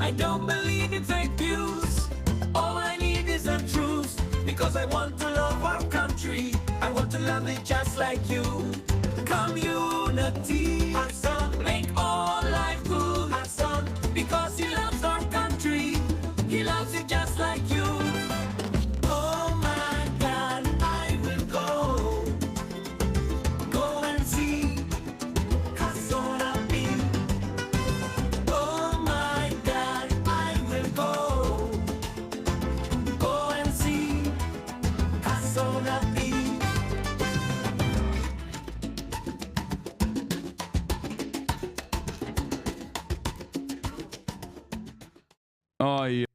I don't believe in fake news. All I need is the truth. Because I want to love our country. I want to love it just like you. Community. Hasan, make all life good. Hasan, because he loves our country. He loves it just like you. Oh my God, I will go. Go and see Hasanabi. Oh my God, I will go. Go and see Hasanabi. Ay.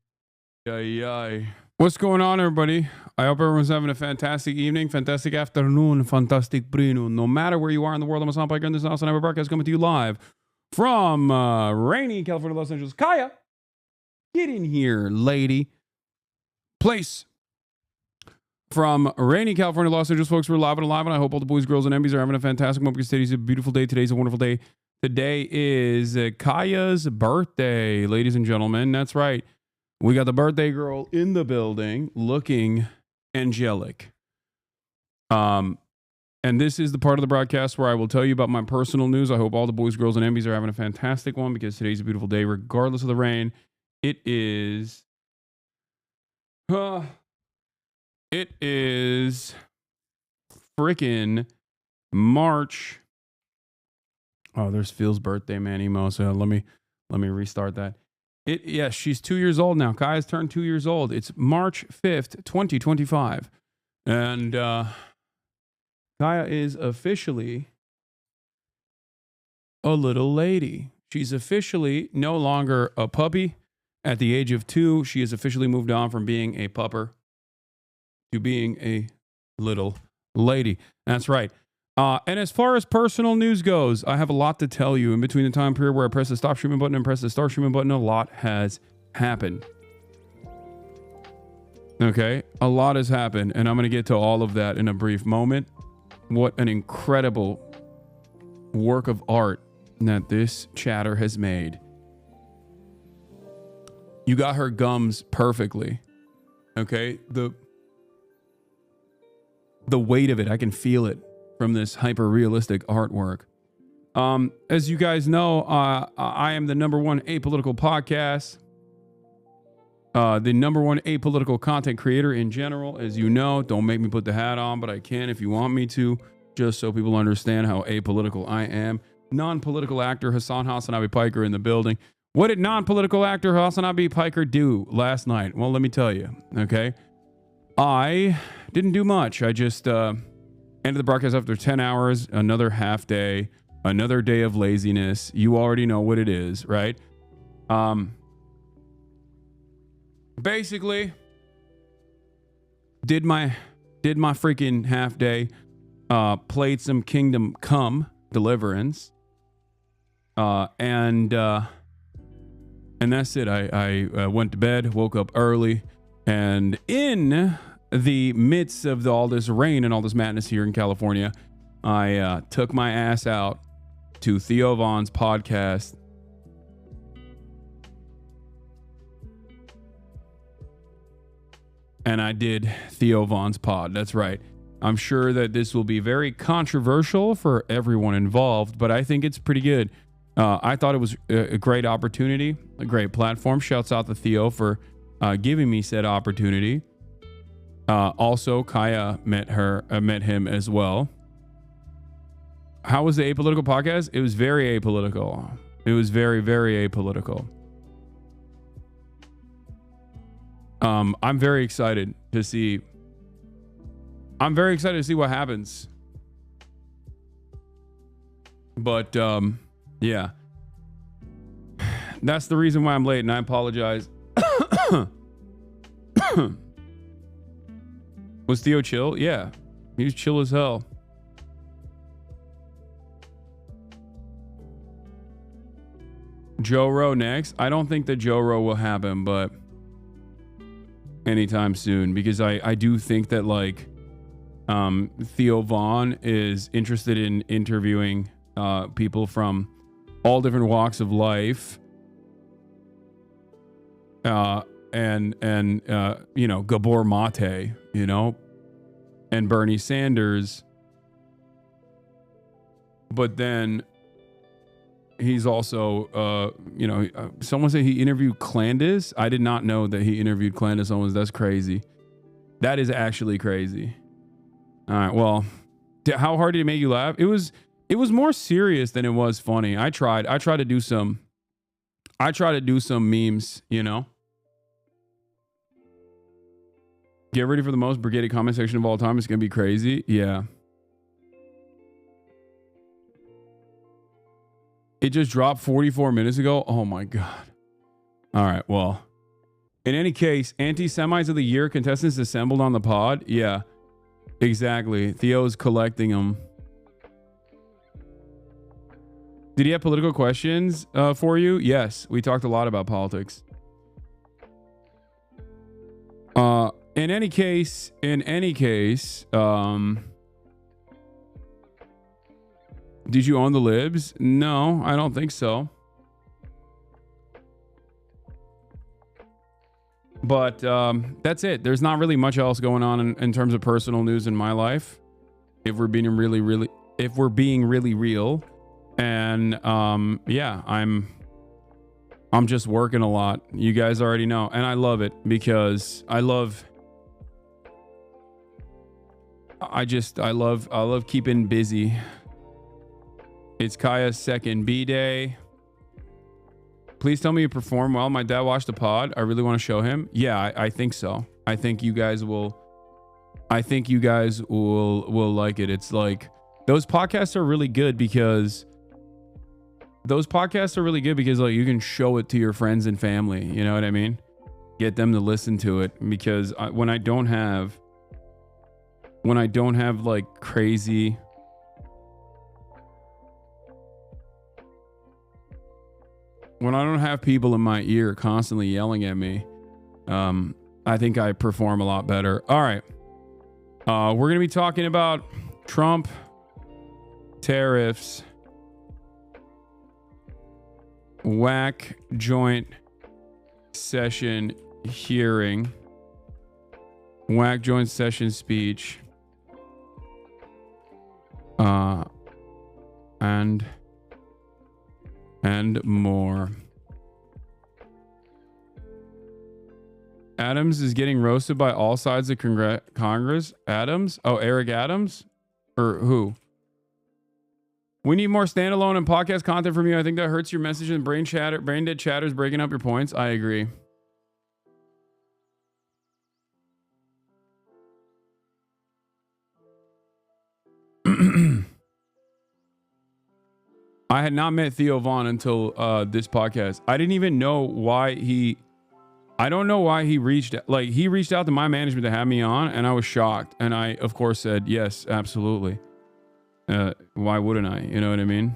What's going on, everybody? I hope everyone's having a fantastic evening, fantastic afternoon, fantastic brino. No matter where you are in the world, I'm Hasan Piker, and this is Hasanabi broadcast coming to you live from rainy California, Los Angeles. Kaya, get in here, lady. Place. From rainy California, Los Angeles, folks, we're live and alive, and I hope all the boys, girls, and MBs are having a fantastic moment because today's a beautiful day. Today's a wonderful day. Today is Kaya's birthday, ladies and gentlemen. That's right. We got the birthday girl in the building looking angelic. And this is the part of the broadcast where I will tell you about my personal news. I hope all the boys, girls, and MBs are having a fantastic one because today's a beautiful day, regardless of the rain. It is freaking March. Oh, there's Phil's birthday, man, emo. So let me restart that. Yes, she's 2 years old now. Kaya's turned 2 years old. It's March 5th, 2025. And Kaya is officially a little lady. She's officially no longer a puppy. At the age of 2, she has officially moved on from being a pupper to being a little lady. That's right. And as far as personal news goes, I have a lot to tell you. In between the time period where I press the stop streaming button and press the start streaming button, a lot has happened. Okay, a lot has happened, and I'm going to get to all of that in a brief moment. What an incredible work of art that this chatter has made. You got her gums perfectly. Okay, the weight of it, I can feel it from this hyper-realistic artwork. As you guys know, I am the #1 apolitical podcast, the #1 apolitical content creator in general. As you know, don't make me put the hat on, but I can if you want me to, just so people understand how apolitical I am. Non-political actor Hasanabi Piker in the building. What did non-political actor Hasanabi Piker do last night? Well, let me tell you, okay? I didn't do much. I just ended the broadcast after 10 hours, another half day, another day of laziness. You already know what it is, right? Basically, did my freaking half day, played some Kingdom Come Deliverance, and that's it. I went to bed, woke up early, and in the midst of all this rain and all this madness here in California, I took my ass out to Theo Von's podcast. And I did Theo Von's pod. That's right. I'm sure that this will be very controversial for everyone involved, but I think it's pretty good. I thought it was a great opportunity, a great platform. Shouts out to Theo for giving me said opportunity. Also, Kaya met him as well. How was the apolitical podcast? It was very apolitical. It was very, very apolitical. I'm very excited to see. I'm very excited to see what happens. But yeah, that's the reason why I'm late, and I apologize. Was Theo chill? Yeah, he was chill as hell. Joe Rowe next. I don't think that Joe Rowe will happen, but anytime soon, because I do think that like Theo Von is interested in interviewing people from all different walks of life. and you know, Gabor Mate, you know, and Bernie Sanders. But then he's also, you know, someone said he interviewed Clandis. I did not know that he interviewed Clandis Owens. That's crazy. That is actually crazy. All right. Well, how hard did it make you laugh? It was more serious than it was funny. I tried to do some memes, you know. Get ready for the most brigaded comment section of all time. It's going to be crazy. Yeah. It just dropped 44 minutes ago. Oh my God. All right. Well, in any case, anti-Semites of the year contestants assembled on the pod. Yeah, exactly. Theo's collecting them. Did he have political questions for you? Yes. We talked a lot about politics. In any case, did you own the libs? No, I don't think so. But that's it. There's not really much else going on in terms of personal news in my life. If we're being really real. And yeah, I'm just working a lot. You guys already know. And I love it because I love keeping busy. It's Kaya's second B-day. Please tell me you perform well. My dad watched the pod. I really want to show him. Yeah, I think so. I think you guys will like it. It's like those podcasts are really good because like you can show it to your friends and family. You know what I mean? Get them to listen to it because when I don't have like crazy, when I don't have people in my ear constantly yelling at me, I think I perform a lot better. All right. We're going to be talking about Trump, tariffs, WAC joint session hearing, WAC joint session speech, and more. Adams is getting roasted by all sides of Congress. Adams? Oh, Eric Adams? Or who? We need more standalone and podcast content from you. I think that hurts your message and brain dead chatter is breaking up your points. I agree. I had not met Theo Vaughn until this podcast. I didn't even know why I don't know why he reached out to my management to have me on, and I was shocked. And I, of course, said, yes, absolutely. Why wouldn't I? You know what I mean?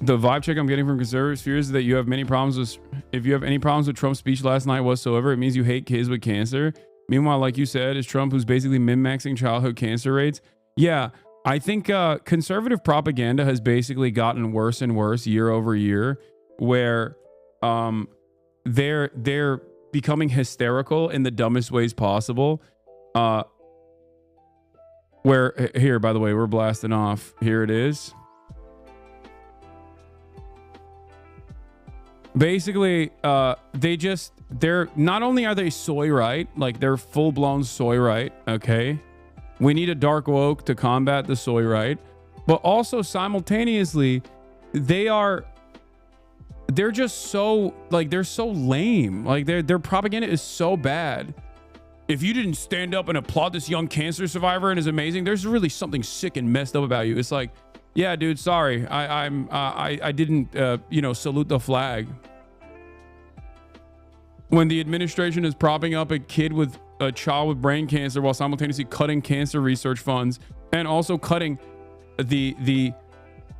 The vibe check I'm getting from conservative spheres is that you have many problems with, if you have any problems with Trump's speech last night whatsoever, it means you hate kids with cancer. Meanwhile, like you said, is Trump who's basically min-maxing childhood cancer rates. Yeah, I think conservative propaganda has basically gotten worse and worse year over year, where they're becoming hysterical in the dumbest ways possible. Where here, by the way, we're blasting off. Here it is. Basically, they're not only are they soy right, like they're full-blown soy right, okay? We need a dark woke to combat the soy right, but also simultaneously, they're just so, like, they're so lame. Like their propaganda is so bad. If you didn't stand up and applaud this young cancer survivor and is amazing, there's really something sick and messed up about you. It's like, yeah, dude, sorry. I didn't, salute the flag. When the administration is propping up a child with brain cancer while simultaneously cutting cancer research funds and also cutting the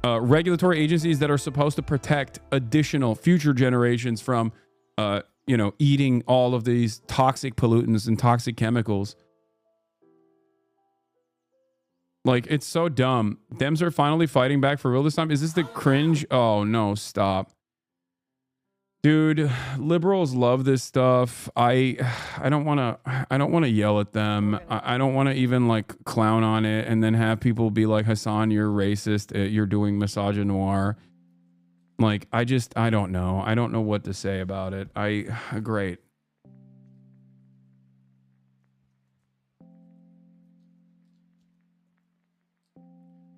regulatory agencies that are supposed to protect additional future generations from, eating all of these toxic pollutants and toxic chemicals. Like, it's so dumb. Dems are finally fighting back for real this time. Is this the cringe? Oh, no, stop. Dude, liberals love this stuff. I don't want to yell at them. I don't want to even like clown on it and then have people be like, Hasan, you're racist. You're doing misogynoir. Like, I don't know. I don't know what to say about it. Great.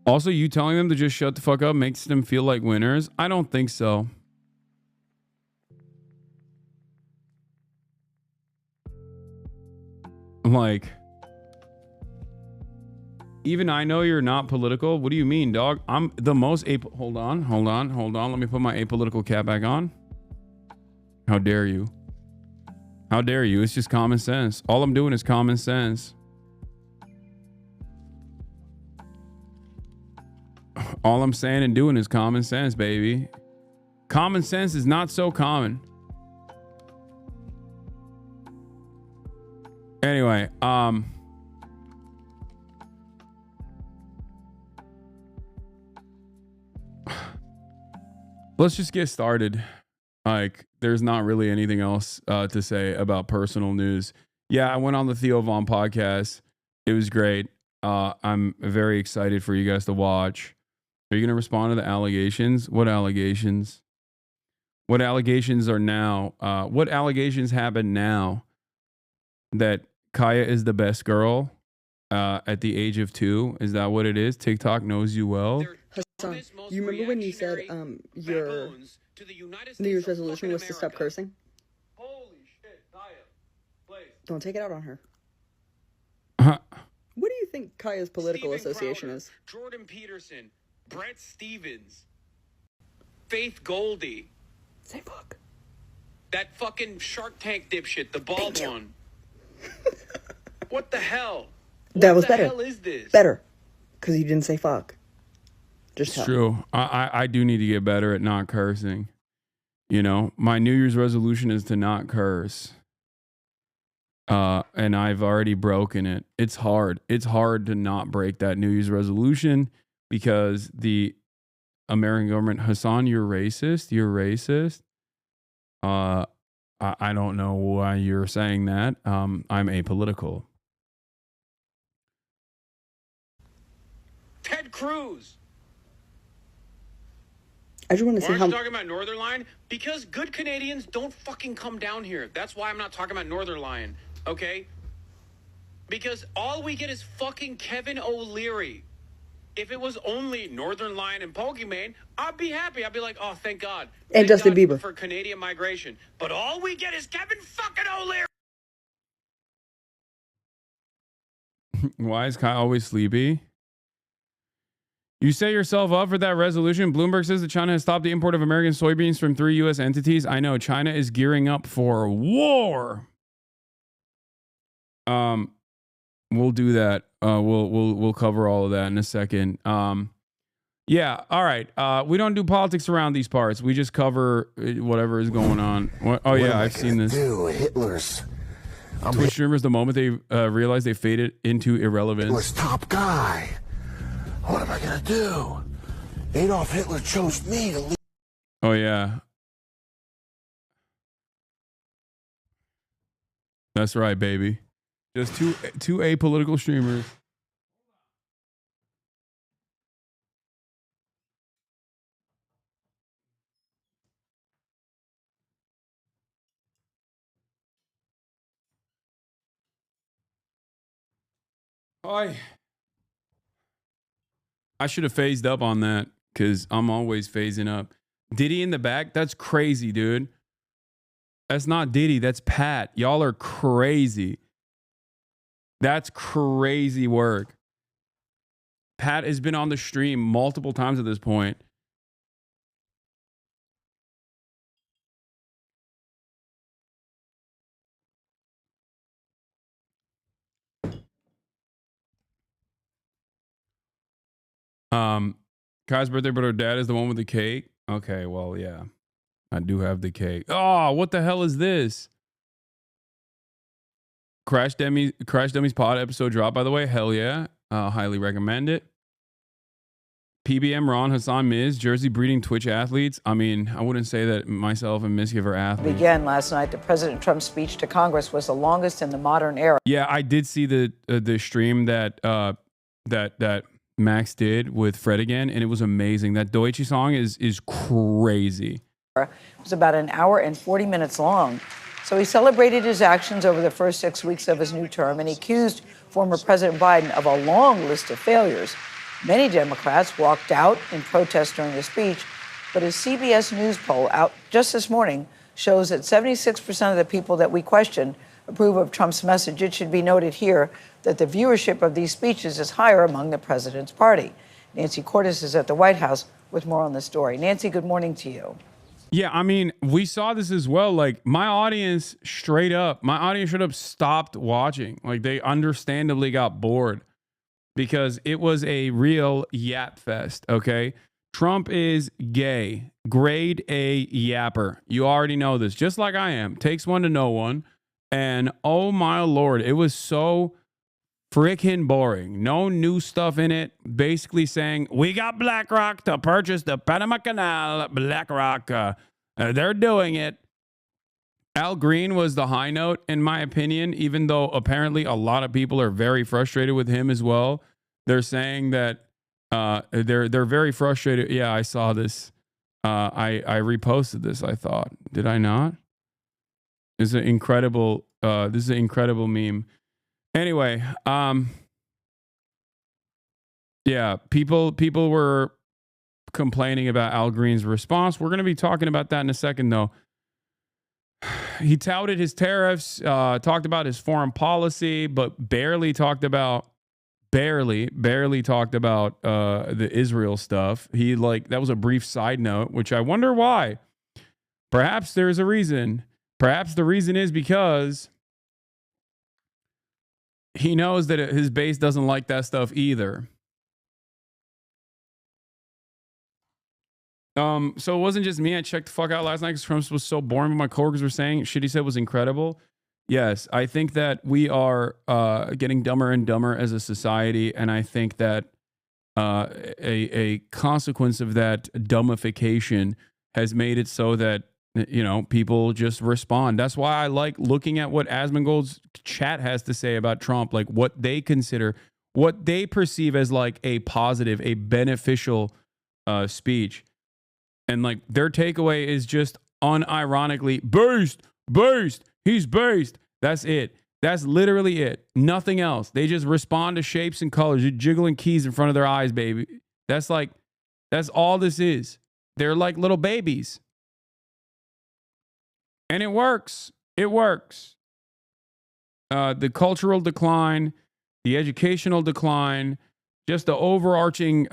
Also, you telling them to just shut the fuck up makes them feel like winners? I don't think so. Like, even I know you're not political. What do you mean, dog? I'm the most hold on. Let me put my apolitical cap back on. How dare you? How dare you? It's just common sense. All I'm doing is common sense. All I'm saying and doing is common sense, baby. Common sense is not so common. Anyway, let's just get started. Like, there's not really anything else to say about personal news. Yeah, I went on the Theo Von podcast. It was great. I'm very excited for you guys to watch. Are you going to respond to the allegations? What allegations? What allegations are now? What allegations happen now that Kaya is the best girl at the age of 2? Is that what it is? TikTok knows you well. Hasan, you remember when you said your New Year's resolution was to stop cursing? Holy shit, Kaya, please. Don't take it out on her. Huh. What do you think Kaya's political Steven association Crowder, is? Jordan Peterson, Brett Stevens, Faith Goldie. Say fuck. That fucking Shark Tank dipshit, the bald one. What the hell? That was better. What the hell is this? Better. Because you didn't say fuck. Just It's true. I do need to get better at not cursing. You know, my New Year's resolution is to not curse. And I've already broken it. It's hard. It's hard to not break that New Year's resolution because the American government, Hasan, you're racist. You're racist. I don't know why you're saying that. I'm apolitical. Ted Cruz. I just want to Why see aren't how. you talking about Northern Lion? Because good Canadians don't fucking come down here. That's why I'm not talking about Northern Lion, okay? Because all we get is fucking Kevin O'Leary. If it was only Northern Lion and Pokemon, I'd be happy. I'd be like, oh, thank God. And Thank Justin God Bieber. for Canadian migration. But all we get is Kevin fucking O'Leary. Why is Kai always sleepy? You set yourself up for that resolution. Bloomberg says that China has stopped the import of American soybeans from 3 U.S. entities. I know China is gearing up for war. We'll do that. We'll cover all of that in a second. Yeah. All right. We don't do politics around these parts. We just cover whatever is going on. Oh yeah, I've seen this. Hitler's Twitch streamers, the moment they realize they faded into irrelevance. top guy. What am I gonna do? Adolf Hitler chose me to lead. Oh yeah. That's right, baby. Just two apolitical streamers. I should have phased up on that because I'm always phasing up. Diddy in the back? That's crazy, dude. That's not Diddy. That's Pat. Y'all are crazy. That's crazy work. Pat has been on the stream multiple times at this point. Kai's birthday, but her dad is the one with the cake. Okay, well, yeah. I do have the cake. Oh, what the hell is this? Crash Dummies pod episode drop, by the way. Hell yeah. Highly recommend it. PBM Ron, Hassan, Miz, Jersey breeding Twitch athletes. I mean, I wouldn't say that myself and Miz are athletes. Began last night. The President Trump's speech to Congress was the longest in the modern era. Yeah, I did see the stream that that Max did with Fred again, and it was amazing. That Deutsche song is crazy. It was about an hour and 40 minutes long. So he celebrated his actions over the first 6 weeks of his new term, and he accused former President Biden of a long list of failures. Many Democrats walked out in protest during the speech, but a CBS News poll out just this morning shows that 76% of the people that we questioned approve of Trump's message. It should be noted here that the viewership of these speeches is higher among the president's party. Nancy Cordes is at the White House with more on the story. Nancy, good morning to you. Yeah, I mean, we saw this as well. Like, my audience straight up stopped watching. Like, they understandably got bored because it was a real yap fest, okay? Trump is gay, grade A yapper. You already know this, just like I am. Takes one to know one. And oh my Lord, it was so freaking boring. No new stuff in it. Basically saying, we got BlackRock to purchase the Panama Canal. BlackRock, they're doing it. Al Green was the high note, in my opinion, even though apparently a lot of people are very frustrated with him as well. They're saying that they're very frustrated. Yeah, I saw this. I reposted this, I thought. Did I not? This is an incredible meme. Anyway, yeah, people were complaining about Al Green's response. We're going to be talking about that in a second, though. He touted his tariffs, talked about his foreign policy, but barely talked about the Israel stuff. That was a brief side note, which I wonder why. Perhaps there's a reason. Perhaps the reason is because he knows that his base doesn't like that stuff either. So it wasn't just me. I checked the fuck out last night because Trump was so boring. What my coworkers were saying, shit he said was incredible. Yes, I think that we are getting dumber and dumber as a society, and I think that a consequence of that dumbification has made it so that people just respond. That's why I like looking at what Asmongold's chat has to say about Trump, like what they consider, what they perceive as like a positive, a beneficial speech. And like their takeaway is just unironically based. He's based. That's it. That's literally it. Nothing else. They just respond to shapes and colors. You're jiggling keys in front of their eyes, baby. That's all this is. They're like little babies. And it works. It works. The cultural decline, the educational decline, just the overarching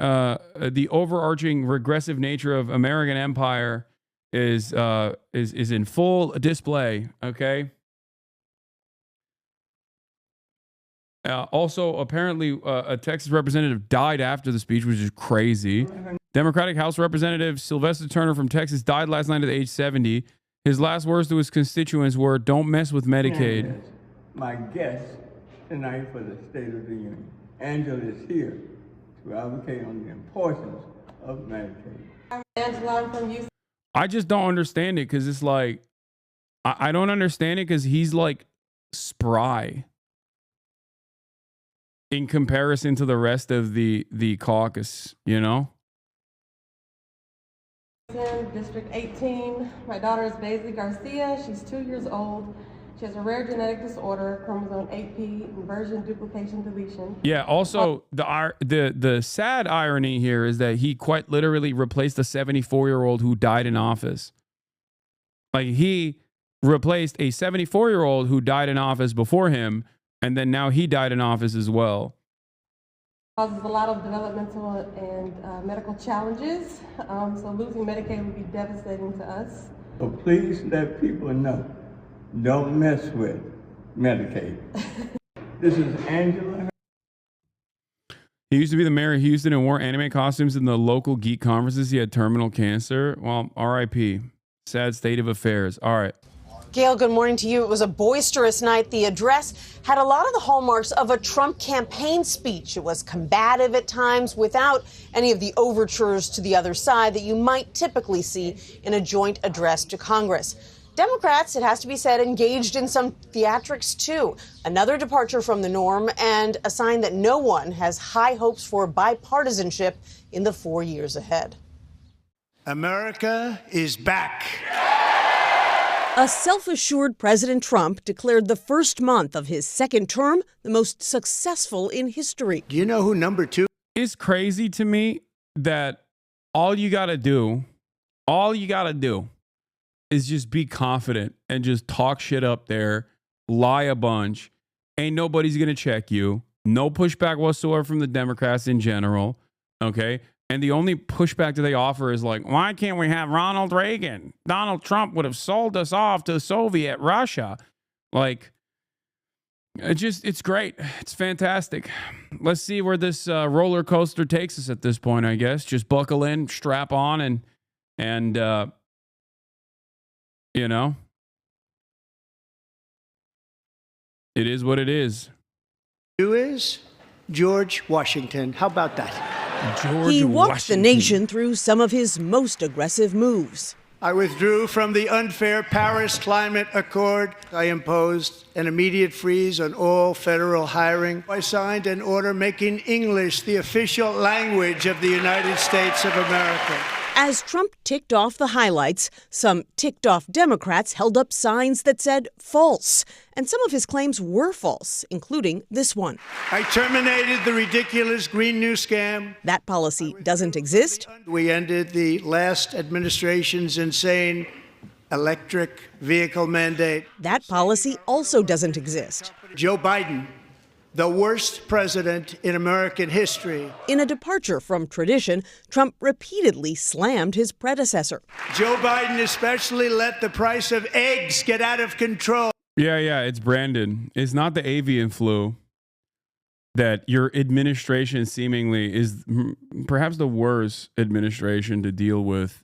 regressive nature of American empire is in full display. Okay. Also, apparently, a Texas representative died after the speech, which is crazy. Democratic House Representative Sylvester Turner from Texas died last night at age 70. His last words to his constituents were, "Don't mess with Medicaid." My guest tonight for the State of the Union, Angela, is here to advocate on the importance of Medicaid. Angela, I'm from Houston. I just don't understand it because it's like, I don't understand it because he's like spry in comparison to the rest of the caucus, District 18. My daughter is Baisley Garcia. She's 2 years old. She has a rare genetic disorder, chromosome 8p, inversion, duplication, deletion. Yeah, also, the sad irony here is that he quite literally replaced a 74-year-old who died in office. Like, he replaced a 74-year-old who died in office before him, and then now he died in office as well. Causes a lot of developmental and medical challenges. So losing Medicaid would be devastating to us. So please let people know, don't mess with Medicaid. This is Angela. He used to be the mayor of Houston and wore anime costumes in the local geek conferences. He had terminal cancer. Well, R.I.P. Sad state of affairs. All right. Gail, good morning to you. It was a boisterous night. The address had a lot of the hallmarks of a Trump campaign speech. It was combative at times without any of the overtures to the other side that you might typically see in a joint address to Congress. Democrats, it has to be said, engaged in some theatrics too. Another departure from the norm and a sign that no one has high hopes for bipartisanship in the 4 years ahead. America is back. A self-assured President Trump declared the first month of his second term the most successful in history. Do you know who number 2? It's crazy to me that all you got to do is just be confident and just talk shit up there, lie a bunch. Ain't nobody's going to check you. No pushback whatsoever from the Democrats in general. Okay. And the only pushback that they offer is like, why can't we have Ronald Reagan? Donald Trump would have sold us off to Soviet Russia. Like, it's great. It's fantastic. Let's see where this roller coaster takes us at this point, I guess. Just buckle in, strap on, and you know, it is what it is. Who is George Washington? How about that? He walked the nation through some of his most aggressive moves. I withdrew from the unfair Paris Climate Accord. I imposed an immediate freeze on all federal hiring. I signed an order making English the official language of the United States of America. As Trump ticked off the highlights, some ticked-off Democrats held up signs that said false. And some of his claims were false, including this one. I terminated the ridiculous Green New Scam. That policy doesn't exist. We ended the last administration's insane electric vehicle mandate. That policy also doesn't exist. Joe Biden, the worst president in American history. In a departure from tradition, Trump repeatedly slammed his predecessor. Joe Biden especially let the price of eggs get out of control. Yeah, it's Brandon. It's not the avian flu that your administration seemingly is perhaps the worst administration to deal with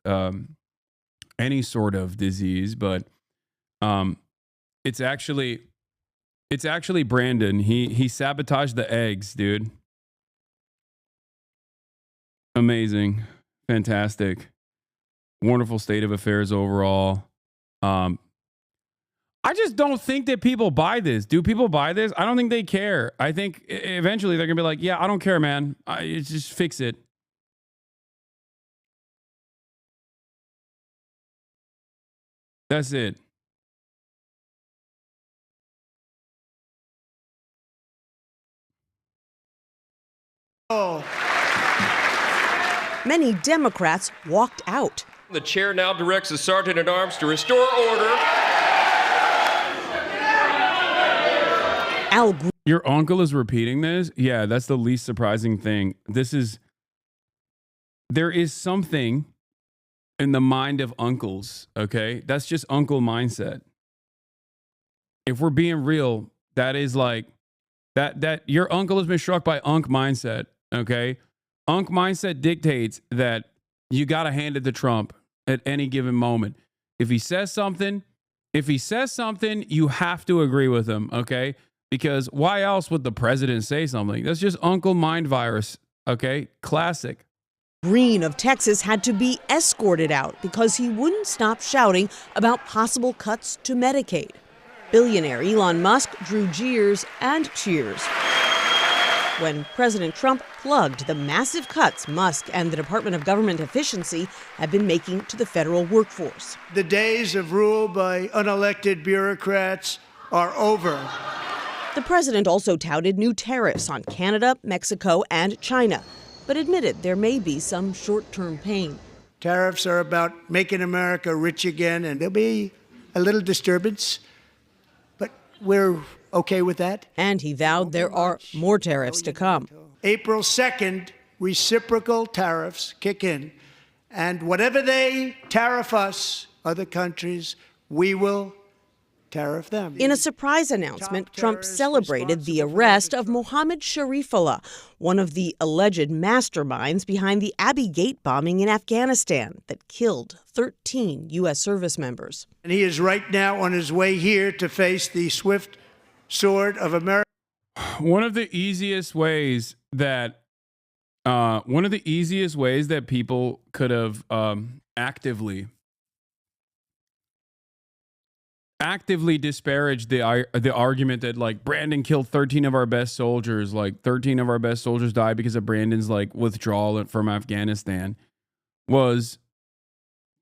any sort of disease, but it's actually Brandon. He sabotaged the eggs, dude. Amazing. Fantastic. Wonderful state of affairs overall. I just don't think that people buy this. Do people buy this? I don't think they care. I think eventually they're going to be like, yeah, I don't care, man. Just fix it. That's it. Many Democrats walked out. The chair now directs the sergeant at arms to restore order. Your uncle is repeating this? Yeah, that's the least surprising thing. There is something in the mind of uncles, okay? That's just uncle mindset. If we're being real, that is like, that your uncle has been struck by unk mindset, okay? Unk mindset dictates that you got to hand it to Trump at any given moment. If he says something, you have to agree with him, okay? Because why else would the president say something? That's just uncle mind virus, okay? Classic. Green of Texas had to be escorted out because he wouldn't stop shouting about possible cuts to Medicaid. Billionaire Elon Musk drew jeers and cheers when President Trump plugged the massive cuts Musk and the Department of Government Efficiency have been making to the federal workforce. The days of rule by unelected bureaucrats are over. The president also touted new tariffs on Canada, Mexico, and China, but admitted there may be some short-term pain. Tariffs are about making America rich again, and there'll be a little disturbance, but we're okay with that. And he vowed there are more tariffs to come. April 2nd, reciprocal tariffs kick in, and whatever they tariff us, other countries, we will tariff them. In a surprise announcement, Trump celebrated the arrest of Mohammed Sharifullah, one of the alleged masterminds behind the Abbey Gate bombing in Afghanistan that killed 13 U.S. service members. And he is right now on his way here to face the swift sword of America. One of the easiest ways that people could have actively disparaged the argument that like Brandon killed 13 of our best soldiers, like 13 of our best soldiers died because of Brandon's like withdrawal from Afghanistan, was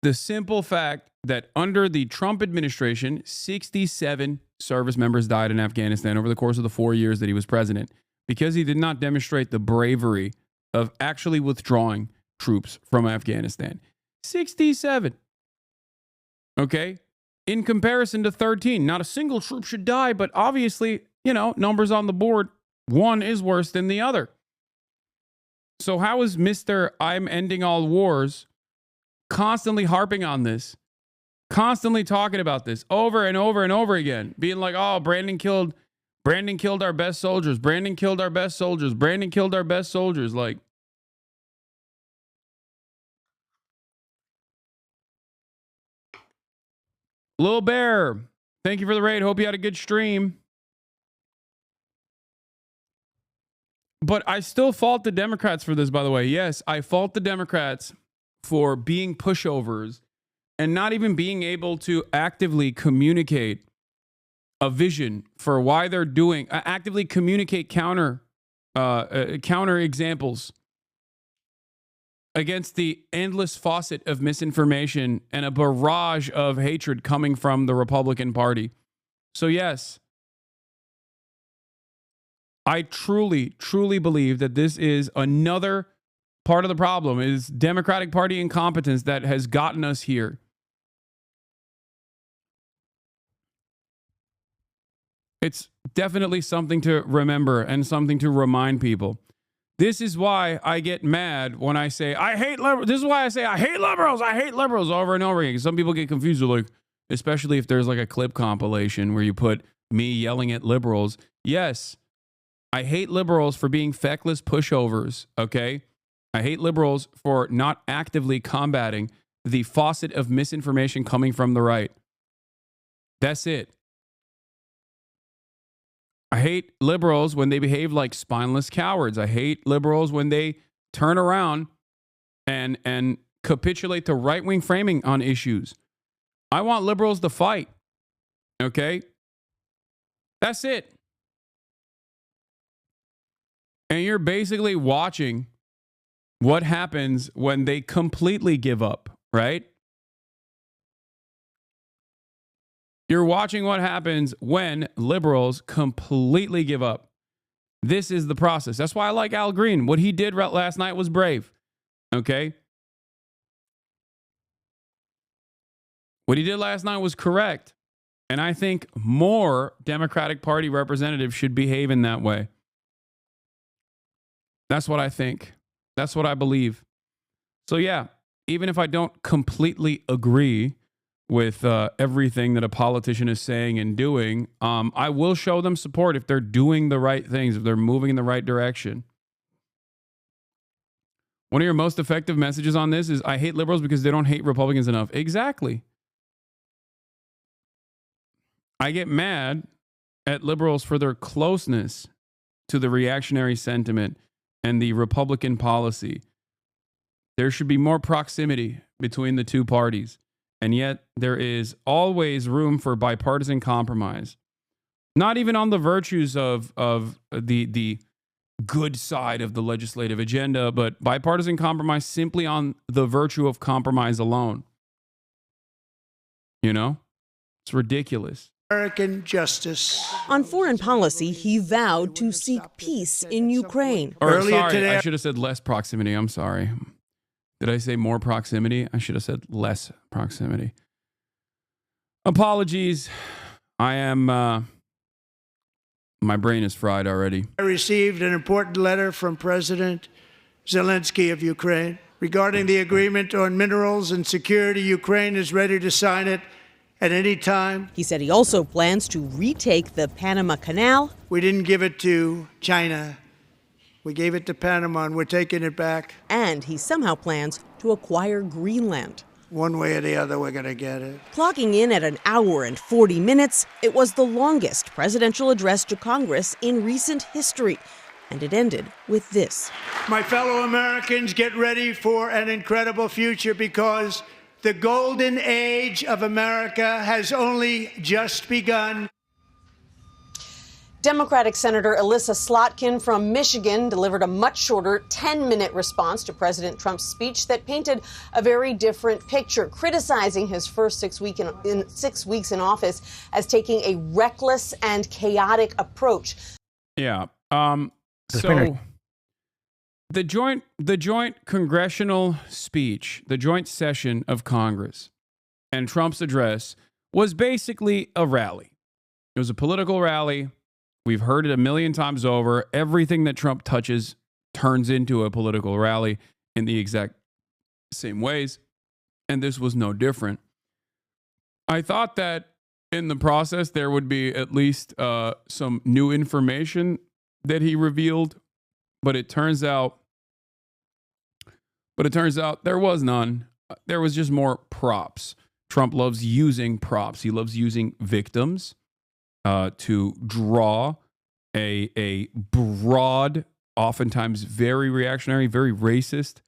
the simple fact that under the Trump administration, 67 service members died in Afghanistan over the course of the 4 years that he was president because he did not demonstrate the bravery of actually withdrawing troops from Afghanistan. 67. Okay? In comparison to 13, not a single troop should die, but obviously, numbers on the board, one is worse than the other. So how is Mr. I'm ending all wars constantly harping on this, constantly talking about this over and over and over again, being like, oh, Brandon killed our best soldiers. Brandon killed our best soldiers. Brandon killed our best soldiers. Like, Lil Bear, thank you for the raid. Hope you had a good stream. But I still fault the Democrats for this, by the way. Yes, I fault the Democrats for being pushovers and not even being able to actively communicate a vision for why they're doing, actively communicate counter examples against the endless faucet of misinformation and a barrage of hatred coming from the Republican Party. So yes, I truly, truly believe that this is another part of the problem, is Democratic Party incompetence that has gotten us here. It's definitely something to remember and something to remind people. This is why I get mad when I say, I hate liberals. This is why I say, I hate liberals. I hate liberals over and over again. Some people get confused with, like, especially if there's like a clip compilation where you put me yelling at liberals. Yes, I hate liberals for being feckless pushovers, okay? I hate liberals for not actively combating the faucet of misinformation coming from the right. That's it. I hate liberals when they behave like spineless cowards. I hate liberals when they turn around and capitulate to right-wing framing on issues. I want liberals to fight. Okay? That's it. And you're basically watching what happens when they completely give up, right? You're watching what happens when liberals completely give up. This is the process. That's why I like Al Green. What he did last night was brave. Okay? What he did last night was correct. And I think more Democratic Party representatives should behave in that way. That's what I think. That's what I believe. So yeah, even if I don't completely agree with everything that a politician is saying and doing, I will show them support if they're doing the right things, if they're moving in the right direction. One of your most effective messages on this is, I hate liberals because they don't hate Republicans enough. Exactly. I get mad at liberals for their closeness to the reactionary sentiment and the Republican policy. There should be more proximity between the two parties. And yet there is always room for bipartisan compromise. Not even on the virtues of the good side of the legislative agenda, but bipartisan compromise simply on the virtue of compromise alone. You know? It's ridiculous. American justice. On foreign policy, he vowed to seek peace in Ukraine. Earlier today, I should have said less proximity. I'm sorry. Did I say more proximity? I should have said less proximity. Apologies. I am, my brain is fried already. I received an important letter from President Zelensky of Ukraine regarding the agreement on minerals and security. Ukraine is ready to sign it at any time. He said he also plans to retake the Panama Canal. We didn't give it to China. We gave it to Panama, and we're taking it back. And he somehow plans to acquire Greenland. One way or the other, we're going to get it. Clocking in at an hour and 40 minutes, it was the longest presidential address to Congress in recent history. And it ended with this. My fellow Americans, get ready for an incredible future, because the golden age of America has only just begun. Democratic Senator Alyssa Slotkin from Michigan delivered a much shorter 10-minute response to President Trump's speech that painted a very different picture, criticizing his first 6 weeks in office as taking a reckless and chaotic approach. Yeah. So the joint congressional speech, the joint session of Congress, and Trump's address was basically a rally. It was a political rally. We've heard it a million times over. Everything that Trump touches turns into a political rally in the exact same ways. And this was no different. I thought that in the process, there would be at least some new information that he revealed, but it turns out there was none. There was just more props. Trump loves using props. He loves using victims to draw a broad, oftentimes very reactionary, very racist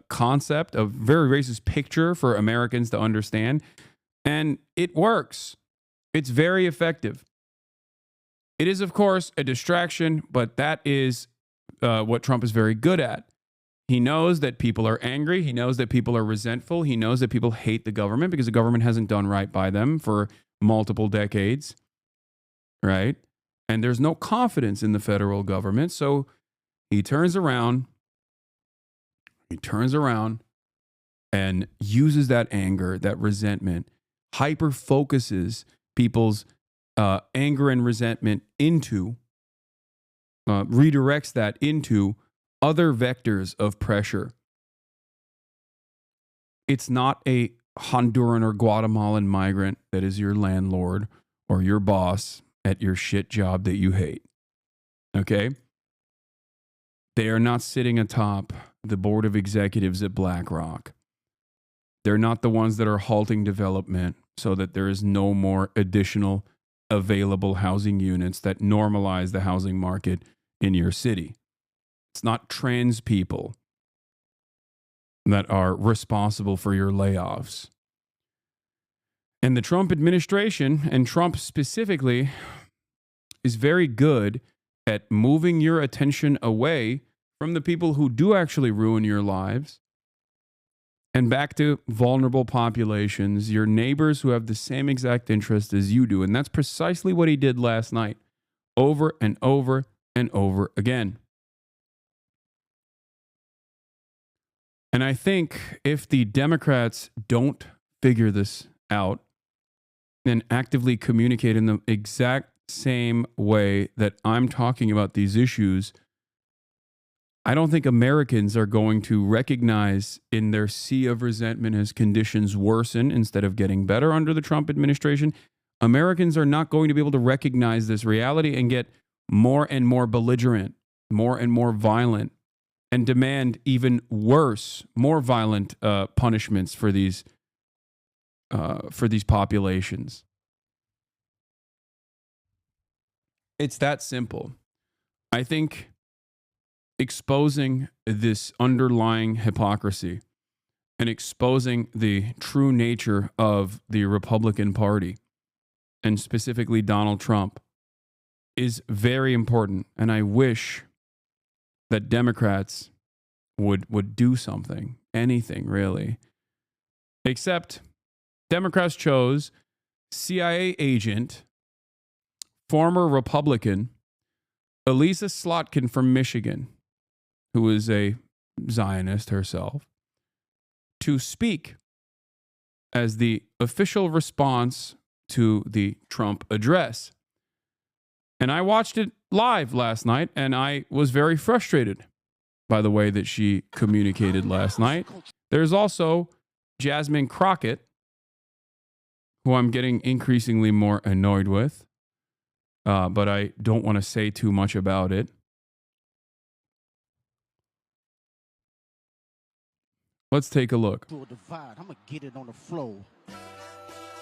concept, a very racist picture for Americans to understand. And it works. It's very effective. It is, of course, a distraction, but that is what Trump is very good at. He knows that people are angry. He knows that people are resentful. He knows that people hate the government because the government hasn't done right by them for multiple decades, right? And there's no confidence in the federal government. So he turns around and uses that anger, that resentment, hyper focuses people's anger and resentment into, redirects that into other vectors of pressure. It's not a Honduran or Guatemalan migrant that is your landlord or your boss at your shit job that you hate. Okay? They are not sitting atop the board of executives at BlackRock. They're not the ones that are halting development so that there is no more additional available housing units that normalize the housing market in your city. It's not trans people that are responsible for your layoffs. And the Trump administration, and Trump specifically, is very good at moving your attention away from the people who do actually ruin your lives and back to vulnerable populations, your neighbors who have the same exact interest as you do. And that's precisely what he did last night, over and over and over again. And I think if the Democrats don't figure this out and actively communicate in the exact same way that I'm talking about these issues, I don't think Americans are going to recognize in their sea of resentment as conditions worsen instead of getting better under the Trump administration. Americans are not going to be able to recognize this reality and get more and more belligerent, more and more violent, and demand even worse, more violent punishments for these populations. It's that simple. I think exposing this underlying hypocrisy and exposing the true nature of the Republican Party, and specifically Donald Trump, is very important. And I wish that Democrats would do something, anything really. Except Democrats chose CIA agent, former Republican, Alyssa Slotkin from Michigan, who is a Zionist herself, to speak as the official response to the Trump address. And I watched it live last night, and I was very frustrated by the way that she communicated last night. There's also Jasmine Crockett, who I'm getting increasingly more annoyed with, but I don't want to say too much about it. Let's take a look. I'm gonna get it on the floor.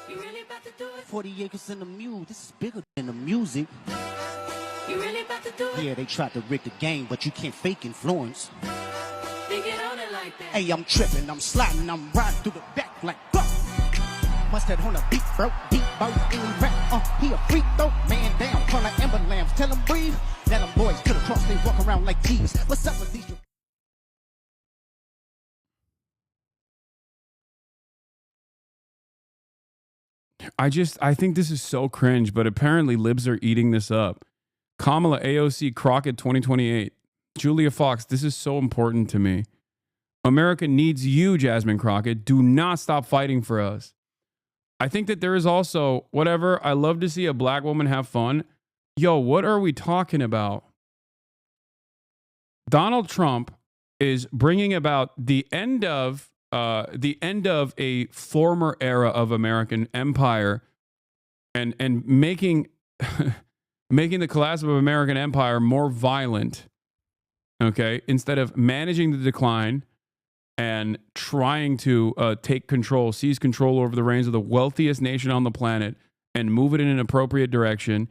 You really about to do it? 40 acres in the mule. This is bigger than the music. You really about to do it? Yeah, they tried to rig the game, but you can't fake influence. They get on it like that. Hey, I'm tripping, I'm sliding, I'm riding through the back like fuck. Must have on a beat, bro, deep boat, any rap. He a freak though, man down, front of amber lamps. Tell him breathe. Let them boys cut across, they walk around like thieves. What's up with these? I think this is so cringe, but apparently libs are eating this up. Kamala AOC Crockett 2028. Julia Fox, this is so important to me. America needs you, Jasmine Crockett. Do not stop fighting for us. I think that there is also, whatever, I love to see a black woman have fun. Yo, what are we talking about? Donald Trump is bringing about the end of a former era of American empire and making making the collapse of American empire more violent. Okay, instead of managing the decline and trying to take control, seize control over the reins of the wealthiest nation on the planet and move it in an appropriate direction,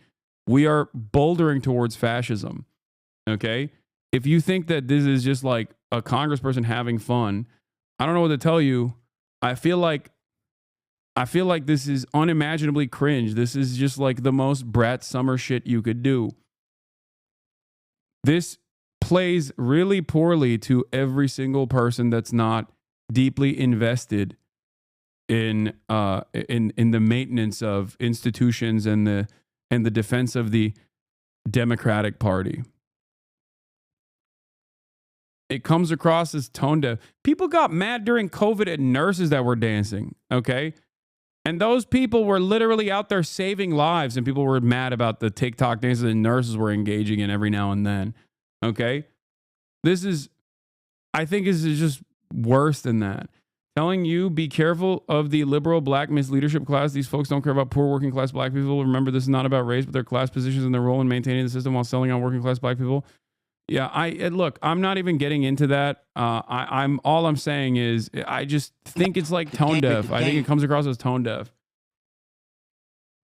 we are bouldering towards fascism. Okay, if you think that this is just like a congressperson having fun, I don't know what to tell you. I feel like this is unimaginably cringe. This is just like the most brat summer shit you could do. This plays really poorly to every single person that's not deeply invested in the maintenance of institutions and the defense of the Democratic Party. It comes across as tone deaf. People got mad during COVID at nurses that were dancing, okay? And those people were literally out there saving lives, and people were mad about the TikTok dances that nurses were engaging in every now and then, okay? I think this is just worse than that. Telling you, be careful of the liberal black misleadership class. These folks don't care about poor working class black people. Remember, this is not about race, but their class positions and their role in maintaining the system while selling on working class black people. Yeah, look, I'm not even getting into that. All I'm saying is I just think it's like tone deaf. I think it comes across as tone deaf.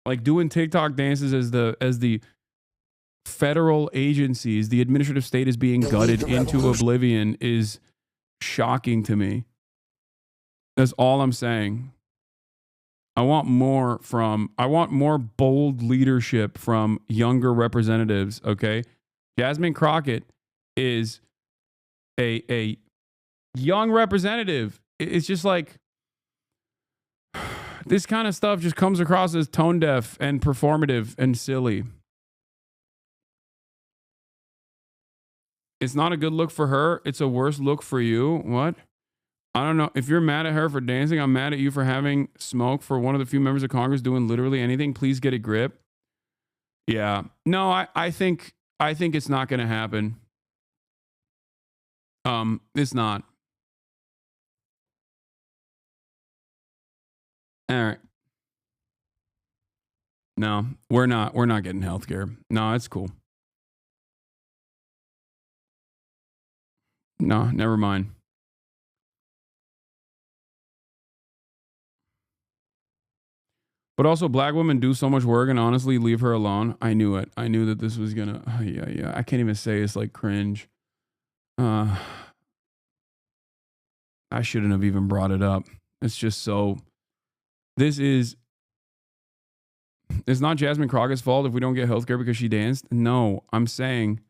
Like doing TikTok dances as the federal agencies, the administrative state is being gutted into oblivion is shocking to me. That's all I'm saying. I want more bold leadership from younger representatives, okay? Jasmine Crockett is a young representative. It's just like this kind of stuff just comes across as tone deaf and performative and silly. It's not a good look for her. It's a worse look for you. What? I don't know. If you're mad at her for dancing, I'm mad at you for having smoke for one of the few members of Congress doing literally anything. Please get a grip. Yeah. No, I think it's not going to happen. It's not. All right. No, we're not getting healthcare. No, it's cool. No, never mind. But also, black women do so much work, and honestly, leave her alone. I knew it. I knew that this was gonna. Yeah. I can't even say it's like cringe. I shouldn't have even brought it up. It's just so. It's not Jasmine Crockett's fault if we don't get healthcare because she danced. No, I'm saying.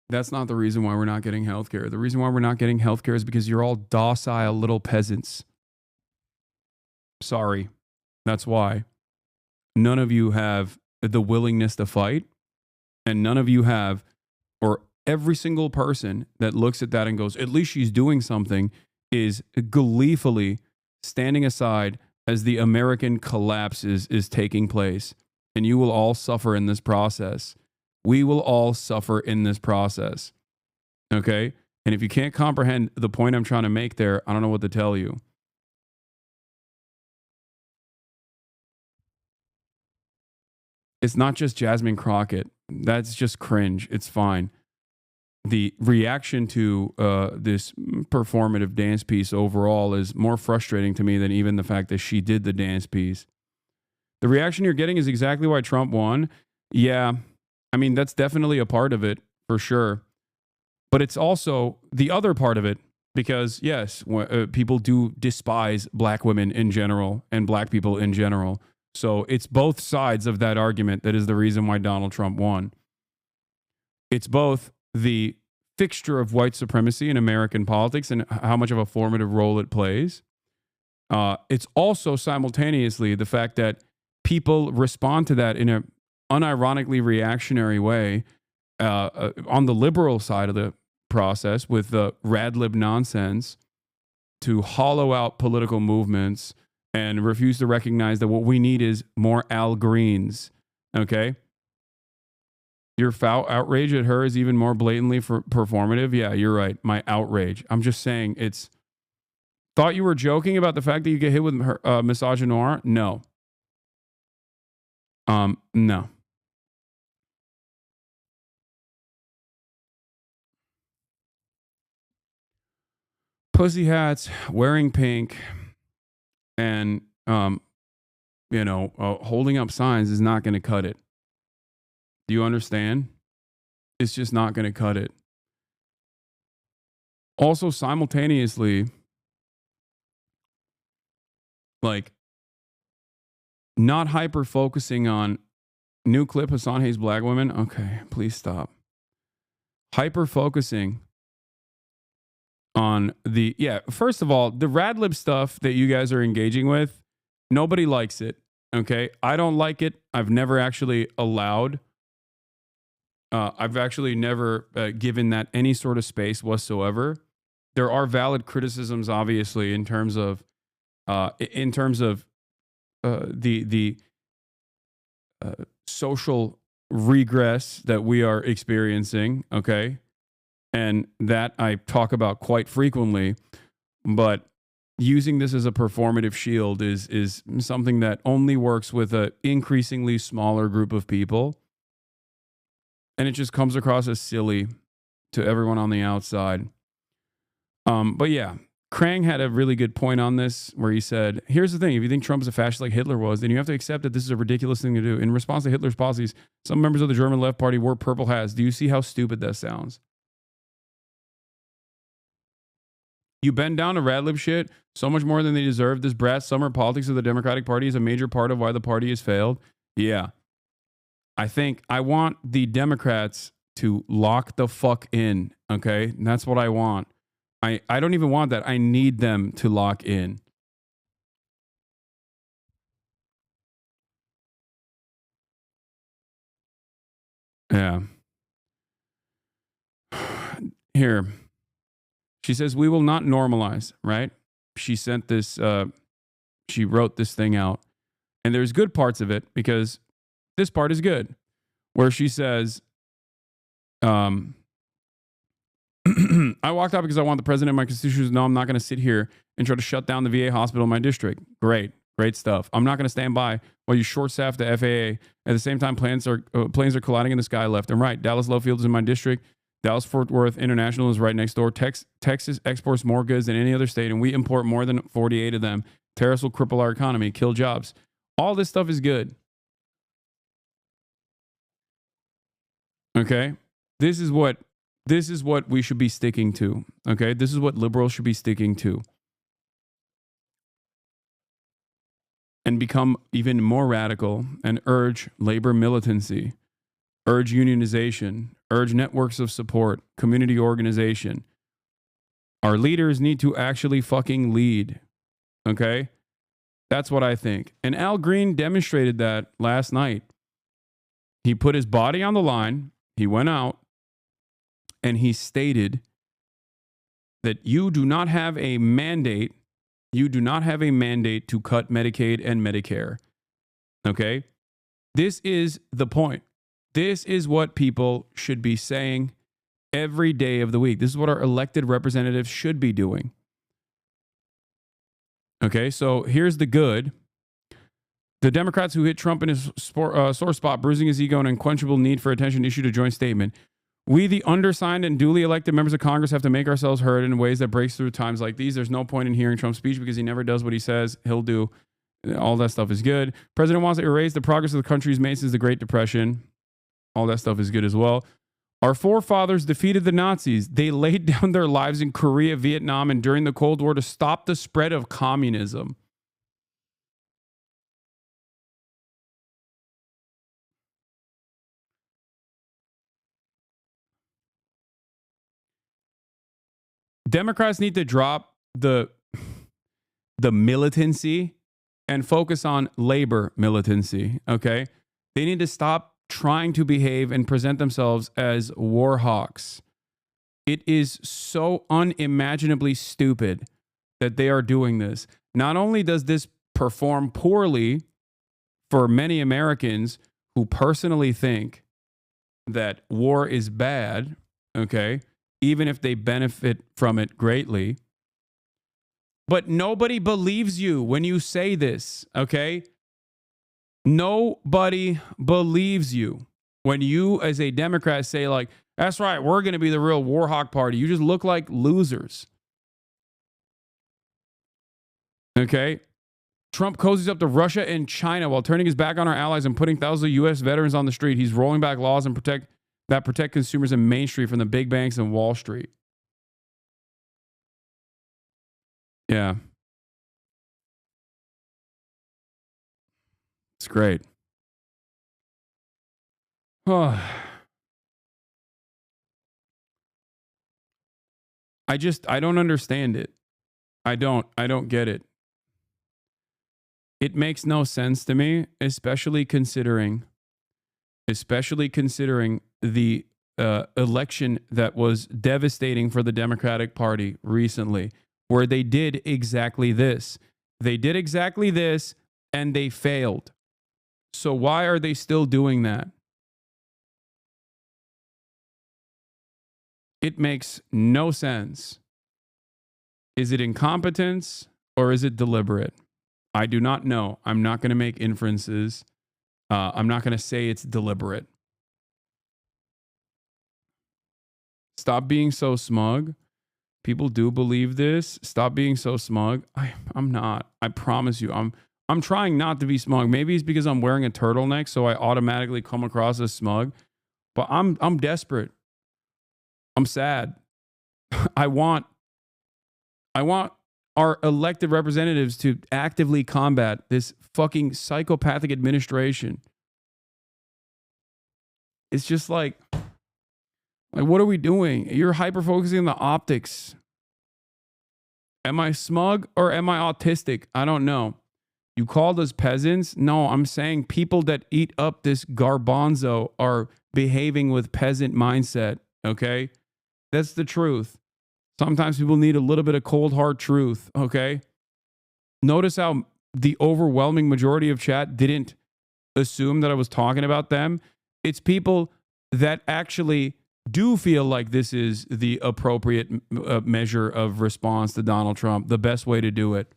That's not the reason why we're not getting healthcare. The reason why we're not getting healthcare is because you're all docile little peasants. Sorry. That's why. None of you have the willingness to fight, and none of you have, or every single person that looks at that and goes, at least she's doing something, is gleefully standing aside as the American collapse is taking place. And you will all suffer in this process. We will all suffer in this process. Okay? And if you can't comprehend the point I'm trying to make there, I don't know what to tell you. It's not just Jasmine Crockett. That's just cringe. It's fine. The reaction to this performative dance piece overall is more frustrating to me than even the fact that she did the dance piece. The reaction you're getting is exactly why Trump won. Yeah, I mean, that's definitely a part of it, for sure. But it's also the other part of it, because, yes, people do despise black women in general and black people in general. So it's both sides of that argument that is the reason why Donald Trump won. It's both the fixture of white supremacy in American politics and how much of a formative role it plays. It's also simultaneously the fact that people respond to that in an unironically reactionary way on the liberal side of the process with the rad lib nonsense to hollow out political movements and refuse to recognize that what we need is more Al Greens. Okay? Your foul outrage at her is even more blatantly performative. Yeah, you're right. My outrage. I'm just saying it's... Thought you were joking about the fact that you get hit with her, misogynoir? No. No. Pussy hats, wearing pink, and holding up signs is not going to cut it. Do you understand? It's just not going to cut it. Also, simultaneously, like, not hyper focusing on new clip Hasan hates black women. Okay, please stop. Hyper focusing on the, first of all, the rad lib stuff that you guys are engaging with, nobody likes it. Okay, I don't like it. I've never actually allowed. I've actually never given that any sort of space whatsoever. There are valid criticisms, obviously, in terms of the social regress that we are experiencing. Okay, and that I talk about quite frequently, but using this as a performative shield is something that only works with an increasingly smaller group of people. And it just comes across as silly to everyone on the outside. But yeah, Krang had a really good point on this where he said, here's the thing. If you think Trump is a fascist like Hitler was, then you have to accept that this is a ridiculous thing to do. In response to Hitler's policies, some members of the German left party wore purple hats. Do you see how stupid that sounds? You bend down to rad lib shit so much more than they deserve. This brat summer politics of the Democratic Party is a major part of why the party has failed. Yeah. I want the Democrats to lock the fuck in. Okay. And that's what I want. I don't even want that. I need them to lock in. Yeah. Here. She says, we will not normalize, right? She sent this, she wrote this thing out. And there's good parts of it because this part is good. Where she says, I walked out because I want the president of my constituents to know I'm not going to sit here and try to shut down the VA hospital in my district. Great stuff. I'm not going to stand by while you short-staff the FAA. At the same time, planes are colliding in the sky left and right. Dallas Love Field is in my district. Dallas-Fort Worth International is right next door. Texas exports more goods than any other state, and we import more than 48 of them. Tariffs will cripple our economy, kill jobs. All this stuff is good. Okay? This is what we should be sticking to. Okay? This is what liberals should be sticking to. And become even more radical and urge labor militancy, urge unionization, urge networks of support, community organization. Our leaders need to actually fucking lead. Okay? That's what I think. And Al Green demonstrated that last night. He put his body on the line. He went out and he stated that you do not have a mandate. You do not have a mandate to cut Medicaid and Medicare. Okay? This is the point. This is what people should be saying every day of the week. This is what our elected representatives should be doing. Okay, so here's the good. The Democrats who hit Trump in his sore spot, bruising his ego and unquenchable need for attention, issued a joint statement. We, the undersigned and duly elected members of Congress, have to make ourselves heard in ways that breaks through times like these. There's no point in hearing Trump's speech because he never does what he says he'll do. All that stuff is good. President wants to erase the progress of the country's made since the Great Depression. All that stuff is good as well. Our forefathers defeated the Nazis. They laid down their lives in Korea, Vietnam, and during the Cold War to stop the spread of communism. Democrats need to drop the militancy and focus on labor militancy, okay? They need to stop trying to behave and present themselves as war hawks. It is so unimaginably stupid that they are doing this. Not only does this perform poorly for many Americans who personally think that war is bad, okay, even if they benefit from it greatly, but nobody believes you when you say this, okay? Nobody believes you when you, as a Democrat, say, like, that's right, we're going to be the real war hawk party. You just look like losers. Okay? Trump cozies up to Russia and China while turning his back on our allies and putting thousands of U.S. veterans on the street. He's rolling back laws and protect consumers in Main Street from the big banks and Wall Street. Yeah. It's great. Oh. I don't understand it. I don't get it. It makes no sense to me, especially considering the election that was devastating for the Democratic Party recently, where they did exactly this. They did exactly this and they failed. So why are they still doing that? It makes no sense. Is it incompetence or is it deliberate? I do not know. I'm not going to make inferences. I'm not going to say it's deliberate. Stop being so smug. People do believe this. Stop being so smug. I'm not. I promise you. I'm trying not to be smug. Maybe it's because I'm wearing a turtleneck, so I automatically come across as smug. But I'm desperate. I'm sad. I want our elected representatives to actively combat this fucking psychopathic administration. It's just like what are we doing? You're hyper-focusing on the optics. Am I smug or am I autistic? I don't know. You called us peasants? No, I'm saying people that eat up this garbanzo are behaving with peasant mindset, okay? That's the truth. Sometimes people need a little bit of cold, hard truth, okay? Notice how the overwhelming majority of chat didn't assume that I was talking about them. It's people that actually do feel like this is the appropriate measure of response to Donald Trump, the best way to do it.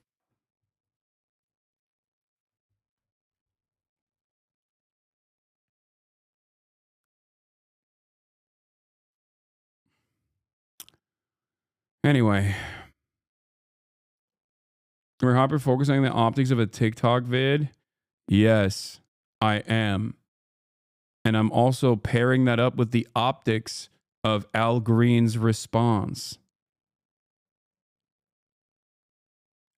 Anyway, we're hyper focusing on the optics of a TikTok vid. Yes, I am. And I'm also pairing that up with the optics of Al Green's response.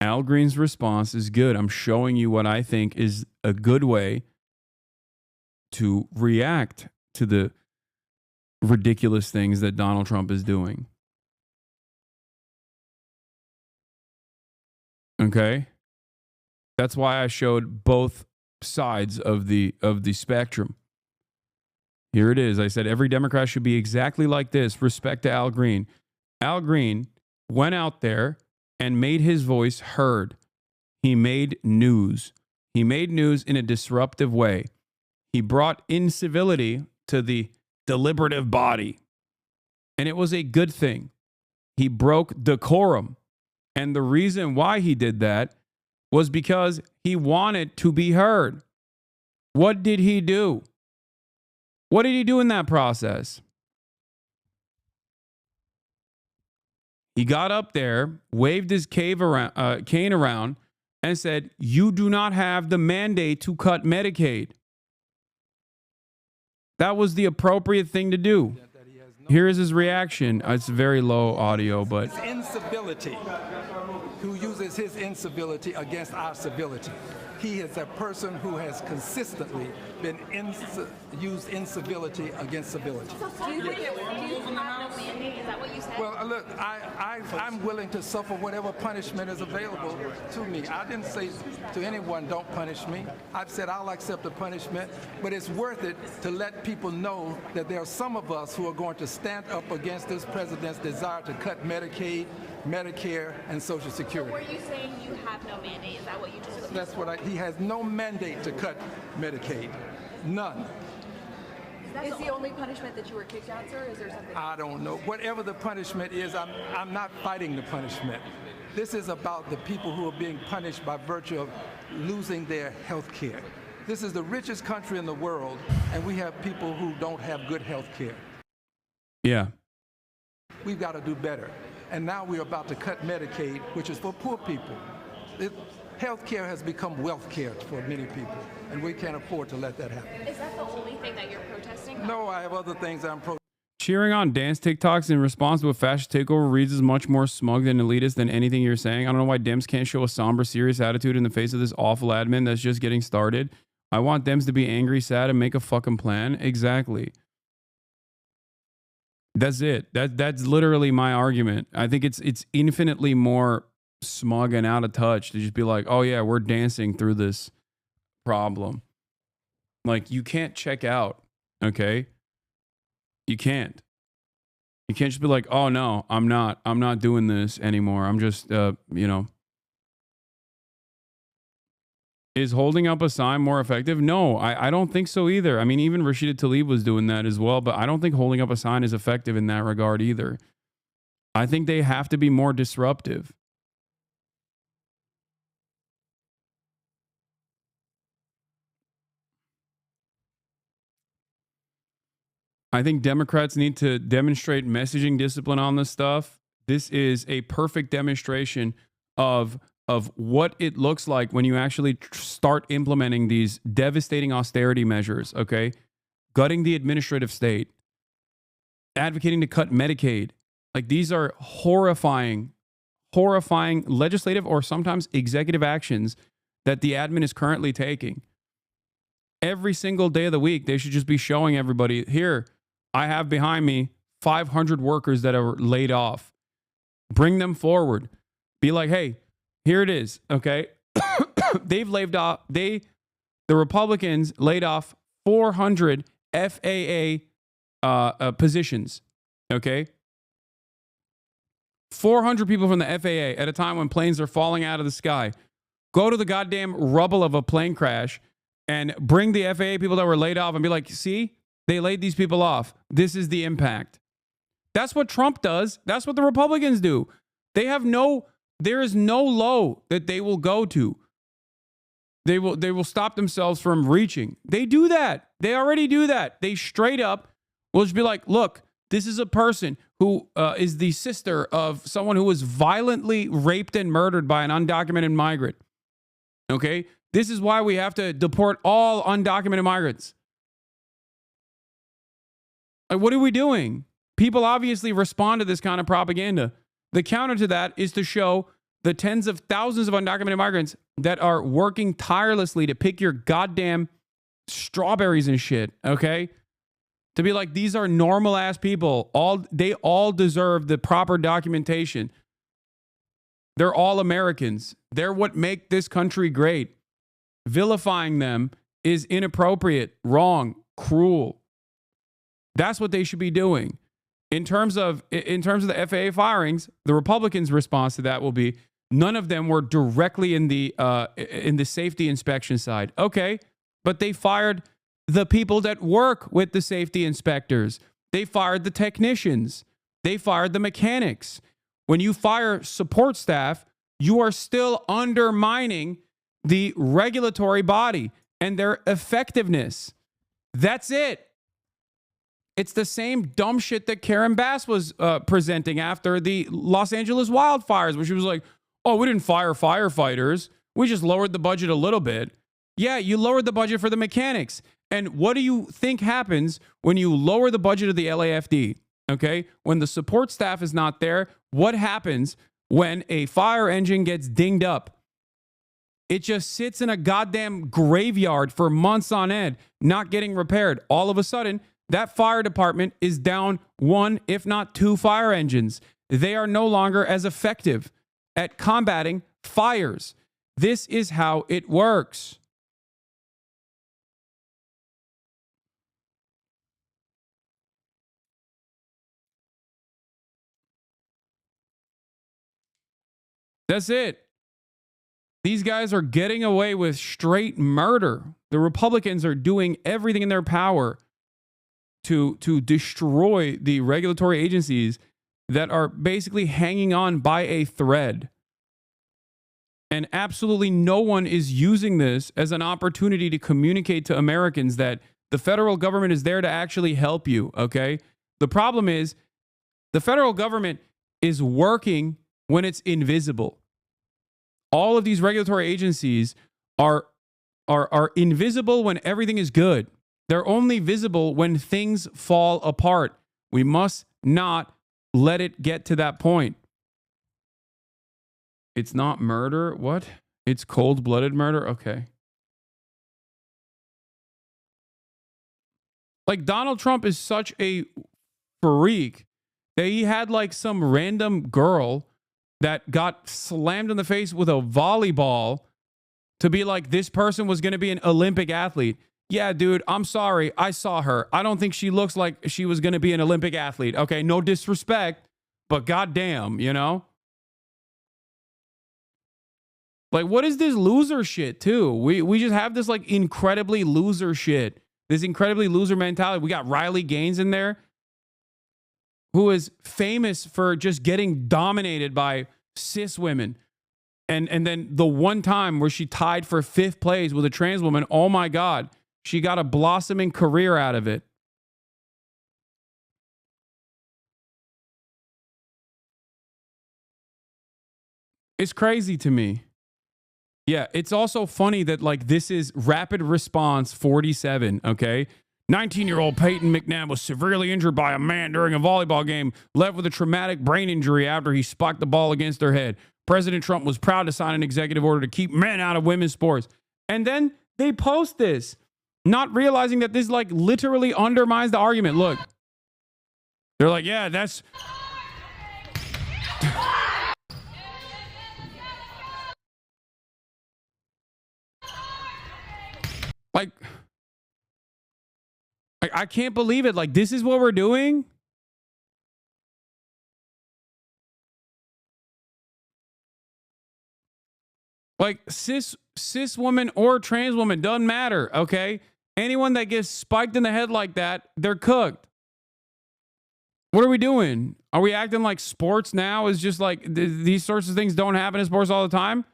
Al Green's response is good. I'm showing you what I think is a good way to react to the ridiculous things that Donald Trump is doing. Okay? That's why I showed both sides of the spectrum. Here it is. I said every Democrat should be exactly like this. Respect to Al Green. Al Green went out there and made his voice heard. He made news. He made news in a disruptive way. He brought incivility to the deliberative body. And it was a good thing. He broke decorum. And the reason why he did that was because he wanted to be heard. What did he do? What did he do in that process? He got up there, waved his cane around, and said, "You do not have the mandate to cut Medicaid." That was the appropriate thing to do. Here is his reaction. It's very low audio, but Incivility. Who uses his incivility against our civility. He is a person who has consistently been used incivility against civility. Do you think have no mandate? Is that what you said? Well, look, I'm willing to suffer whatever punishment is available to me. I didn't say to anyone, don't punish me. I've said I'll accept the punishment, but it's worth it to let people know that there are some of us who are going to stand up against this president's desire to cut Medicaid, Medicare, and Social Security. So were you saying you have no mandate? Is that what you just said? That's what he has no mandate to cut Medicaid. None. Is the only punishment that you were kicked out, sir? Is there something? I don't know. Whatever the punishment is, I'm not fighting the punishment. This is about the people who are being punished by virtue of losing their health care. This is the richest country in the world, and we have people who don't have good health care. yeah. We've got to do better. And now we're about to cut Medicaid, which is for poor people. Health care has become wealth care for many people, and we can't afford to let that happen. Is that the only thing that you're protesting? No, I have other things I'm protesting. Cheering on dance TikToks in response to a fascist takeover reads as much more smug than elitist than anything you're saying. I don't know why Dems can't show a somber, serious attitude in the face of this awful admin that's just getting started. I want Dems to be angry, sad, and make a fucking plan. Exactly. That's it. That's literally my argument. I think it's infinitely more smug and out of touch to just be like, oh yeah, we're dancing through this problem. Like, you can't check out, okay? You can't just be like, oh no, I'm not doing this anymore. I'm just, Is holding up a sign more effective? No, I don't think so either. I mean, even Rashida Tlaib was doing that as well, but I don't think holding up a sign is effective in that regard either. I think they have to be more disruptive. I think Democrats need to demonstrate messaging discipline on this stuff. This is a perfect demonstration of what it looks like when you actually start implementing these devastating austerity measures, okay? Gutting the administrative state, advocating to cut Medicaid. Like, these are horrifying legislative or sometimes executive actions that the admin is currently taking. Every single day of the week, they should just be showing everybody, here, I have behind me 500 workers that are laid off. Bring them forward. Be like, hey, here it is, okay? They've laid off, the Republicans laid off 400 FAA positions, okay? 400 people from the FAA at a time when planes are falling out of the sky. Go to the goddamn rubble of a plane crash and bring the FAA people that were laid off and be like, see, they laid these people off. This is the impact. That's what Trump does. That's what the Republicans do. There is no low that they will go to. They will stop themselves from reaching. They do that. They already do that. They straight up will just be like, look, this is a person who is the sister of someone who was violently raped and murdered by an undocumented migrant. Okay? This is why we have to deport all undocumented migrants. Like, what are we doing? People obviously respond to this kind of propaganda. The counter to that is to show the tens of thousands of undocumented migrants that are working tirelessly to pick your goddamn strawberries and shit, okay? To be like, these are normal ass people. They all deserve the proper documentation. They're all Americans. They're what make this country great. Vilifying them is inappropriate, wrong, cruel. That's what they should be doing. In terms of the FAA firings, the Republicans' response to that will be none of them were directly in the safety inspection side. Okay, but they fired the people that work with the safety inspectors. They fired the technicians. they fired the mechanics. When you fire support staff, you are still undermining the regulatory body and their effectiveness. That's it. It's the same dumb shit that Karen Bass was presenting after the Los Angeles wildfires, where she was like, oh, we didn't fire firefighters. We just lowered the budget a little bit. Yeah, you lowered the budget for the mechanics. And what do you think happens when you lower the budget of the LAFD? Okay, when the support staff is not there, what happens when a fire engine gets dinged up? It just sits in a goddamn graveyard for months on end, not getting repaired. All of a sudden, that fire department is down one, if not two fire engines. They are no longer as effective at combating fires. This is how it works. That's it. These guys are getting away with straight murder. The Republicans are doing everything in their power to destroy the regulatory agencies that are basically hanging on by a thread. And absolutely no one is using this as an opportunity to communicate to Americans that the federal government is there to actually help you, okay? The problem is the federal government is working when it's invisible. All of these regulatory agencies are invisible when everything is good. They're only visible when things fall apart. We must not let it get to that point. It's not murder. What? It's cold-blooded murder? Okay. Like, Donald Trump is such a freak that he had like some random girl that got slammed in the face with a volleyball to be like, this person was going to be an Olympic athlete. Yeah, dude, I'm sorry. I saw her. I don't think she looks like she was going to be an Olympic athlete. Okay, no disrespect, but goddamn, you know? Like, what is this loser shit, too? We just have this, like, incredibly loser shit. This incredibly loser mentality. We got Riley Gaines in there, who is famous for just getting dominated by cis women. And then the one time where she tied for 5th place with a trans woman, oh my God, she got a blossoming career out of it. It's crazy to me. Yeah, it's also funny that, like, this is Rapid Response 47, okay? 19-year-old Peyton McNabb was severely injured by a man during a volleyball game, left with a traumatic brain injury after he spiked the ball against her head. President Trump was proud to sign an executive order to keep men out of women's sports. And then they post this, not realizing that this, like, literally undermines the argument. Look. They're like, yeah, that's... like... I can't believe it. Like, this is what we're doing? Like, cis woman or trans woman, doesn't matter, okay? Anyone that gets spiked in the head like that, they're cooked. What are we doing? Are we acting like sports now is just like these sorts of things don't happen in sports all the time?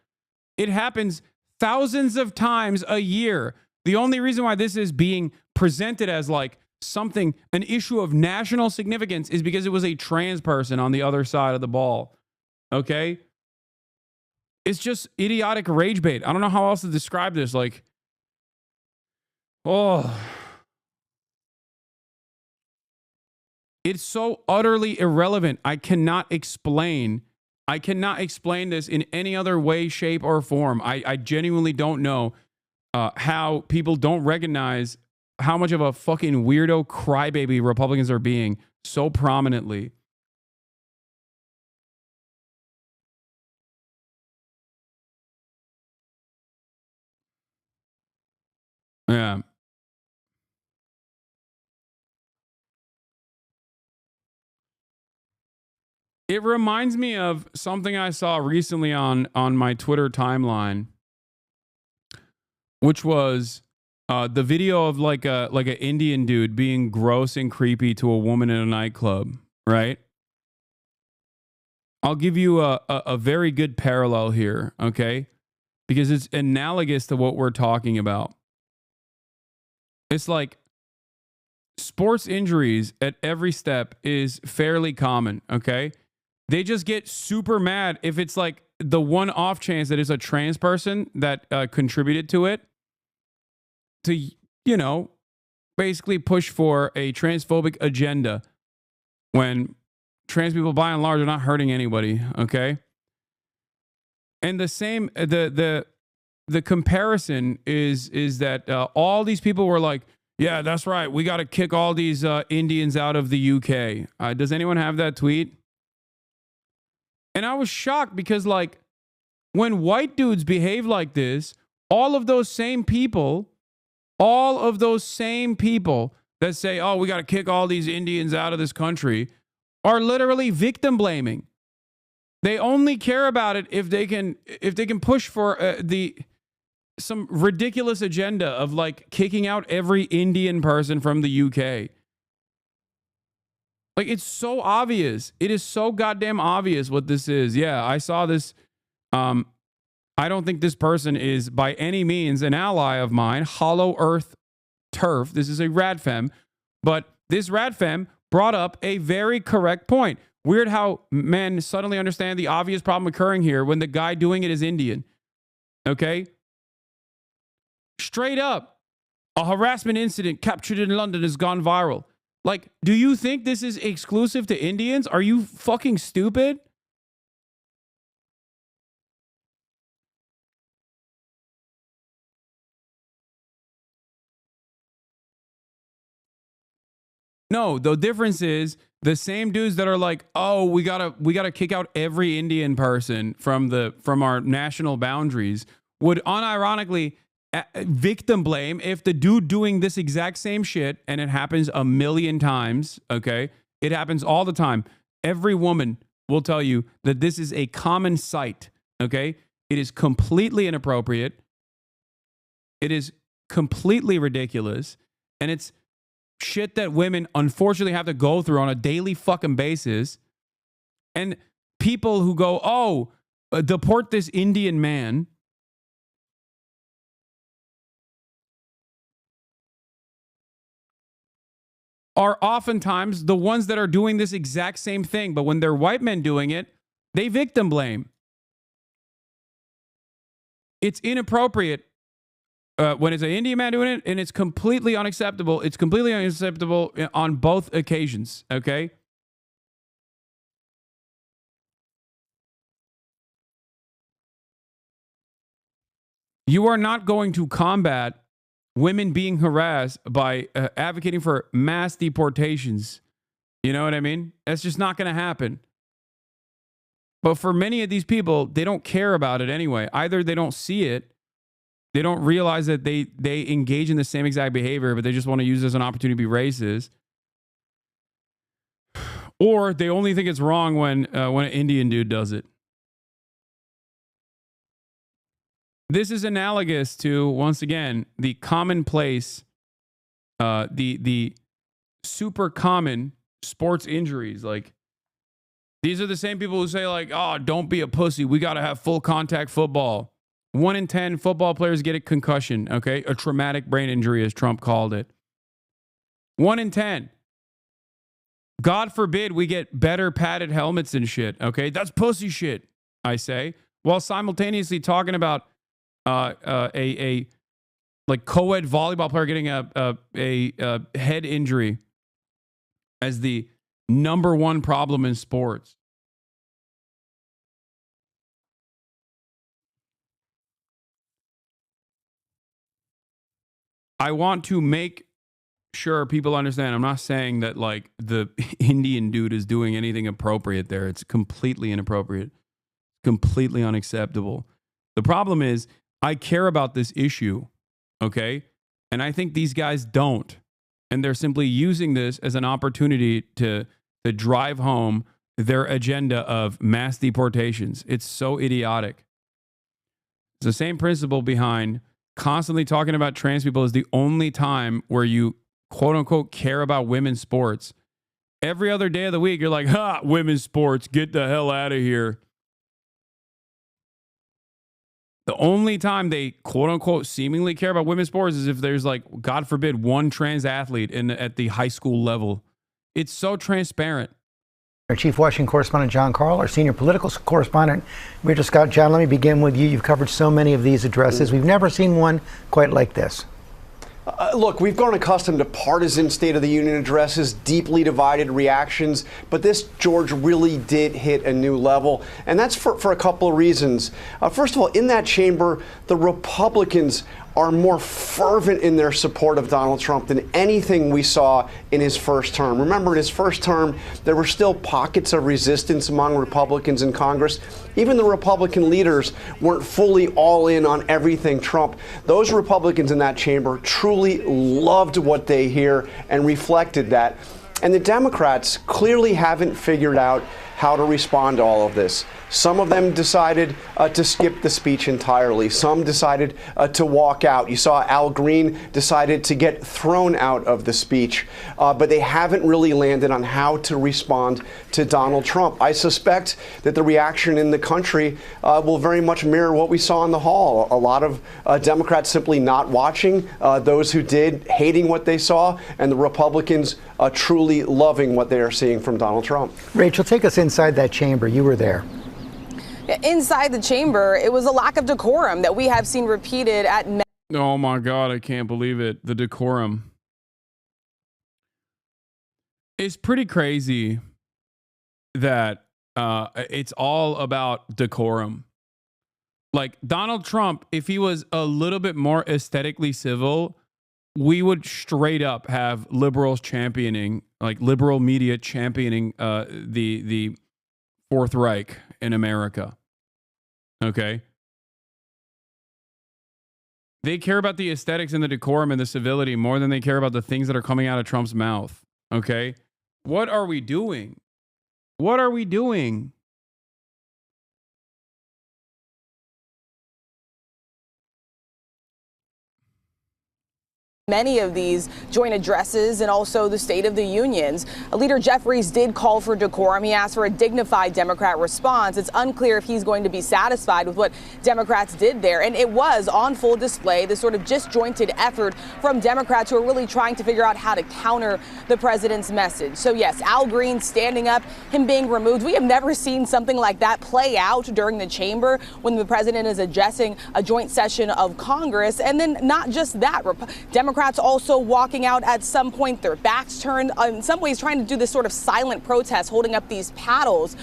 It happens thousands of times a year. The only reason why this is being presented as like something, an issue of national significance, is because it was a trans person on the other side of the ball. Okay? It's just idiotic rage bait. I don't know how else to describe this. Like, oh. It's so utterly irrelevant. I cannot explain this in any other way, shape, or form. I genuinely don't know how people don't recognize how much of a fucking weirdo crybaby Republicans are being so prominently. Yeah. It reminds me of something I saw recently on my Twitter timeline, which was the video of like an Indian dude being gross and creepy to a woman in a nightclub, right? I'll give you a very good parallel here, okay? Because it's analogous to what we're talking about. It's like sports injuries at every step is fairly common, okay? They just get super mad if it's like the one off chance that it's a trans person that contributed to it to, you know, basically push for a transphobic agenda when trans people by and large are not hurting anybody, okay? And the same the comparison is that all these people were like, yeah, that's right, we got to kick all these Indians out of the UK. Does anyone have that tweet? And I was shocked because, like, when white dudes behave like this, all of those same people that say, oh, we got to kick all these Indians out of this country are literally victim blaming. They only care about it if they can push for some ridiculous agenda of like kicking out every Indian person from the UK. Like, it's so obvious. It is so goddamn obvious what this is. Yeah, I saw this. I don't think this person is by any means an ally of mine. Hollow Earth Turf. This is a radfem. But this radfem brought up a very correct point. Weird how men suddenly understand the obvious problem occurring here when the guy doing it is Indian. Okay? Straight up, a harassment incident captured in London has gone viral. Like, do you think this is exclusive to Indians? Are you fucking stupid? No, the difference is the same dudes that are like, oh, we gotta kick out every Indian person from our national boundaries would unironically victim blame if the dude doing this exact same shit, and it happens a million times, okay? It happens all the time. Every woman will tell you that this is a common sight, okay? It is completely inappropriate. It is completely ridiculous. And it's shit that women unfortunately have to go through on a daily fucking basis. And people who go, oh, deport this Indian man, are oftentimes the ones that are doing this exact same thing. But when they're white men doing it, they victim blame. It's inappropriate when it's an Indian man doing it, and it's completely unacceptable. It's completely unacceptable on both occasions, okay? You are not going to combat women being harassed by advocating for mass deportations. You know what I mean? That's just not going to happen. But for many of these people, they don't care about it anyway. Either they don't see it, they don't realize that they engage in the same exact behavior, but they just want to use it as an opportunity to be racist. Or they only think it's wrong when an Indian dude does it. This is analogous to, once again, the commonplace, the super common sports injuries. Like, these are the same people who say, like, oh, don't be a pussy. We got to have full contact football. 1 in 10 football players get a concussion, okay? A traumatic brain injury, as Trump called it. 1 in 10. God forbid we get better padded helmets and shit, okay? That's pussy shit, I say. While simultaneously talking about a co-ed volleyball player getting a head injury as the number one problem in sports. I want to make sure people understand. I'm not saying that like the Indian dude is doing anything appropriate there. It's completely inappropriate, completely unacceptable. The problem is I care about this issue, okay? And I think these guys don't. And they're simply using this as an opportunity to drive home their agenda of mass deportations. It's so idiotic. It's the same principle behind constantly talking about trans people as the only time where you quote unquote care about women's sports. Every other day of the week, you're like, ha, women's sports, get the hell out of here. The only time they quote unquote seemingly care about women's sports is if there's like, God forbid, one trans athlete at the high school level. It's so transparent. Our Chief Washington Correspondent John Carl, our Senior Political Correspondent Rachel Scott. John, let me begin with you. You've covered so many of these addresses. We've never seen one quite like this. Look, we've grown accustomed to partisan State of the Union addresses, deeply divided reactions, but this, George, really did hit a new level, and that's for a couple of reasons. First of all, in that chamber, the Republicans are more fervent in their support of Donald Trump than anything we saw in his first term. Remember, in his first term, there were still pockets of resistance among Republicans in Congress. Even the Republican leaders weren't fully all in on everything Trump. Those Republicans in that chamber truly loved what they hear and reflected that. And the Democrats clearly haven't figured out how to respond to all of this. Some of them decided to skip the speech entirely. Some decided to walk out. You saw Al Green decided to get thrown out of the speech, but they haven't really landed on how to respond to Donald Trump. I suspect that the reaction in the country will very much mirror what we saw in the hall. A lot of Democrats simply not watching, those who did hating what they saw, and the Republicans truly loving what they are seeing from Donald Trump. Rachel, take us inside that chamber. You were there. Inside the chamber, it was a lack of decorum that we have seen repeated at many. Oh my God, I can't believe it. The decorum. It's pretty crazy that it's all about decorum. Like Donald Trump, if he was a little bit more aesthetically civil, we would straight up have liberals championing, like liberal media championing the Fourth Reich in America. Okay? They care about the aesthetics and the decorum and the civility more than they care about the things that are coming out of Trump's mouth. Okay? What are we doing? What are we doing? Many of these joint addresses and also the State of the Unions. Leader Jeffries did call for decorum. He asked for a dignified Democrat response. It's unclear if he's going to be satisfied with what Democrats did there. And it was on full display, this sort of disjointed effort from Democrats who are really trying to figure out how to counter the president's message. So yes, Al Green standing up, him being removed. We have never seen something like that play out during the chamber when the president is addressing a joint session of Congress. And then not just that, Democrats also walking out at some point, their backs turned, in some ways trying to do this sort of silent protest, holding up these paddles.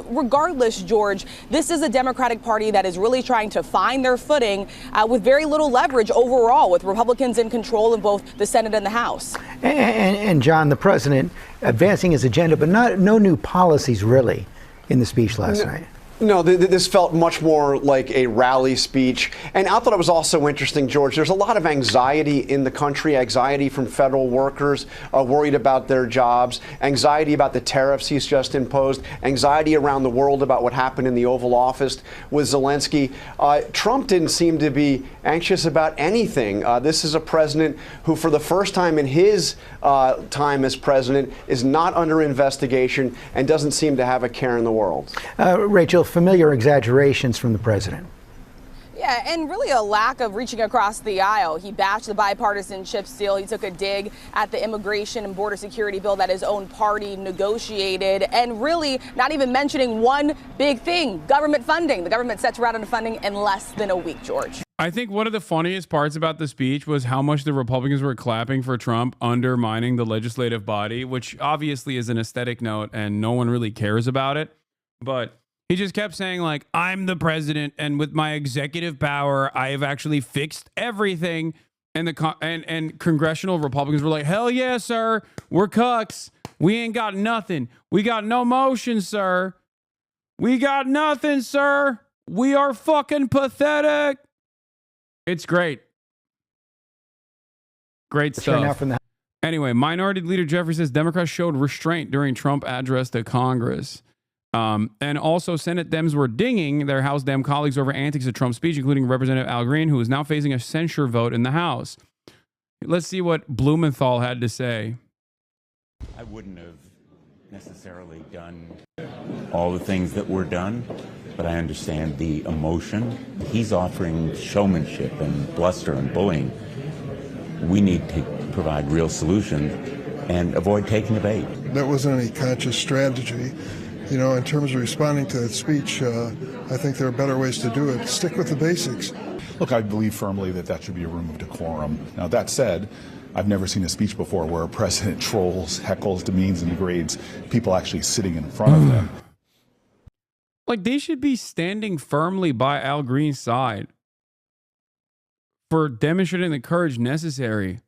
Regardless, George, this is a Democratic Party that is really trying to find their footing with very little leverage overall, with Republicans in control in both the Senate and the House. And John, the president advancing his agenda, but no new policies really in the speech last night. No, this felt much more like a rally speech. And I thought it was also interesting, George, there's a lot of anxiety in the country, anxiety from federal workers worried about their jobs, anxiety about the tariffs he's just imposed, anxiety around the world about what happened in the Oval Office with Zelensky. Trump didn't seem to be anxious about anything. This is a president who, for the first time in his time as president, is not under investigation and doesn't seem to have a care in the world. Rachel, familiar exaggerations from the president. Yeah, and really a lack of reaching across the aisle. He bashed the bipartisan chips deal. He took a dig at the immigration and border security bill that his own party negotiated, and really not even mentioning one big thing, government funding. The government set to run out of funding in less than a week, George. I think one of the funniest parts about the speech was how much the Republicans were clapping for Trump undermining the legislative body, which obviously is an aesthetic note and no one really cares about it. But he just kept saying, like, I'm the president, and with my executive power, I have actually fixed everything. And and congressional Republicans were like, hell yeah, sir. We're cucks. We ain't got nothing. We got no motion, sir. We got nothing, sir. We are fucking pathetic. It's great. Great stuff. Anyway, Minority Leader Jeffrey says Democrats showed restraint during Trump address to Congress. And also Senate Dems were dinging their House Dem colleagues over antics at Trump's speech, including Representative Al Green, who is now facing a censure vote in the House. Let's see what Blumenthal had to say. I wouldn't have necessarily done all the things that were done, but I understand the emotion. He's offering showmanship and bluster and bullying. We need to provide real solutions and avoid taking the bait. That wasn't any conscious strategy. You know, in terms of responding to that speech, I think there are better ways to do it. Stick with the basics. Look, I believe firmly that that should be a room of decorum. Now, that said, I've never seen a speech before where a president trolls, heckles, demeans, and degrades people actually sitting in front of them. Like, they should be standing firmly by Al Green's side for demonstrating the courage necessary.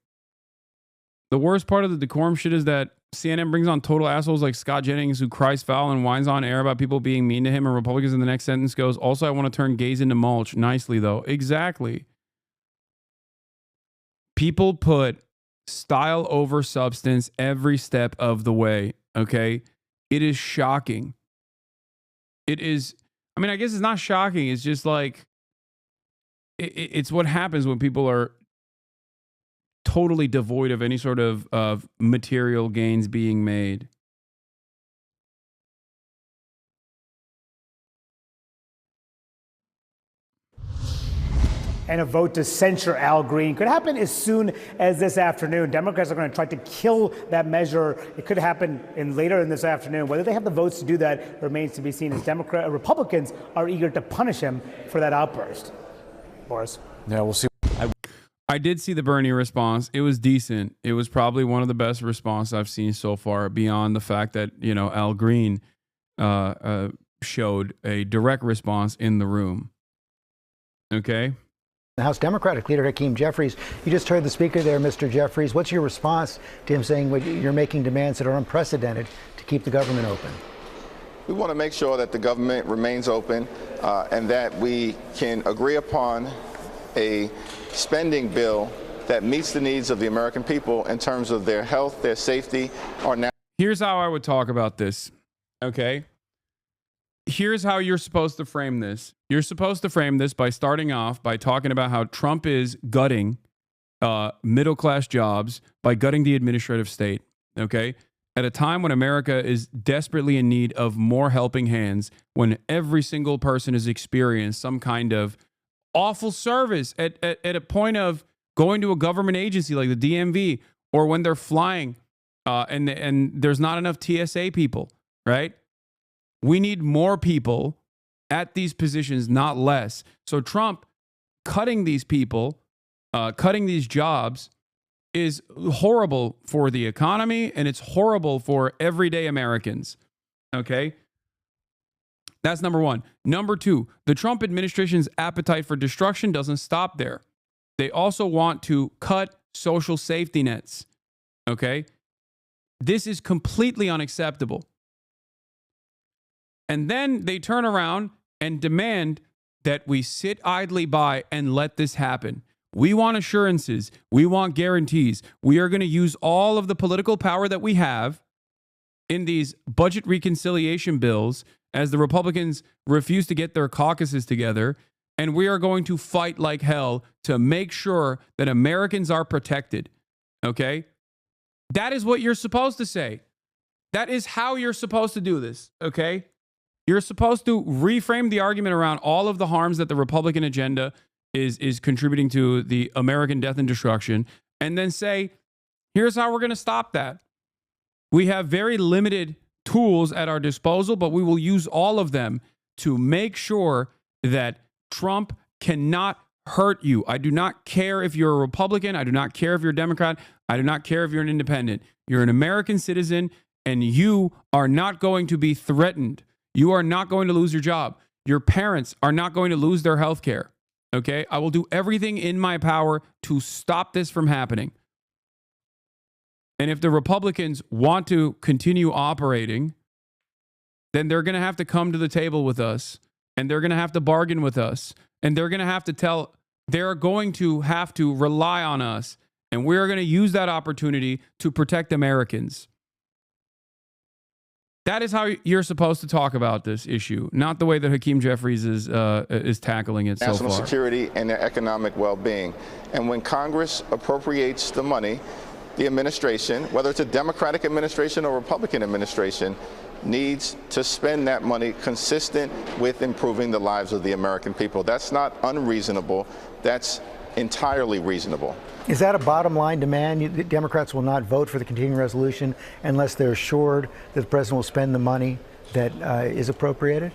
The worst part of the decorum shit is that CNN brings on total assholes like Scott Jennings, who cries foul and whines on air about people being mean to him, and Republicans in the next sentence goes, also, I want to turn gays into mulch. Nicely, though. Exactly. People put style over substance every step of the way, okay? It is shocking. It is, I mean, I guess it's not shocking. It's just like, it's what happens when people are totally devoid of any sort of material gains being made. And a vote to censure Al Green could happen as soon as this afternoon. Democrats are going to try to kill that measure. It could happen later in this afternoon. Whether they have the votes to do that remains to be seen, as Republicans are eager to punish him for that outburst. Boris? Yeah, we'll see. I did see the Bernie response. It was decent. It was probably one of the best responses I've seen so far, beyond the fact that, you know, Al Green showed a direct response in the room. Okay? The House Democratic leader, Hakeem Jeffries, you just heard the speaker there, Mr. Jeffries. What's your response to him saying you're making demands that are unprecedented to keep the government open? We want to make sure that the government remains open and that we can agree upon a spending bill that meets the needs of the American people in terms of their health, their safety, or now. Here's how I would talk about this, okay? Here's how you're supposed to frame this. You're supposed to frame this by starting off by talking about how Trump is gutting middle-class jobs by gutting the administrative state, okay? At a time when America is desperately in need of more helping hands, when every single person has experienced some kind of awful service at a point of going to a government agency like the DMV, or when they're flying and there's not enough TSA people, right? We need more people at these positions, not less. So Trump cutting these people, cutting these jobs is horrible for the economy, and it's horrible for everyday Americans, okay? That's number one. Number two, the Trump administration's appetite for destruction doesn't stop there. They also want to cut social safety nets. Okay? This is completely unacceptable. And then they turn around and demand that we sit idly by and let this happen. We want assurances. We want guarantees. We are going to use all of the political power that we have in these budget reconciliation bills as the Republicans refuse to get their caucuses together, and we are going to fight like hell to make sure that Americans are protected, okay? That is what you're supposed to say. That is how you're supposed to do this, okay? You're supposed to reframe the argument around all of the harms that the Republican agenda is contributing to the American death and destruction, and then say, here's how we're going to stop that. We have very limited tools at our disposal, but we will use all of them to make sure that Trump cannot hurt you. I do not care if you're a Republican. I do not care if you're a Democrat. I do not care if you're an independent. You're an American citizen, and you are not going to be threatened. You are not going to lose your job. Your parents are not going to lose their health care. Okay? I will do everything in my power to stop this from happening. And if the Republicans want to continue operating, then they're going to have to come to the table with us, and they're going to have to bargain with us, and they're going to have to rely on us, and we're going to use that opportunity to protect Americans. That is how you're supposed to talk about this issue, not the way that Hakeem Jeffries is tackling it so far. National security and their economic well-being. And when Congress appropriates the money, the administration, whether it's a Democratic administration or Republican administration, needs to spend that money consistent with improving the lives of the American people. That's not unreasonable. That's entirely reasonable. Is that a bottom line demand? The Democrats will not vote for the continuing resolution unless they're assured that the president will spend the money that is appropriated?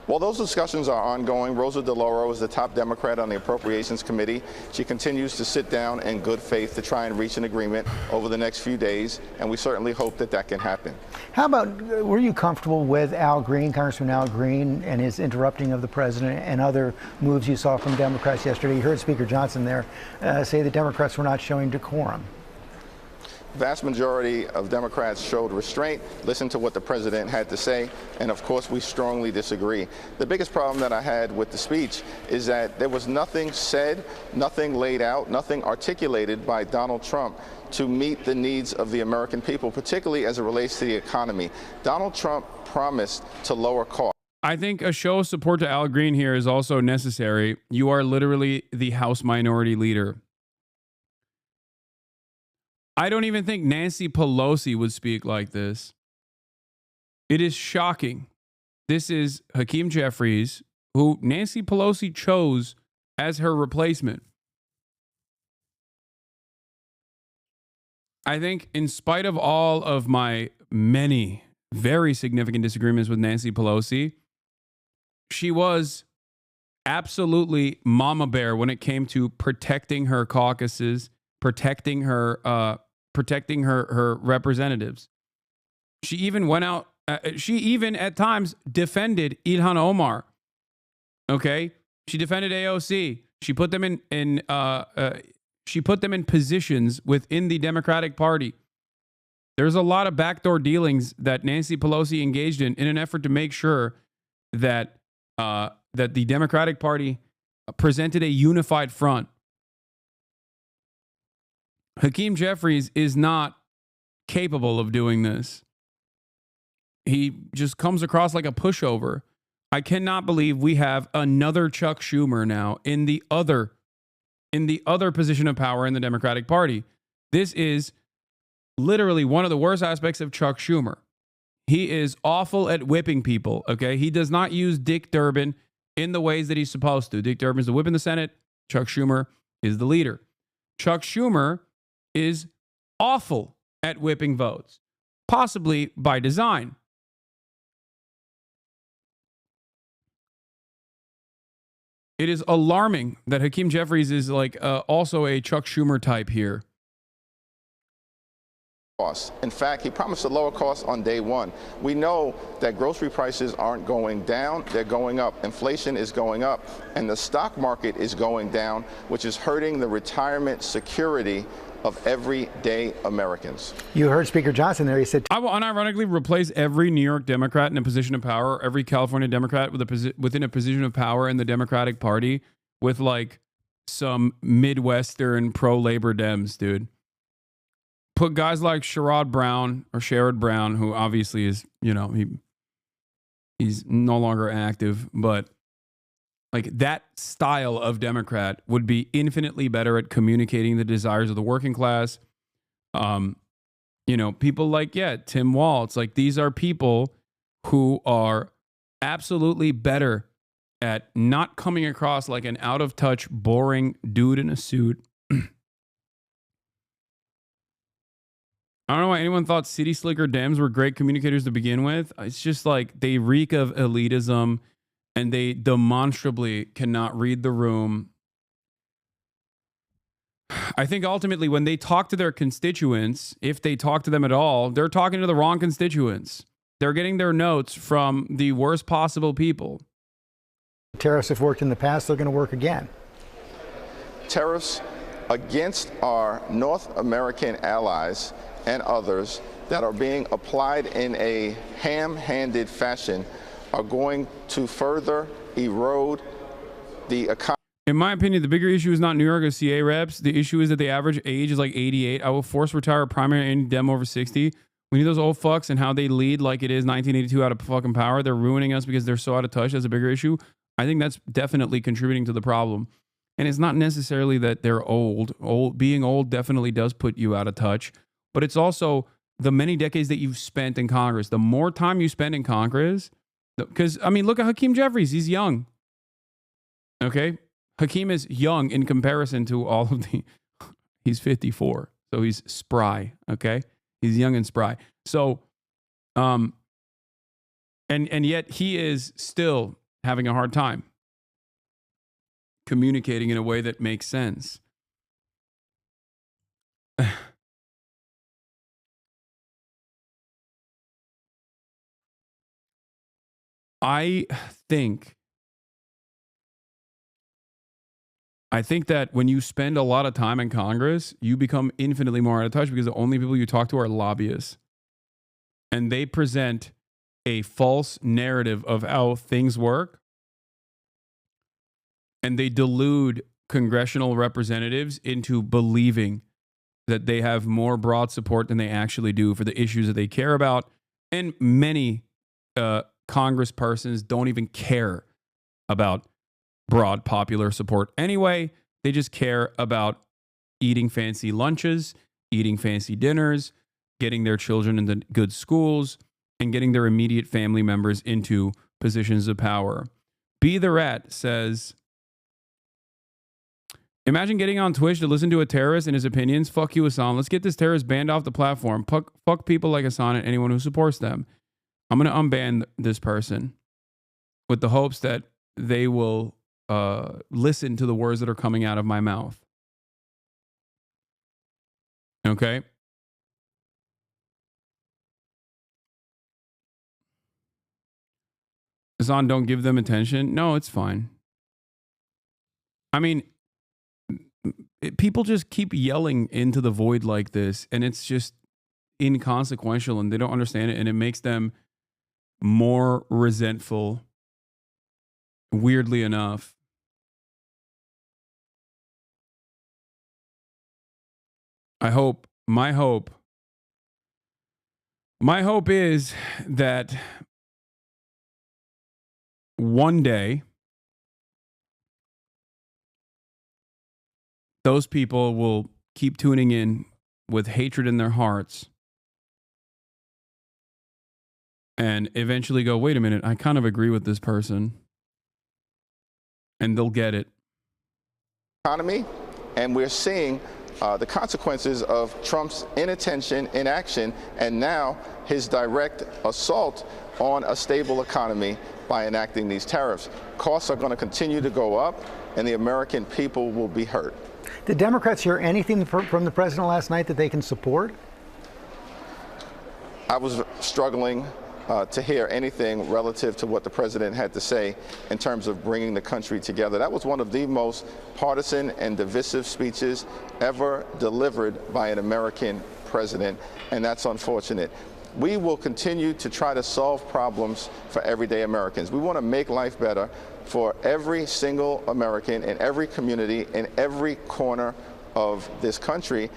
Well, those discussions are ongoing. Rosa DeLauro is the top Democrat on the Appropriations Committee. She continues to sit down in good faith to try and reach an agreement over the next few days, and we certainly hope that that can happen. How about, were you comfortable with Al Green, Congressman Al Green, and his interrupting of the president and other moves you saw from Democrats yesterday? You heard Speaker Johnson there say the Democrats were not showing decorum. Vast majority of Democrats showed restraint, listened to what the president had to say, and of course we strongly disagree. The biggest problem that I had with the speech is that there was nothing said, nothing laid out, nothing articulated by Donald Trump to meet the needs of the American people, particularly as it relates to the economy. Donald Trump promised to lower costs. I think a show of support to Al Green here is also necessary. You are literally the House Minority Leader. I don't even think Nancy Pelosi would speak like this. It is shocking. This is Hakeem Jeffries, who Nancy Pelosi chose as her replacement. I think in spite of all of my many very significant disagreements with Nancy Pelosi, she was absolutely mama bear when it came to protecting her caucuses, protecting her representatives. She even went out. She even at times defended Ilhan Omar. Okay, she defended AOC. She put them in positions within the Democratic Party. There's a lot of backdoor dealings that Nancy Pelosi engaged in an effort to make sure that that the Democratic Party presented a unified front. Hakeem Jeffries is not capable of doing this. He just comes across like a pushover. I cannot believe we have another Chuck Schumer now in the other position of power in the Democratic Party. This is literally one of the worst aspects of Chuck Schumer. He is awful at whipping people, okay? He does not use Dick Durbin in the ways that he's supposed to. Dick Durbin is the whip in the Senate. Chuck Schumer is the leader. Chuck Schumer is awful at whipping votes, possibly by design. It is alarming that Hakeem Jeffries is like also a Chuck Schumer type here. In fact, he promised to lower costs on day one. We know that grocery prices aren't going down, they're going up. Inflation is going up, and the stock market is going down, which is hurting the retirement security of everyday Americans. You heard Speaker Johnson there. He said, I will unironically replace every New York Democrat in a position of power, or every California Democrat within a position of power in the Democratic Party with like some Midwestern pro-labor Dems, dude. Put guys like Sherrod Brown, who obviously is, you know, he's no longer active, but like that style of Democrat would be infinitely better at communicating the desires of the working class. You know, people like, Tim Walz, like these are people who are absolutely better at not coming across like an out of touch, boring dude in a suit. I don't know why anyone thought city slicker Dems were great communicators to begin with. It's just like they reek of elitism and they demonstrably cannot read the room. I think ultimately when they talk to their constituents, if they talk to them at all, they're talking to the wrong constituents. They're getting their notes from the worst possible people. Tariffs have worked in the past, they're going to work again. Tariffs against our North American allies and others that are being applied in a ham-handed fashion are going to further erode the economy. In my opinion, the bigger issue is not New York or CA reps. The issue is that the average age is like 88. I will force retire a primary and Dem over 60. We need those old fucks and how they lead like it is 1982 out of fucking power. They're ruining us because they're so out of touch. That's a bigger issue. I think that's definitely contributing to the problem. And it's not necessarily that they're old. Being old definitely does put you out of touch, but it's also the many decades that you've spent in Congress. The more time you spend in Congress, because I mean, look at Hakeem Jeffries. He's young. Okay, Hakeem is young in comparison to all of the. He's 54, so he's spry. Okay, he's young and spry. So, and yet he is still having a hard time communicating in a way that makes sense. I think that when you spend a lot of time in Congress, you become infinitely more out of touch because the only people you talk to are lobbyists. And they present a false narrative of how things work. And they delude congressional representatives into believing that they have more broad support than they actually do for the issues that they care about. And many congresspersons don't even care about broad popular support anyway. They just care about eating fancy lunches, eating fancy dinners, getting their children into good schools, and getting their immediate family members into positions of power. Be the Rat says, imagine getting on Twitch to listen to a terrorist and his opinions. Fuck you, Hasan. Let's get this terrorist banned off the platform. Fuck people like Hasan and anyone who supports them. I'm going to unban this person with the hopes that they will listen to the words that are coming out of my mouth. Okay? Hasan, don't give them attention. No, it's fine. I mean, people just keep yelling into the void like this, and it's just inconsequential, and they don't understand it, and it makes them more resentful, weirdly enough. My hope is that one day those people will keep tuning in with hatred in their hearts and eventually go, wait a minute, I kind of agree with this person. And they'll get it. Economy, and we're seeing the consequences of Trump's inattention, inaction, and now his direct assault on a stable economy by enacting these tariffs. Costs are going to continue to go up, and the American people will be hurt. Did Democrats hear anything from the president last night that they can support? I was struggling to hear anything relative to what the president had to say in terms of bringing the country together. That was one of the most partisan and divisive speeches ever delivered by an American president, and that's unfortunate. We will continue to try to solve problems for everyday Americans. We want to make life better for every single American in every community, in every corner of this country.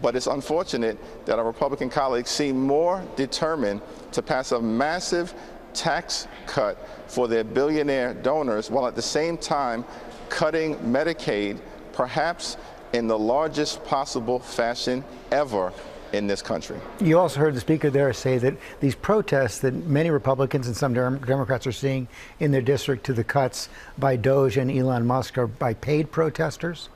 But it's unfortunate that our Republican colleagues seem more determined to pass a massive tax cut for their billionaire donors while at the same time cutting Medicaid, perhaps in the largest possible fashion ever in this country. You also heard the speaker there say that these protests that many Republicans and some Democrats are seeing in their district to the cuts by Doge and Elon Musk are by paid protesters.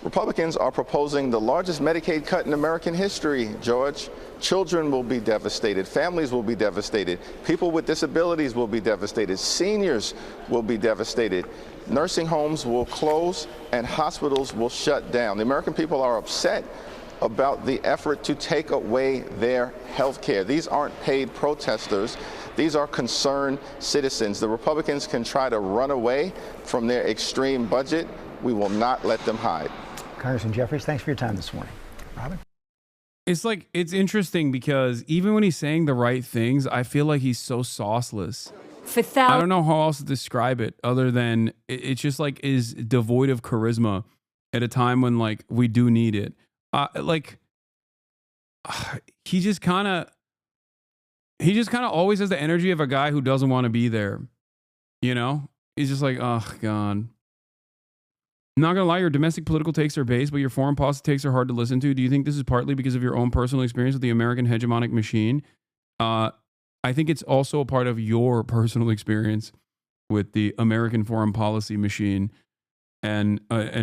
Republicans are proposing the largest Medicaid cut in American history, George. Children will be devastated. Families will be devastated. People with disabilities will be devastated. Seniors will be devastated. Nursing homes will close and hospitals will shut down. The American people are upset about the effort to take away their health care. These aren't paid protesters. These are concerned citizens. The Republicans can try to run away from their extreme budget. We will not let them hide. Congressman Jeffries, thanks for your time this morning. Robin? It's interesting because even when he's saying the right things, I feel like he's so sauceless. I don't know how else to describe it other than it's just like is devoid of charisma at a time when like we do need it. He just kind of always has the energy of a guy who doesn't want to be there. You know, he's just like, oh God. Not gonna lie, your domestic political takes are base, but your foreign policy takes are hard to listen to. Do you think this is partly because of your own personal experience with the American hegemonic machine? I think it's also a part of your personal experience with the American foreign policy machine, and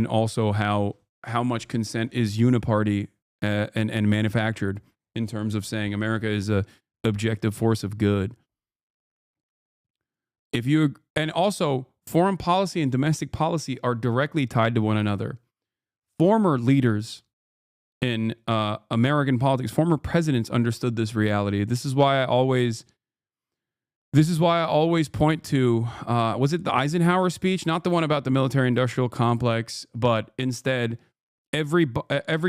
also how much consent is uniparty and manufactured in terms of saying America is a objective force of good. And also foreign policy and domestic policy are directly tied to one another. Former leaders in American politics, former presidents understood this reality. This is why I always point to, was it the Eisenhower speech? Not the one about the military-industrial complex, but instead, every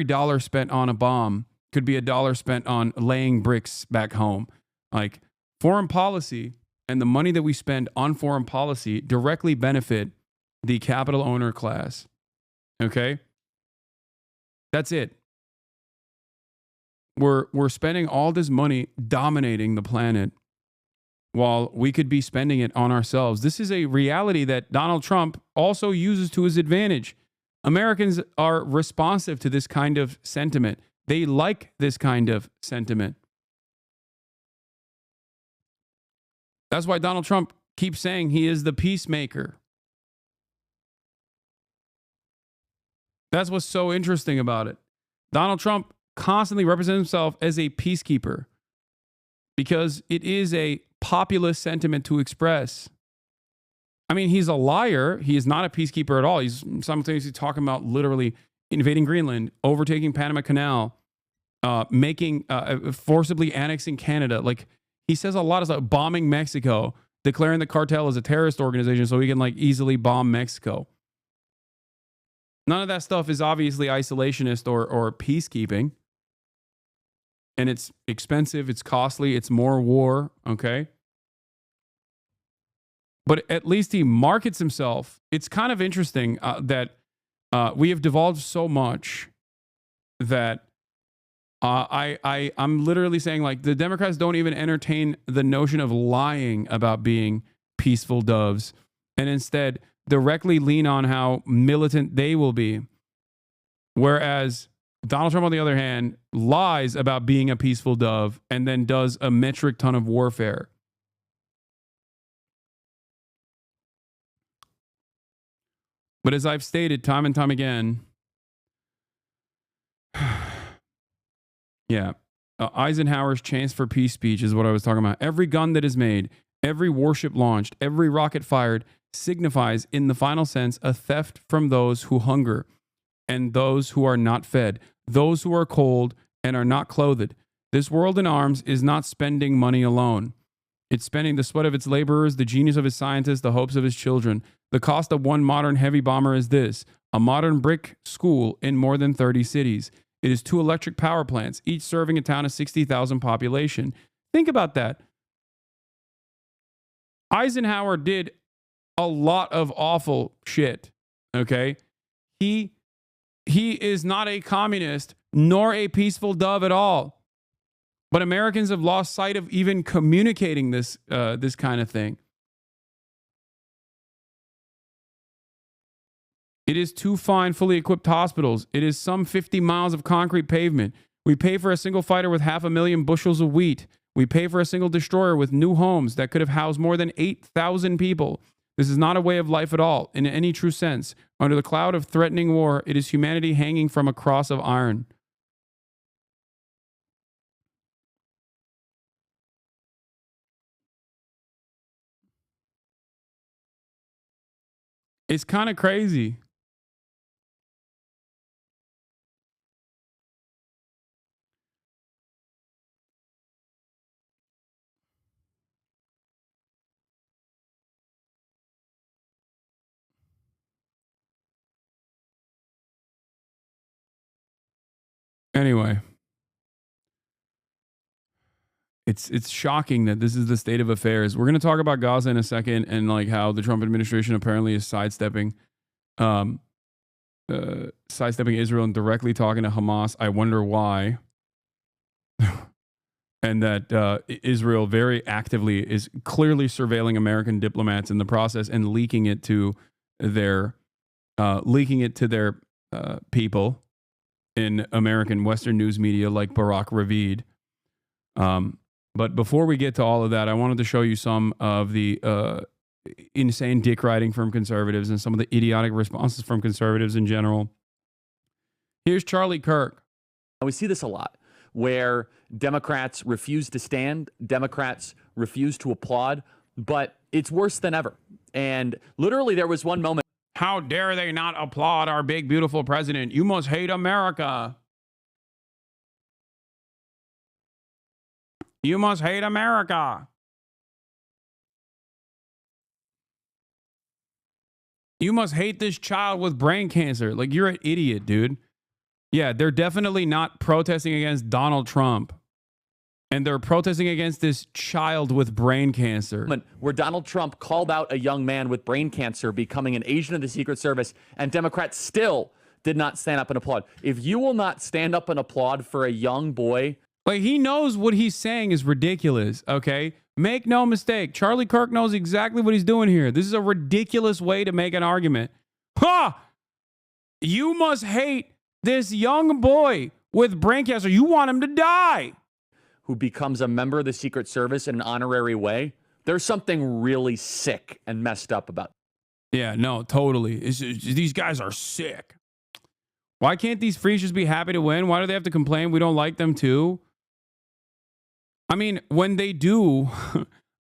dollar spent on a bomb could be a dollar spent on laying bricks back home. Like, foreign policy and the money that we spend on foreign policy directly benefit the capital owner class. Okay? That's it. We're spending all this money dominating the planet while we could be spending it on ourselves. This is a reality that Donald Trump also uses to his advantage. Americans are responsive to this kind of sentiment. They like this kind of sentiment. That's why Donald Trump keeps saying he is the peacemaker. That's what's so interesting about it. Donald Trump constantly represents himself as a peacekeeper because it is a populist sentiment to express. I mean, he's a liar. He is not a peacekeeper at all. He's simultaneously talking about literally invading Greenland, overtaking Panama Canal, forcibly annexing Canada. Like, he says a lot of stuff, bombing Mexico, declaring the cartel as a terrorist organization so he can like easily bomb Mexico. None of that stuff is obviously isolationist or peacekeeping. And it's expensive, it's costly, it's more war, okay? But at least he markets himself. It's kind of interesting that we have devolved so much that I'm literally saying, like, the Democrats don't even entertain the notion of lying about being peaceful doves, and instead directly lean on how militant they will be. Whereas Donald Trump, on the other hand, lies about being a peaceful dove and then does a metric ton of warfare. But as I've stated time and time again, yeah, Eisenhower's chance for peace speech is what I was talking about. Every gun that is made, every warship launched, every rocket fired signifies, in the final sense, a theft from those who hunger and those who are not fed, those who are cold and are not clothed. This world in arms is not spending money alone. It's spending the sweat of its laborers, the genius of its scientists, the hopes of its children. The cost of one modern heavy bomber is this: a modern brick school in more than 30 cities. It is 2 electric power plants, each serving a town of 60,000 population. Think about that. Eisenhower did a lot of awful shit, okay? He is not a communist nor a peaceful dove at all. But Americans have lost sight of even communicating this kind of thing. It is 2 fine, fully equipped hospitals. It is some 50 miles of concrete pavement. We pay for a single fighter with 500,000 bushels of wheat. We pay for a single destroyer with new homes that could have housed more than 8,000 people. This is not a way of life at all, in any true sense. Under the cloud of threatening war, it is humanity hanging from a cross of iron. It's kind of crazy. Anyway, it's shocking that this is the state of affairs. We're going to talk about Gaza in a second and like how the Trump administration apparently is sidestepping Israel and directly talking to Hamas. I wonder why. And that Israel very actively is clearly surveilling American diplomats in the process and leaking it to their leaking it to their people in American Western news media like Barack Ravid. But before we get to all of that, I wanted to show you some of the insane dick riding from conservatives and some of the idiotic responses from conservatives in general. Here's Charlie Kirk. We see this a lot where Democrats refuse to stand, Democrats refuse to applaud, but it's worse than ever. And literally there was one moment. How dare they not applaud our big, beautiful president? You must hate America. You must hate America. You must hate this child with brain cancer. Like, you're an idiot, dude. Yeah, they're definitely not protesting against Donald Trump. And they're protesting against this child with brain cancer. Where Donald Trump called out a young man with brain cancer becoming an agent of the Secret Service, and Democrats still did not stand up and applaud. If you will not stand up and applaud for a young boy. Like, he knows what he's saying is ridiculous, okay? Make no mistake. Charlie Kirk knows exactly what he's doing here. This is a ridiculous way to make an argument. Ha! You must hate this young boy with brain cancer. You want him to die. Who becomes a member of the Secret Service in an honorary way. There's something really sick and messed up about it. Yeah, no, totally. These guys are sick. Why can't these freaks just be happy to win? Why do they have to complain we don't like them too? I mean, when they do,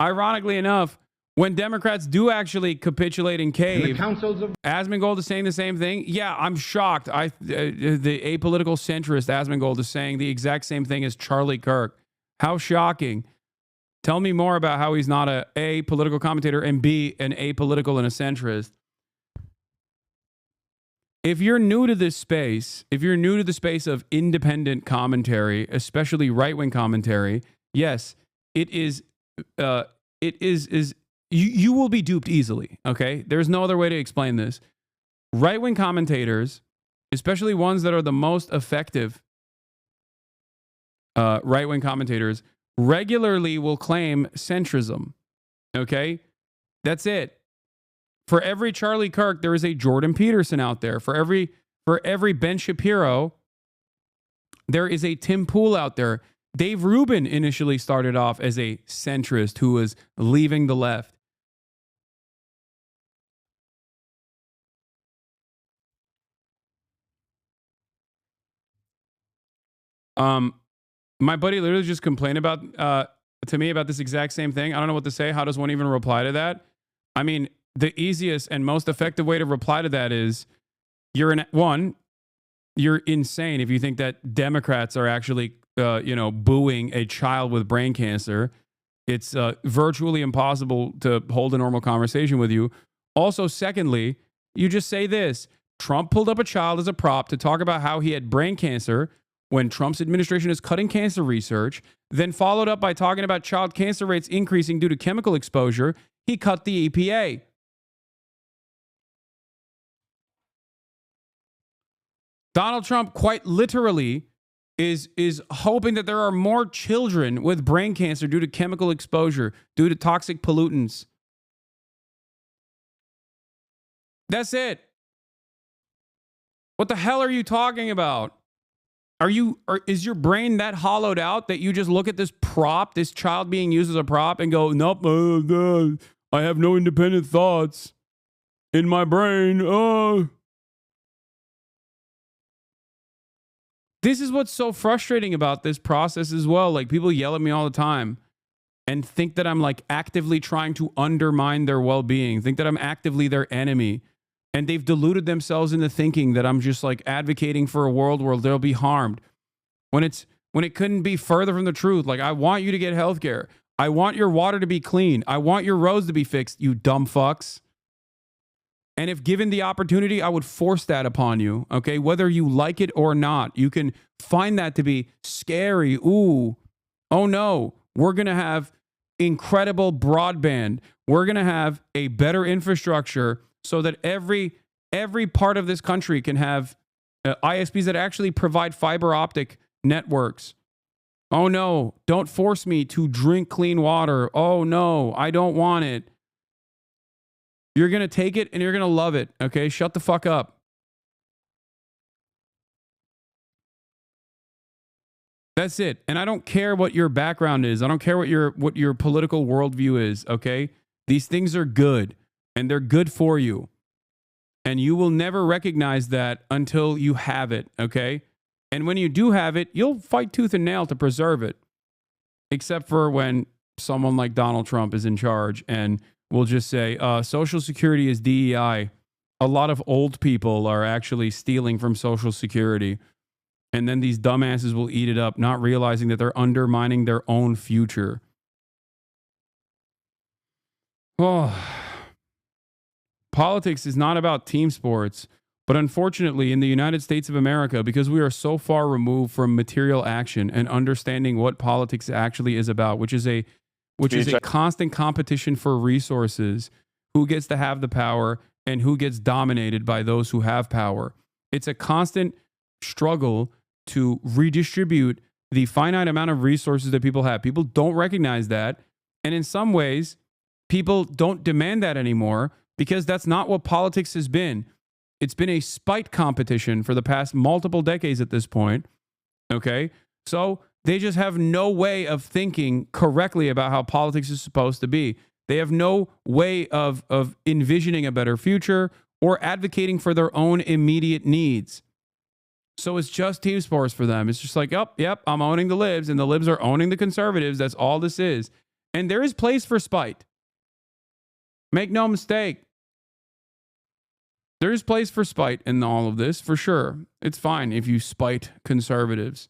ironically enough, when Democrats do actually capitulate and cave, Asmongold is saying the same thing. Yeah, I'm shocked. The apolitical centrist Asmongold is saying the exact same thing as Charlie Kirk. How shocking. Tell me more about how he's not a political commentator and B, an apolitical and a centrist. If you're new to this space, if you're new to the space of independent commentary, especially right-wing commentary, yes, you will be duped easily, okay? There's no other way to explain this. Right-wing commentators, especially ones that are the most effective right-wing commentators, regularly will claim centrism, okay? That's it. For every Charlie Kirk, there is a Jordan Peterson out there. For every Ben Shapiro, there is a Tim Pool out there. Dave Rubin initially started off as a centrist who was leaving the left. My buddy literally just complained to me about this exact same thing. I don't know what to say. How does one even reply to that? I mean, the easiest and most effective way to reply to that is you're insane if you think that Democrats are actually, booing a child with brain cancer. It's virtually impossible to hold a normal conversation with you. Also, secondly, you just say this. Trump pulled up a child as a prop to talk about how he had brain cancer when Trump's administration is cutting cancer research, then followed up by talking about child cancer rates increasing due to chemical exposure. He cut the EPA. Donald Trump quite literally is hoping that there are more children with brain cancer due to chemical exposure, due to toxic pollutants. That's it. What the hell are you talking about? Is your brain that hollowed out that you just look at this prop, this child being used as a prop, and go, nope, I have no independent thoughts in my brain. This is what's so frustrating about this process as well. Like, people yell at me all the time and think that I'm like actively trying to undermine their well-being, think that I'm actively their enemy. And they've deluded themselves into thinking that I'm just like advocating for a world where they'll be harmed. When it couldn't be further from the truth. Like, I want you to get healthcare. I want your water to be clean. I want your roads to be fixed, you dumb fucks. And if given the opportunity, I would force that upon you, okay? Whether you like it or not, you can find that to be scary. Ooh, oh no, we're going to have incredible broadband. We're going to have a better infrastructure so that every part of this country can have ISPs that actually provide fiber optic networks. Oh no, don't force me to drink clean water. Oh no, I don't want it. You're going to take it and you're going to love it. Okay? Shut the fuck up. That's it. And I don't care what your background is. I don't care what your political worldview is. Okay? These things are good and they're good for you. And you will never recognize that until you have it. Okay? And when you do have it, you'll fight tooth and nail to preserve it. Except for when someone like Donald Trump is in charge and will just say, Social Security is DEI. A lot of old people are actually stealing from Social Security. And then these dumbasses will eat it up, not realizing that they're undermining their own future. Oh. Politics is not about team sports. But unfortunately, in the United States of America, because we are so far removed from material action and understanding what politics actually is about, which is a constant competition for resources, who gets to have the power and who gets dominated by those who have power. It's a constant struggle to redistribute the finite amount of resources that people have. People don't recognize that. And in some ways, people don't demand that anymore because that's not what politics has been. It's been a spite competition for the past multiple decades at this point. Okay? So they just have no way of thinking correctly about how politics is supposed to be. They have no way of envisioning a better future or advocating for their own immediate needs. So it's just team sports for them. It's just like, yep, I'm owning the libs and the libs are owning the conservatives. That's all this is. And there is place for spite. Make no mistake. There's place for spite in all of this, for sure. It's fine if you spite conservatives.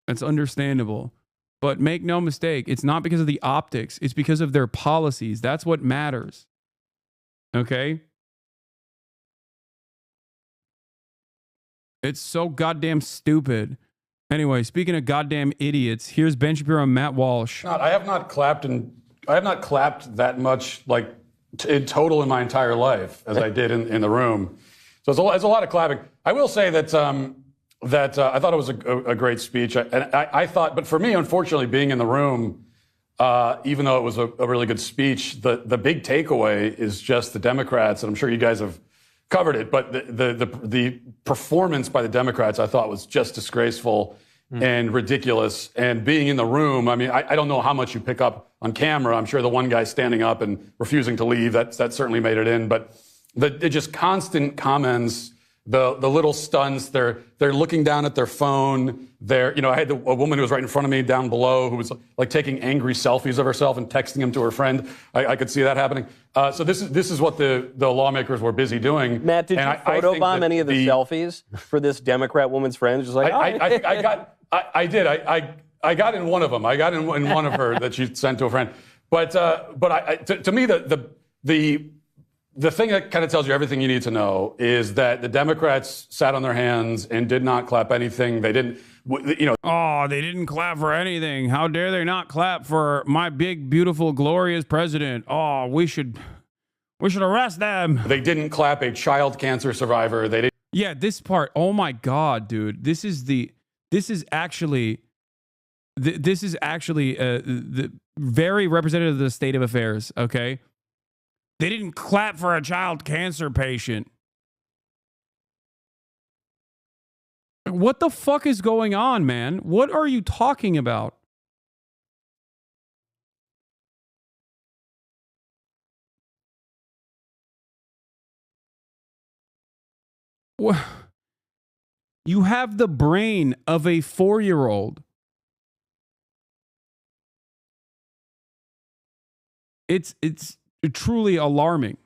That's understandable. But make no mistake, it's not because of the optics. It's because of their policies. That's what matters. Okay? It's so goddamn stupid. Anyway, speaking of goddamn idiots, here's Ben Shapiro and Matt Walsh. I have not clapped that much, like, in total in my entire life as I did in the room. So it's a lot of clapping. I will say that I thought it was a great speech. I thought, but for me, unfortunately, being in the room, even though it was a really good speech, the big takeaway is just the Democrats, and I'm sure you guys have covered it, but the performance by the Democrats I thought was just disgraceful and ridiculous. And being in the room, I mean, I don't know how much you pick up on camera. I'm sure the one guy standing up and refusing to leave, that certainly made it in. But the just constant comments, the little stunts, they're looking down at their phone. I had a woman who was right in front of me down below who was like taking angry selfies of herself and texting them to her friend. I could see that happening. So this is what the lawmakers were busy doing. Matt, did you photobomb any of the selfies for this Democrat woman's friends? Just like, I did. I got in one of them. I got in one of her that she sent to a friend. But to me, the thing that kind of tells you everything you need to know is that the Democrats sat on their hands and did not clap anything. They didn't, Oh, they didn't clap for anything. How dare they not clap for my big, beautiful, glorious president? Oh, we should arrest them. They didn't clap a child cancer survivor. They didn't. Yeah, this part. Oh my God, dude. This is actually the very representative of the state of affairs. Okay. They didn't clap for a child cancer patient. What the fuck is going on, man? What are you talking about? You have the brain of a 4-year-old. It's truly alarming.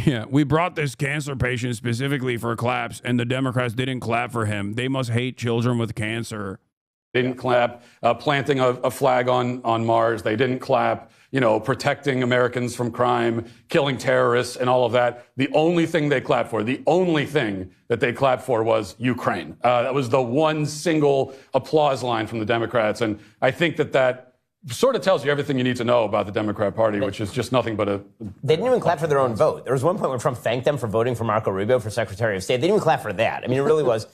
Yeah, we brought this cancer patient specifically for claps, and the Democrats didn't clap for him. They must hate children with cancer. Didn't clap planting a flag on Mars. They didn't clap, protecting Americans from crime, killing terrorists, and all of that. The only thing they clapped for, was Ukraine. That was the one single applause line from the Democrats, and I think that sort of tells you everything you need to know about the Democrat Party, which is just nothing but They didn't even clap for their own vote. There was one point where Trump thanked them for voting for Marco Rubio for Secretary of State. They didn't even clap for that. I mean, it really was.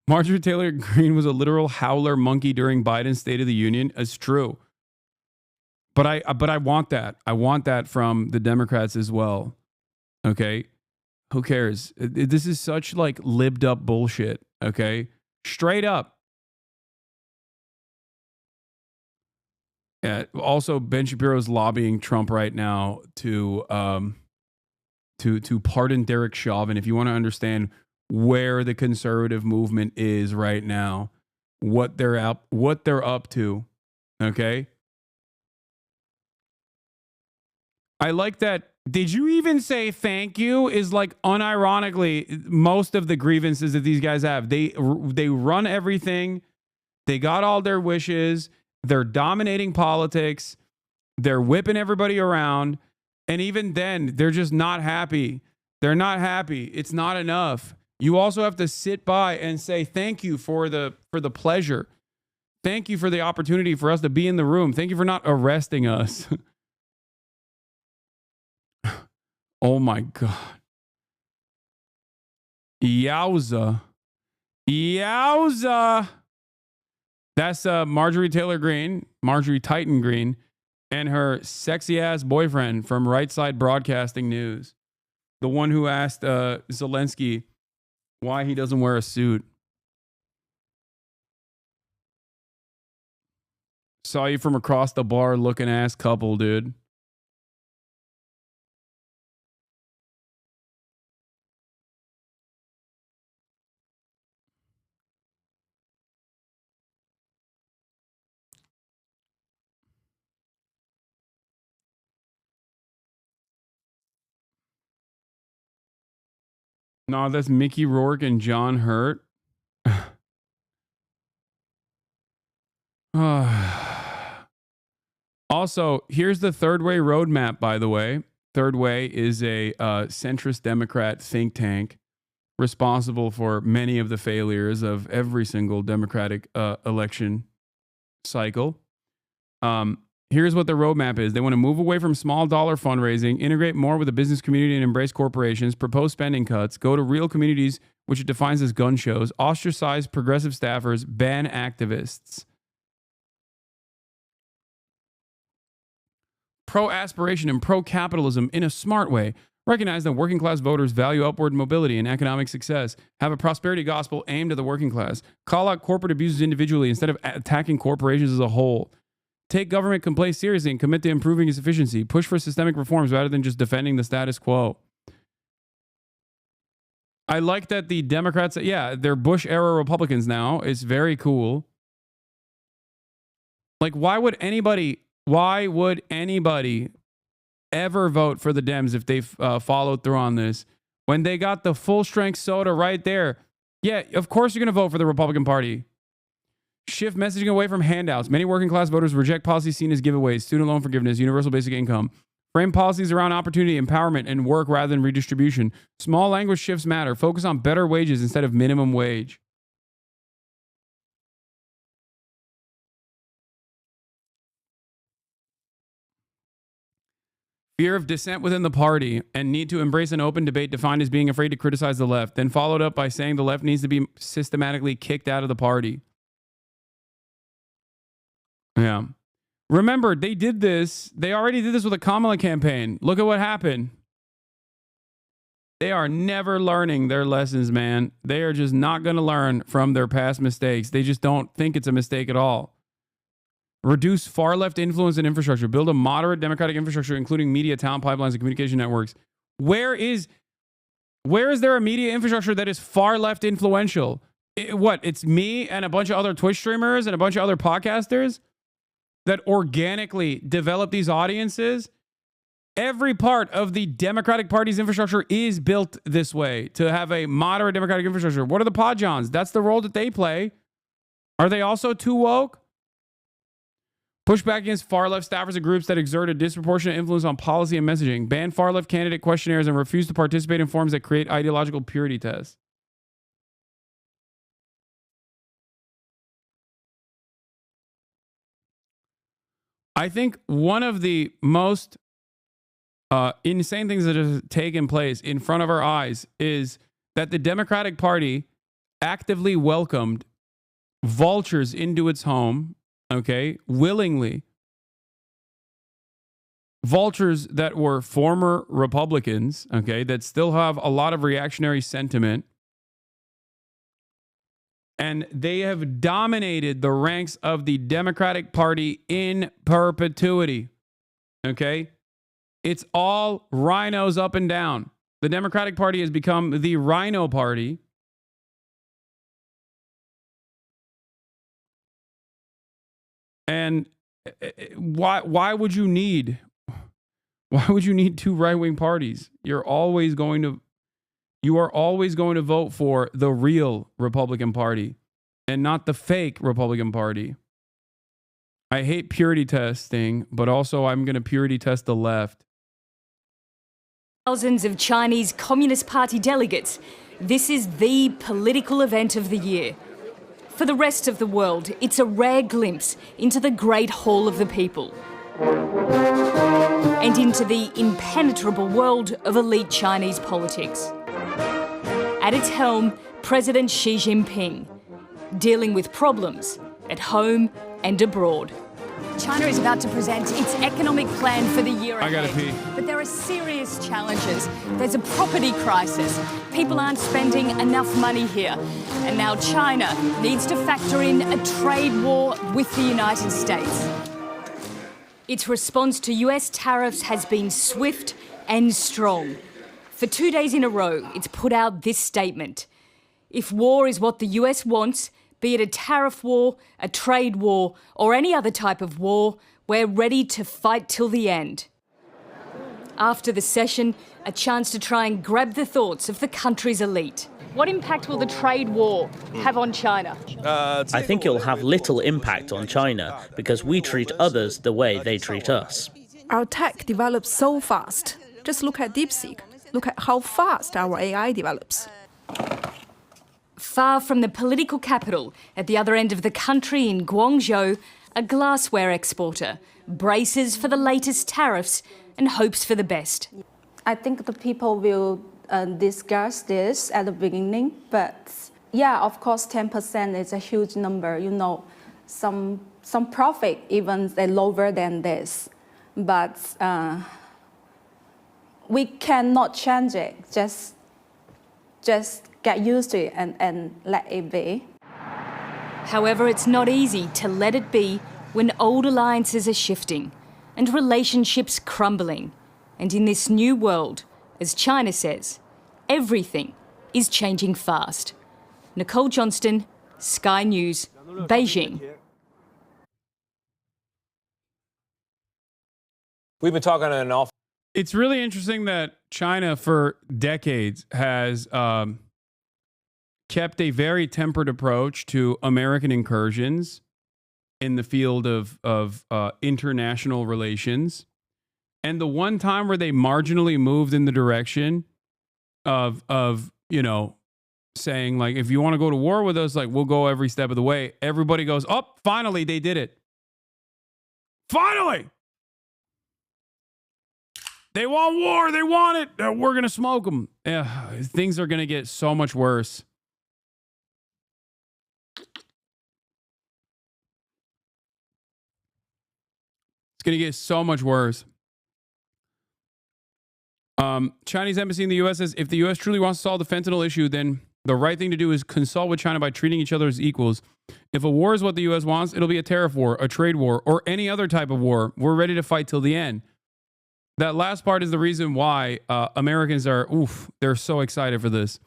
Marjorie Taylor Greene was a literal howler monkey during Biden's State of the Union. It's true. But I want that. I want that from the Democrats as well. Okay? Who cares? This is such like libbed up bullshit. Okay? Straight up. Yeah. Also, Ben Shapiro's lobbying Trump right now to pardon Derek Chauvin. If you want to understand where the conservative movement is right now, what they're up to. Okay. I like that. Did you even say thank you? Is like unironically most of the grievances that these guys have. They run everything. They got all their wishes. They're dominating politics. They're whipping everybody around. And even then, they're just not happy. They're not happy. It's not enough. You also have to sit by and say thank you for the pleasure. Thank you for the opportunity for us to be in the room. Thank you for not arresting us. Oh my God. Yowza. Yowza. That's Marjorie Taylor Greene, Marjorie Titan Greene, and her sexy ass boyfriend from Right Side Broadcasting News. The one who asked Zelensky why he doesn't wear a suit. Saw you from across the bar looking ass couple, dude. No, that's Mickey Rourke and John Hurt. Also, here's the Third Way roadmap, by the way. Third Way is a centrist Democrat think tank responsible for many of the failures of every single Democratic election cycle. Here's what the roadmap is. They want to move away from small dollar fundraising, integrate more with the business community and embrace corporations, propose spending cuts, go to real communities, which it defines as gun shows, ostracize progressive staffers, ban activists. Pro-aspiration and pro-capitalism in a smart way. Recognize that working class voters value upward mobility and economic success. Have a prosperity gospel aimed at the working class. Call out corporate abuses individually instead of attacking corporations as a whole. Take government complaints seriously and commit to improving its efficiency. Push for systemic reforms rather than just defending the status quo. I like that the Democrats, yeah, they're Bush-era Republicans now. It's very cool. Like, why would anybody ever vote for the Dems if they followed through on this? When they got the full-strength soda right there. Yeah, of course you're going to vote for the Republican Party. Shift messaging away from handouts. Many working class voters reject policies seen as giveaways, student loan forgiveness, universal basic income. Frame policies around opportunity, empowerment, and work rather than redistribution. Small language shifts matter. Focus on better wages instead of minimum wage. Fear of dissent within the party and need to embrace an open debate defined as being afraid to criticize the left, then followed up by saying the left needs to be systematically kicked out of the party. Yeah. Remember, they did this. They already did this with a Kamala campaign. Look at what happened. They are never learning their lessons, man. They are just not going to learn from their past mistakes. They just don't think it's a mistake at all. Reduce far left influence and infrastructure. Build a moderate democratic infrastructure, including media, talent pipelines, and communication networks. Where is there a media infrastructure that is far left influential? It's me and a bunch of other Twitch streamers and a bunch of other podcasters that organically develop these audiences. Every part of the Democratic Party's infrastructure is built this way to have a moderate democratic infrastructure. What are the Podjons? That's the role that they play. Are they also too woke? Push back against far-left staffers and groups that exert a disproportionate influence on policy and messaging. Ban far-left candidate questionnaires and refuse to participate in forums that create ideological purity tests. I think one of the most insane things that has taken place in front of our eyes is that the Democratic Party actively welcomed vultures into its home, okay, willingly. Vultures that were former Republicans, okay, that still have a lot of reactionary sentiment. And they have dominated the ranks of the Democratic Party in perpetuity. Okay? It's all rhinos up and down. The Democratic Party has become the rhino party. And why would you need two right-wing parties? You are always going to vote for the real Republican Party and not the fake Republican Party. I hate purity testing, but also I'm going to purity test the left. Thousands of Chinese Communist Party delegates. This is the political event of the year. For the rest of the world, it's a rare glimpse into the Great Hall of the People and into the impenetrable world of elite Chinese politics. At its helm, President Xi Jinping, dealing with problems at home and abroad. China is about to present its economic plan for the year ahead. I gotta pee. But there are serious challenges. There's a property crisis. People aren't spending enough money here. And now China needs to factor in a trade war with the United States. Its response to US tariffs has been swift and strong. For 2 days in a row, it's put out this statement. If war is what the US wants, be it a tariff war, a trade war, or any other type of war, we're ready to fight till the end. After the session, a chance to try and grab the thoughts of the country's elite. What impact will the trade war have on China? I think it'll have little impact on China because we treat others the way they treat us. Our tech develops so fast. Just look at DeepSeek. Look at how fast our AI develops. Far from the political capital, at the other end of the country in Guangzhou, a glassware exporter braces for the latest tariffs and hopes for the best. I think the people will discuss this at the beginning, but yeah, of course, 10% is a huge number. You know, some profit even they're lower than this, but we cannot change it. Just get used to it and let it be. However, it's not easy to let it be when old alliances are shifting and relationships crumbling. And in this new world, as China says, everything is changing fast. Nicole Johnston, Sky News, Beijing. We've been talking an awful. It's really interesting that China for decades has kept a very tempered approach to American incursions in the field of international relations. And the one time where they marginally moved in the direction of you know, saying, like, if you want to go to war with us, like, we'll go every step of the way. Everybody goes, oh, finally, they did it. Finally! They want war. They want it. We're going to smoke them. Things are going to get so much worse. It's going to get so much worse. Chinese embassy in the U.S. says if the U.S. truly wants to solve the fentanyl issue, then the right thing to do is consult with China by treating each other as equals. If a war is what the U.S. wants, it'll be a tariff war, a trade war, or any other type of war. We're ready to fight till the end. That last part is the reason why Americans are, they're so excited for this.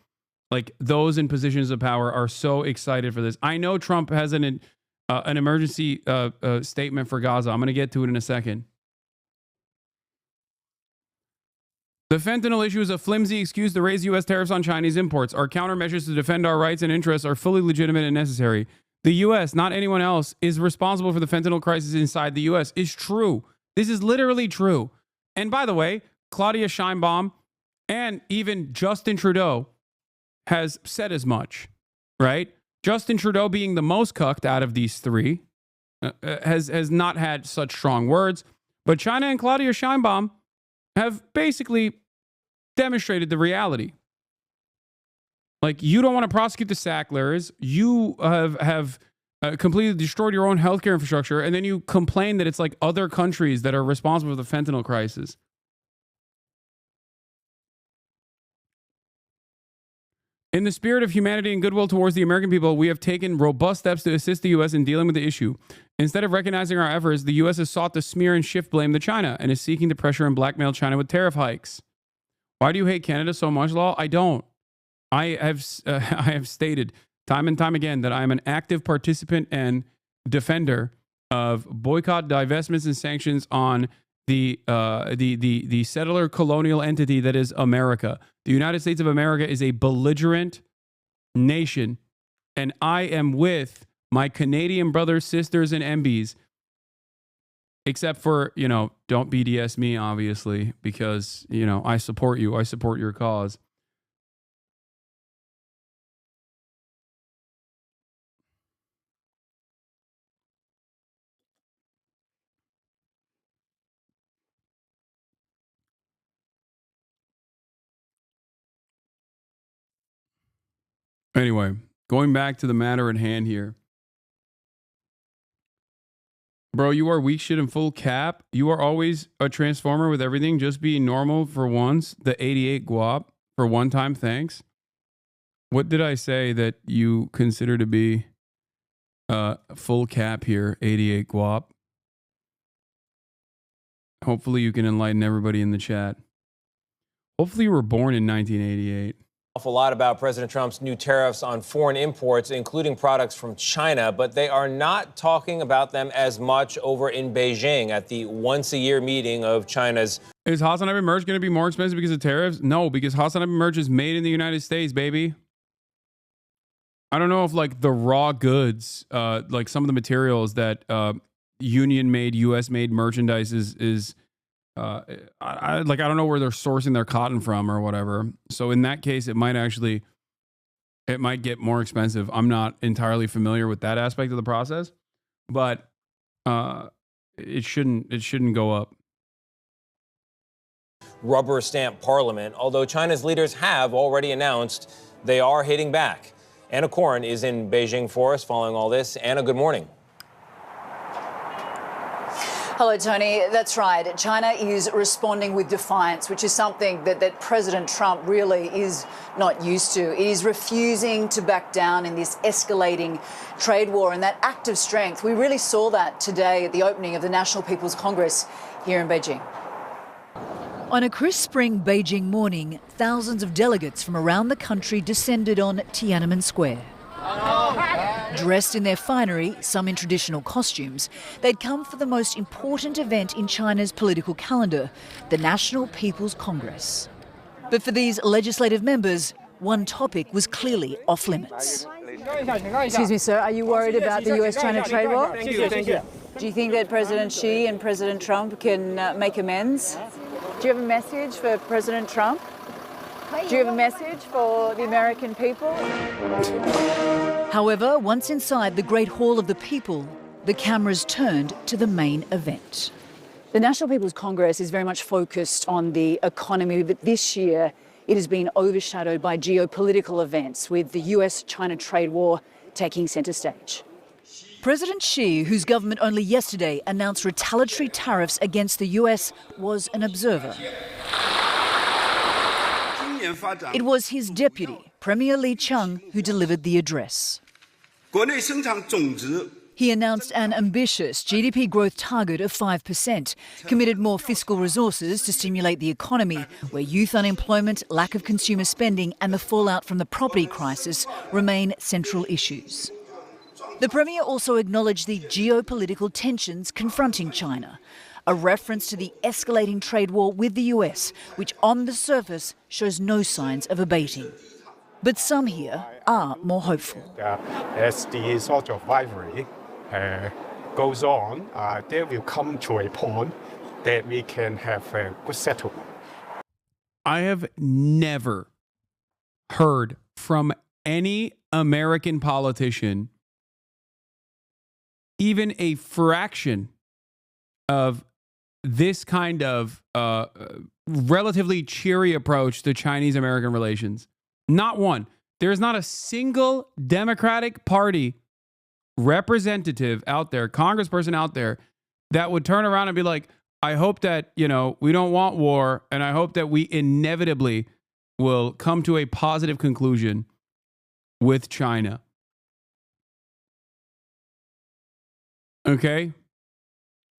Like, those in positions of power are so excited for this. I know Trump has an emergency statement for Gaza. I'm going to get to it in a second. The fentanyl issue is a flimsy excuse to raise U.S. tariffs on Chinese imports. Our countermeasures to defend our rights and interests are fully legitimate and necessary. The U.S., not anyone else, is responsible for the fentanyl crisis inside the U.S. Is true. This is literally true. And by the way, Claudia Sheinbaum and even Justin Trudeau has said as much, right? Justin Trudeau, being the most cucked out of these three, has not had such strong words. But China and Claudia Sheinbaum have basically demonstrated the reality. Like, you don't want to prosecute the Sacklers. You have completely destroyed your own healthcare infrastructure, and then you complain that it's like other countries that are responsible for the fentanyl crisis. In the spirit of humanity and goodwill towards the American people, we have taken robust steps to assist the U.S. in dealing with the issue. Instead of recognizing our efforts, the U.S. has sought to smear and shift blame to China and is seeking to pressure and blackmail China with tariff hikes. Why do you hate Canada so much, Law? I don't. I have stated time and time again that I am an active participant and defender of boycott, divestments, and sanctions on the settler colonial entity that is America. The United States of America is a belligerent nation, and I am with my Canadian brothers, sisters, and MBs, except for, don't BDS me, obviously, because, I support you. I support your cause. Anyway, going back to the matter at hand here. Bro, you are weak shit in full cap. You are always a transformer with everything. Just be normal for once. The 88 guap for one time. Thanks. What did I say that you consider to be full cap here? 88 guap. Hopefully you can enlighten everybody in the chat. Hopefully you were born in 1988. Awful lot about President Trump's new tariffs on foreign imports, including products from China, but they are not talking about them as much over in Beijing at the once-a-year meeting of China's. Is Hasanabi merch going to be more expensive because of tariffs? No, because Hasanabi merch is made in the United States, baby. I don't know if like the raw goods, like some of the materials that union-made, U.S.-made merchandise is I don't know where they're sourcing their cotton from or whatever. So in that case, it might get more expensive. I'm not entirely familiar with that aspect of the process, but it shouldn't go up. Rubber stamp parliament, although China's leaders have already announced they are hitting back. Anna Koren is in Beijing for us following all this. Anna, good morning. Hello, Tony. That's right. China is responding with defiance, which is something that President Trump really is not used to. It is refusing to back down in this escalating trade war, and that act of strength, we really saw that today at the opening of the National People's Congress here in Beijing. On a crisp spring Beijing morning, thousands of delegates from around the country descended on Tiananmen Square. Dressed in their finery, some in traditional costumes, they'd come for the most important event in China's political calendar, the National People's Congress. But for these legislative members, one topic was clearly off limits. Excuse me, sir. Are you worried about the US-China trade war? Thank you. Do you think that President Xi and President Trump can make amends? Do you have a message for President Trump? Do you have a message for the American people? However, once inside the Great Hall of the People, the cameras turned to the main event. The National People's Congress is very much focused on the economy, but this year it has been overshadowed by geopolitical events, with the US-China trade war taking centre stage. President Xi, whose government only yesterday announced retaliatory tariffs against the US, was an observer. It was his deputy, Premier Li Qiang, who delivered the address. He announced an ambitious GDP growth target of 5%, committed more fiscal resources to stimulate the economy, where youth unemployment, lack of consumer spending and the fallout from the property crisis remain central issues. The Premier also acknowledged the geopolitical tensions confronting China, a reference to the escalating trade war with the US, which on the surface shows no signs of abating. But some here are more hopeful. As the sort of rivalry goes on, there will come to a point that we can have a good settlement. I have never heard from any American politician even a fraction of this kind of relatively cheery approach to Chinese-American relations. Not one. There's not a single Democratic Party representative out there, congressperson out there, that would turn around and be like, I hope that, we don't want war, and I hope that we inevitably will come to a positive conclusion with China. Okay?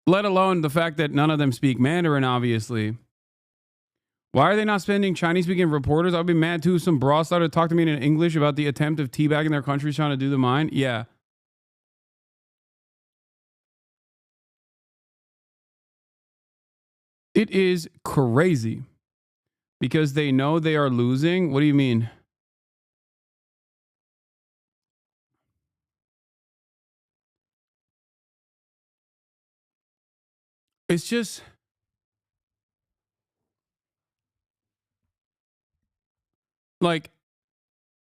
Let alone the fact that none of them speak Mandarin, obviously. Why are they not sending Chinese-speaking reporters? I'd be mad too. Some bra started to talk to me in English about the attempt of teabagging their countries trying to do the mine. Yeah. It is crazy because they know they are losing. What do you mean? It's just... like,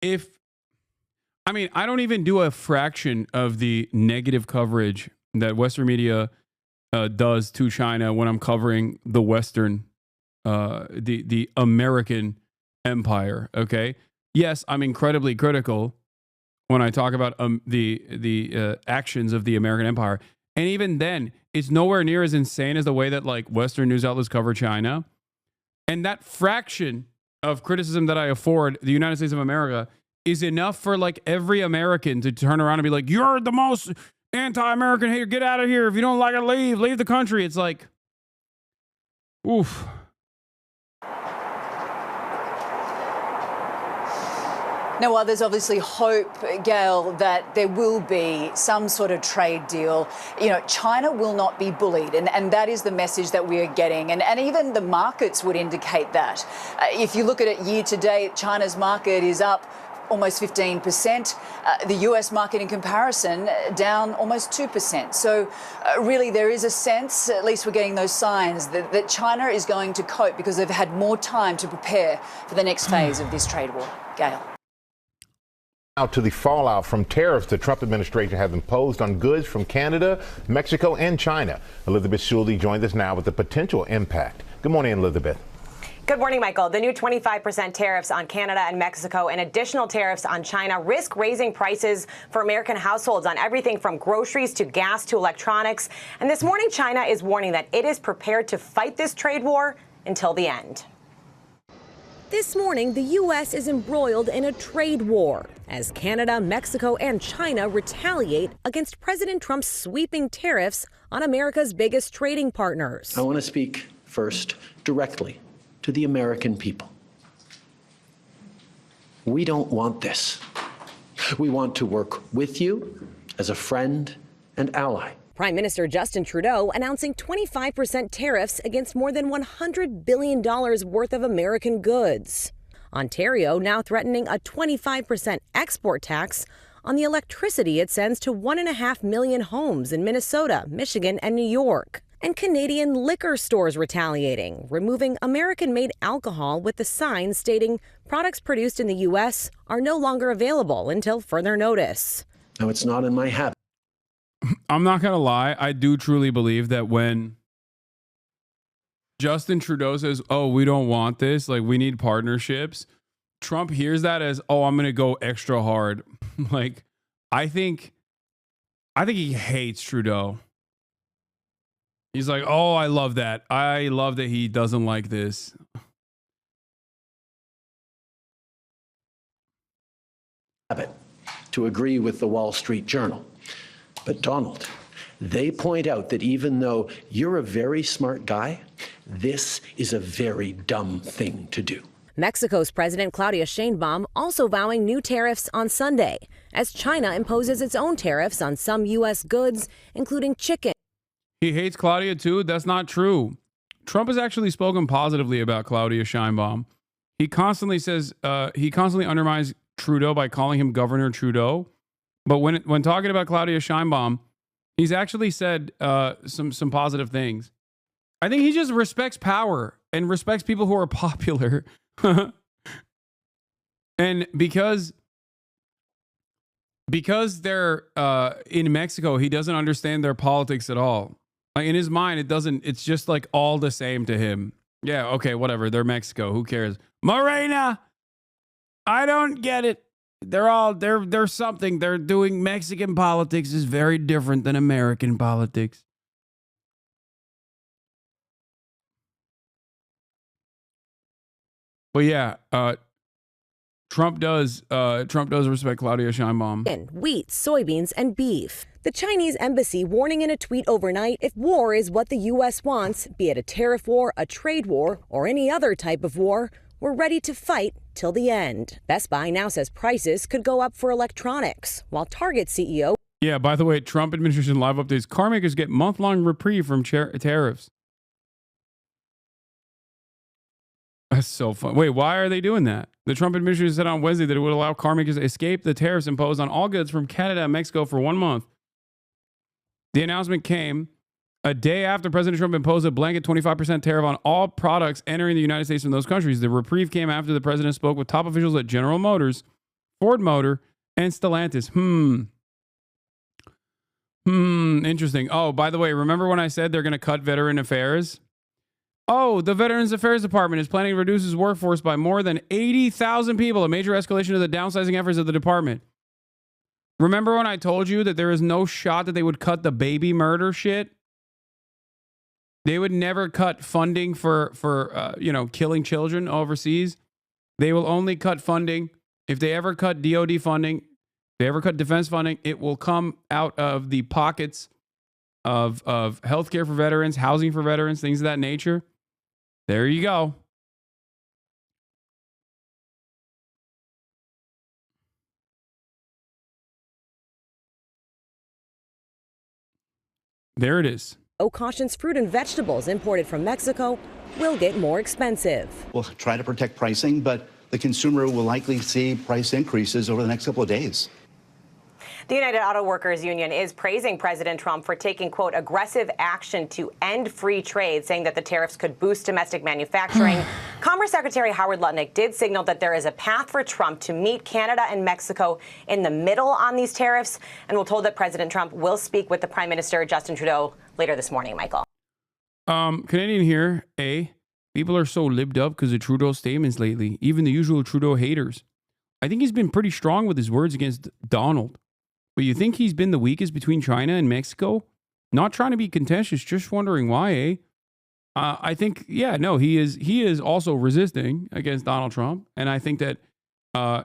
I don't even do a fraction of the negative coverage that Western media does to China when I'm covering the Western, the American empire. Okay. Yes, I'm incredibly critical when I talk about the actions of the American empire. And even then, it's nowhere near as insane as the way that like Western news outlets cover China. And that fraction of criticism that I afford the United States of America is enough for like every American to turn around and be like, you're the most anti-American hater. Get out of here. If you don't like it, leave the country. It's like, oof. Now, while there's obviously hope, Gail, that there will be some sort of trade deal, China will not be bullied. And that is the message that we are getting. And even the markets would indicate that. If you look at it year to date, China's market is up almost 15%. The US market in comparison down almost 2%. So really there is a sense, at least we're getting those signs, that China is going to cope because they've had more time to prepare for the next phase of this trade war. Gail. Now to the fallout from tariffs the Trump administration has imposed on goods from Canada, Mexico, and China. Elizabeth Schulde joins us now with the potential impact. Good morning, Elizabeth. Good morning, Michael. The new 25% tariffs on Canada and Mexico and additional tariffs on China risk raising prices for American households on everything from groceries to gas to electronics. And this morning, China is warning that it is prepared to fight this trade war until the end. This morning, the U.S. is embroiled in a trade war as Canada, Mexico, and China retaliate against President Trump's sweeping tariffs on America's biggest trading partners. I want to speak first directly to the American people. We don't want this. We want to work with you as a friend and ally. Prime Minister Justin Trudeau announcing 25% tariffs against more than $100 billion worth of American goods. Ontario now threatening a 25% export tax on the electricity it sends to 1.5 million homes in Minnesota, Michigan, and New York. And Canadian liquor stores retaliating, removing American-made alcohol with the sign stating products produced in the U.S. are no longer available until further notice. Now, it's not in my habit. I'm not going to lie. I do truly believe that when Justin Trudeau says, oh, we don't want this, like we need partnerships, Trump hears that as, oh, I'm going to go extra hard. Like, I think he hates Trudeau. He's like, oh, I love that. I love that he doesn't like this. Habit to agree with the Wall Street Journal. But Donald, they point out that even though you're a very smart guy, this is a very dumb thing to do. Mexico's President Claudia Sheinbaum also vowing new tariffs on Sunday as China imposes its own tariffs on some U.S. goods, including chicken. He hates Claudia too? That's not true. Trump has actually spoken positively about Claudia Sheinbaum. He constantly says, he constantly undermines Trudeau by calling him Governor Trudeau. But when talking about Claudia Sheinbaum, he's actually said some positive things. I think he just respects power and respects people who are popular. And because they're in Mexico, he doesn't understand their politics at all. Like in his mind, it's just like all the same to him. Yeah, okay, whatever. They're Mexico. Who cares? Morena! I don't get it. They're something. They're doing Mexican politics is very different than American politics. But yeah, Trump does respect Claudia Sheinbaum. Wheat, soybeans, and beef. The Chinese embassy warning in a tweet overnight, if war is what the U.S. wants, be it a tariff war, a trade war, or any other type of war, we're ready to fight till the end. Best Buy now says prices could go up for electronics, while Target CEO... Yeah, by the way, Trump administration live updates. Car makers get month-long reprieve from tariffs. That's so fun. Wait, why are they doing that? The Trump administration said on Wednesday that it would allow car makers to escape the tariffs imposed on all goods from Canada and Mexico for 1 month. The announcement came a day after President Trump imposed a blanket 25% tariff on all products entering the United States from those countries. The reprieve came after the president spoke with top officials at General Motors, Ford Motor, and Stellantis. Interesting. Oh, by the way, remember when I said they're going to cut veteran affairs? Oh, the Veterans Affairs Department is planning to reduce its workforce by more than 80,000 people, a major escalation of the downsizing efforts of the department. Remember when I told you that there is no shot that they would cut the baby murder shit? They would never cut funding for killing children overseas. They will only cut funding. If they ever cut DOD funding, if they ever cut defense funding, it will come out of the pockets of healthcare for veterans, housing for veterans, things of that nature. There you go. There it is. cautions fruit and vegetables imported from Mexico will get more expensive. We'll try to protect pricing, but the consumer will likely see price increases over the next couple of days. The United Auto Workers Union is praising President Trump for taking, quote, aggressive action to end free trade, saying that the tariffs could boost domestic manufacturing. Commerce Secretary Howard Lutnick did signal that there is a path for Trump to meet Canada and Mexico in the middle on these tariffs. And we're told that President Trump will speak with the Prime Minister, Justin Trudeau, later this morning, Michael. Canadian here, people are so libbed up because of Trudeau's statements lately, even the usual Trudeau haters. I think he's been pretty strong with his words against Donald. But you think he's been the weakest between China and Mexico? Not trying to be contentious, just wondering why, I think, he is also resisting against Donald Trump. And I think that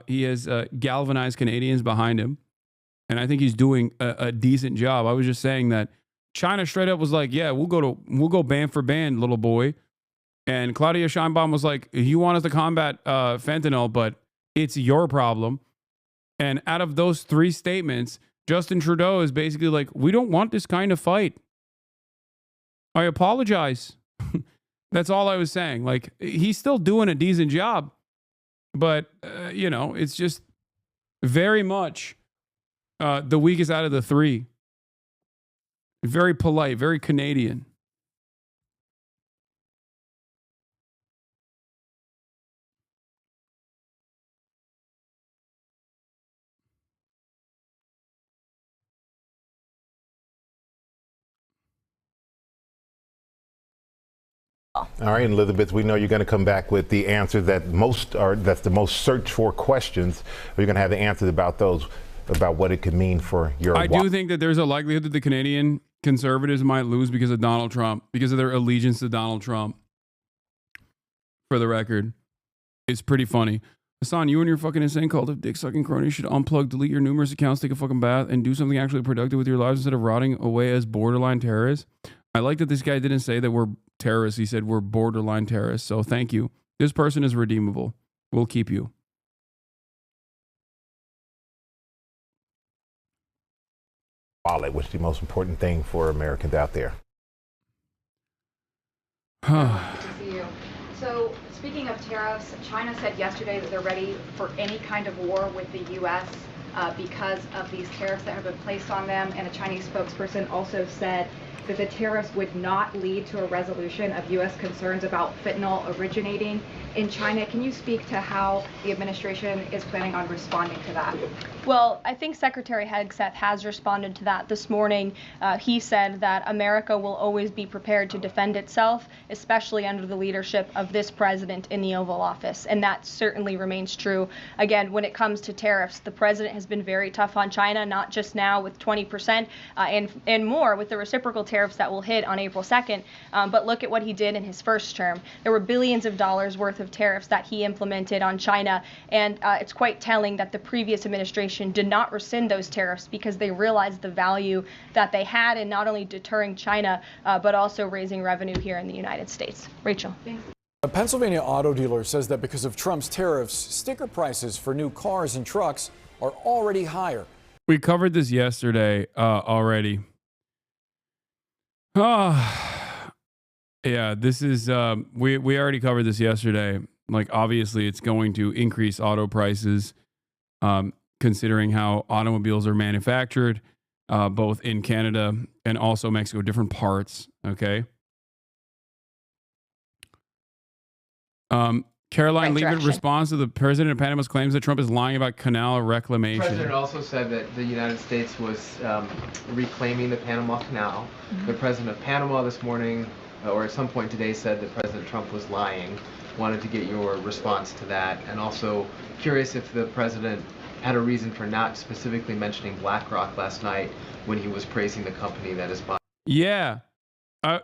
he has galvanized Canadians behind him. And I think he's doing a decent job. I was just saying that China straight up was like, yeah, we'll go band for band, little boy. And Claudia Sheinbaum was like, you want us to combat fentanyl, but it's your problem. And out of those three statements, Justin Trudeau is basically like, we don't want this kind of fight. I apologize. That's all I was saying. Like, he's still doing a decent job. But, it's just very much the weakest out of the three. Very polite, very Canadian. All right, Elizabeth, we know you're going to come back with the answer that's the most searched for questions. You're going to have the answers about those, about what it could mean for your I do think that there's a likelihood that the Canadian conservatives might lose because of Donald Trump, because of their allegiance to Donald Trump. For the record, it's pretty funny. Hasan, you and your fucking insane cult of dick-sucking cronies should unplug, delete your numerous accounts, take a fucking bath, and do something actually productive with your lives instead of rotting away as borderline terrorists. I like that this guy didn't say that we're terrorists. He said we're borderline terrorists. So thank you. This person is redeemable. We'll keep you. Wallet, which is the most important thing for Americans out there. Good to see you. So, speaking of tariffs, China said yesterday that they're ready for any kind of war with the U.S. Because of these tariffs that have been placed on them. And a Chinese spokesperson also said that the tariffs would not lead to a resolution of U.S. concerns about fentanyl originating in China. Can you speak to how the administration is planning on responding to that? Well, I think Secretary Hegseth has responded to that this morning. He said that America will always be prepared to defend itself, especially under the leadership of this president in the Oval Office. And that certainly remains true. Again, when it comes to tariffs, the president has been very tough on China, not just now with 20% and more with the reciprocal tariffs that will hit on April 2nd. But look at what he did in his first term. There were billions of dollars worth of tariffs that he implemented on China. And it's quite telling that the previous administration did not rescind those tariffs because they realized the value that they had in not only deterring China, but also raising revenue here in the United States. Rachel. Thanks. A Pennsylvania auto dealer says that because of Trump's tariffs, sticker prices for new cars and trucks are already higher. We covered this yesterday already. Yeah, this is, we already covered this yesterday. Like, obviously, it's going to increase auto prices, considering how automobiles are manufactured, both in Canada and also Mexico, different parts, okay? Caroline Leavitt responds to the president of Panama's claims that Trump is lying about canal reclamation. The president also said that the United States was reclaiming the Panama Canal. The president of Panama this morning, or at some point today, said that President Trump was lying. Wanted to get your response to that, and also curious if the president had a reason for not specifically mentioning BlackRock last night when he was praising the company that is buying. Yeah.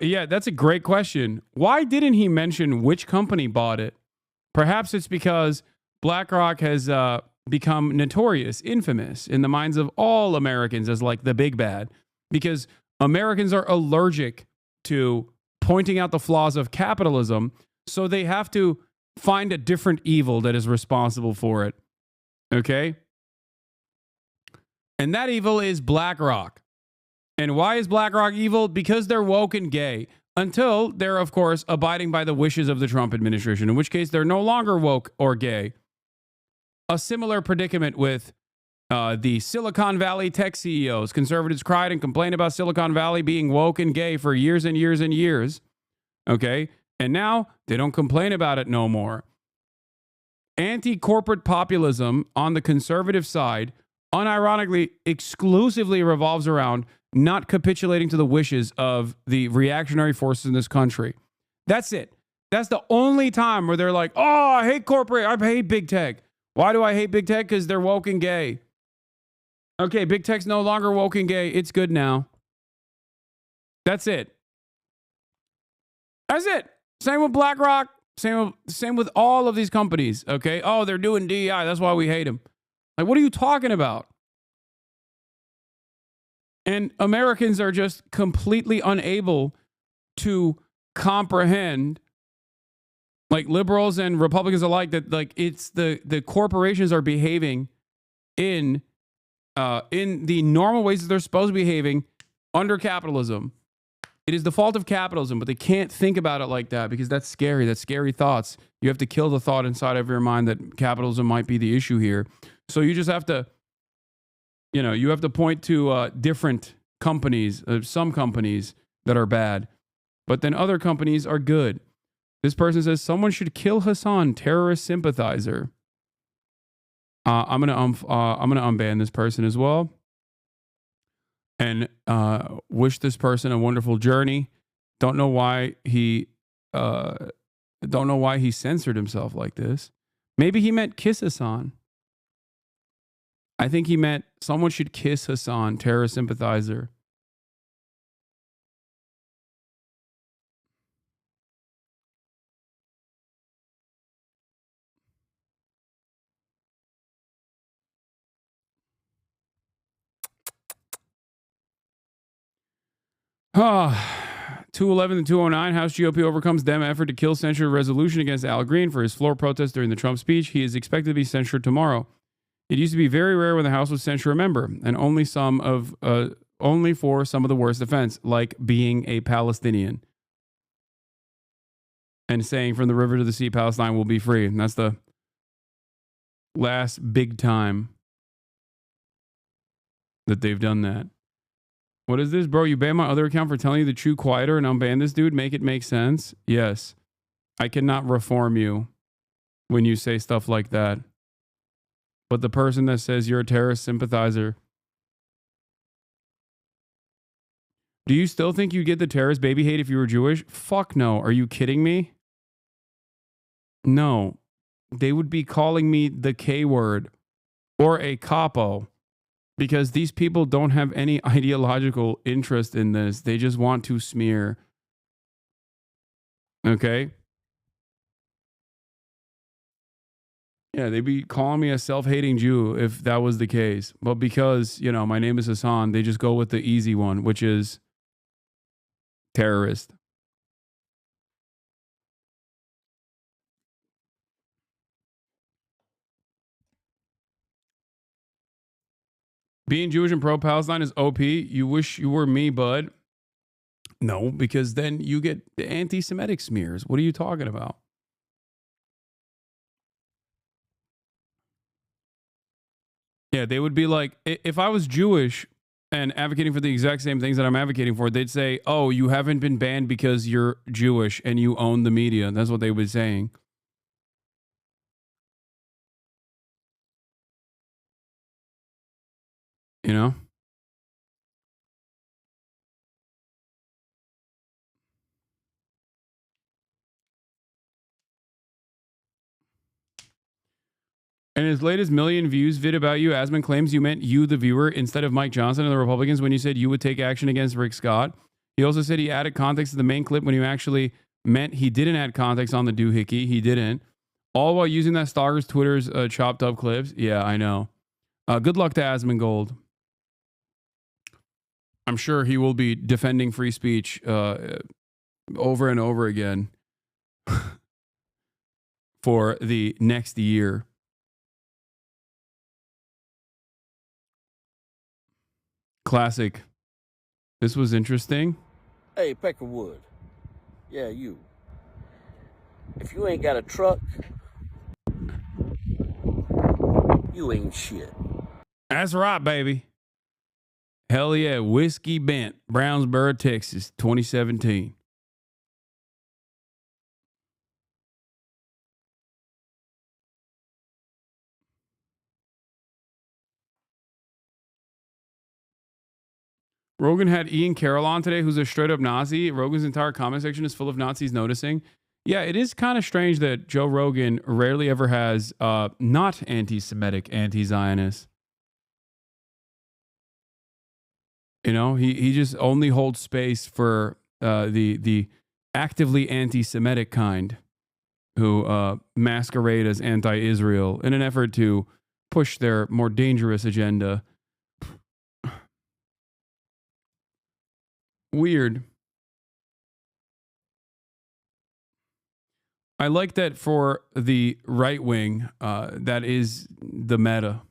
Yeah, that's a great question. Why didn't he mention which company bought it? Perhaps it's because BlackRock has become notorious, infamous in the minds of all Americans as like the big bad, because Americans are allergic to pointing out the flaws of capitalism, so they have to find a different evil that is responsible for it. Okay? And that evil is BlackRock. And why is BlackRock evil? Because they're woke and gay. Until they're, of course, abiding by the wishes of the Trump administration, in which case they're no longer woke or gay. A similar predicament with the Silicon Valley tech CEOs. Conservatives cried and complained about Silicon Valley being woke and gay for years and years and years. Okay? And now they don't complain about it no more. Anti-corporate populism on the conservative side, unironically, exclusively revolves around not capitulating to the wishes of the reactionary forces in this country. That's it. That's the only time where they're like, oh, I hate corporate, I hate big tech. Why do I hate big tech? Because they're woke and gay. Okay, big tech's no longer woke and gay. It's good now. That's it. That's it. Same with BlackRock. Same with all of these companies. Okay. Oh, they're doing DEI. That's why we hate them. Like, what are you talking about? And Americans are just completely unable to comprehend, like liberals and Republicans alike, that like it's the corporations are behaving in the normal ways that they're supposed to be behaving under capitalism. It is the fault of capitalism, but they can't think about it like that because that's scary. That's scary thoughts. You have to kill the thought inside of your mind that capitalism might be the issue here. So you just have to, you have to point to different companies, some companies that are bad, but then other companies are good. This person says someone should kill Hasan, terrorist sympathizer. I'm gonna unban this person as well, and wish this person a wonderful journey. Don't know why he censored himself like this. Maybe he meant kiss Hasan. I think he meant someone should kiss Hasan, terrorist sympathizer. Ah, 211 and 209, House GOP overcomes Dem effort to kill censure resolution against Al Green for his floor protest during the Trump speech. He is expected to be censured tomorrow. It used to be very rare when the House would censure a member, and only for some of the worst offense, like being a Palestinian and saying from the river to the sea, Palestine will be free. And that's the last big time that they've done that. What is this, bro? You banned my other account for telling you the true quieter and unban this dude? Make it make sense? Yes. I cannot reform you when you say stuff like that. But the person that says you're a terrorist sympathizer. Do you still think you get the terrorist baby hate if you were Jewish? Fuck no. Are you kidding me? No. They would be calling me the K word or a capo because these people don't have any ideological interest in this. They just want to smear. Okay? Yeah, they'd be calling me a self-hating Jew if that was the case. But because, you know, my name is Hasan, they just go with the easy one, which is terrorist. Being Jewish and pro-Palestine is OP. You wish you were me, bud. No, because then you get the anti-Semitic smears. What are you talking about? Yeah, they would be like, if I was Jewish and advocating for the exact same things that I'm advocating for, they'd say, oh, you haven't been banned because you're Jewish and you own the media. That's what they would be saying. You know? In his latest million views vid about you, Asman claims you meant you, the viewer, instead of Mike Johnson and the Republicans when you said you would take action against Rick Scott. He also said he added context to the main clip when you actually meant he didn't add context on the doohickey. He didn't. All while using that stalker's Twitter's chopped up clips. Yeah, I know. Good luck to Asman Gold. I'm sure he will be defending free speech over and over again for the next year. Classic. This was interesting. Hey, Peckerwood. Yeah, you. If you ain't got a truck, you ain't shit. That's right, baby. Hell yeah. Whiskey Bent, Brownsboro, Texas, 2017. Rogan had Ian Carroll on today, who's a straight up Nazi. Rogan's entire comment section is full of Nazis noticing. Yeah, it is kind of strange that Joe Rogan rarely ever has not anti-Semitic, anti-Zionist. You know, he just only holds space for the actively anti-Semitic kind who masquerade as anti-Israel in an effort to push their more dangerous agenda. Weird. I like that for the right wing, that is the meta.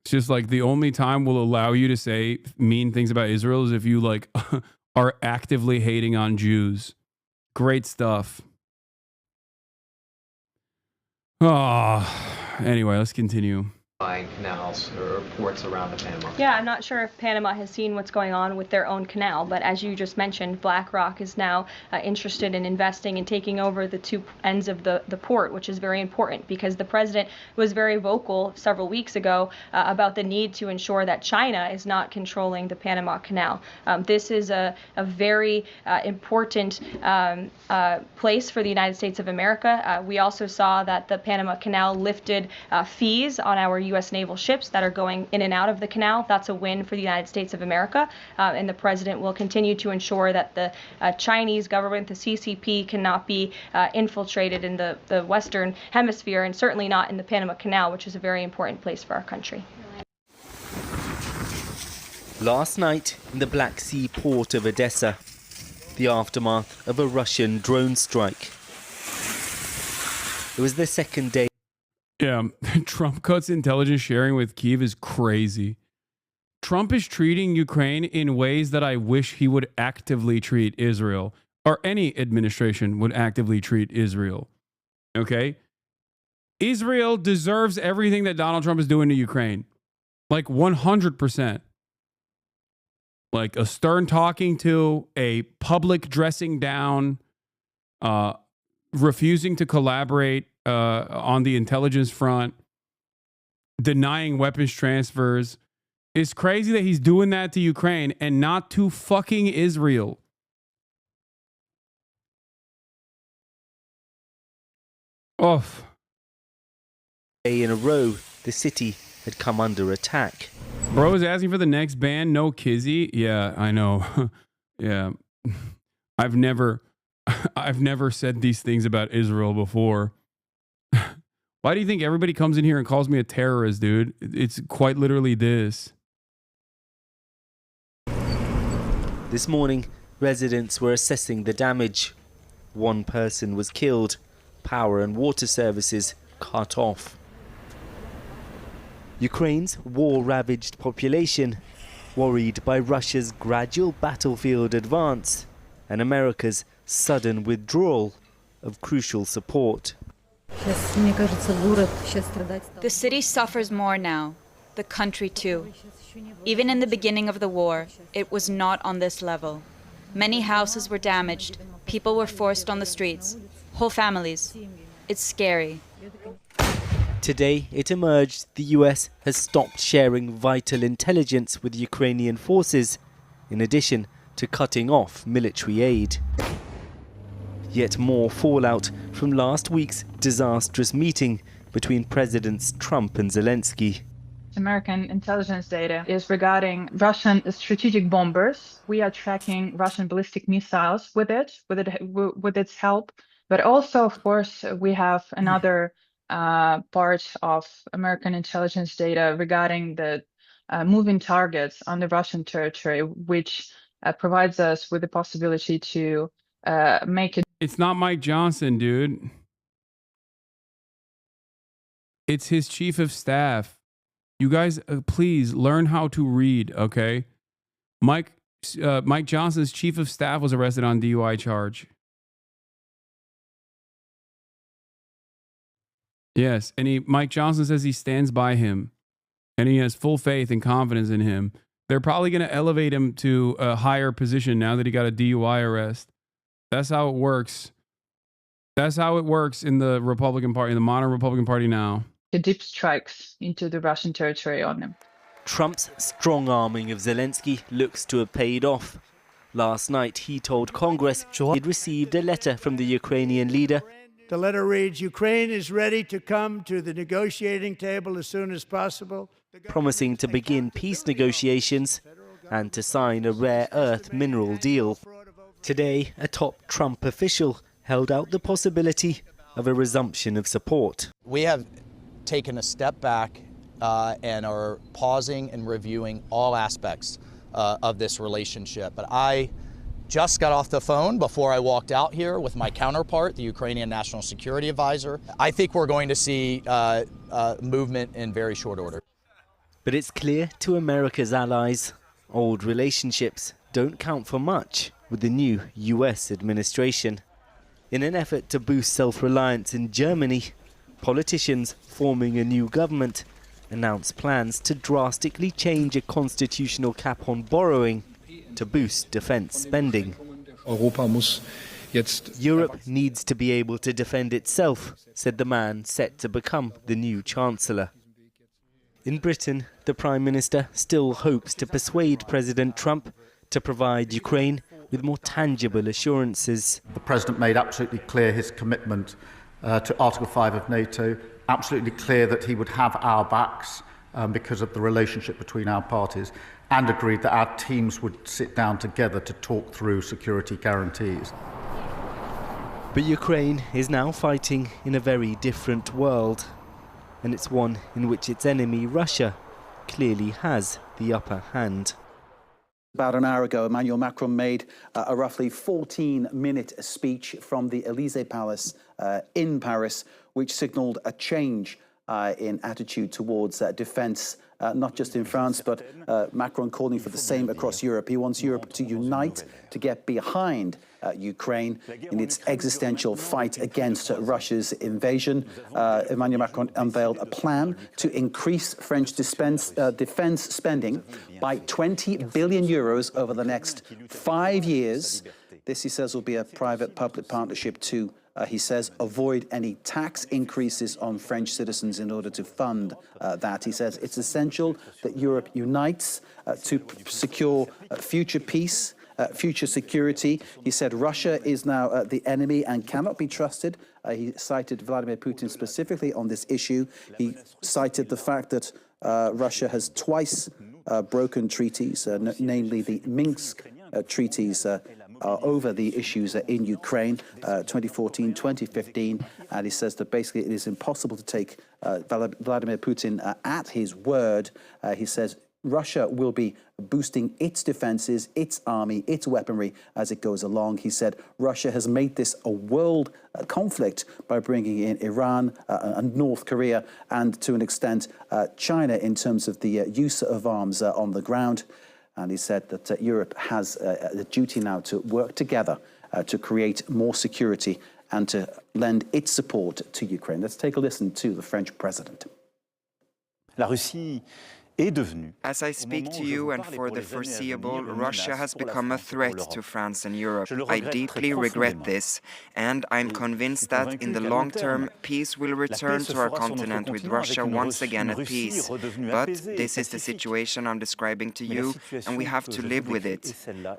It's just like the only time we'll allow you to say mean things about Israel is if you like are actively hating on Jews. Great stuff. Anyway, let's continue. Canals or ports around the Panama. Yeah, I'm not sure if Panama has seen what's going on with their own canal, but as you just mentioned, BlackRock is now interested in investing and taking over the two ends of the port, which is very important because the president was very vocal several weeks ago about the need to ensure that China is not controlling the Panama Canal. This is a very important place for the United States of America. We also saw that the Panama Canal lifted fees on our U.S. naval ships that are going in and out of the canal. That's a win for the United States of America. And the president will continue to ensure that the Chinese government, the CCP, cannot be infiltrated in the Western Hemisphere and certainly not in the Panama Canal, which is a very important place for our country. Last night in the Black Sea port of Odessa, the aftermath of a Russian drone strike. It was the second day. Yeah, Trump cuts intelligence sharing with Kyiv is crazy. Trump is treating Ukraine in ways that I wish he would actively treat Israel, or any administration would actively treat Israel. Okay? Israel deserves everything that Donald Trump is doing to Ukraine. Like 100%. Like a stern talking to, a public dressing down, refusing to collaborate on the intelligence front, denying weapons transfers. It's crazy that he's doing that to Ukraine and not to fucking Israel. Oof. Day in a row, the city had come under attack. Bro is asking for the next band. No Kizzy. Yeah, I know. Yeah. I've never said these things about Israel before. Why do you think everybody comes in here and calls me a terrorist, dude? It's quite literally this. This morning, residents were assessing the damage. One person was killed. Power and water services cut off. Ukraine's war-ravaged population, worried by Russia's gradual battlefield advance and America's sudden withdrawal of crucial support. The city suffers more now, the country too. Even in the beginning of the war, it was not on this level. Many houses were damaged, people were forced on the streets, whole families. It's scary. Today, it emerged the US has stopped sharing vital intelligence with Ukrainian forces, in addition to cutting off military aid. Yet more fallout from last week's disastrous meeting between Presidents Trump and Zelensky. American intelligence data is regarding Russian strategic bombers. We are tracking Russian ballistic missiles with its help. But also, of course, we have another part of American intelligence data regarding the moving targets on the Russian territory, which provides us with the possibility to make it. It's not Mike Johnson, dude. It's his chief of staff. You guys, please learn how to read, okay? Mike Johnson's chief of staff was arrested on DUI charge. Yes, and Mike Johnson says he stands by him, and he has full faith and confidence in him. They're probably going to elevate him to a higher position now that he got a DUI arrest. That's how it works. That's how it works in the Republican Party, in the modern Republican Party now. The deep strikes into the Russian territory on him. Trump's strong-arming of Zelensky looks to have paid off. Last night, he told Congress he'd received a letter from the Ukrainian leader. The letter reads, Ukraine is ready to come to the negotiating table as soon as possible, promising to begin peace negotiations and to sign a rare earth mineral deal. Today, a top Trump official held out the possibility of a resumption of support. We have taken a step back and are pausing and reviewing all aspects of this relationship. But I just got off the phone before I walked out here with my counterpart, the Ukrainian National Security Advisor. I think we're going to see movement in very short order. But it's clear to America's allies, old relationships don't count for much with the new US administration. In an effort to boost self-reliance in Germany, politicians forming a new government announced plans to drastically change a constitutional cap on borrowing to boost defense spending. Europe needs to be able to defend itself, said the man set to become the new chancellor. In Britain, the Prime Minister still hopes to persuade President Trump to provide Ukraine with more tangible assurances. The President made absolutely clear his commitment to Article 5 of NATO, absolutely clear that he would have our backs because of the relationship between our parties, and agreed that our teams would sit down together to talk through security guarantees. But Ukraine is now fighting in a very different world, and it's one in which its enemy, Russia, clearly has the upper hand. About an hour ago, Emmanuel Macron made a roughly 14-minute speech from the Élysée Palace in Paris, which signalled a change in attitude towards defence not just in France, but Macron calling for the same across Europe. He wants Europe to unite, to get behind Ukraine in its existential fight against Russia's invasion. Emmanuel Macron unveiled a plan to increase French defense spending by 20 billion euros over the next 5 years. This, he says, will be a private-public partnership to, he says, avoid any tax increases on French citizens in order to fund that. He says it's essential that Europe unites to secure future peace, future security. He said Russia is now the enemy and cannot be trusted. He cited Vladimir Putin specifically on this issue. He cited the fact that Russia has twice broken treaties, namely the Minsk treaties over the issues in Ukraine, 2014, 2015, and he says that basically it is impossible to take Vladimir Putin at his word. He says Russia will be boosting its defenses, its army, its weaponry as it goes along. He said Russia has made this a world conflict by bringing in Iran and North Korea and, to an extent, China in terms of the use of arms on the ground. And he said that Europe has the duty now to work together to create more security and to lend its support to Ukraine. Let's take a listen to the French president. La Russie As I speak to you and for the foreseeable, Russia has become a threat to France and Europe. I deeply regret this, and I'm convinced that in the long term, peace will return to our continent with Russia once again at peace. But this is the situation I'm describing to you, and we have to live with it.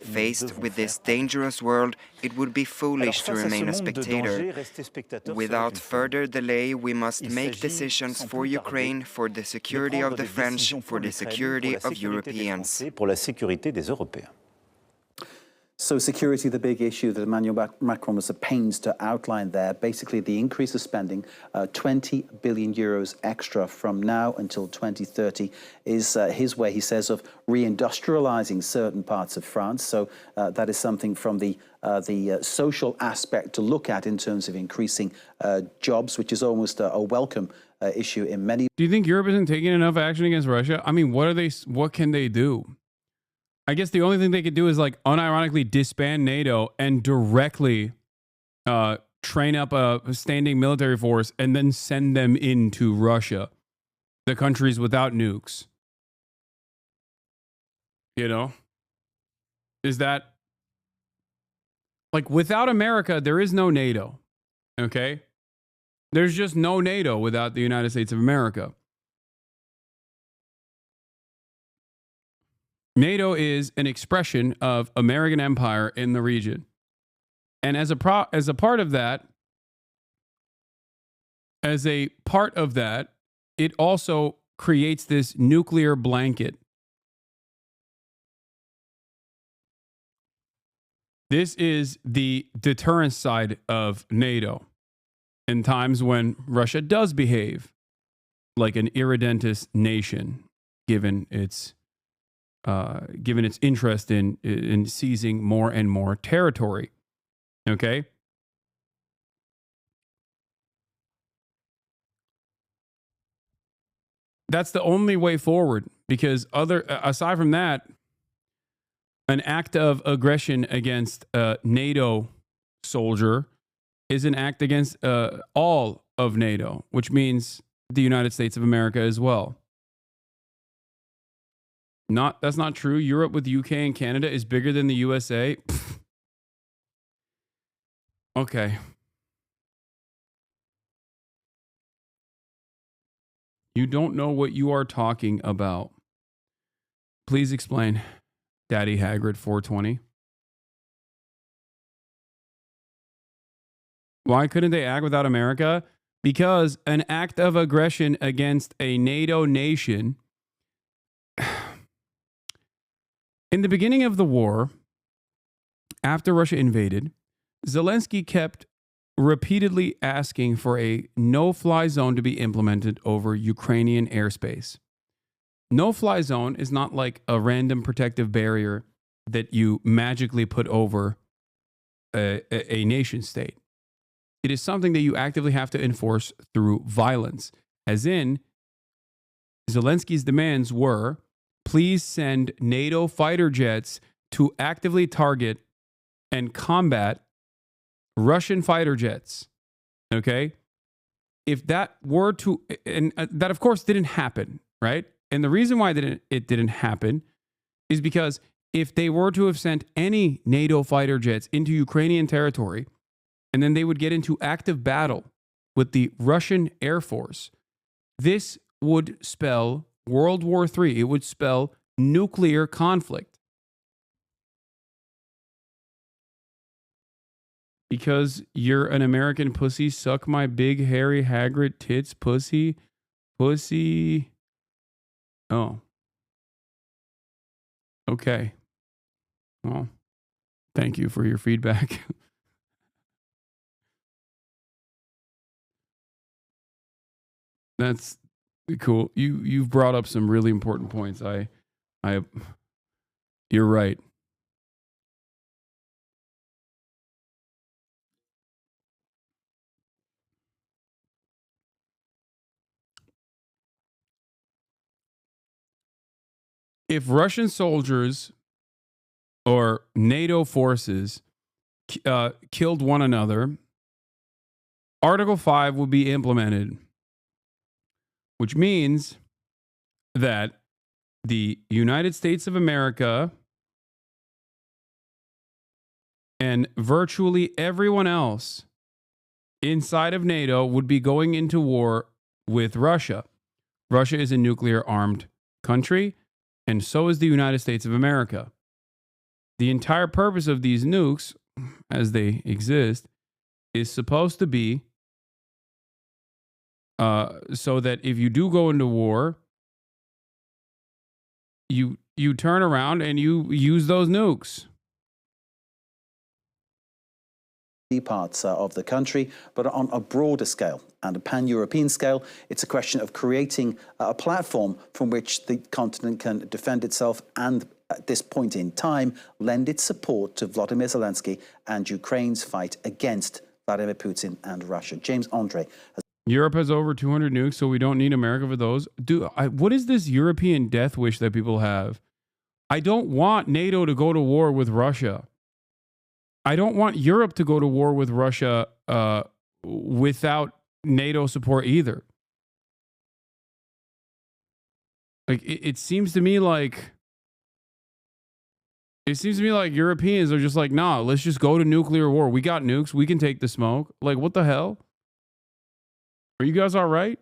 Faced with this dangerous world, it would be foolish to remain a spectator. Without further delay, we must make decisions for Ukraine, for the security of the French, for the security of Europeans. So security, the big issue that Emmanuel Macron was at pains to outline there. Basically, the increase of spending, 20 billion euros extra from now until 2030, is his way, he says, of reindustrializing certain parts of France. So that is something from the social aspect to look at in terms of increasing jobs, which is almost a welcome issue in many. Do you think Europe isn't taking enough action against Russia? I mean, what can they do? I guess the only thing they could do is like unironically disband NATO and directly train up a standing military force and then send them into Russia, the countries without nukes. You know? Is that like without America, there is no NATO. Okay? There's just no NATO without the United States of America. NATO is an expression of American empire in the region. And as a part of that, it also creates this nuclear blanket. This is the deterrence side of NATO. In times when Russia does behave like an irredentist nation, given its interest in seizing more and more territory. Okay? That's the only way forward, because aside from that, an act of aggression against a NATO soldier is an act against all of NATO, which means the United States of America as well. That's not true. Europe with UK and Canada is bigger than the USA. Pfft. Okay. You don't know what you are talking about. Please explain, Daddy Hagrid 420. Why couldn't they act without America? Because an act of aggression against a NATO nation. In the beginning of the war, after Russia invaded, Zelensky kept repeatedly asking for a no-fly zone to be implemented over Ukrainian airspace. No-fly zone is not like a random protective barrier that you magically put over a nation state. It is something that you actively have to enforce through violence, as in Zelensky's demands were, please send NATO fighter jets to actively target and combat Russian fighter jets. Okay? If that were to, and that of course didn't happen, right? And the reason why it didn't happen is because if they were to have sent any NATO fighter jets into Ukrainian territory, and then they would get into active battle with the Russian Air Force, this would spell World War III. It would spell nuclear conflict. Because you're an American pussy, suck my big, hairy, Hagrid tits, pussy. Pussy. Oh. Okay. Well, thank you for your feedback. That's cool. You've brought up some really important points. You're right. If Russian soldiers or NATO forces killed one another, Article 5 will be implemented, which means that the United States of America and virtually everyone else inside of NATO would be going into war with Russia. Russia is a nuclear armed country, and so is the United States of America. The entire purpose of these nukes, as they exist, is supposed to be so that if you do go into war, you turn around and you use those nukes. Parts of the country, but on a broader scale and a pan-European scale, it's a question of creating a platform from which the continent can defend itself and, at this point in time, lend its support to Vladimir Zelensky and Ukraine's fight against Vladimir Putin and Russia. James Andre. Europe has over 200 nukes, so we don't need America for those. What is this European death wish that people have? I don't want NATO to go to war with Russia. I don't want Europe to go to war with Russia without NATO support either. Like it seems to me like Europeans are just like, nah, let's just go to nuclear war. We got nukes. We can take the smoke. Like, what the hell? Are you guys all right?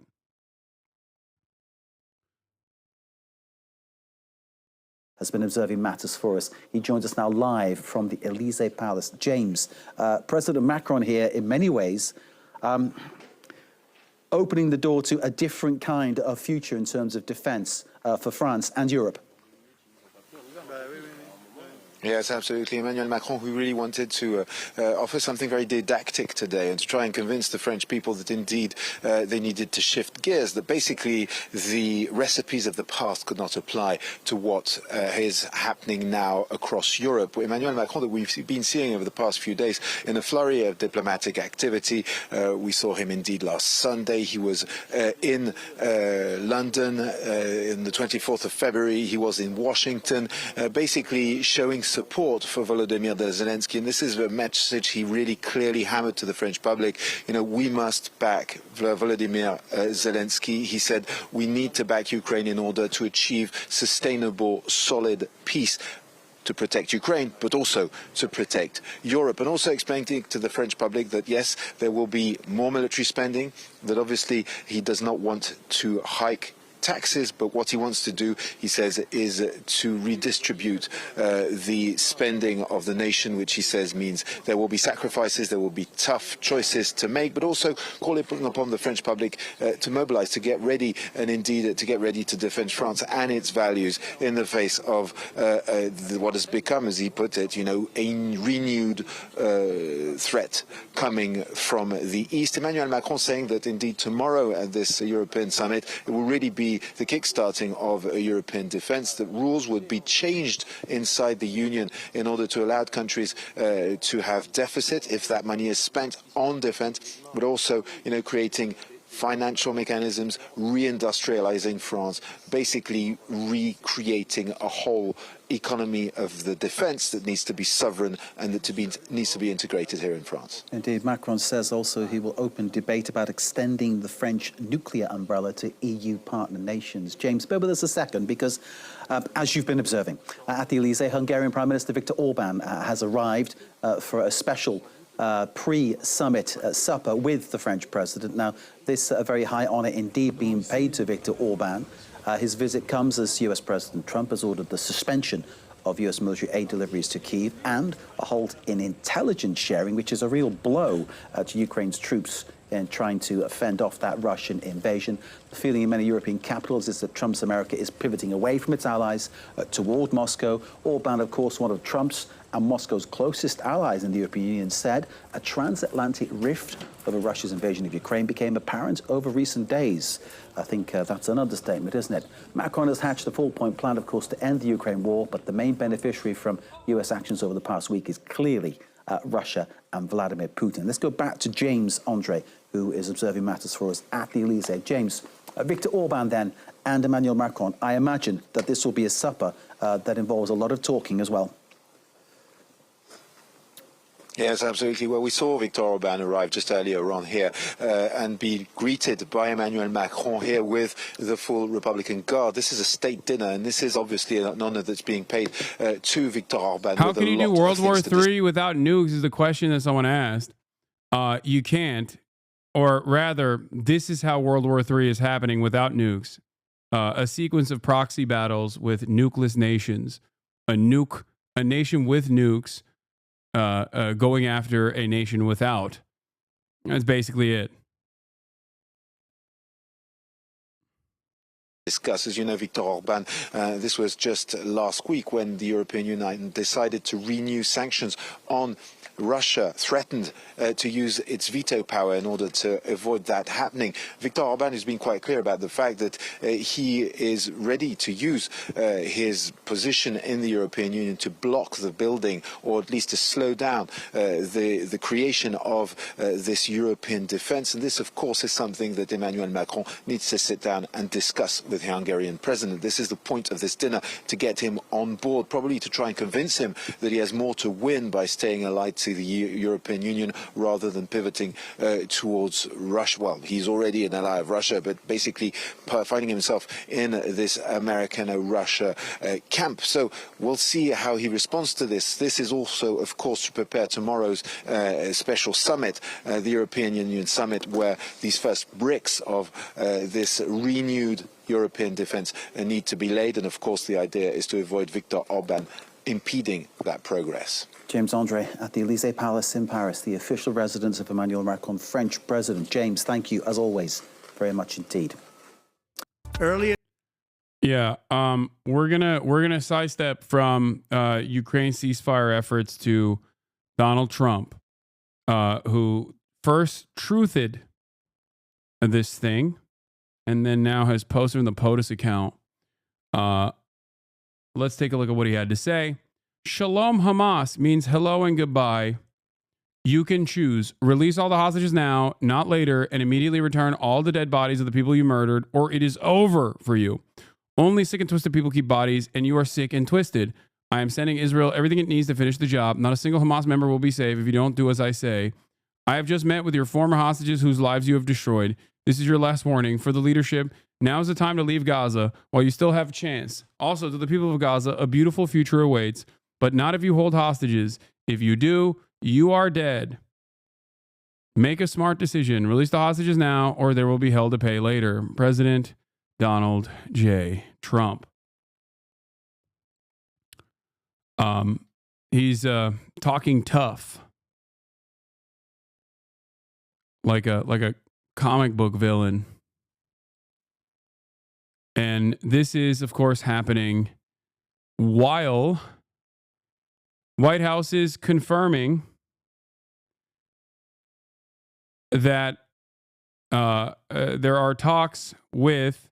Has been observing matters for us. He joins us now live from the Elysee Palace. James, President Macron here, in many ways, opening the door to a different kind of future in terms of defense for France and Europe. Yes, absolutely. Emmanuel Macron, who really wanted to offer something very didactic today and to try and convince the French people that indeed they needed to shift gears, that basically the recipes of the past could not apply to what is happening now across Europe. Emmanuel Macron, that we've been seeing over the past few days in a flurry of diplomatic activity. We saw him indeed last Sunday. He was in London on the 24th of February. He was in Washington, basically showing support for Volodymyr Zelensky, and this is a message he really clearly hammered to the French public. You know, we must back Volodymyr Zelensky. He said we need to back Ukraine in order to achieve sustainable, solid peace, to protect Ukraine, but also to protect Europe, and also explaining to the French public that yes, there will be more military spending, that obviously he does not want to hike taxes, but what he wants to do, he says, is to redistribute the spending of the nation, which he says means there will be sacrifices, there will be tough choices to make, but also calling upon the French public to mobilize, to get ready, and indeed to get ready to defend France and its values in the face of what has become, as he put it, you know, a renewed threat coming from the east. Emmanuel Macron saying that indeed tomorrow at this European summit, it will really be the kickstarting of a European defense, that rules would be changed inside the Union in order to allow countries to have deficit if that money is spent on defense, but also, you know, creating financial mechanisms, reindustrializing France, basically recreating a whole economy of the defense that needs to be sovereign and that needs to be integrated here in France. Indeed, Macron says also he will open debate about extending the French nuclear umbrella to EU partner nations. James, bear with us a second, because as you've been observing, at the Elysee, Hungarian Prime Minister Viktor Orban has arrived for a special pre-summit supper with the French president. Now, this a very high honor indeed being paid to Viktor Orban. His visit comes as US President Trump has ordered the suspension of US military aid deliveries to Kyiv and a halt in intelligence sharing, which is a real blow to Ukraine's troops in trying to fend off that Russian invasion. The feeling in many European capitals is that Trump's America is pivoting away from its allies toward Moscow. Orban, of course, one of Trump's and Moscow's closest allies in the European Union, said a transatlantic rift over Russia's invasion of Ukraine became apparent over recent days. I think that's an understatement, isn't it? Macron has hatched a four-point plan, of course, to end the Ukraine war, but the main beneficiary from US actions over the past week is clearly Russia and Vladimir Putin. Let's go back to James Andre, who is observing matters for us at the Elysee. James, Viktor Orban then and Emmanuel Macron, I imagine that this will be a supper that involves a lot of talking as well. Yes, absolutely. Well, we saw Viktor Orban arrive just earlier on here and be greeted by Emmanuel Macron here with the full Republican Guard. This is a state dinner, and this is obviously an honor that's being paid to Viktor Orban. How can you do World War III without nukes is the question that someone asked. You can't. Or rather, this is how World War III is happening without nukes. A sequence of proxy battles with nukeless nations. A nation with nukes going after a nation without. That's basically it. Discuss. As you know, Viktor Orban, this was just last week when the European Union decided to renew sanctions on Russia, threatened to use its veto power in order to avoid that happening. Viktor Orban has been quite clear about the fact that he is ready to use his position in the European Union to block the building, or at least to slow down the creation of this European defense. And this, of course, is something that Emmanuel Macron needs to sit down and discuss with the Hungarian president. This is the point of this dinner, to get him on board, probably to try and convince him that he has more to win by staying allied to the European Union rather than pivoting towards Russia. Well, he's already an ally of Russia, but basically finding himself in this American-Russia camp. So we'll see how he responds to this. This is also, of course, to prepare tomorrow's special summit, the European Union summit, where these first bricks of this renewed European defense need to be laid. And of course, the idea is to avoid Viktor Orban impeding that progress. James Andre at the Elysee Palace in Paris, the official residence of Emmanuel Macron, French president. James, thank you as always very much indeed. Earlier. Yeah, we're gonna sidestep from Ukraine ceasefire efforts to Donald Trump, who first truthed this thing, and then now has posted in the POTUS account. Let's take a look at what he had to say. Shalom Hamas means hello and goodbye. You can choose. Release all the hostages now, not later, and immediately return all the dead bodies of the people you murdered, or it is over for you. Only sick and twisted people keep bodies, and you are sick and twisted. I am sending Israel everything it needs to finish the job. Not a single Hamas member will be safe if you don't do as I say. I have just met with your former hostages whose lives you have destroyed. This is your last warning for the leadership. Now is the time to leave Gaza while you still have a chance. Also, to the people of Gaza, a beautiful future awaits, but not if you hold hostages. If you do, you are dead. Make a smart decision. Release the hostages now, or there will be hell to pay later. President Donald J. Trump. He's talking tough, like a comic book villain. And this is, of course, happening while White House is confirming that there are talks with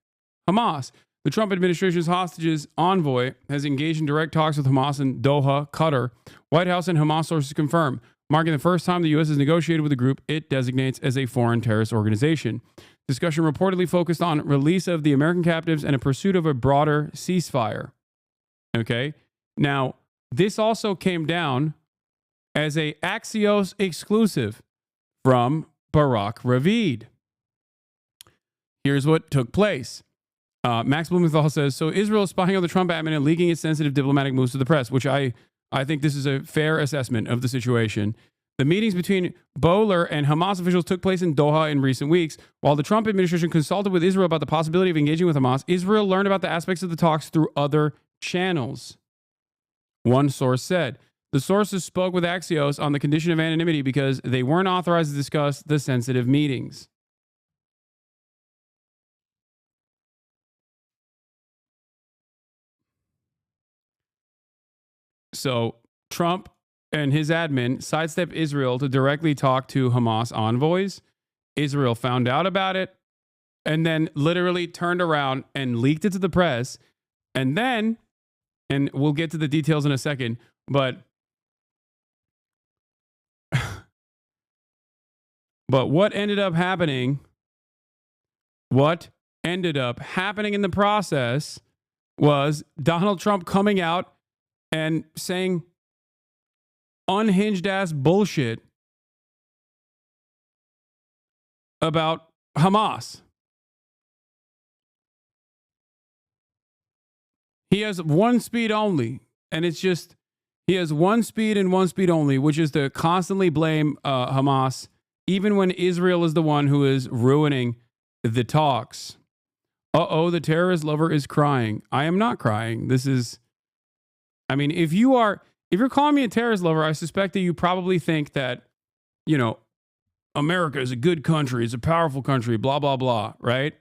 Hamas. The Trump administration's hostages envoy has engaged in direct talks with Hamas in Doha, Qatar. White House and Hamas sources confirm, marking the first time the U.S. has negotiated with a group it designates as a foreign terrorist organization. Discussion reportedly focused on release of the American captives and a pursuit of a broader ceasefire. Okay. Now, this also came down as a Axios exclusive from Barack Ravid. Here's what took place. Max Blumenthal says, so Israel is spying on the Trump admin and leaking its sensitive diplomatic moves to the press, which I think this is a fair assessment of the situation. The meetings between Boehler and Hamas officials took place in Doha in recent weeks. While the Trump administration consulted with Israel about the possibility of engaging with Hamas, Israel learned about the aspects of the talks through other channels. One source said, the sources spoke with Axios on the condition of anonymity because they weren't authorized to discuss the sensitive meetings. So Trump and his admin sidestepped Israel to directly talk to Hamas envoys. Israel found out about it and then literally turned around and leaked it to the press. And then, and we'll get to the details in a second, but what ended up happening in the process was Donald Trump coming out and saying unhinged ass bullshit about Hamas. He has one speed only, and it's just, he has one speed and one speed only, which is to constantly blame Hamas, even when Israel is the one who is ruining the talks. Uh-oh, the terrorist lover is crying. I am not crying. This is, I mean, if you're calling me a terrorist lover, I suspect that you probably think that, you know, America is a good country, it's a powerful country, blah, blah, blah, right?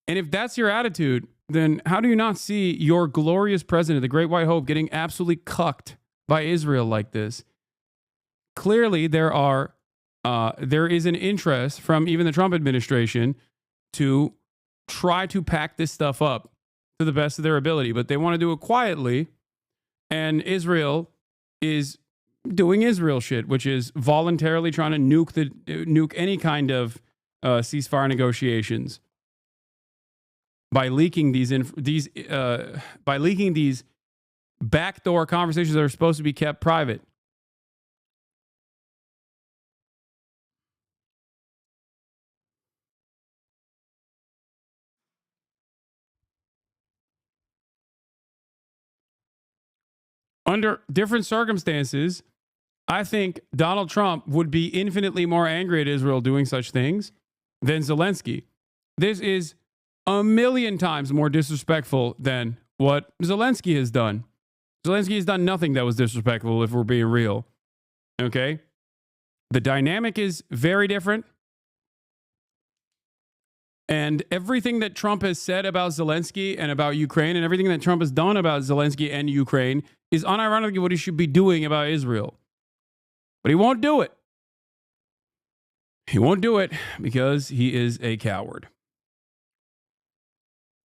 And if that's your attitude, then how do you not see your glorious president, the Great White Hope, getting absolutely cucked by Israel like this? Clearly, there is an interest from even the Trump administration to try to pack this stuff up to the best of their ability, but they want to do it quietly. And Israel is doing Israel shit, which is voluntarily trying to nuke any kind of ceasefire negotiations by leaking these backdoor conversations that are supposed to be kept private. Under different circumstances, I think Donald Trump would be infinitely more angry at Israel doing such things than Zelensky. This is a million times more disrespectful than what Zelensky has done. Zelensky has done nothing that was disrespectful, if we're being real. Okay? The dynamic is very different. And everything that Trump has said about Zelensky and about Ukraine, and everything that Trump has done about Zelensky and Ukraine, is unironically what he should be doing about Israel. But he won't do it. He won't do it because he is a coward.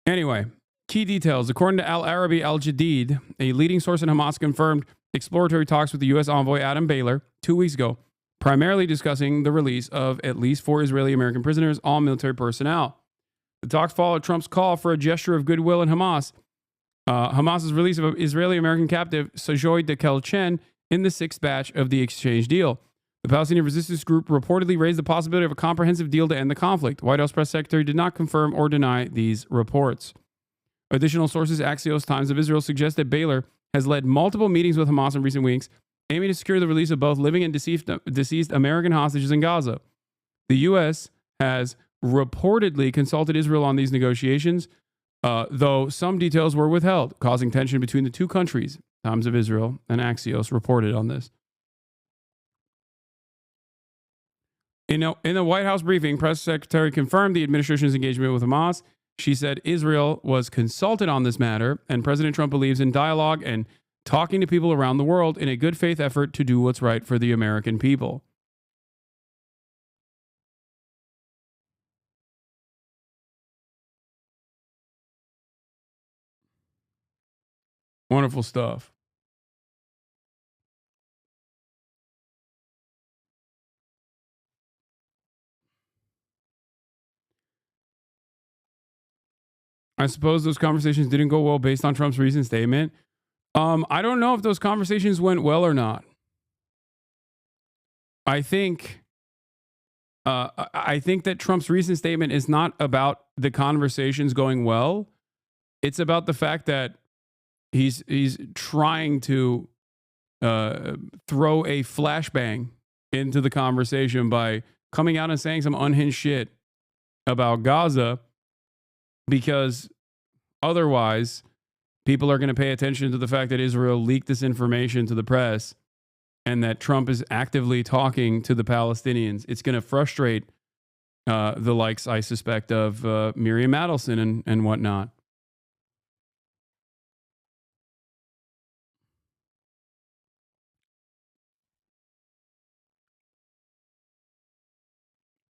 Anyway, key details. According to Al Arabi Al Jadid, a leading source in Hamas confirmed exploratory talks with the U.S. envoy Adam Baylor 2 weeks ago, primarily discussing the release of at least 4 Israeli American prisoners, all military personnel. The talks followed Trump's call for a gesture of goodwill in Hamas. Hamas's release of Israeli American captive Sajoy Dekel-Chen in the 6th batch of the exchange deal. The Palestinian resistance group reportedly raised the possibility of a comprehensive deal to end the conflict. White House press secretary did not confirm or deny these reports. Additional sources, Axios, Times of Israel, suggest that Baylor has led multiple meetings with Hamas in recent weeks, aiming to secure the release of both living and deceased American hostages in Gaza. The U.S. has reportedly consulted Israel on these negotiations, though some details were withheld, causing tension between the two countries. Times of Israel and Axios reported on this. In a White House briefing, press secretary confirmed the administration's engagement with Hamas. She said Israel was consulted on this matter, and President Trump believes in dialogue and talking to people around the world in a good faith effort to do what's right for the American people. Wonderful stuff. I suppose those conversations didn't go well based on Trump's recent statement. I don't know if those conversations went well or not. I think that Trump's recent statement is not about the conversations going well. It's about the fact that he's trying to throw a flashbang into the conversation by coming out and saying some unhinged shit about Gaza, because otherwise people are going to pay attention to the fact that Israel leaked this information to the press and that Trump is actively talking to the Palestinians. It's going to frustrate the likes, I suspect, of Miriam Adelson and whatnot.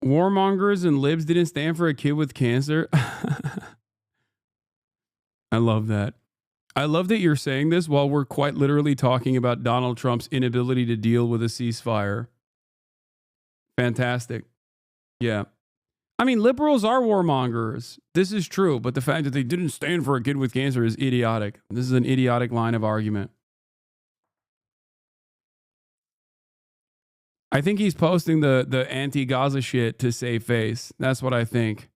Warmongers and libs didn't stand for a kid with cancer. I love that. I love that you're saying this while we're quite literally talking about Donald Trump's inability to deal with a ceasefire. Fantastic. Yeah. I mean, liberals are warmongers. This is true, but the fact that they didn't stand for a kid with cancer is idiotic. This is an idiotic line of argument. I think he's posting the anti-Gaza shit to save face. That's what I think.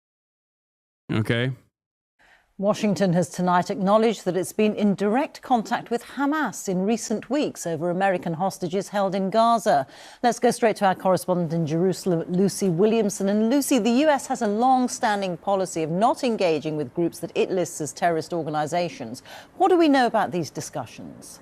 Okay? Washington has tonight acknowledged that it's been in direct contact with Hamas in recent weeks over American hostages held in Gaza. Let's go straight to our correspondent in Jerusalem, Lucy Williamson. And Lucy, the US has a long-standing policy of not engaging with groups that it lists as terrorist organizations. What do we know about these discussions?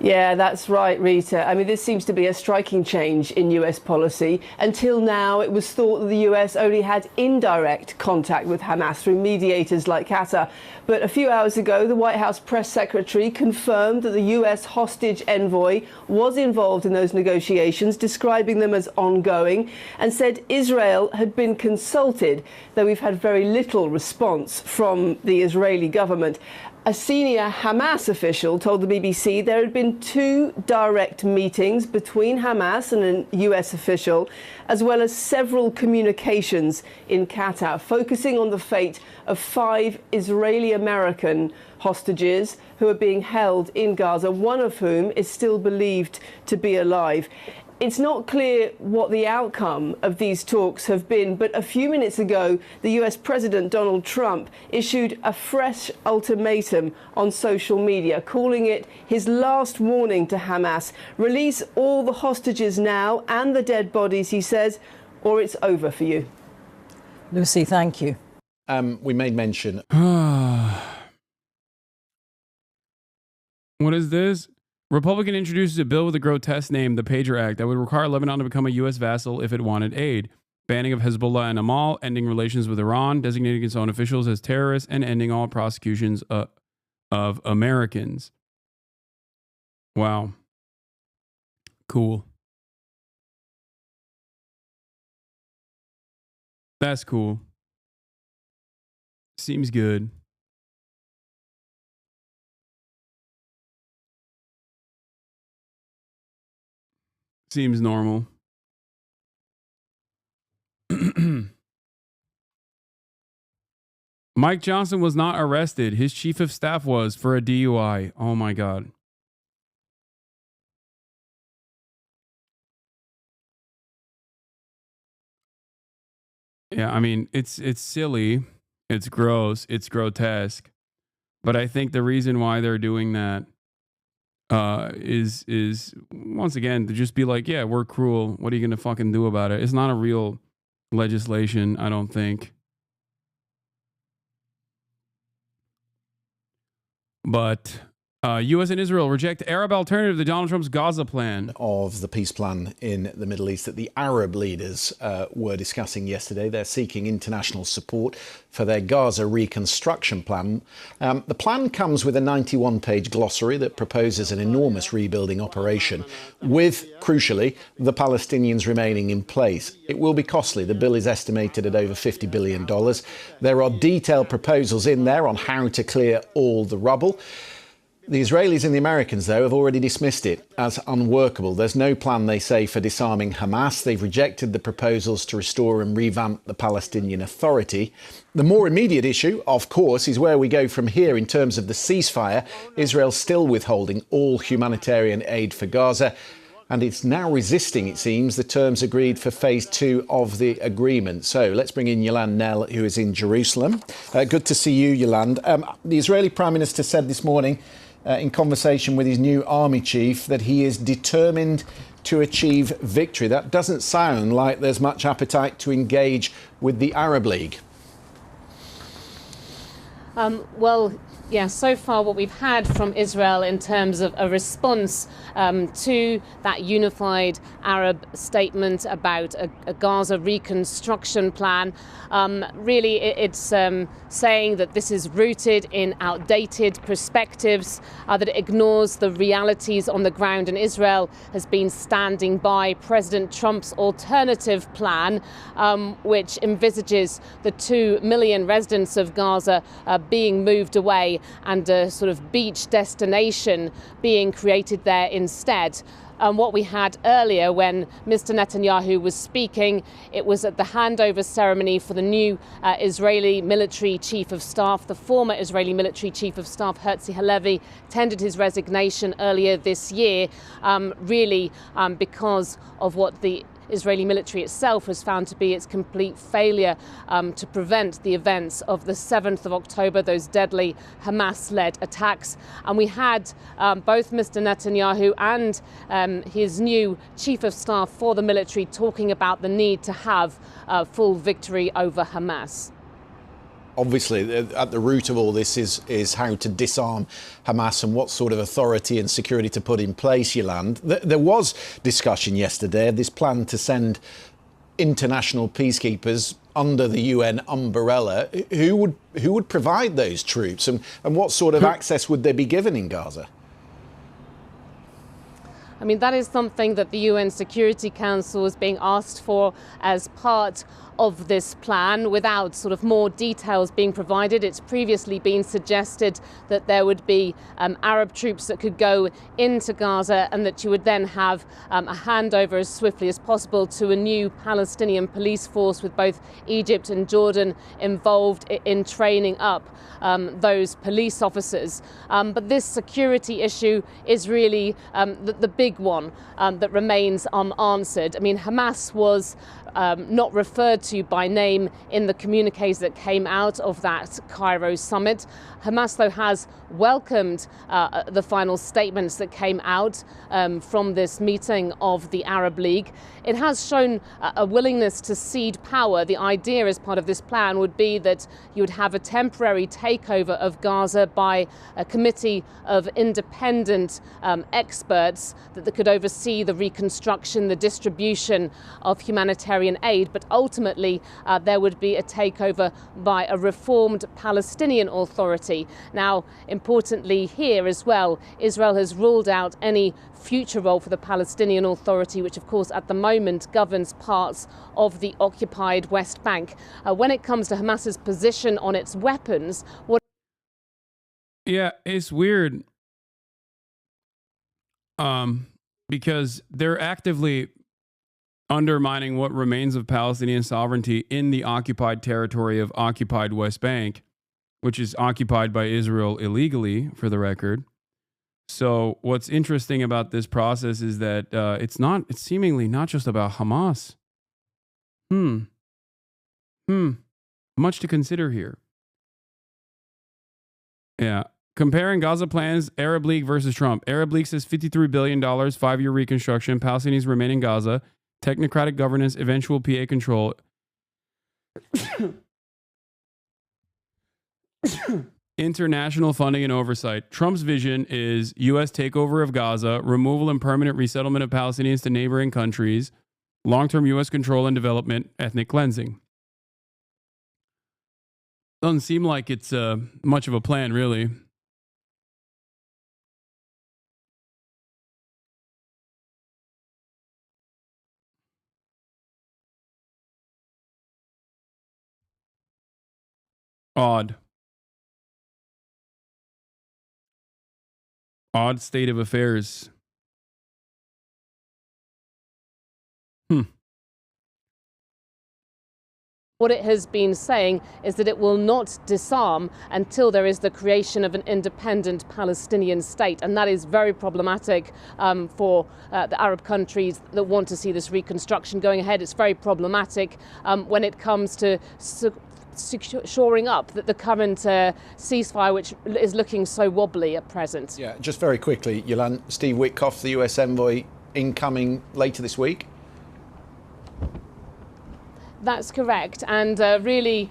Yeah, that's right, Rita. I mean, this seems to be a striking change in US policy. Until now, it was thought that the US only had indirect contact with Hamas through mediators like Qatar. But a few hours ago, the White House press secretary confirmed that the US hostage envoy was involved in those negotiations, describing them as ongoing, and said Israel had been consulted, though we've had very little response from the Israeli government. A senior Hamas official told the BBC there had been 2 direct meetings between Hamas and a US official, as well as several communications in Qatar, focusing on the fate of 5 Israeli-American hostages who are being held in Gaza, one of whom is still believed to be alive. It's not clear what the outcome of these talks have been, but a few minutes ago, the US President Donald Trump issued a fresh ultimatum on social media, calling it his last warning to Hamas. Release all the hostages now and the dead bodies, he says, or it's over for you. Lucy, thank you. We made mention. What is this? Republican introduces a bill with a grotesque name, the Pager Act, that would require Lebanon to become a U.S. vassal if it wanted aid. Banning of Hezbollah and Amal, ending relations with Iran, designating its own officials as terrorists, and ending all prosecutions of Americans. Wow. Cool. That's cool. Seems good. Seems normal. Mike Johnson was not arrested. His chief of staff was for a DUI. Oh my God. Yeah, I mean, it's silly. It's gross. It's grotesque. But I think the reason why they're doing that is once again to just be like, yeah, we're cruel. What are you gonna fucking do about it? It's not a real legislation, I don't think. But U.S. and Israel reject Arab alternative to Donald Trump's Gaza plan. Of the peace plan in the Middle East that the Arab leaders were discussing yesterday. They're seeking international support for their Gaza reconstruction plan. The plan comes with a 91-page glossary that proposes an enormous rebuilding operation with, crucially, the Palestinians remaining in place. It will be costly. The bill is estimated at over $50 billion. There are detailed proposals in there on how to clear all the rubble. The Israelis and the Americans, though, have already dismissed it as unworkable. There's no plan, they say, for disarming Hamas. They've rejected the proposals to restore and revamp the Palestinian Authority. The more immediate issue, of course, is where we go from here in terms of the ceasefire. Israel's still withholding all humanitarian aid for Gaza, and it's now resisting, it seems, the terms agreed for phase 2 of the agreement. So let's bring in Yolande Nell, who is in Jerusalem. Good to see you, Yolande. The Israeli Prime Minister said this morning in conversation with his new army chief that he is determined to achieve victory. That doesn't sound like there's much appetite to engage with the Arab League. Well, yeah, so far what we've had from Israel in terms of a response to that unified Arab statement about a Gaza reconstruction plan, really it's saying that this is rooted in outdated perspectives, that it ignores the realities on the ground, and Israel has been standing by President Trump's alternative plan, which envisages the 2 million residents of Gaza being moved away and a sort of beach destination being created there instead. What we had earlier when Mr. Netanyahu was speaking, it was at the handover ceremony for the new Israeli military chief of staff. The former Israeli military chief of staff, Herzi Halevi, tendered his resignation earlier this year, really because of what the Israeli military itself has found to be its complete failure to prevent the events of the 7th of October, those deadly Hamas-led attacks. And we had both Mr. Netanyahu and his new chief of staff for the military talking about the need to have full victory over Hamas. Obviously, at the root of all this is how to disarm Hamas and what sort of authority and security to put in place, Yolande. There was discussion yesterday of this plan to send international peacekeepers under the UN umbrella. Who would provide those troops, and what sort of access would they be given in Gaza? I mean, that is something that the UN Security Council is being asked for as part of this plan without sort of more details being provided. It's previously been suggested that there would be Arab troops that could go into Gaza and that you would then have a handover as swiftly as possible to a new Palestinian police force with both Egypt and Jordan involved in training up those police officers. But this security issue is really the big one that remains unanswered. I mean, Hamas was not referred to by name in the communiques that came out of that Cairo summit. Hamas, though, has welcomed the final statements that came out from this meeting of the Arab League. It has shown a willingness to cede power. The idea as part of this plan would be that you would have a temporary takeover of Gaza by a committee of independent experts that could oversee the reconstruction, the distribution of humanitarian aid, but ultimately there would be a takeover by a reformed Palestinian Authority. Now, importantly here as well, Israel has ruled out any future role for the Palestinian Authority, which of course at the moment governs parts of the occupied West Bank. When it comes to Hamas's position on its weapons, Yeah, it's weird. Because they're actively undermining what remains of Palestinian sovereignty in the occupied territory of occupied West Bank, which is occupied by Israel illegally, for the record. So what's interesting about this process is that it's seemingly not just about Hamas. Much to consider here. Yeah. Comparing Gaza plans, Arab League versus Trump. Arab League says $53 billion, 5-year reconstruction, Palestinians remain in Gaza, technocratic governance, eventual PA control. International funding and oversight. Trump's vision is U.S. takeover of Gaza, removal and permanent resettlement of Palestinians to neighboring countries, long-term U.S. control and development, ethnic cleansing. Doesn't seem like it's much of a plan, really. Odd. Odd state of affairs. What it has been saying is that it will not disarm until there is the creation of an independent Palestinian state. And that is very problematic for the Arab countries that want to see this reconstruction going ahead. It's very problematic when it comes to shoring up the current ceasefire, which is looking so wobbly at present. Yeah, just very quickly, Yolande, Steve Witkoff, the US envoy, incoming later this week. That's correct. And really,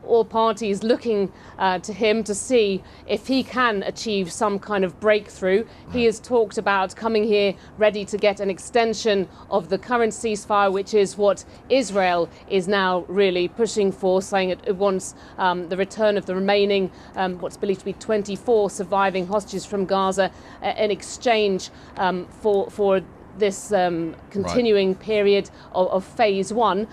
all parties looking to him to see if he can achieve some kind of breakthrough. He has talked about coming here ready to get an extension of the current ceasefire, which is what Israel is now really pushing for, saying it wants the return of the remaining, what's believed to be 24 surviving hostages from Gaza in exchange for this continuing period of phase one.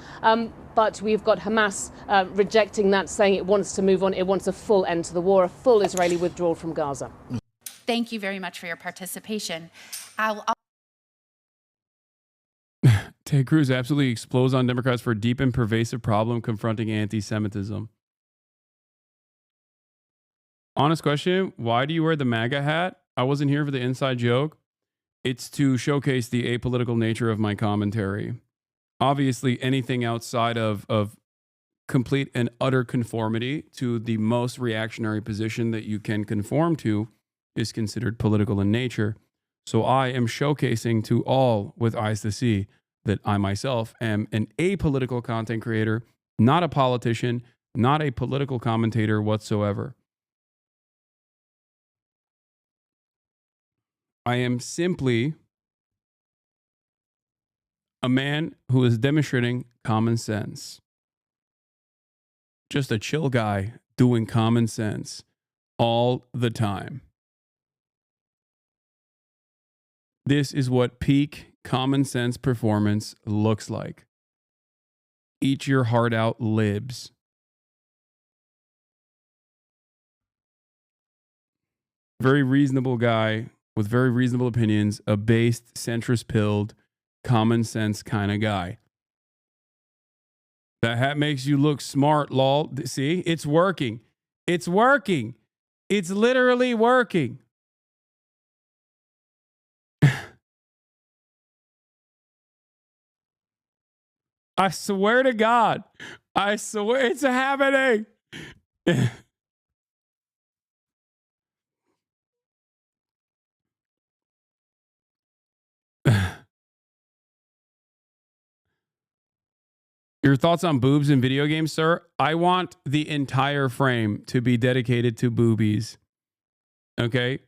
But we've got Hamas rejecting that, saying it wants to move on. It wants a full end to the war, a full Israeli withdrawal from Gaza. Thank you very much for your participation. Ted Cruz absolutely explodes on Democrats for deep and pervasive problem confronting anti-Semitism. Honest question, why do you wear the MAGA hat? I wasn't here for the inside joke. It's to showcase the apolitical nature of my commentary. Obviously, anything outside of complete and utter conformity to the most reactionary position that you can conform to is considered political in nature. So I am showcasing to all with eyes to see that I myself am an apolitical content creator, not a politician, not a political commentator whatsoever. I am simply a man who is demonstrating common sense. Just a chill guy doing common sense all the time. This is what peak common sense performance looks like. Eat your heart out, libs. Very reasonable guy with very reasonable opinions, a based, centrist-pilled, common sense kind of guy. That hat makes you look smart, lol. See, it's working. It's working. It's literally working. I swear to God. I swear it's happening. Your thoughts on boobs in video games, sir? I want the entire frame to be dedicated to boobies. Okay?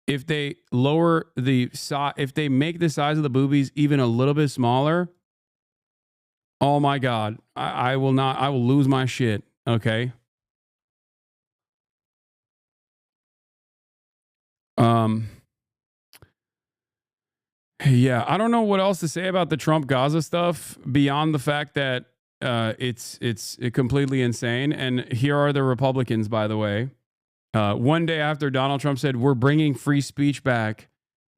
If they lower the size, if they make the size of the boobies even a little bit smaller, oh my God, I will lose my shit. Okay? Yeah, I don't know what else to say about the Trump Gaza stuff beyond the fact that it's completely insane. And here are the Republicans, by the way. One day after Donald Trump said, we're bringing free speech back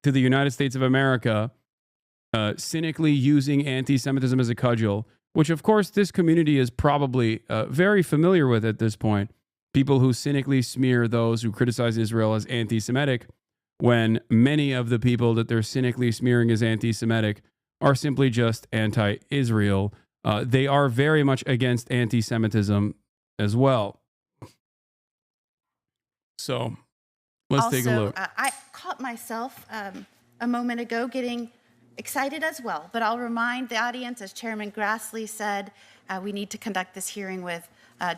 to the United States of America, cynically using anti-Semitism as a cudgel, which of course this community is probably very familiar with at this point. People who cynically smear those who criticize Israel as anti-Semitic, when many of the people that they're cynically smearing as anti-Semitic are simply just anti-Israel. They are very much against anti-Semitism as well. So let's take a look. I caught myself a moment ago getting excited as well, but I'll remind the audience, as Chairman Grassley said, we need to conduct this hearing with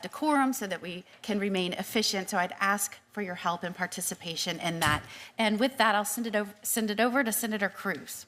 decorum so that we can remain efficient. So I'd ask for your help and participation in that. And with that, I'll send it over to Senator Cruz.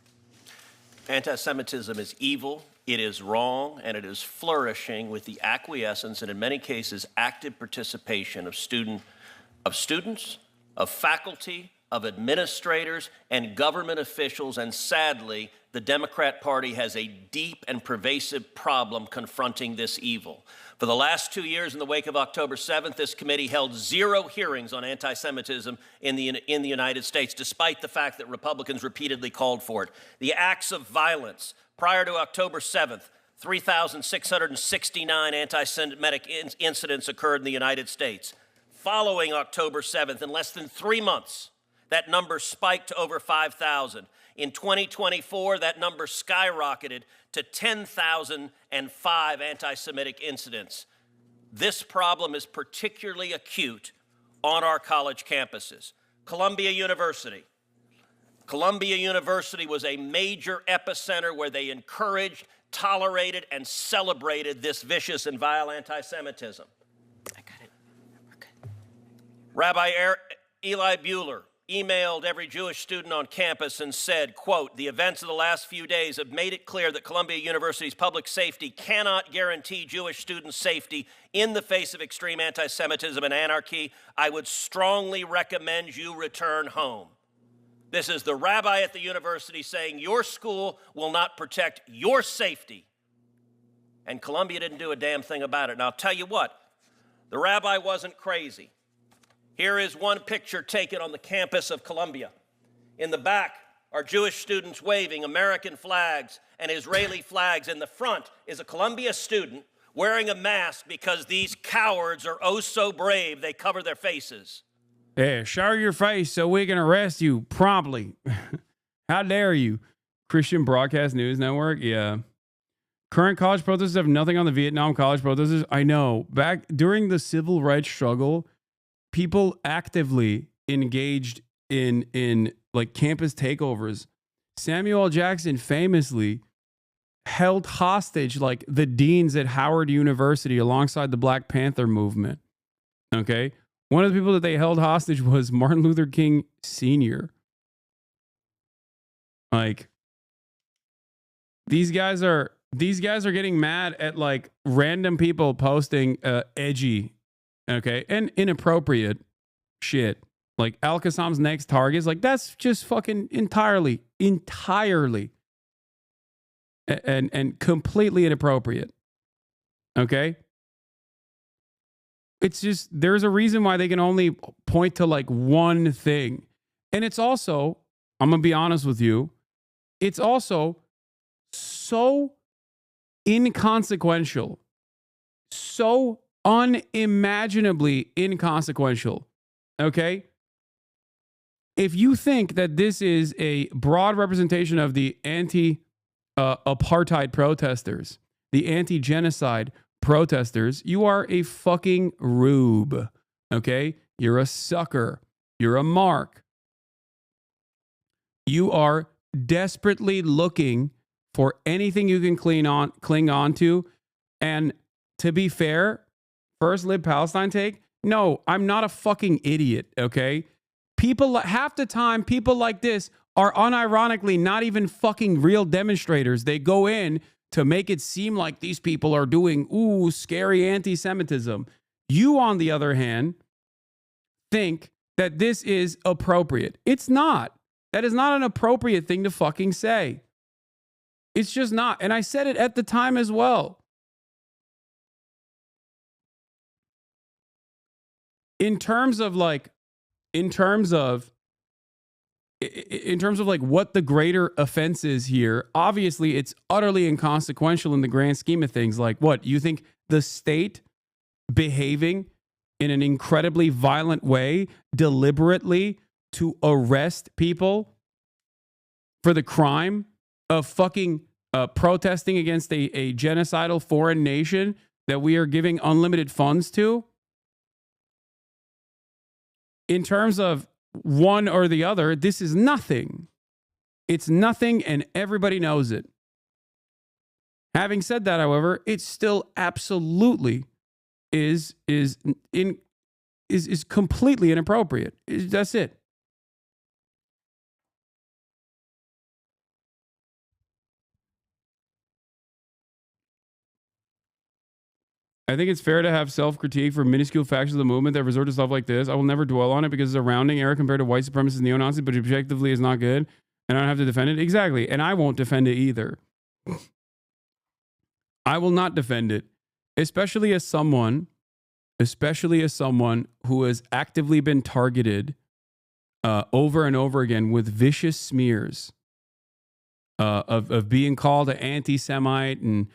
Anti-Semitism is evil, it is wrong, and it is flourishing with the acquiescence and in many cases active participation of students, of faculty, of administrators, and government officials. And sadly, the Democrat Party has a deep and pervasive problem confronting this evil. For the last 2 years in the wake of October 7th, this committee held 0 hearings on anti-Semitism in the United States, despite the fact that Republicans repeatedly called for it. The acts of violence prior to October 7th, 3,669 anti-Semitic incidents occurred in the United States. Following October 7th, in less than 3 months, that number spiked to over 5,000. In 2024, that number skyrocketed to 10,005 anti-Semitic incidents. This problem is particularly acute on our college campuses. Columbia University. Columbia University was a major epicenter where they encouraged, tolerated, and celebrated this vicious and vile anti-Semitism. Rabbi Eli Buehler emailed every Jewish student on campus and said, quote, "The events of the last few days have made it clear that Columbia University's public safety cannot guarantee Jewish students' safety in the face of extreme anti-Semitism and anarchy. I would strongly recommend you return home." This is the rabbi at the university saying your school will not protect your safety. And Columbia didn't do a damn thing about it. And I'll tell you what, the rabbi wasn't crazy. Here is one picture taken on the campus of Columbia. In the back are Jewish students waving American flags and Israeli flags. In the front is a Columbia student wearing a mask because these cowards are oh so brave they cover their faces. Yeah, show your face so we can arrest you promptly. How dare you? Christian Broadcast News Network, yeah. Current college protesters have nothing on the Vietnam college protesters. I know. Back during the civil rights struggle, people actively engaged in like campus takeovers. Samuel L. Jackson famously held hostage like the deans at Howard University alongside the Black Panther movement. Okay? One of the people that they held hostage was Martin Luther King Sr. Like, these guys are getting mad at like random people posting edgy, okay, and inappropriate shit. Like Al-Qassam's next targets, like that's just fucking entirely and completely inappropriate. Okay? It's just, there's a reason why they can only point to like one thing. And it's also, I'm going to be honest with you, it's also so inconsequential, so unimaginably inconsequential. Okay? If you think that this is a broad representation of the anti-apartheid protesters, the anti-genocide protesters, you are a fucking rube. Okay? You're a sucker. You're a mark. You are desperately looking for anything you can cling on to. And to be fair, first Lib Palestine take, no, I'm not a fucking idiot, okay? People, half the time, people like this are unironically not even fucking real demonstrators. They go in to make it seem like these people are doing, scary anti-Semitism. You, on the other hand, think that this is appropriate. It's not. That is not an appropriate thing to fucking say. It's just not. And I said it at the time as well. In terms of like what the greater offense is here, obviously it's utterly inconsequential in the grand scheme of things. Like what? You think the state behaving in an incredibly violent way, deliberately to arrest people for the crime of fucking protesting against a genocidal foreign nation that we are giving unlimited funds to? In terms of one or the other, this is nothing. It's nothing, and everybody knows it. Having said that, however, it still absolutely is completely inappropriate. That's it. I think it's fair to have self-critique for minuscule factions of the movement that resort to stuff like this. I will never dwell on it because it's a rounding error compared to white supremacist neo-Nazis, but objectively is not good, and I don't have to defend it. Exactly, and I won't defend it either. I will not defend it especially as someone who has actively been targeted over and over again with vicious smears of being called an anti-Semite and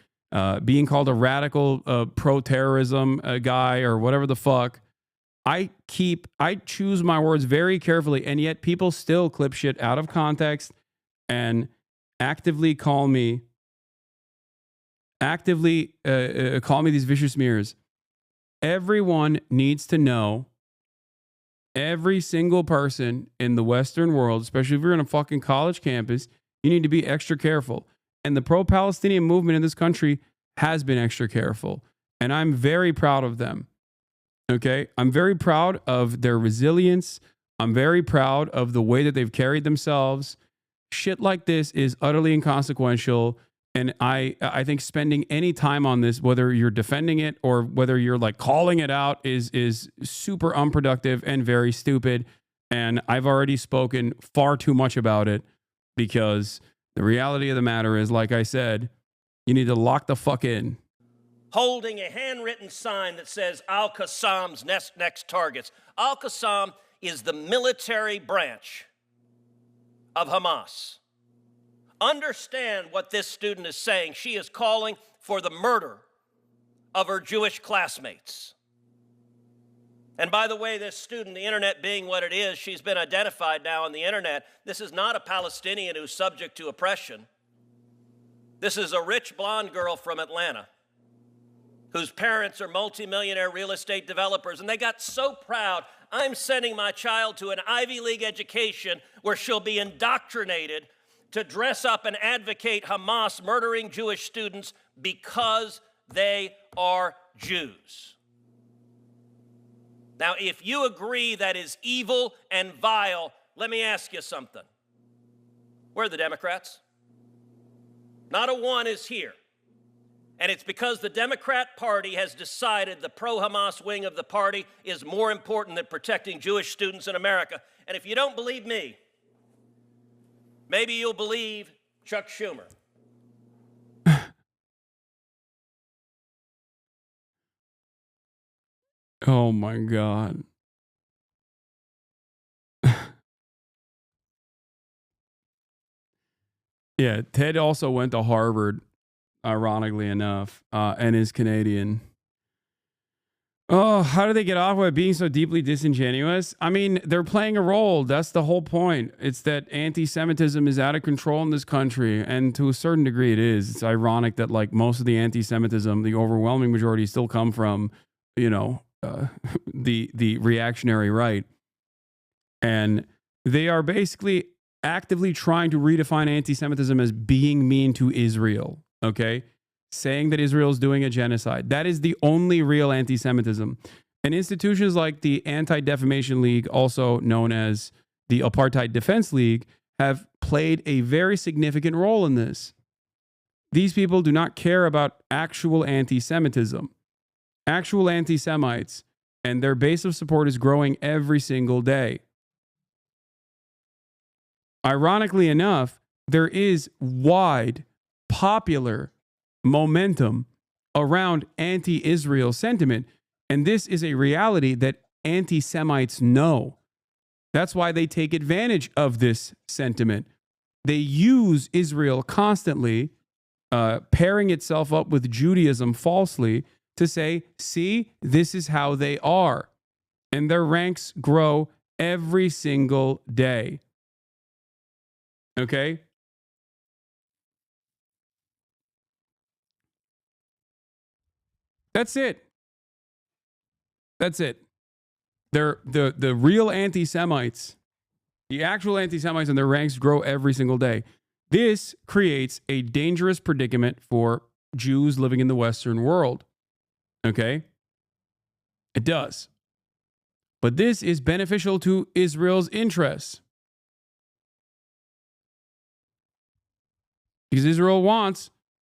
being called a radical pro-terrorism guy or whatever the fuck. I choose my words very carefully, and yet people still clip shit out of context and actively call me these vicious smears. Everyone needs to know, every single person in the Western world, especially if you're in a fucking college campus, you need to be extra careful. And the pro-Palestinian movement in this country has been extra careful. And I'm very proud of them. Okay? I'm very proud of their resilience. I'm very proud of the way that they've carried themselves. Shit like this is utterly inconsequential. And I think spending any time on this, whether you're defending it or whether you're like calling it out, is super unproductive and very stupid. And I've already spoken far too much about it, because the reality of the matter is, like I said, you need to lock the fuck in. Holding a handwritten sign that says Al-Qassam's next targets. Al-Qassam is the military branch of Hamas. Understand what this student is saying. She is calling for the murder of her Jewish classmates. And by the way, this student, the internet being what it is, she's been identified now on the internet. This is not a Palestinian who's subject to oppression. This is a rich blonde girl from Atlanta whose parents are multimillionaire real estate developers. And they got so proud, I'm sending my child to an Ivy League education where she'll be indoctrinated to dress up and advocate Hamas murdering Jewish students because they are Jews. Now, if you agree that is evil and vile, let me ask you something. Where are the Democrats? Not a one is here. And it's because the Democrat Party has decided the pro-Hamas wing of the party is more important than protecting Jewish students in America. And if you don't believe me, maybe you'll believe Chuck Schumer. Oh my God. Yeah, Ted also went to Harvard, ironically enough, and is Canadian. Oh, how do they get off with being so deeply disingenuous? I mean, they're playing a role. That's the whole point. It's that anti-Semitism is out of control in this country, and to a certain degree it is. It's ironic that like most of the anti-Semitism, the overwhelming majority, still come from, you know, the reactionary right. And they are basically actively trying to redefine anti-Semitism as being mean to Israel, okay? Saying that Israel is doing a genocide. That is the only real anti-Semitism. And institutions like the Anti-Defamation League, also known as the Apartheid Defense League, have played a very significant role in this. These people do not care about actual anti-Semitism. Actual anti-Semites, and their base of support is growing every single day. Ironically enough, there is wide, popular momentum around anti-Israel sentiment, and this is a reality that anti-Semites know. That's why they take advantage of this sentiment. They use Israel constantly, pairing itself up with Judaism falsely to say, see, this is how they are. And their ranks grow every single day. Okay? That's it. That's it. They're the real anti-Semites, the actual anti-Semites, and their ranks grow every single day. This creates a dangerous predicament for Jews living in the Western world. Okay? It does. But this is beneficial to Israel's interests. Because Israel wants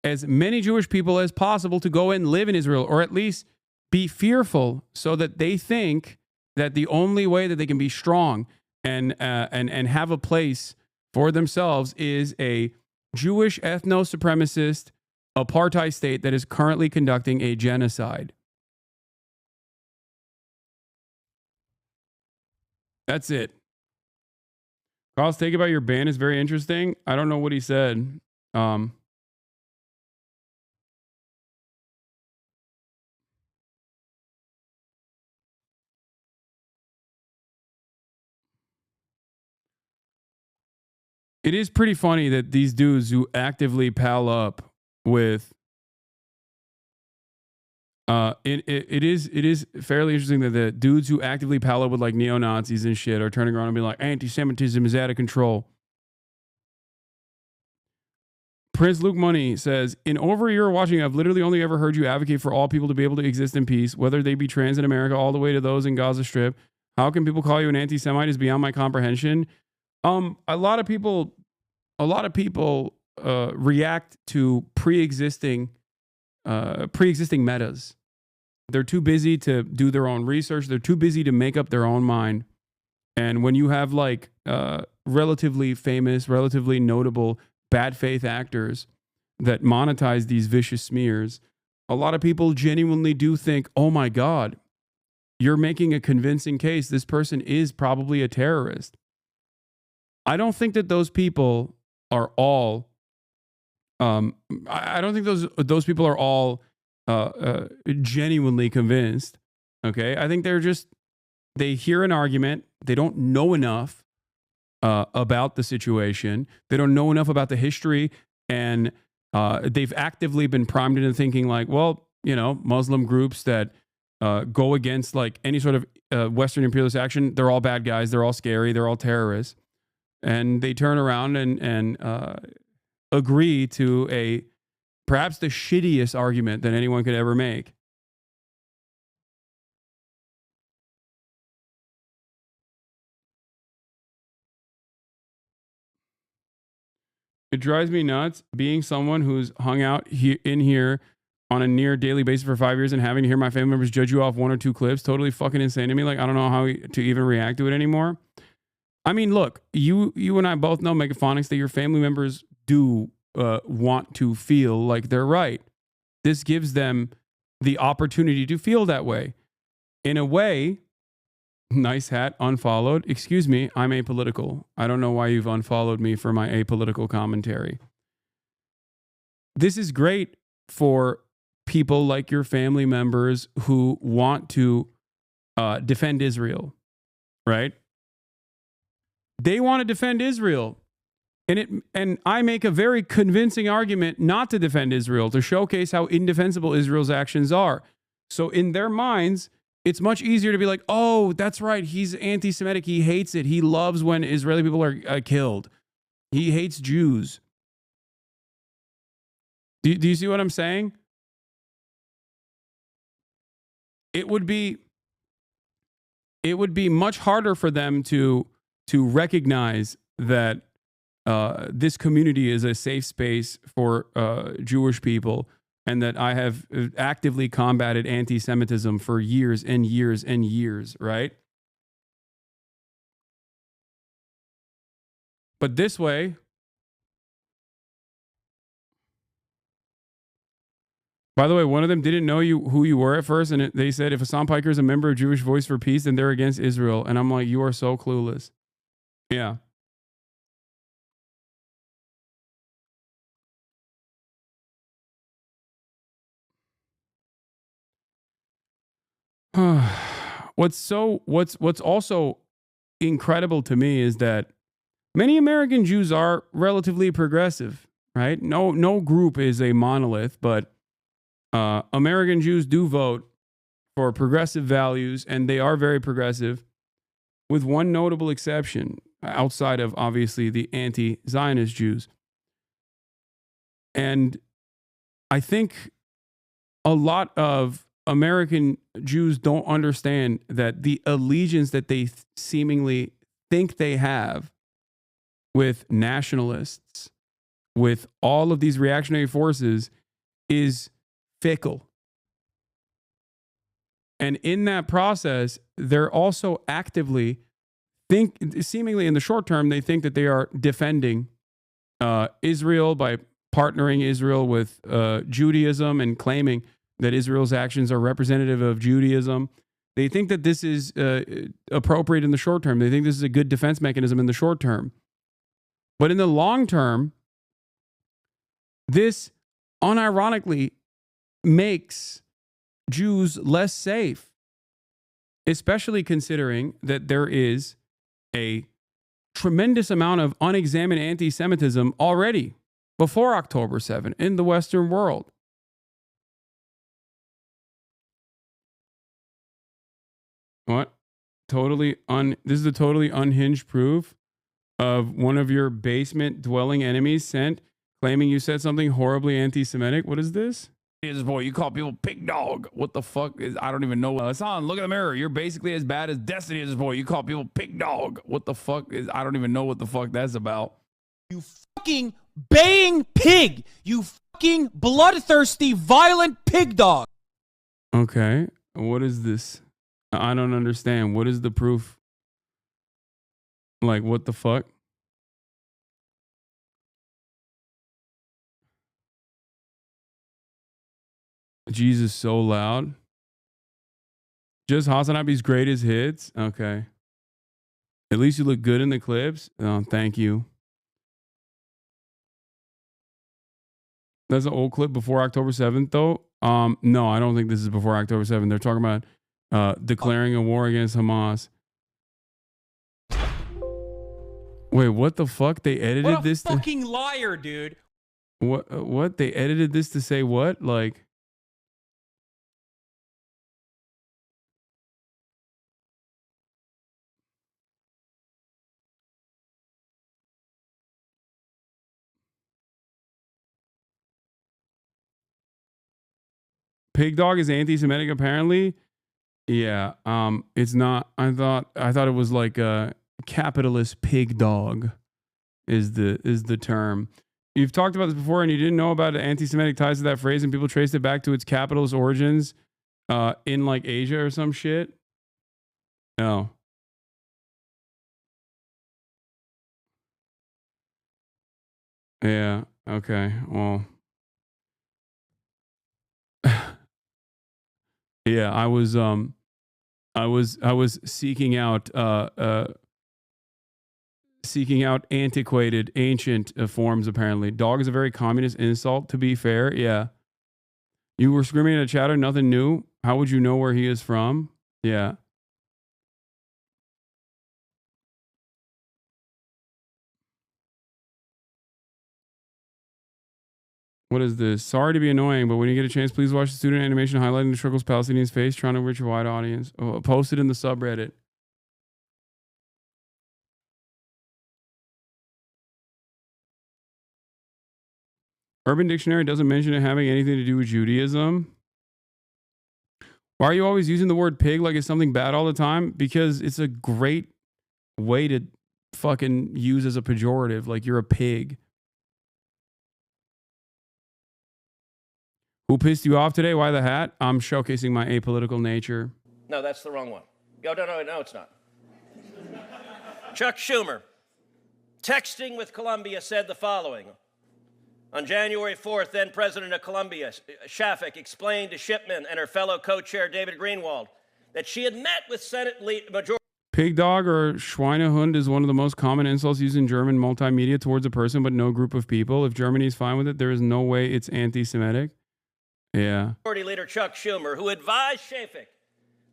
as many Jewish people as possible to go and live in Israel, or at least be fearful, so that they think that the only way that they can be strong and have a place for themselves is a Jewish ethno-supremacist, apartheid state that is currently conducting a genocide. That's it. Carl's take about your ban is very interesting. I don't know what he said. It is pretty funny that these dudes who actively pal up with it is fairly interesting that the dudes who actively pal up with like neo-Nazis and shit are turning around and being like, anti-Semitism is out of control. Prince Luke Money says, in over a year of watching, I've literally only ever heard you advocate for all people to be able to exist in peace, whether they be trans in America all the way to those in Gaza Strip. How can people call you an anti-Semite is beyond my comprehension. A lot of people react to pre-existing metas. They're too busy to do their own research. They're too busy to make up their own mind. And when you have like relatively famous, relatively notable bad faith actors that monetize these vicious smears, a lot of people genuinely do think, oh my God, you're making a convincing case. This person is probably a terrorist. I don't think that those people are all I don't think those people are all genuinely convinced. Okay, I think they hear an argument, they don't know enough about the situation, they don't know enough about the history, and they've actively been primed into thinking like, well, you know, Muslim groups that go against like any sort of Western imperialist action, they're all bad guys, they're all scary, they're all terrorists, and they turn around and agree to perhaps the shittiest argument that anyone could ever make. It drives me nuts being someone who's hung out in here on a near daily basis for 5 years and having to hear my family members judge you off one or two clips. Totally fucking insane to me. Like, I don't know how to even react to it anymore. I mean, look, you and I both know, Megaphonics, that your family members do want to feel like they're right. This gives them the opportunity to feel that way. In a way, nice hat, unfollowed. Excuse me, I'm apolitical. I don't know why you've unfollowed me for my apolitical commentary. This is great for people like your family members who want to defend Israel, right? They want to defend Israel. And I make a very convincing argument not to defend Israel, to showcase how indefensible Israel's actions are. So in their minds, it's much easier to be like, oh, that's right, he's anti-Semitic, he hates it, he loves when Israeli people are killed, he hates Jews. Do you see what I'm saying? It would be much harder for them to recognize that this community is a safe space for Jewish people, and that I have actively combated anti-Semitism for years and years and years, right? But this way, by the way, one of them didn't know who you were at first, and they said, if Hasan Piker is a member of Jewish Voice for Peace, then they're against Israel. And I'm like, you are so clueless. Yeah. What's also incredible to me is that many American Jews are relatively progressive, right? No group is a monolith, but American Jews do vote for progressive values, and they are very progressive, with one notable exception, outside of obviously the anti-Zionist Jews. And I think a lot of American Jews don't understand that the allegiance that they seemingly think they have with nationalists, with all of these reactionary forces, is fickle. And in that process, they're also actively seemingly in the short term, they think that they are defending Israel by partnering Israel with Judaism and claiming that Israel's actions are representative of Judaism. They think that this is appropriate in the short term. They think this is a good defense mechanism in the short term. But in the long term, this unironically makes Jews less safe, especially considering that there is a tremendous amount of unexamined anti-Semitism already before October 7 in the Western world. What? This is a totally unhinged proof of one of your basement dwelling enemies sent claiming you said something horribly anti-Semitic. What is this? Jesus boy, you call people pig dog. What the fuck is, I don't even know. Hasan, look in the mirror. You're basically as bad as Destiny is, boy. You call people pig dog. What the fuck is, I don't even know what the fuck that's about. You fucking baying pig. You fucking bloodthirsty, violent pig dog. Okay. What is this? I don't understand. What is the proof? Like, what the fuck? Jesus so loud. Just Hasanabi's greatest hits? Okay. At least you look good in the clips. Oh, thank you. That's an old clip before October 7th, though. No, I don't think this is before October 7th. They're talking about declaring a war against Hamas. Wait, what the fuck? They edited this? What a fucking liar, dude. What? They edited this to say what? Like... Pig dog is anti-Semitic apparently. Yeah. It's not. I thought it was like a capitalist pig dog is the term. You've talked about this before and you didn't know about anti-Semitic ties to that phrase and people traced it back to its capitalist origins in like Asia or some shit. No. Yeah. Okay. Well. Yeah, I was seeking out antiquated ancient forms apparently. Dog is a very communist insult to be fair. Yeah. You were screaming at a chatter, nothing new. How would you know where he is from? Yeah. What is this? Sorry to be annoying, but when you get a chance, please watch the student animation highlighting the struggles Palestinians face, trying to reach a wide audience. Oh, post it in the subreddit. Urban Dictionary doesn't mention it having anything to do with Judaism. Why are you always using the word pig like it's something bad all the time? Because it's a great way to fucking use as a pejorative, like you're a pig. Who pissed you off today? Why the hat? I'm showcasing my apolitical nature. No, that's the wrong one. No, it's not. Chuck Schumer, texting with Colombia, said the following. On January 4th, then President of Colombia, Shafik, explained to Shipman and her fellow co-chair David Greenwald that she had met with Senate Majority. Pig dog or Schweinehund is one of the most common insults used in German multimedia towards a person but no group of people. If Germany is fine with it, there is no way it's anti-Semitic. Yeah. Majority Leader Chuck Schumer, who advised Shafik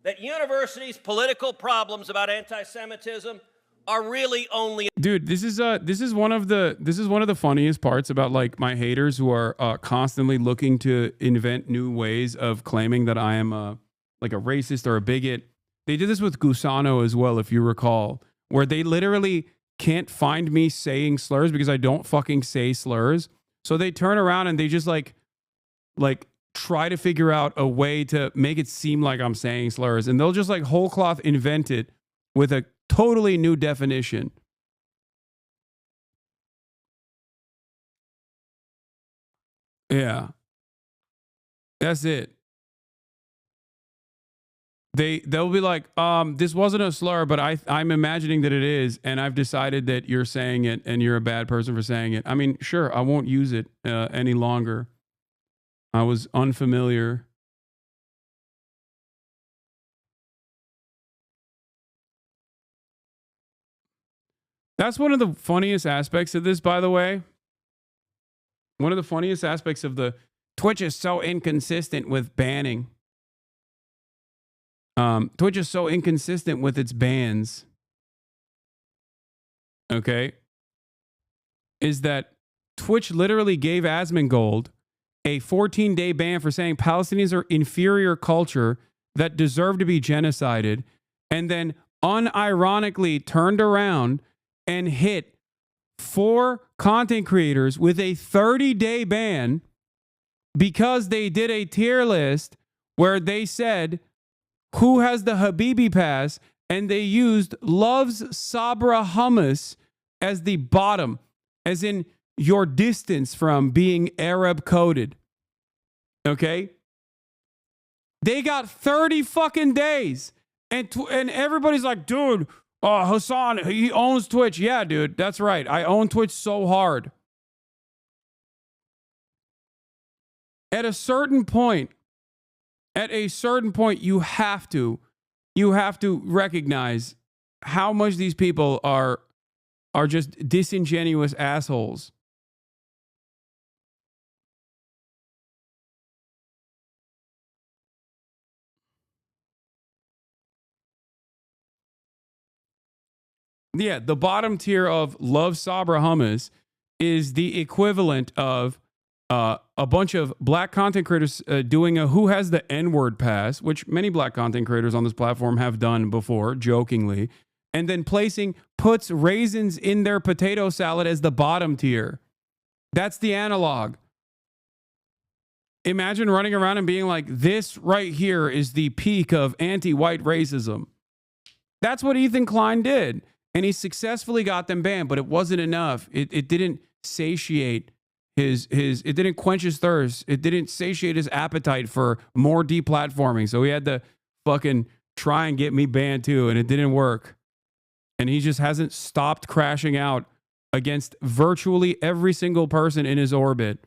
that universities' political problems about anti-Semitism are really only. Dude, this is one of the funniest parts about like my haters who are constantly looking to invent new ways of claiming that I am like a racist or a bigot. They did this with Gusano as well, if you recall, where they literally can't find me saying slurs because I don't fucking say slurs. So they turn around and they just like try to figure out a way to make it seem like I'm saying slurs, and they'll just like whole cloth invent it with a totally new definition. Yeah. That's it. they'll be like, this wasn't a slur, but I'm imagining that it is, and I've decided that you're saying it and you're a bad person for saying it. I mean, sure, I won't use it any longer. I was unfamiliar. That's one of the funniest aspects of this, by the way. One of the funniest aspects of the Twitch is so inconsistent with banning. Twitch is so inconsistent with its bans. Okay. Is that Twitch literally gave Asmongold a 14-day ban for saying Palestinians are inferior culture that deserve to be genocided, and then unironically turned around and hit 4 content creators with a 30-day ban because they did a tier list where they said who has the Habibi pass, and they used Love's Sabra hummus as the bottom, as in your distance from being Arab coded. Okay? They got 30 fucking days. And everybody's like, dude, Hasan, he owns Twitch. Yeah, dude, that's right. I own Twitch so hard. At a certain point, you have to recognize how much these people are just disingenuous assholes. Yeah, the bottom tier of Love Sabra hummus is the equivalent of a bunch of black content creators doing a who has the N-word pass, which many black content creators on this platform have done before, jokingly, and then puts raisins in their potato salad as the bottom tier. That's the analog. Imagine running around and being like, this right here is the peak of anti-white racism. That's what Ethan Klein did. And he successfully got them banned, but it wasn't enough. It didn't satiate it didn't quench his thirst. It didn't satiate his appetite for more deplatforming. So he had to fucking try and get me banned too, and it didn't work. And he just hasn't stopped crashing out against virtually every single person in his orbit.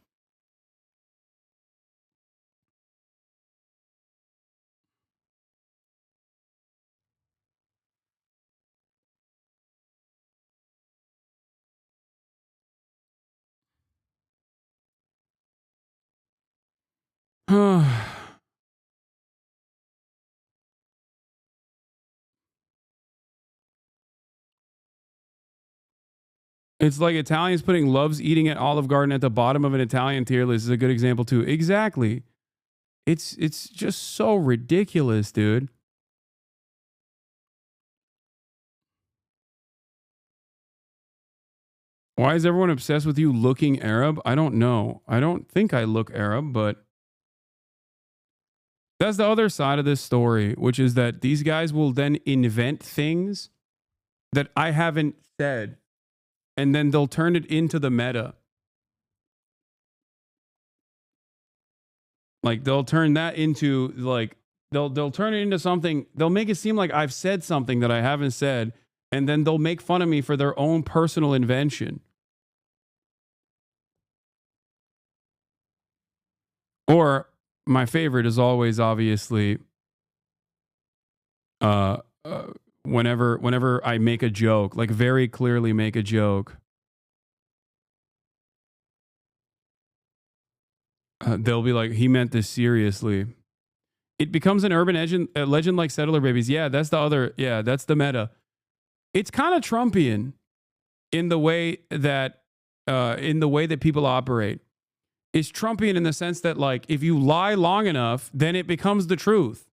It's like Italians putting Love's eating at Olive Garden at the bottom of an Italian tier list is a good example too. Exactly. It's just so ridiculous, dude. Why is everyone obsessed with you looking Arab? I don't know. I don't think I look Arab, but that's the other side of this story, which is that these guys will then invent things that I haven't said, and then they'll turn it into the meta. Like they'll turn that into like they'll turn it into something. They'll make it seem like I've said something that I haven't said, and then they'll make fun of me for their own personal invention. Or my favorite is always obviously whenever I make a joke, like very clearly make a joke, they'll be like, he meant this seriously. It becomes an urban legend like Settler Babies. Yeah, that's that's the meta. It's kind of Trumpian in the way that people operate. It's Trumpian in the sense that, like, if you lie long enough, then it becomes the truth.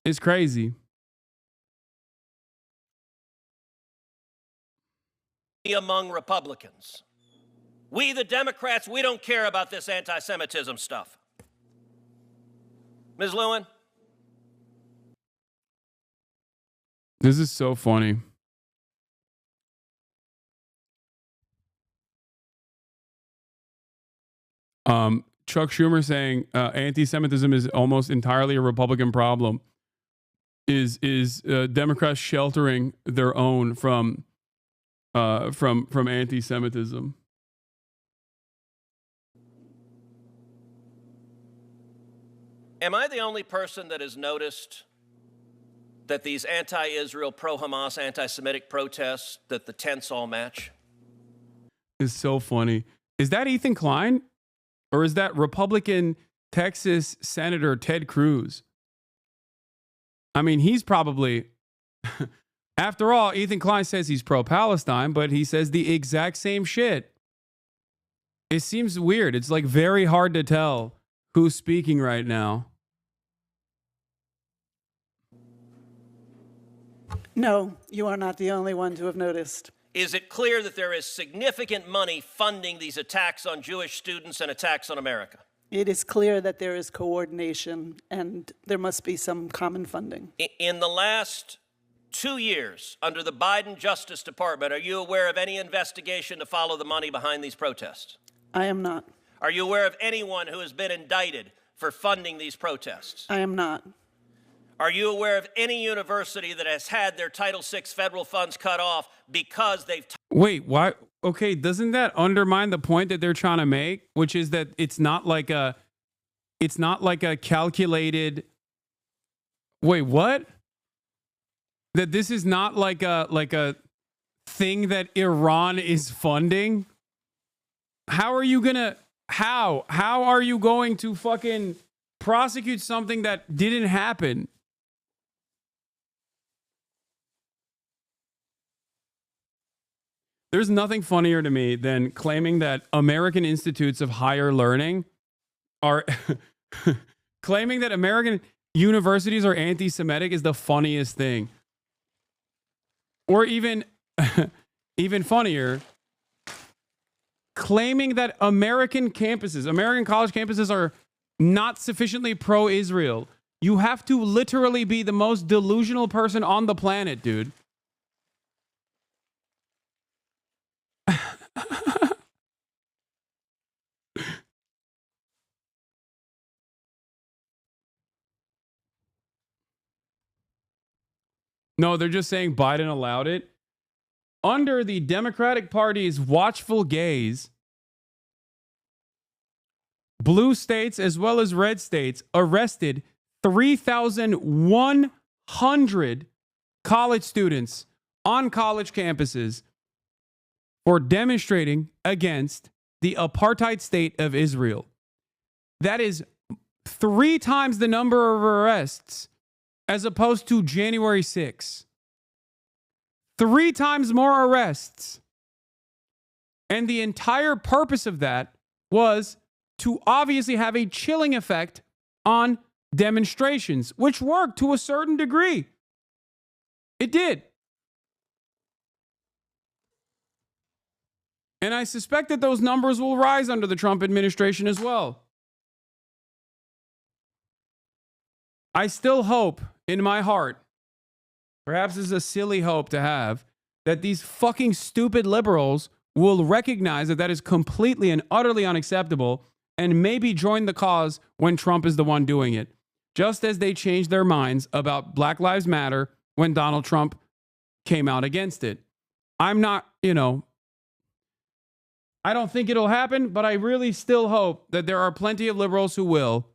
It's crazy. Among Republicans. We, the Democrats, we don't care about this anti-Semitism stuff. Ms. Lewin? This is so funny. Chuck Schumer saying anti-Semitism is almost entirely a Republican problem is Democrats sheltering their own from anti-Semitism. Am I the only person that has noticed that these anti-Israel, pro-Hamas, anti-Semitic protests, that the tents all match? It's so funny. Is that Ethan Klein? Or is that Republican Texas Senator Ted Cruz? I mean, he's probably... After all, Ethan Klein says he's pro-Palestine, but he says the exact same shit. It seems weird. It's like very hard to tell who's speaking right now. No, you are not the only one to have noticed. Is it clear that there is significant money funding these attacks on Jewish students and attacks on America? It is clear that there is coordination and there must be some common funding. In the last 2 years, under the Biden Justice Department, are you aware of any investigation to follow the money behind these protests? I am not. Are you aware of anyone who has been indicted for funding these protests? I am not. Are you aware of any university that has had their Title VI federal funds cut off because they've... Wait, why? Okay, doesn't that undermine the point that they're trying to make, which is that it's not like a calculated... Wait, what? That this is not like a thing that Iran is funding? How are you gonna... How are you going to fucking prosecute something that didn't happen? There's nothing funnier to me than claiming that American institutes of higher learning are claiming that American universities are anti-Semitic is the funniest thing. Or even funnier, claiming that American college campuses are not sufficiently pro-Israel. You have to literally be the most delusional person on the planet, dude. No, they're just saying Biden allowed it. Under the Democratic Party's watchful gaze, blue states as well as red states arrested 3,100 college students on college campuses for demonstrating against the apartheid state of Israel. That is 3 times the number of arrests as opposed to January 6th. 3 times more arrests. And the entire purpose of that was to obviously have a chilling effect on demonstrations, which worked to a certain degree. It did. And I suspect that those numbers will rise under the Trump administration as well. I still hope in my heart, perhaps it's a silly hope to have, that these fucking stupid liberals will recognize that that is completely and utterly unacceptable and maybe join the cause when Trump is the one doing it. Just as they changed their minds about Black Lives Matter when Donald Trump came out against it. I'm not, I don't think it'll happen, but I really still hope that there are plenty of liberals who will.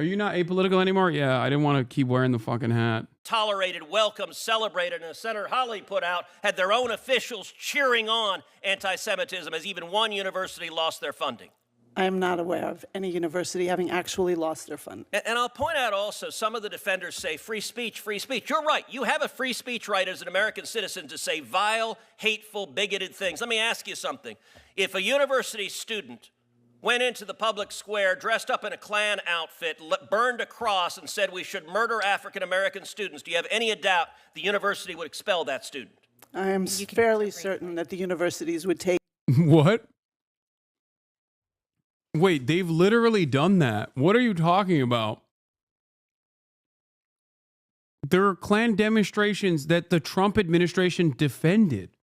Are you not apolitical anymore? Yeah, I didn't want to keep wearing the fucking hat. Tolerated, welcomed, celebrated, and as Senator Hawley put out, had their own officials cheering on anti-Semitism as even one university lost their funding. I am not aware of any university having actually lost their funding. And I'll point out also, some of the defenders say free speech, free speech. You're right. You have a free speech right as an American citizen to say vile, hateful, bigoted things. Let me ask you something. If a university student went into the public square dressed up in a Klan outfit, burned a cross, and said we should murder African-American students, do you have any doubt the university would expel that student? I am fairly certain that the universities would take... What? Wait, they've literally done that. What are you talking about? There are Klan demonstrations that the Trump administration defended.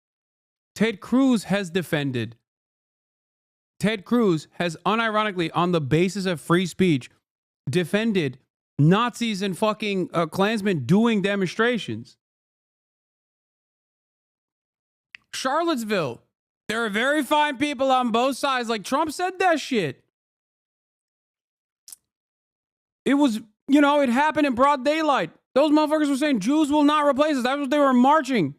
Ted Cruz has defended. Ted Cruz has unironically, on the basis of free speech, defended Nazis and fucking Klansmen doing demonstrations. Charlottesville, there are very fine people on both sides. Like, Trump said that shit. It was, you know, it happened in broad daylight. Those motherfuckers were saying Jews will not replace us. That's what they were marching.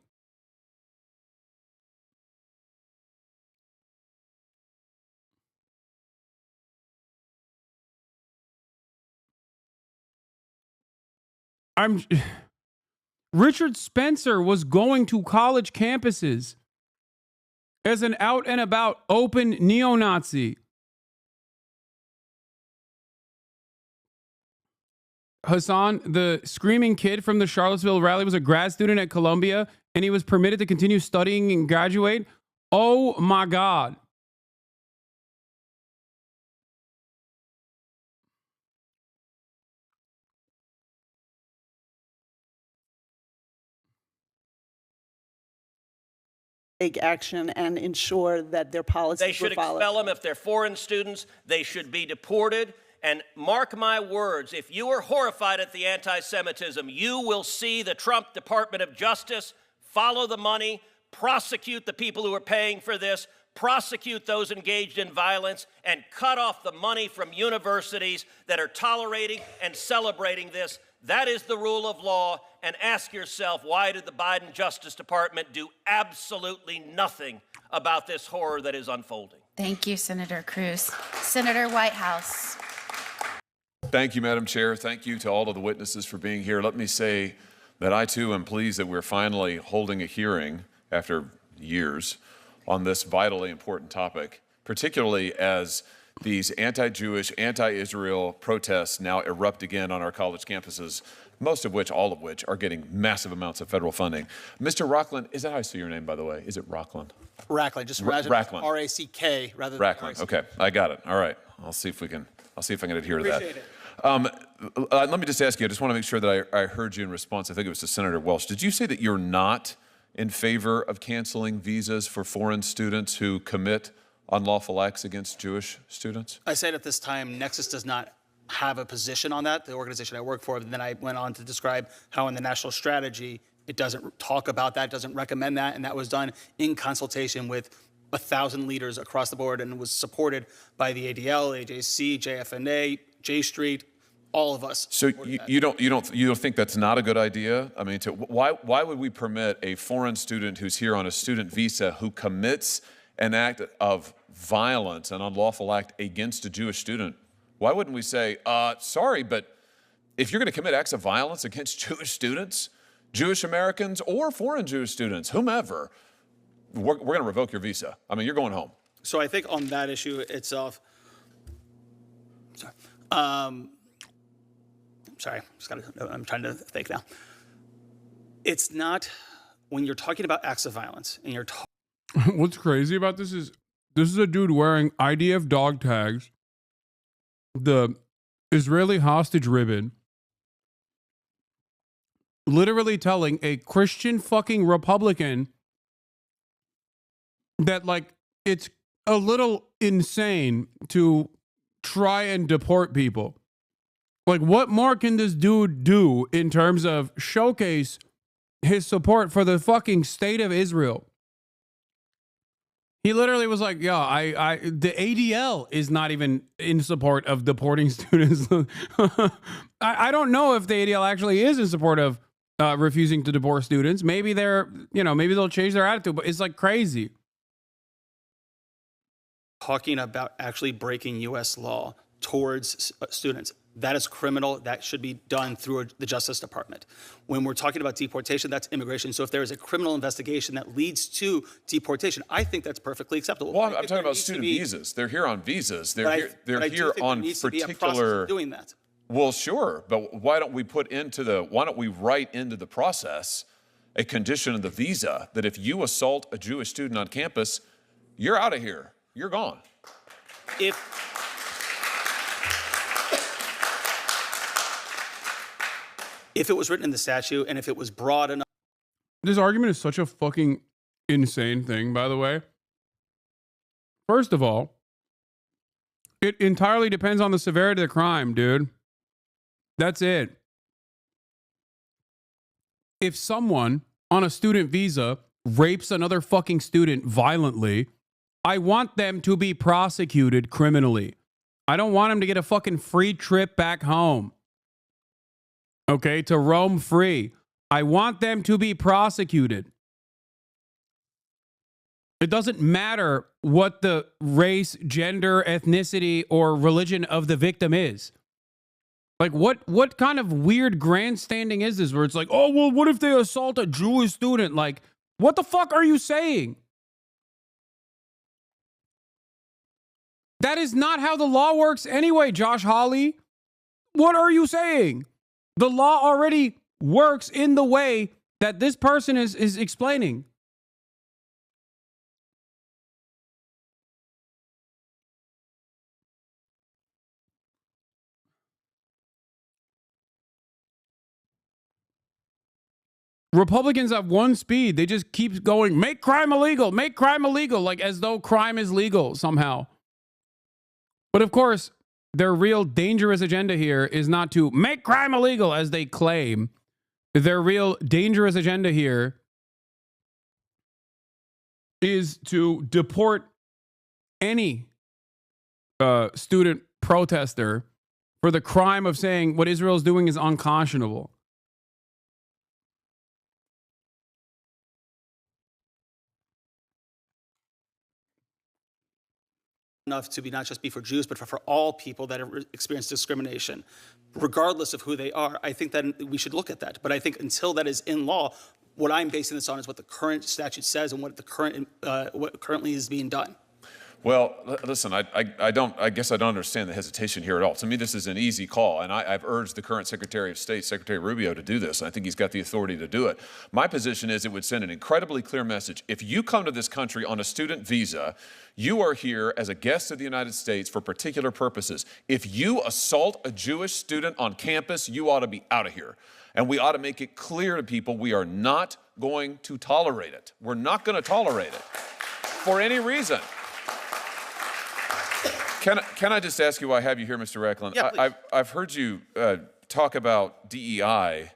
Richard Spencer was going to college campuses as an out and about open neo-Nazi. Hasan, the screaming kid from the Charlottesville rally, was a grad student at Columbia, and he was permitted to continue studying and graduate. Oh my God. Take action and ensure that their policies They should were followed. expel them if they're foreign students. They should be deported. And mark my words, if you are horrified at the anti-Semitism, you will see the Trump Department of Justice follow the money, prosecute the people who are paying for this, prosecute those engaged in violence, and cut off the money from universities that are tolerating and celebrating this. That is the rule of law. And ask yourself, why did the Biden Justice Department do absolutely nothing about this horror that is unfolding? Thank you, Senator Cruz. Senator Whitehouse. Thank you, Madam Chair. Thank you to all of the witnesses for being here. Let me say that I, too, am pleased that we're finally holding a hearing after years on this vitally important topic, particularly as these anti-Jewish, anti-Israel protests now erupt again on our college campuses, most of which, all of which, are getting massive amounts of federal funding. Mr. Rockland, is that how I say your name, by the way? Is it Rockland? Rackland, just imagine Rackland. R-A-C-K rather than Rackland. Okay, I got it. All right. I'll see if I can adhere to that. Appreciate it. Let me just ask you, I just want to make sure that I heard you in response. I think it was to Senator Welch. Did you say that you're not in favor of canceling visas for foreign students who commit unlawful acts against Jewish students? I said at this time, Nexus does not have a position on that, the organization I work for. But then I went on to describe how in the national strategy, it doesn't talk about that, doesn't recommend that. And that was done in consultation with 1,000 leaders across the board and was supported by the ADL, AJC, JFNA, J Street, all of us. So you don't think that's not a good idea? I mean, why would we permit a foreign student who's here on a student visa who commits an act of violence, an unlawful act against a Jewish student? Why wouldn't we say, sorry, but if you're going to commit acts of violence against Jewish students, Jewish Americans or foreign Jewish students, whomever, we're going to revoke your visa. I mean, you're going home. So I think on that issue itself, I'm trying to think now. It's not, when you're talking about acts of violence and you're talking. What's crazy about this is a dude wearing IDF dog tags, the Israeli hostage ribbon, literally telling a Christian fucking Republican that, like, it's a little insane to try and deport people. Like, what more can this dude do in terms of showcase his support for the fucking state of Israel? He literally was like, yo, the ADL is not even in support of deporting students. I don't know if the ADL actually is in support of refusing to deport students. Maybe maybe they'll change their attitude, but it's like crazy. Talking about actually breaking U.S. law towards students. That is criminal. That should be done through the Justice Department. When we're talking about deportation, that's immigration. So if there is a criminal investigation that leads to deportation, I think that's perfectly acceptable. Well, I'm talking about student visas. They're here on visas. They're here on particular. Doing that. Well, sure, but why don't we write into the process a condition of the visa that if you assault a Jewish student on campus, you're out of here. You're gone. If it was written in the statute and if it was broad enough. This argument is such a fucking insane thing, by the way. First of all, it entirely depends on the severity of the crime, dude. That's it. If someone on a student visa rapes another fucking student violently, I want them to be prosecuted criminally. I don't want them to get a fucking free trip back home. Okay, to roam free. I want them to be prosecuted. It doesn't matter what the race, gender, ethnicity, or religion of the victim is. Like, what kind of weird grandstanding is this where it's like, oh, well, what if they assault a Jewish student? Like, what the fuck are you saying? That is not how the law works anyway, Josh Hawley. What are you saying? The law already works in the way that this person is explaining. Republicans have one speed. They just keep going, make crime illegal, like as though crime is legal somehow. But of course, their real dangerous agenda here is not to make crime illegal, as they claim. Their real dangerous agenda here is to deport any student protester for the crime of saying what Israel is doing is unconscionable. Enough to be not just be for Jews, but for all people that have experienced discrimination, regardless of who they are. I think that we should look at that. But I think until that is in law, what I'm basing this on is what the current statute says and what the current what currently is being done. Well, listen, I guess I don't understand the hesitation here at all. To me, this is an easy call, and I've urged the current Secretary of State, Secretary Rubio, to do this. I think he's got the authority to do it. My position is it would send an incredibly clear message. If you come to this country on a student visa, you are here as a guest of the United States for particular purposes. If you assault a Jewish student on campus, you ought to be out of here. And we ought to make it clear to people we are not going to tolerate it. We're not going to tolerate it for any reason. Can I just ask you why I have you here, Mr. Recklin? Yeah, I've heard you talk about DEI.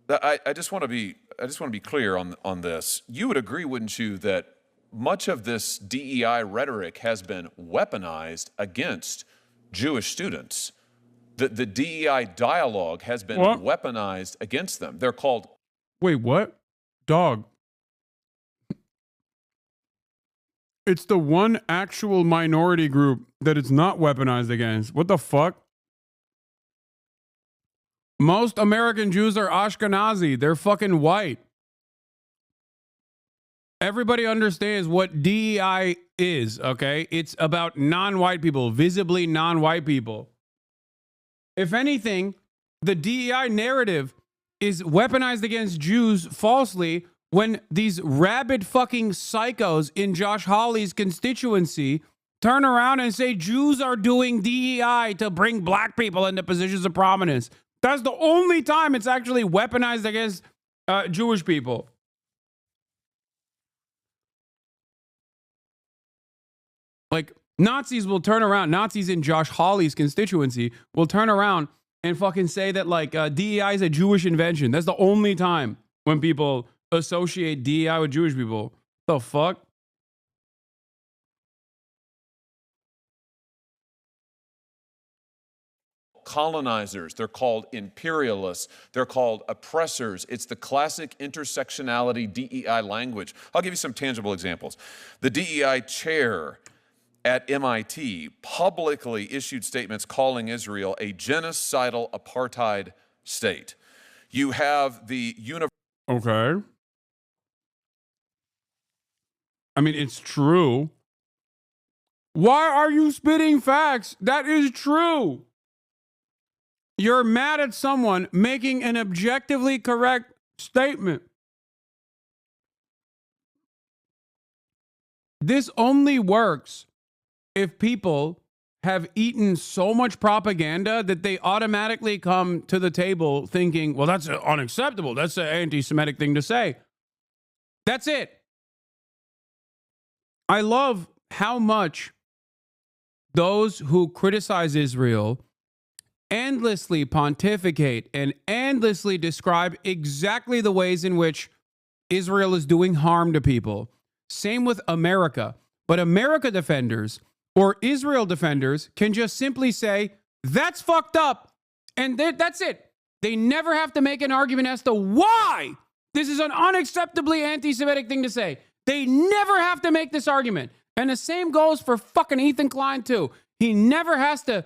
I just want to be clear on this. You would agree, wouldn't you, that much of this DEI rhetoric has been weaponized against Jewish students? The DEI dialogue has been weaponized against them. They're called. Wait, what? Dog. It's the one actual minority group that it's not weaponized against. What the fuck? Most American Jews are Ashkenazi. They're fucking white. Everybody understands what DEI is, okay? It's about non-white people, visibly non-white people. If anything, the DEI narrative is weaponized against Jews falsely when these rabid fucking psychos in Josh Hawley's constituency turn around and say Jews are doing DEI to bring black people into positions of prominence. That's the only time it's actually weaponized against Jewish people. Like, Nazis will turn around, Nazis in Josh Hawley's constituency will turn around and fucking say that, like, DEI is a Jewish invention. That's the only time when people associate DEI with Jewish people. The fuck? Colonizers, they're called imperialists, they're called oppressors. It's the classic intersectionality DEI language. I'll give you some tangible examples. The DEI chair at MIT publicly issued statements calling Israel a genocidal apartheid state. You have the Okay. I mean, it's true. Why are you spitting facts? That is true. You're mad at someone making an objectively correct statement. This only works if people have eaten so much propaganda that they automatically come to the table thinking, well, that's unacceptable. That's an anti-Semitic thing to say. That's it. I love how much those who criticize Israel endlessly pontificate and endlessly describe exactly the ways in which Israel is doing harm to people. Same with America. But America defenders or Israel defenders can just simply say, that's fucked up. And that's it. They never have to make an argument as to why this is an unacceptably anti-Semitic thing to say. They never have to make this argument. And the same goes for fucking Ethan Klein too. He never has to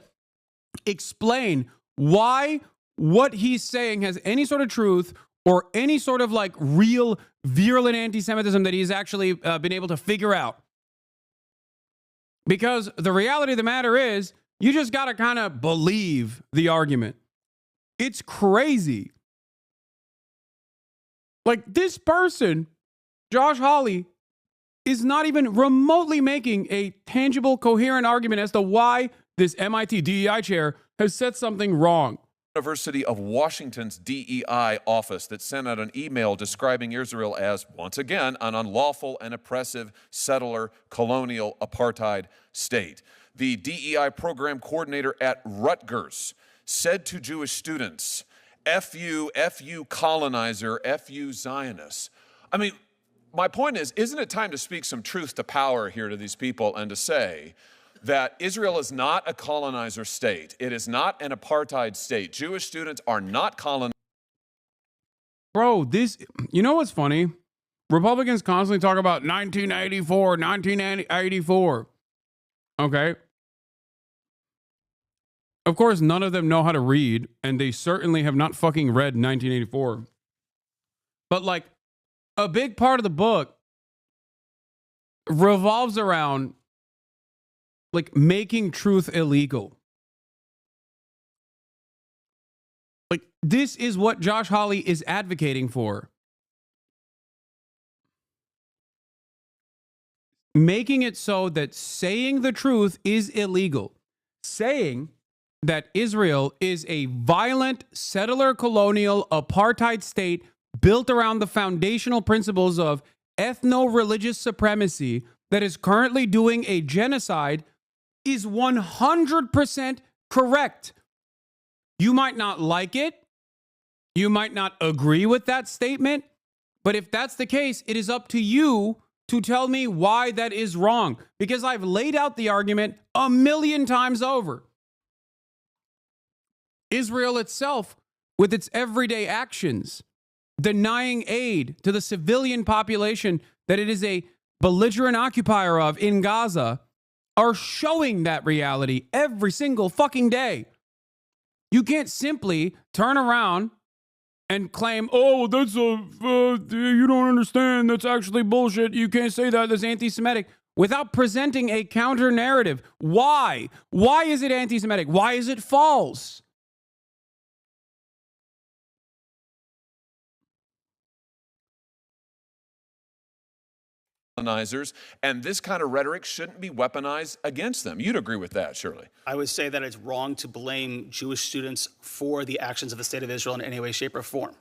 explain why what he's saying has any sort of truth or any sort of like real virulent anti-Semitism that he's actually been able to figure out. Because the reality of the matter is, you just got to kind of believe the argument. It's crazy. Like this person, Josh Hawley, is not even remotely making a tangible, coherent argument as to why this MIT DEI chair has said something wrong. University of Washington's DEI office that sent out an email describing Israel as, once again, an unlawful and oppressive settler colonial apartheid state. The DEI program coordinator at Rutgers said to Jewish students, F you colonizer, F you Zionists. I mean, my point is, isn't it time to speak some truth to power here to these people and to say that Israel is not a colonizer state. It is not an apartheid state. Jewish students are not colonized. Bro, you know what's funny? Republicans constantly talk about 1984. Okay. Of course, none of them know how to read, and they certainly have not fucking read 1984. But like, a big part of the book revolves around like making truth illegal. Like, this is what Josh Hawley is advocating for. Making it so that saying the truth is illegal. Saying that Israel is a violent settler colonial apartheid state built around the foundational principles of ethno-religious supremacy that is currently doing a genocide is 100% correct. You might not like it. You might not agree with that statement. But if that's the case, it is up to you to tell me why that is wrong. Because I've laid out the argument 1,000,000 times over. Israel itself, with its everyday actions, denying aid to the civilian population that it is a belligerent occupier of in Gaza, are showing that reality every single fucking day. You can't simply turn around and claim, oh, that's you don't understand, that's actually bullshit, you can't say that, that's anti-Semitic, without presenting a counter narrative. Why? Why is it anti-Semitic? Why is it false? Colonizers, and this kind of rhetoric shouldn't be weaponized against them. You'd agree with that, surely. I would say that it's wrong to blame Jewish students for the actions of the state of Israel in any way, shape, or form.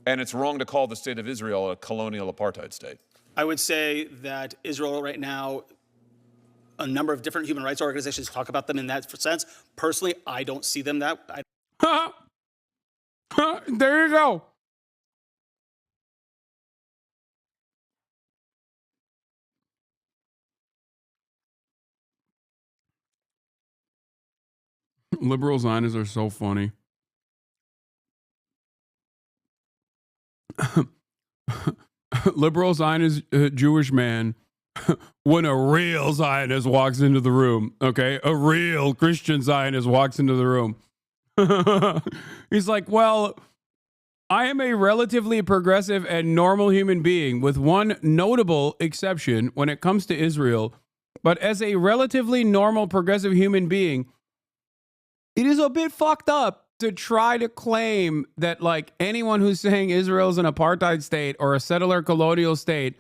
And it's wrong to call the state of Israel a colonial apartheid state. I would say that Israel right now, a number of different human rights organizations talk about them in that sense. Personally, I don't see them that. There you go. Liberal Zionists are so funny. Liberal Zionist Jewish man, when a real Zionist walks into the room, okay? A real Christian Zionist walks into the room. He's like, well, I am a relatively progressive and normal human being with one notable exception when it comes to Israel. But as a relatively normal progressive human being, it is a bit fucked up to try to claim that like anyone who's saying Israel's an apartheid state or a settler colonial state,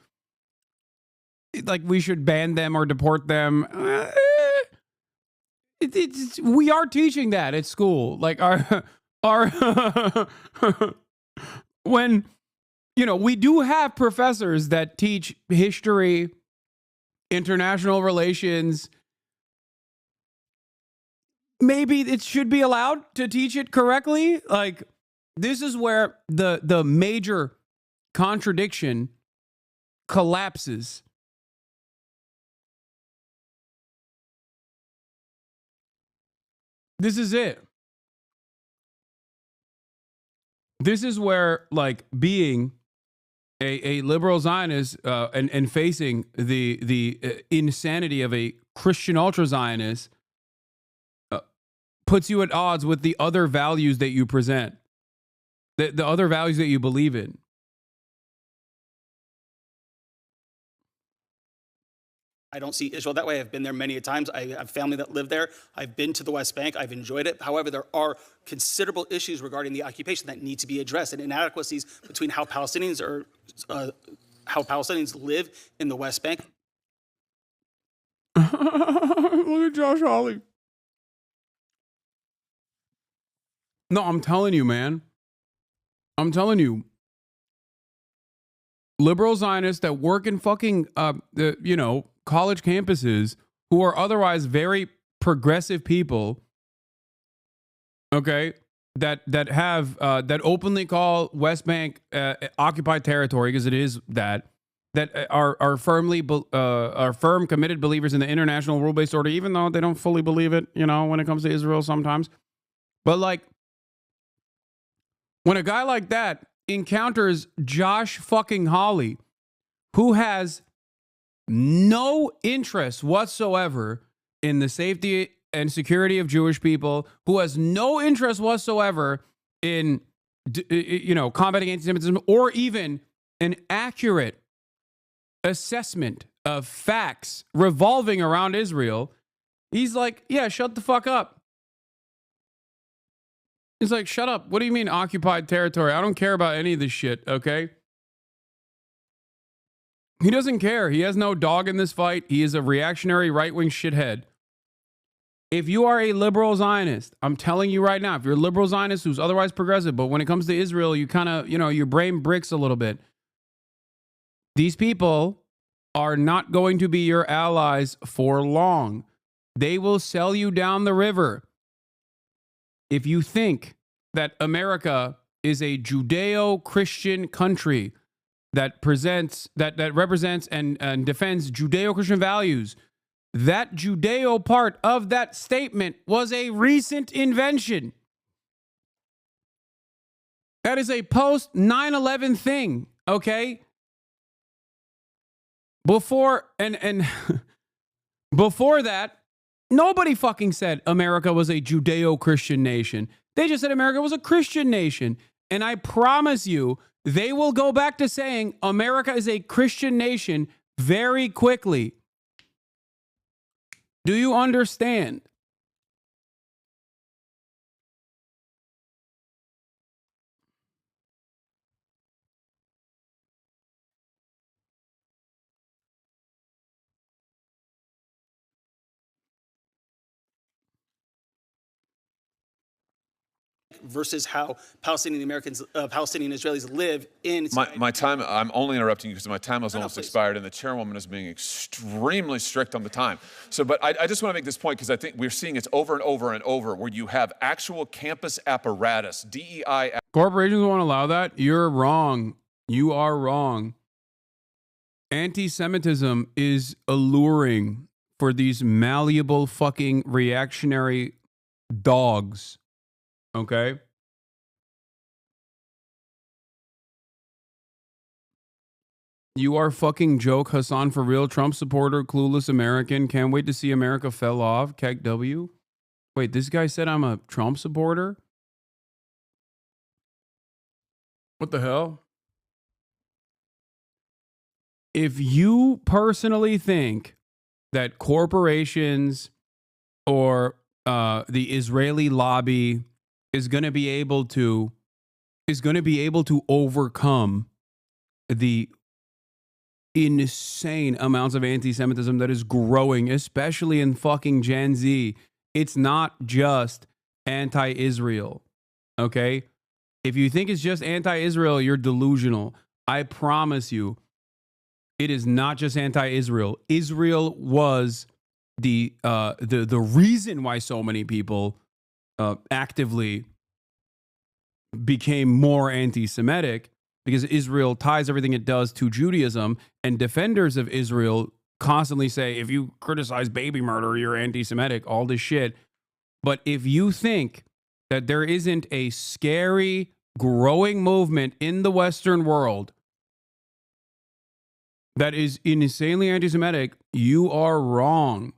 like we should ban them or deport them. We are teaching that at school. Like our when, you know, we do have professors that teach history international relations, maybe it should be allowed to teach it correctly. Like, this is where the major contradiction collapses. This is it. This is where, like, being a liberal Zionist and facing the insanity of a Christian ultra-Zionist puts you at odds with the other values that you present, the other values that you believe in. I don't see Israel that way. I've been there many times. I have family that live there. I've been to the West Bank. I've enjoyed it. However, there are considerable issues regarding the occupation that need to be addressed, and inadequacies between how Palestinians live in the West Bank. Look at Josh Hawley. No, I'm telling you, man. I'm telling you. Liberal Zionists that work in fucking, college campuses who are otherwise very progressive people, okay, that openly call West Bank occupied territory, because it is that are firm committed believers in the international rule-based order, even though they don't fully believe it, when it comes to Israel sometimes. But like, when a guy like that encounters Josh fucking Hawley, who has no interest whatsoever in the safety and security of Jewish people, who has no interest whatsoever in, combating anti-Semitism, or even an accurate assessment of facts revolving around Israel, he's like, yeah, shut the fuck up. He's like, shut up. What do you mean occupied territory? I don't care about any of this shit, okay? He doesn't care. He has no dog in this fight. He is a reactionary right-wing shithead. If you are a liberal Zionist, I'm telling you right now, if you're a liberal Zionist who's otherwise progressive, but when it comes to Israel, you kind of, your brain bricks a little bit. These people are not going to be your allies for long. They will sell you down the river. If you think that America is a Judeo-Christian country that represents and defends Judeo-Christian values, that Judeo part of that statement was a recent invention. That is a post 9/11 thing, okay? Before before that, nobody fucking said America was a Judeo-Christian nation. They just said America was a Christian nation. And I promise you, they will go back to saying America is a Christian nation very quickly. Do you understand? Versus how Palestinian Israelis live in. My time, I'm only interrupting you because my time has almost expired, and the chairwoman is being extremely strict on the time. So, but I just want to make this point because I think we're seeing it over and over and over, where you have actual campus apparatus, DEI. Corporations won't allow that. You're wrong. You are wrong. Anti-Semitism is alluring for these malleable fucking reactionary dogs. Okay? You are fucking joke, Hasan, for real. Trump supporter, clueless American. Can't wait to see America fell off. Kek W. Wait, this guy said I'm a Trump supporter? What the hell? If you personally think that corporations or the Israeli lobby is going to be able to overcome the insane amounts of anti-Semitism that is growing, especially in fucking Gen Z, it's not just anti-Israel. Okay? If you think it's just anti-Israel, you're delusional. I promise you, It is not just anti-Israel. Israel was the reason why so many people actively became more anti-Semitic, because Israel ties everything it does to Judaism, and defenders of Israel constantly say, if you criticize baby murder, you're anti-Semitic, all this shit. But if you think that there isn't a scary, growing movement in the Western world that is insanely anti-Semitic, you are wrong.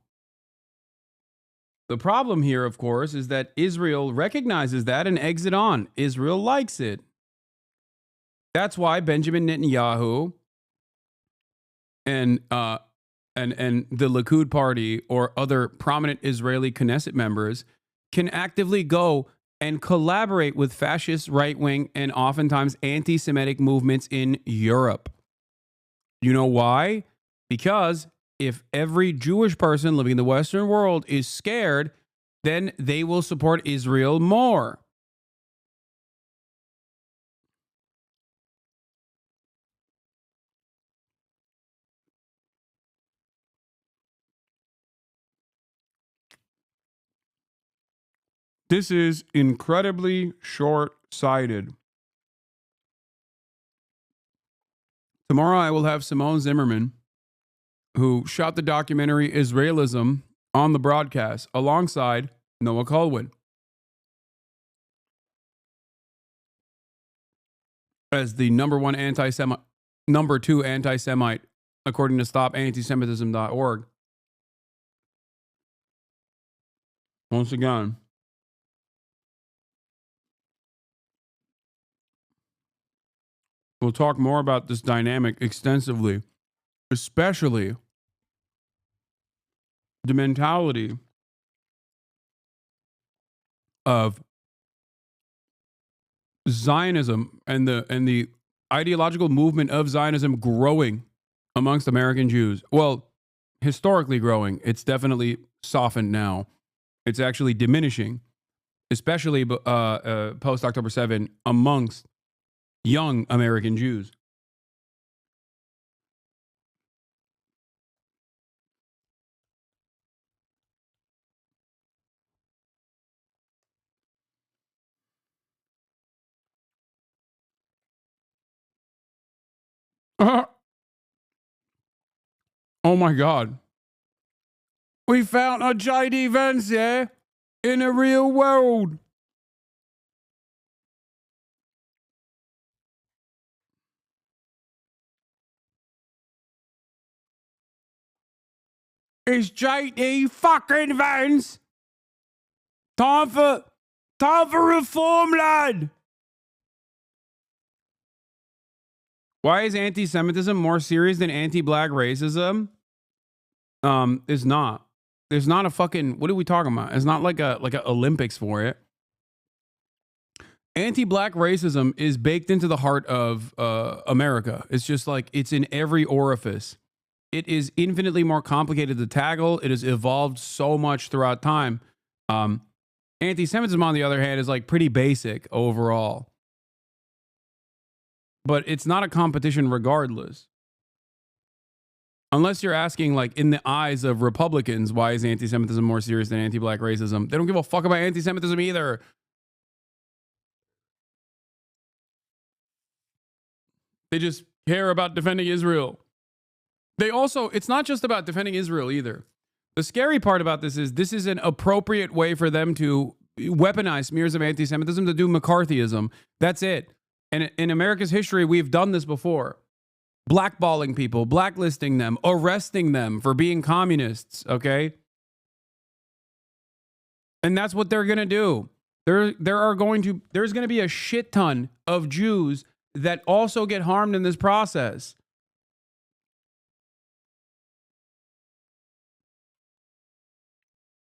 The problem here, of course, is that Israel recognizes that and eggs it on. Israel likes it. That's why Benjamin Netanyahu and the Likud party or other prominent Israeli Knesset members can actively go and collaborate with fascist, right-wing, and oftentimes anti-Semitic movements in Europe. You know why? Because if every Jewish person living in the Western world is scared, then they will support Israel more. This is incredibly short-sighted. Tomorrow I will have Simone Zimmerman, who shot the documentary Israelism, on the broadcast alongside Noah Colwyn as the number 2 anti-Semite, according to StopAntisemitism.org. Once again, we'll talk more about this dynamic extensively, especially the mentality of Zionism and the ideological movement of Zionism growing amongst American Jews. Well, historically growing. It's definitely softened now. It's actually diminishing, especially post October 7 amongst young American Jews. Oh my God. We found a J.D. Vance here in the real world. It's J.D. fucking Vance. Time for reform, lad. Why is anti-Semitism more serious than anti-black racism? It's not. There's not a fucking, what are we talking about? It's not like a Olympics for it. Anti-black racism is baked into the heart of America. It's just like, it's in every orifice. It is infinitely more complicated to tackle. It has evolved so much throughout time. Anti-Semitism, on the other hand, is like pretty basic overall. But it's not a competition regardless. Unless you're asking, like, in the eyes of Republicans, why is anti-Semitism more serious than anti-black racism? They don't give a fuck about anti-Semitism either. They just care about defending Israel. They also, it's not just about defending Israel either. The scary part about this is an appropriate way for them to weaponize smears of anti-Semitism to do McCarthyism. That's it. And in America's history, we've done this before. Blackballing people, blacklisting them, arresting them for being communists, okay? And that's what they're going to do. There's going to be a shit ton of Jews that also get harmed in this process.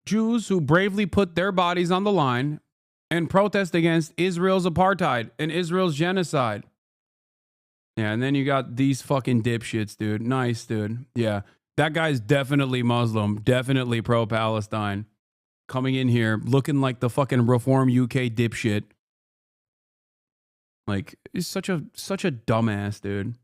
Jews who bravely put their bodies on the line and protest against Israel's apartheid and Israel's genocide. Yeah, and then you got these fucking dipshits, dude. Nice, dude. Yeah, that guy's definitely Muslim, definitely pro-Palestine. Coming in here looking like the fucking Reform UK dipshit. Like, he's such a dumbass, dude.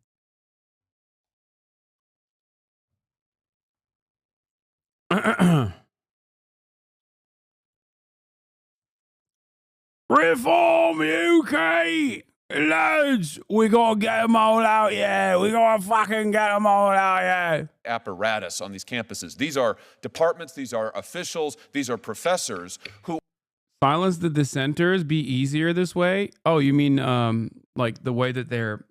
Reform UK! Lads, we gotta get them all out, yeah. We gotta fucking get them all out, yeah. Apparatus on these campuses. These are departments, these are officials, these are professors who Silence the dissenters be easier this way? Oh, you mean like the way that they're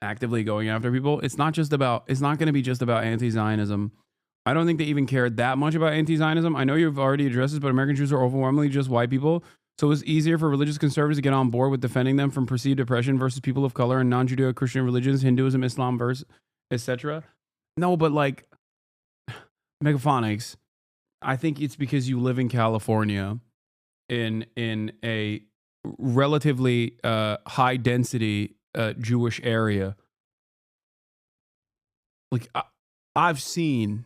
actively going after people? It's not going to be just about anti-Zionism. I don't think they even cared that much about anti-Zionism. I know you've already addressed this, but American Jews are overwhelmingly just white people. So it was easier for religious conservatives to get on board with defending them from perceived oppression versus people of color and non-Judeo-Christian religions, Hinduism, Islam, etc. No, but like Megaphonics, I think it's because you live in California in a relatively high density Jewish area. Like I've seen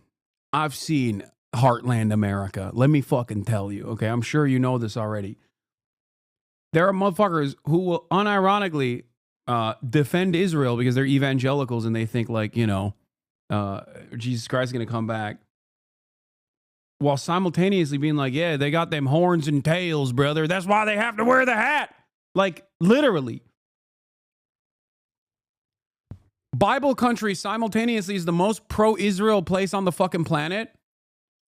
Heartland America. Let me fucking tell you, okay? I'm sure you know this already. There are motherfuckers who will unironically defend Israel because they're evangelicals and they think like, you know, Jesus Christ is going to come back. While simultaneously being like, yeah, they got them horns and tails, brother. That's why they have to wear the hat. Like, literally. Bible country simultaneously is the most pro-Israel place on the fucking planet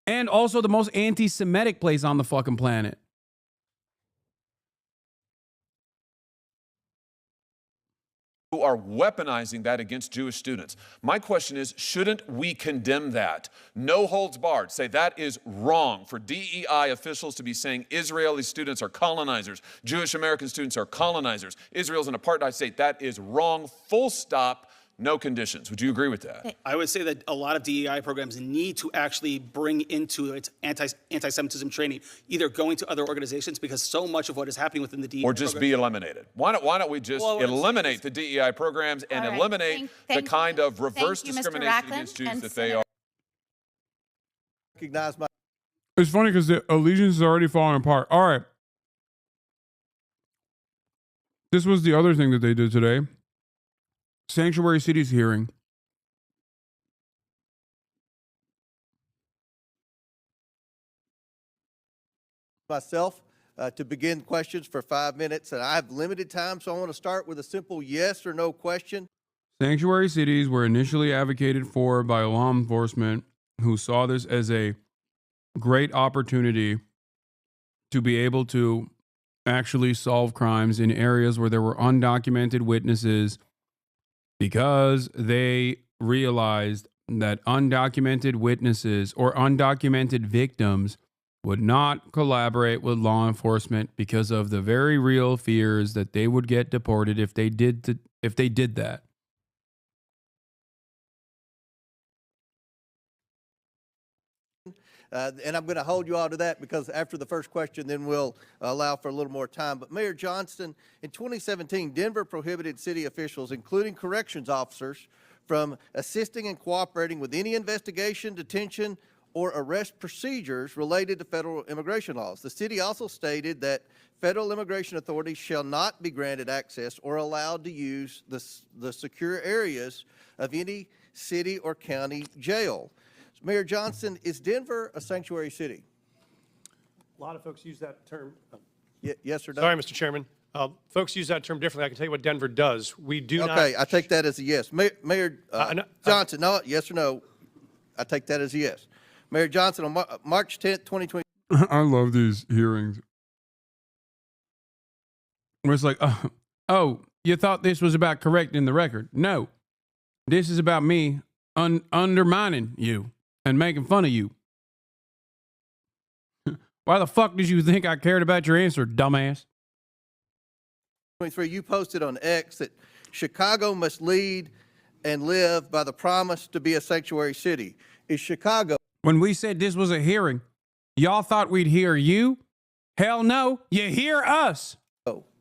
and also the most anti-Semitic place on the fucking planet. who are weaponizing that against Jewish students. My question is, shouldn't we condemn that? No holds barred. Say that is wrong for DEI officials to be saying Israeli students are colonizers, Jewish American students are colonizers, Israel's an apartheid state. That is wrong, full stop. No conditions. Would you agree with that? I would say that a lot of DEI programs need to actually bring into its anti-Semitism training, either going to other organizations, because so much of what is happening within the DEI or just be eliminated. Why don't we just eliminate the DEI programs and eliminate the kind of reverse discrimination against Jews that they are? It's funny because the allegiance is already falling apart. All right. This was the other thing that they did today. Sanctuary cities hearing. Myself to begin questions for 5 minutes, and I have limited time, so I want to start with a simple yes or no question. Sanctuary cities were initially advocated for by law enforcement who saw this as a great opportunity to be able to actually solve crimes in areas where there were undocumented witnesses, because they realized that undocumented witnesses or undocumented victims would not collaborate with law enforcement because of the very real fears that they would get deported if they did that. And I'm going to hold you all to that because after the first question, then we'll allow for a little more time. But Mayor Johnston, in 2017, Denver prohibited city officials, including corrections officers, from assisting and cooperating with any investigation, detention, or arrest procedures related to federal immigration laws. The city also stated that federal immigration authorities shall not be granted access or allowed to use the secure areas of any city or county jail. Mayor Johnston, is Denver a sanctuary city? A lot of folks use that term. Yes or no? Sorry, Mr. Chairman. Folks use that term differently. I can tell you what Denver does. We do not. Okay, I take that as a yes. Mayor Johnson, no, yes or no? I take that as a yes. Mayor Johnson, on March 10th, 2020. I love these hearings. Where it's like, oh, you thought this was about correcting the record? No, this is about me undermining you and making fun of you. Why the fuck did you think I cared about your answer, dumbass? 23, you posted on X that Chicago must lead and live by the promise to be a sanctuary city. Is Chicago... When we said this was a hearing, y'all thought we'd hear you? Hell no, you hear us.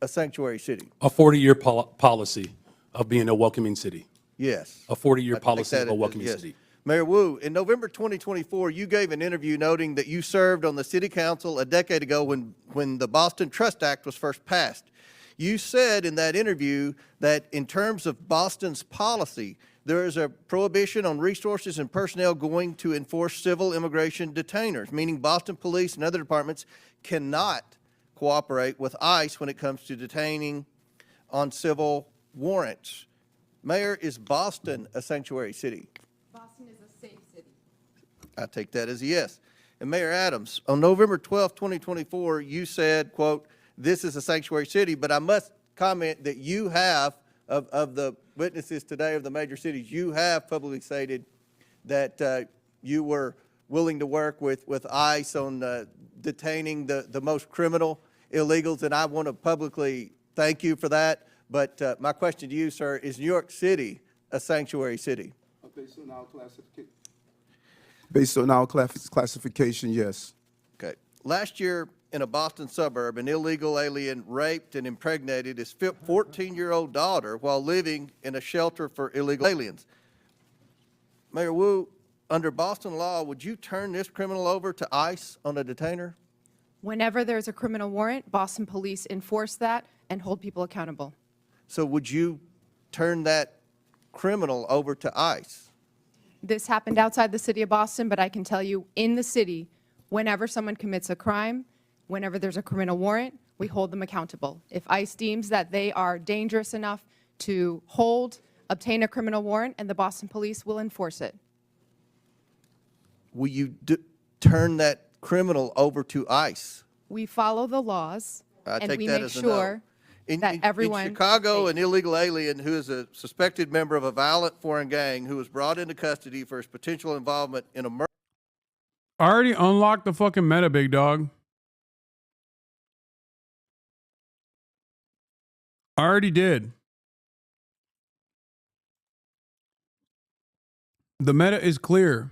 A sanctuary city. A 40-year policy of being a welcoming city. Yes. A 40-year policy of a welcoming city. Mayor Wu, in November 2024, you gave an interview noting that you served on the city council a decade ago when the Boston Trust Act was first passed. You said in that interview that in terms of Boston's policy, there is a prohibition on resources and personnel going to enforce civil immigration detainers, meaning Boston police and other departments cannot cooperate with ICE when it comes to detaining on civil warrants. Mayor, is Boston a sanctuary city? Boston is a safe city. I take that as a yes. And Mayor Adams, on November 12, 2024, you said, quote, "This is a sanctuary city," but I must comment that you have, of the witnesses today of the major cities, you have publicly stated that you were willing to work with ICE on detaining the most criminal illegals, and I want to publicly thank you for that. But my question to you, sir, is New York City a sanctuary city? Based on our classification, yes. Okay. Last year, in a Boston suburb, an illegal alien raped and impregnated his 14-year-old daughter while living in a shelter for illegal aliens. Mayor Wu, under Boston law, would you turn this criminal over to ICE on a detainer? Whenever there's a criminal warrant, Boston police enforce that and hold people accountable. So would you turn that criminal over to ICE? This happened outside the city of Boston, but I can tell you in the city, whenever someone commits a crime, whenever there's a criminal warrant, we hold them accountable. If ICE deems that they are dangerous enough to obtain a criminal warrant, and the Boston police will enforce it. Will you turn that criminal over to ICE? We follow the laws, and we make sure that everyone... In Chicago, an illegal alien who is a suspected member of a violent foreign gang who was brought into custody for his potential involvement in a murder... I already unlocked the fucking meta, big dog. I already did. The meta is clear.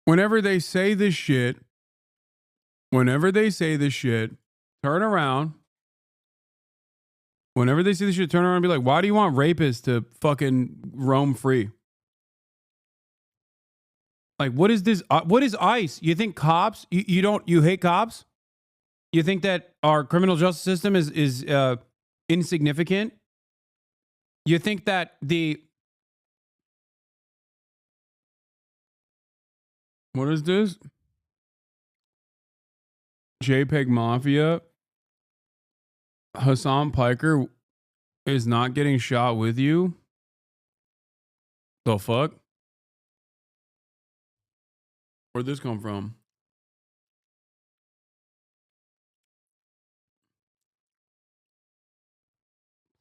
Whenever they say this shit, turn around. Whenever they say this shit, turn around and be like, why do you want rapists to fucking roam free? Like, what is this? What is ICE? You think cops? You hate cops? You think that our criminal justice system is insignificant? You think that what is this? JPEG Mafia. Hasan Piker is not getting shot with you? The fuck? Where'd this come from?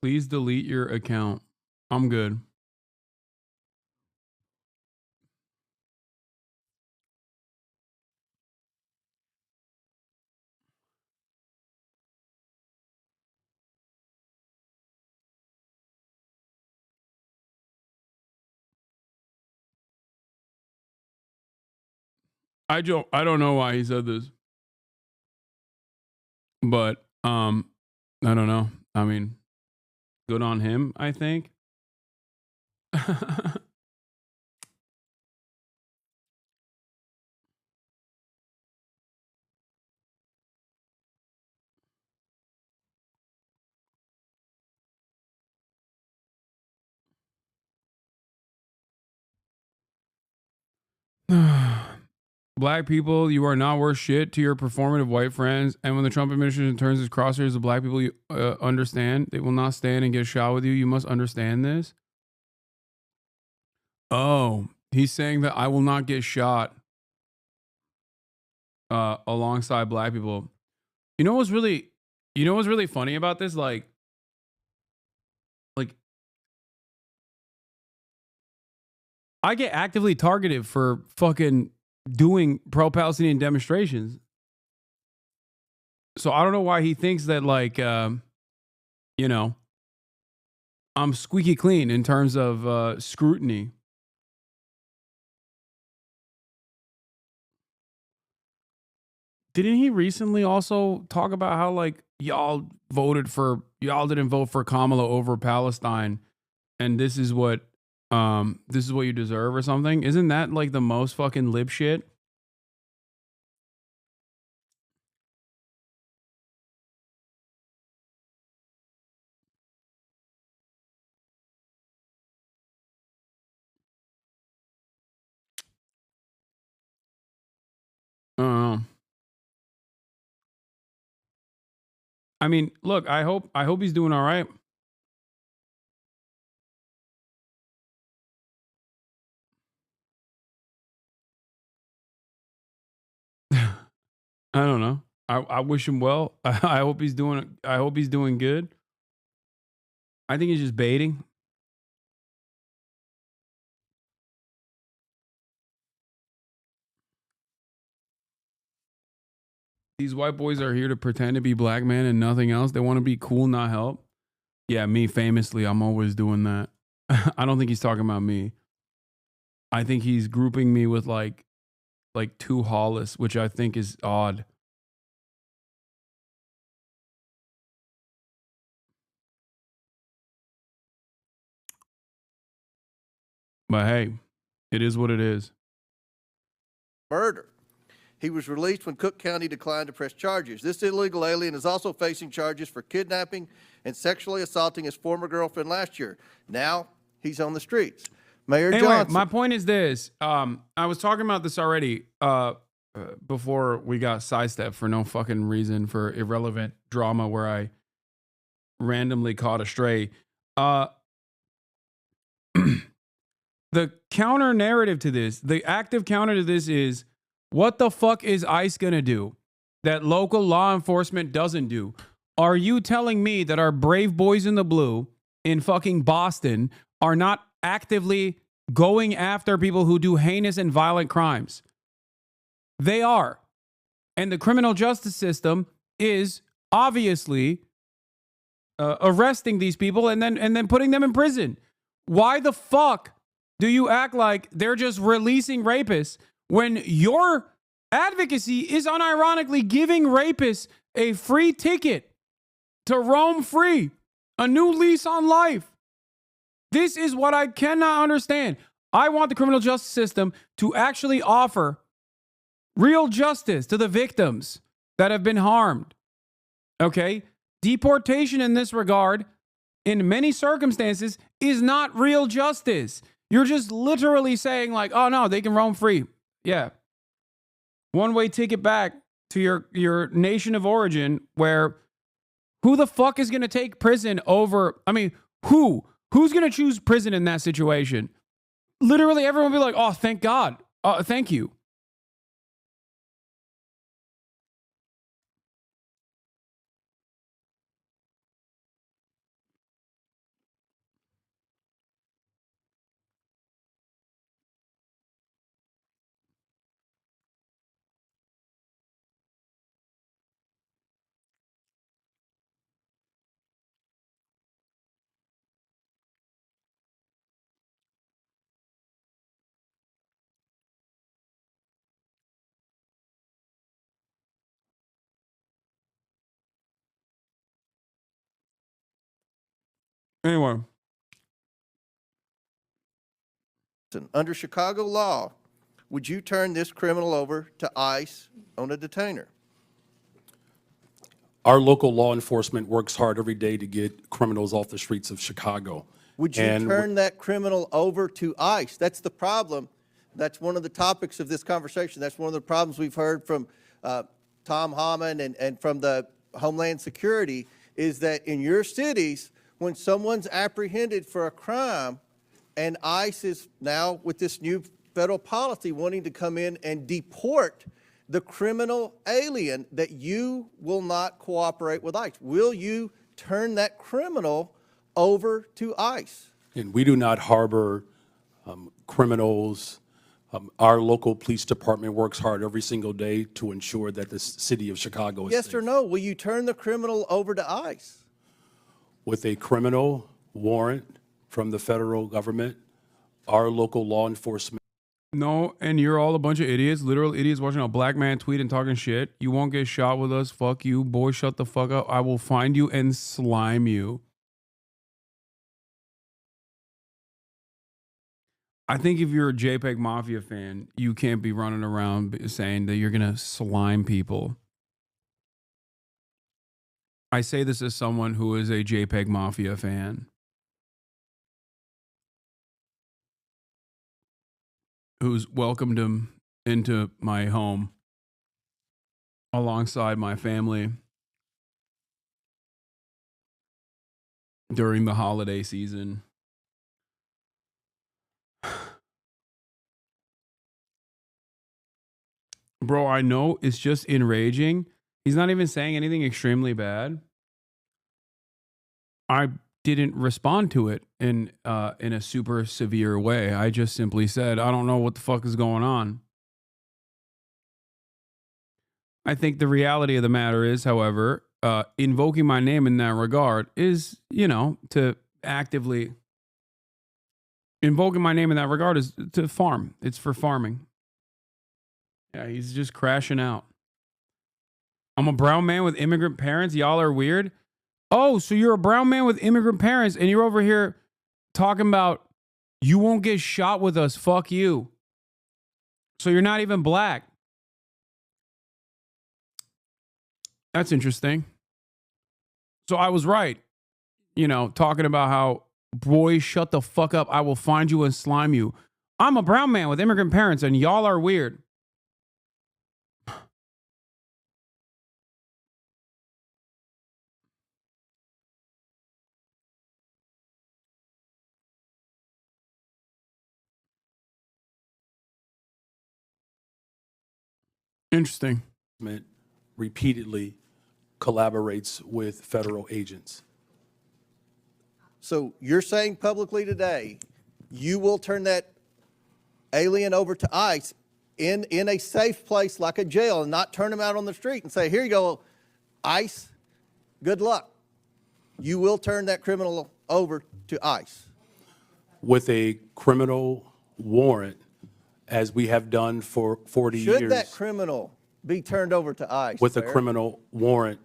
Please delete your account. I'm good. I don't know why he said this. But I don't know. I mean, good on him, I think. Black people, you are not worth shit to your performative white friends. And when the Trump administration turns its crosshairs to black people, you understand they will not stand and get shot with you. You must understand this. Oh, he's saying that I will not get shot alongside black people. You know what's really funny about this? Like I get actively targeted for fucking doing pro-Palestinian demonstrations. So I don't know why he thinks that, like, I'm squeaky clean in terms of scrutiny. Didn't he recently also talk about how, like, y'all didn't vote for Kamala over Palestine, and this is what you deserve or something? Isn't that like the most fucking lib shit? I mean, look, I hope he's doing all right. I don't know. I wish him well. I hope he's doing good. I think he's just baiting. These white boys are here to pretend to be black men and nothing else. They want to be cool, not help. Yeah, me famously, I'm always doing that. I don't think he's talking about me. I think he's grouping me with like two Hollis, which I think is odd. But hey, it is what it is. Murder. He was released when Cook County declined to press charges. This illegal alien is also facing charges for kidnapping and sexually assaulting his former girlfriend last year. Now he's on the streets. Mayor Anyway, Johnson. my point is this. I was talking about this already before we got sidestepped for no fucking reason, for irrelevant drama where I randomly caught a stray. The counter narrative to this, the active counter to this is, what the fuck is ICE going to do that local law enforcement doesn't do? Are you telling me that our brave boys in the blue in fucking Boston are not actively going after people who do heinous and violent crimes? They are. And the criminal justice system is obviously arresting these people and then putting them in prison. Why the fuck do you act like they're just releasing rapists when your advocacy is unironically giving rapists a free ticket to roam free, a new lease on life? This is what I cannot understand. I want the criminal justice system to actually offer real justice to the victims that have been harmed. Okay? Deportation in this regard, in many circumstances, is not real justice. You're just literally saying like, oh no, they can roam free. Yeah. One-way ticket back to your nation of origin, where who the fuck is going to take prison over? I mean, who's going to choose prison in that situation? Literally everyone will be like, oh, thank God. Thank you. Anyway. Under Chicago law, would you turn this criminal over to ICE on a detainer? Our local law enforcement works hard every day to get criminals off the streets of Chicago. Would you turn that criminal over to ICE? That's the problem. That's one of the topics of this conversation. That's one of the problems we've heard from Tom Hammond and from the Homeland Security, is that in your cities, when someone's apprehended for a crime, and ICE is now, with this new federal policy, wanting to come in and deport the criminal alien, that you will not cooperate with ICE. Will you turn that criminal over to ICE? And we do not harbor criminals. Our local police department works hard every single day to ensure that the city of Chicago is Yes safe. or no? Will you turn the criminal over to ICE? With a criminal warrant from the federal government, our local law enforcement. No, and you're all a bunch of idiots, literal idiots watching a black man tweet and talking shit. You won't get shot with us. Fuck you. Boy, shut the fuck up. I will find you and slime you. I think if you're a JPEG Mafia fan, you can't be running around saying that you're going to slime people. I say this as someone who is a JPEG Mafia fan, who's welcomed him into my home alongside my family during the holiday season. Bro, I know it's just enraging. He's not even saying anything extremely bad. I didn't respond to it in a super severe way. I just simply said, I don't know what the fuck is going on. I think the reality of the matter is, however, invoking my name in that regard is, to actively invoking my name in that regard is to farm. It's for farming. Yeah, he's just crashing out. I'm a brown man with immigrant parents. Y'all are weird. Oh, so you're a brown man with immigrant parents and you're over here talking about you won't get shot with us. Fuck you. So you're not even black. That's interesting. So I was right. Talking about how, boys, shut the fuck up. I will find you and slime you. I'm a brown man with immigrant parents and y'all are weird. Interesting. Repeatedly collaborates with federal agents. So you're saying publicly today, you will turn that alien over to ICE in a safe place like a jail and not turn him out on the street and say, here you go, ICE, good luck. You will turn that criminal over to ICE. With a criminal warrant, as we have done for 40 years. Should that criminal be turned over to ICE? With a criminal warrant,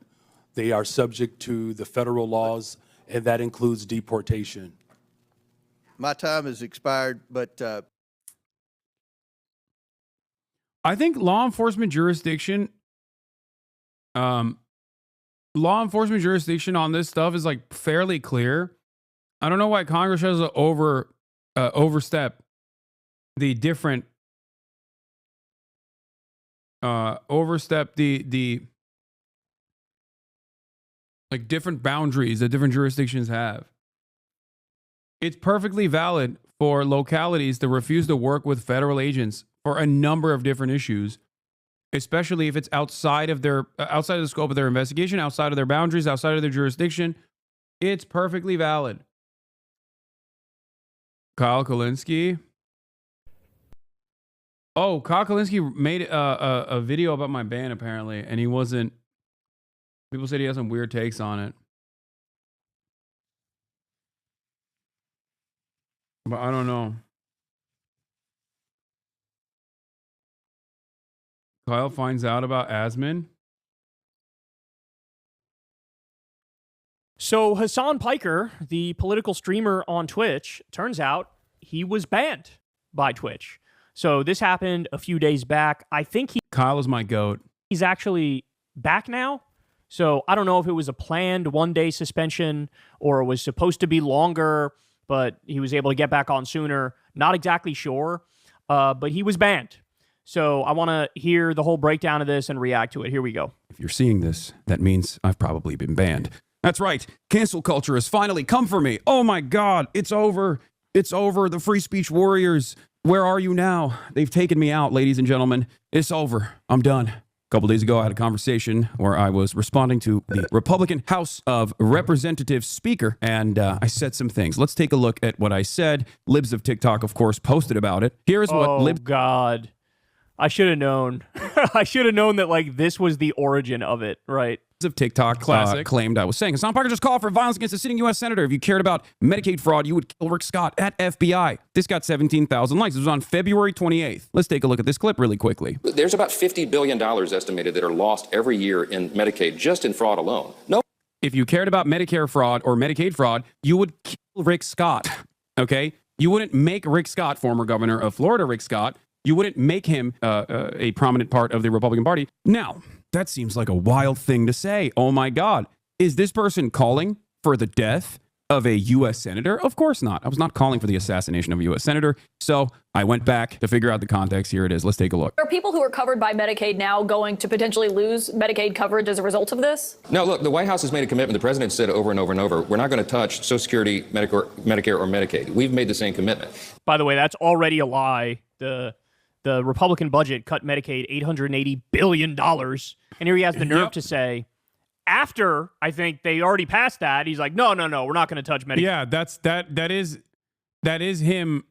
they are subject to the federal laws, and that includes deportation. My time has expired, but I think law enforcement jurisdiction on this stuff is like fairly clear. I don't know why Congress has to overstep the different like different boundaries that different jurisdictions have. It's perfectly valid for localities to refuse to work with federal agents for a number of different issues, especially if it's outside of the scope of their investigation, outside of their boundaries, outside of their jurisdiction. It's perfectly valid. Kyle Kulinski. Oh, Kyle Kulinski made a video about my band, apparently, and he wasn't... People said he has some weird takes on it. But I don't know. Kyle finds out about Asman. So Hasan Piker, the political streamer on Twitch, turns out he was banned by Twitch. So this happened a few days back. I think Kyle is my goat. He's actually back now. So I don't know if it was a planned one-day suspension or it was supposed to be longer, but he was able to get back on sooner. Not exactly sure, but he was banned. So I want to hear the whole breakdown of this and react to it. Here we go. If you're seeing this, that means I've probably been banned. That's right. Cancel culture has finally come for me. Oh my God, it's over. It's over. The free speech warriors. Where are you now? They've taken me out, ladies and gentlemen. It's over. I'm done. A couple days ago, I had a conversation where I was responding to the Republican House of Representatives Speaker, and I said some things. Let's take a look at what I said. Libs of TikTok, of course, posted about it. Here's what God. I should have known. I should have known that, like, this was the origin of it, right? Of TikTok claimed I was saying. Hasan Piker just called for violence against a sitting U.S. senator. If you cared about Medicaid fraud, you would kill Rick Scott at FBI. This got 17,000 likes. It was on February 28th. Let's take a look at this clip really quickly. There's about $50 billion estimated that are lost every year in Medicaid, just in fraud alone. No. If you cared about Medicare fraud or Medicaid fraud, you would kill Rick Scott, okay? You wouldn't make Rick Scott, former governor of Florida, Rick Scott, you wouldn't make him a prominent part of the Republican Party. Now, that seems like a wild thing to say. Oh my God. Is this person calling for the death of a U.S. senator? Of course not. I was not calling for the assassination of a U.S. senator. So I went back to figure out the context. Here it is. Let's take a look. Are people who are covered by Medicaid now going to potentially lose Medicaid coverage as a result of this? No, look, the White House has made a commitment. The president said over and over and over, we're not going to touch Social Security, Medicare, or Medicaid. We've made the same commitment. By the way, that's already a lie. The Republican budget cut Medicaid $880 billion. And here he has the nerve to say, after I think they already passed that, he's like, no, we're not going to touch Medicaid. Yeah, that is him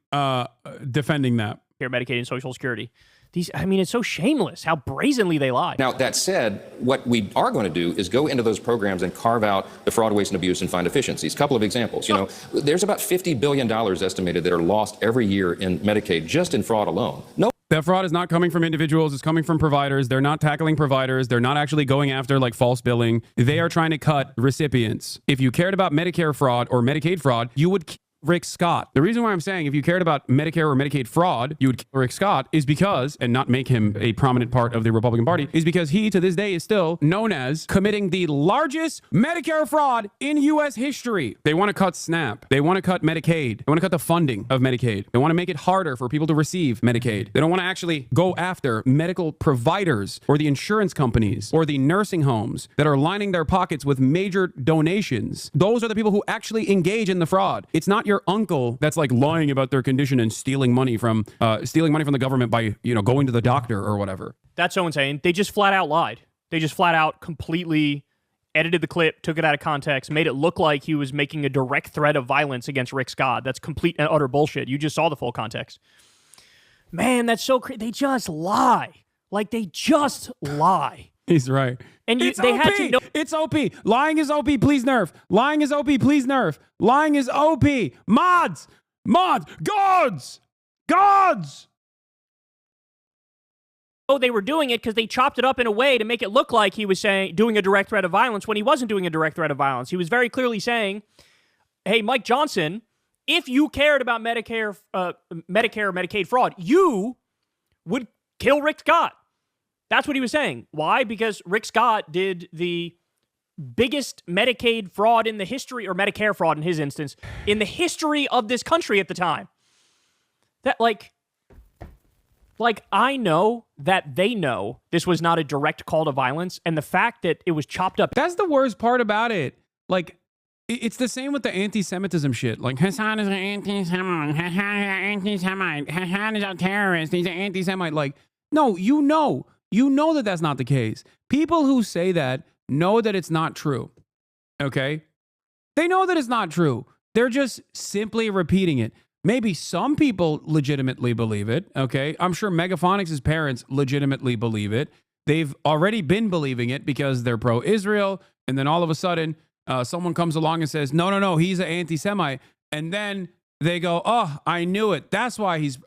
defending that. Here, Medicaid and Social Security. It's so shameless how brazenly they lie. Now, that said, what we are going to do is go into those programs and carve out the fraud, waste, and abuse and find efficiencies. Couple of examples. You know, there's about $50 billion estimated that are lost every year in Medicaid just in fraud alone. No. That fraud is not coming from individuals. It's coming from providers. They're not tackling providers. They're not actually going after like false billing. They are trying to cut recipients. If you cared about Medicare fraud or Medicaid fraud, you would Rick Scott. The reason why I'm saying if you cared about Medicare or Medicaid fraud, you would kill Rick Scott is because, and not make him a prominent part of the Republican Party, is because he to this day is still known as committing the largest Medicare fraud in U.S. history. They want to cut SNAP. They want to cut Medicaid. They want to cut the funding of Medicaid. They want to make it harder for people to receive Medicaid. They don't want to actually go after medical providers or the insurance companies or the nursing homes that are lining their pockets with major donations. Those are the people who actually engage in the fraud. It's not your uncle that's like lying about their condition and stealing money from the government by, going to the doctor or whatever. That's so insane. They just flat out lied. They just flat out completely edited the clip, took it out of context, made it look like he was making a direct threat of violence against Rick Scott. That's complete and utter bullshit. You just saw the full context. Man, that's so crazy. They just lie. Like, they just lie. He's right. And it's they OP. had to know. It's OP. Lying is OP. Please nerf. Lying is OP. Please nerf. Lying is OP. Mods. Gods. Oh, they were doing it because they chopped it up in a way to make it look like he was doing a direct threat of violence when he wasn't doing a direct threat of violence. He was very clearly saying, hey, Mike Johnson, if you cared about Medicare or Medicaid fraud, you would kill Rick Scott. That's what he was saying. Why? Because Rick Scott did the biggest Medicaid fraud in the history, or Medicare fraud in his instance, in the history of this country at the time. That, like I know that they know this was not a direct call to violence, and the fact that it was chopped up. That's the worst part about it. Like, it's the same with the anti-Semitism shit. Like, Hasan is an anti-Semite. Hasan is a terrorist. He's an anti-Semite. Like, no, you know that that's not the case. People who say that know that it's not true. Okay? They know that it's not true. They're just simply repeating it. Maybe some people legitimately believe it. Okay? I'm sure Megaphonics' parents legitimately believe it. They've already been believing it because they're pro-Israel. And then all of a sudden, someone comes along and says, no, he's an anti-Semite. And then they go, oh, I knew it. That's why he's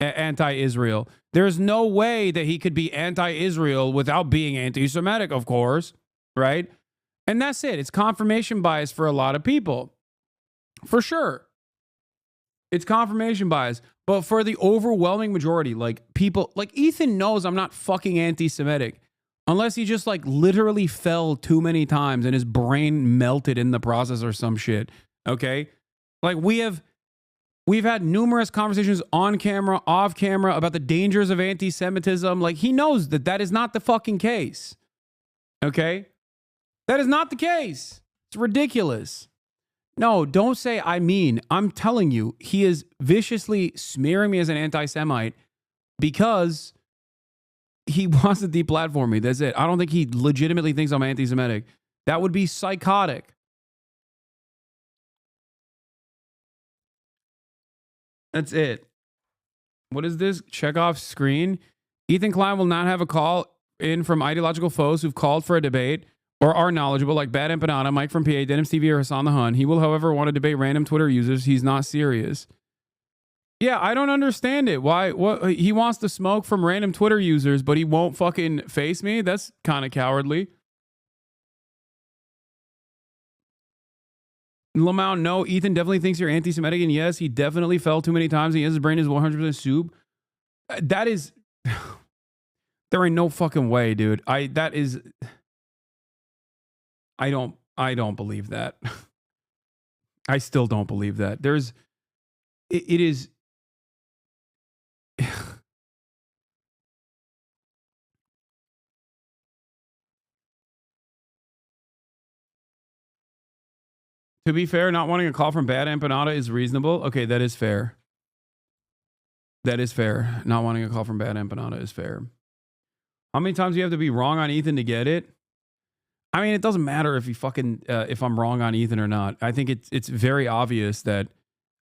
anti-Israel. There's no way that he could be anti-Israel without being anti-Semitic, of course, right? And that's it. It's confirmation bias for a lot of people. For sure. It's confirmation bias. But for the overwhelming majority, like people, like Ethan knows I'm not fucking anti-Semitic. Unless he just like literally fell too many times and his brain melted in the process or some shit. Okay? Like we've had numerous conversations on camera, off camera about the dangers of anti-Semitism. Like he knows that that is not the fucking case. Okay? That is not the case. It's ridiculous. No, don't say I mean. I'm telling you, he is viciously smearing me as an anti-Semite because he wants to deplatform me. That's it. I don't think he legitimately thinks I'm anti-Semitic. That would be psychotic. That's it. What is this? Check off screen. Ethan Klein will not have a call in from ideological foes who've called for a debate or are knowledgeable, like Bad Empanada, Mike from PA, Denim TV, or Hasan the Hun. He will, however, want to debate random Twitter users. He's not serious. Yeah, I don't understand it. Why? What? He wants to smoke from random Twitter users, but he won't fucking face me? That's kind of cowardly. Lamau, no, Ethan definitely thinks you're anti-Semitic, and yes, he definitely fell too many times. His brain is 100% soup. That is... There ain't no fucking way, dude. I don't believe that. I still don't believe that. It is. To be fair, not wanting a call from Bad Empanada is reasonable. Okay, that is fair. That is fair. Not wanting a call from Bad Empanada is fair. How many times do you have to be wrong on Ethan to get it? I mean, it doesn't matter if you fucking if I'm wrong on Ethan or not. I think it's very obvious that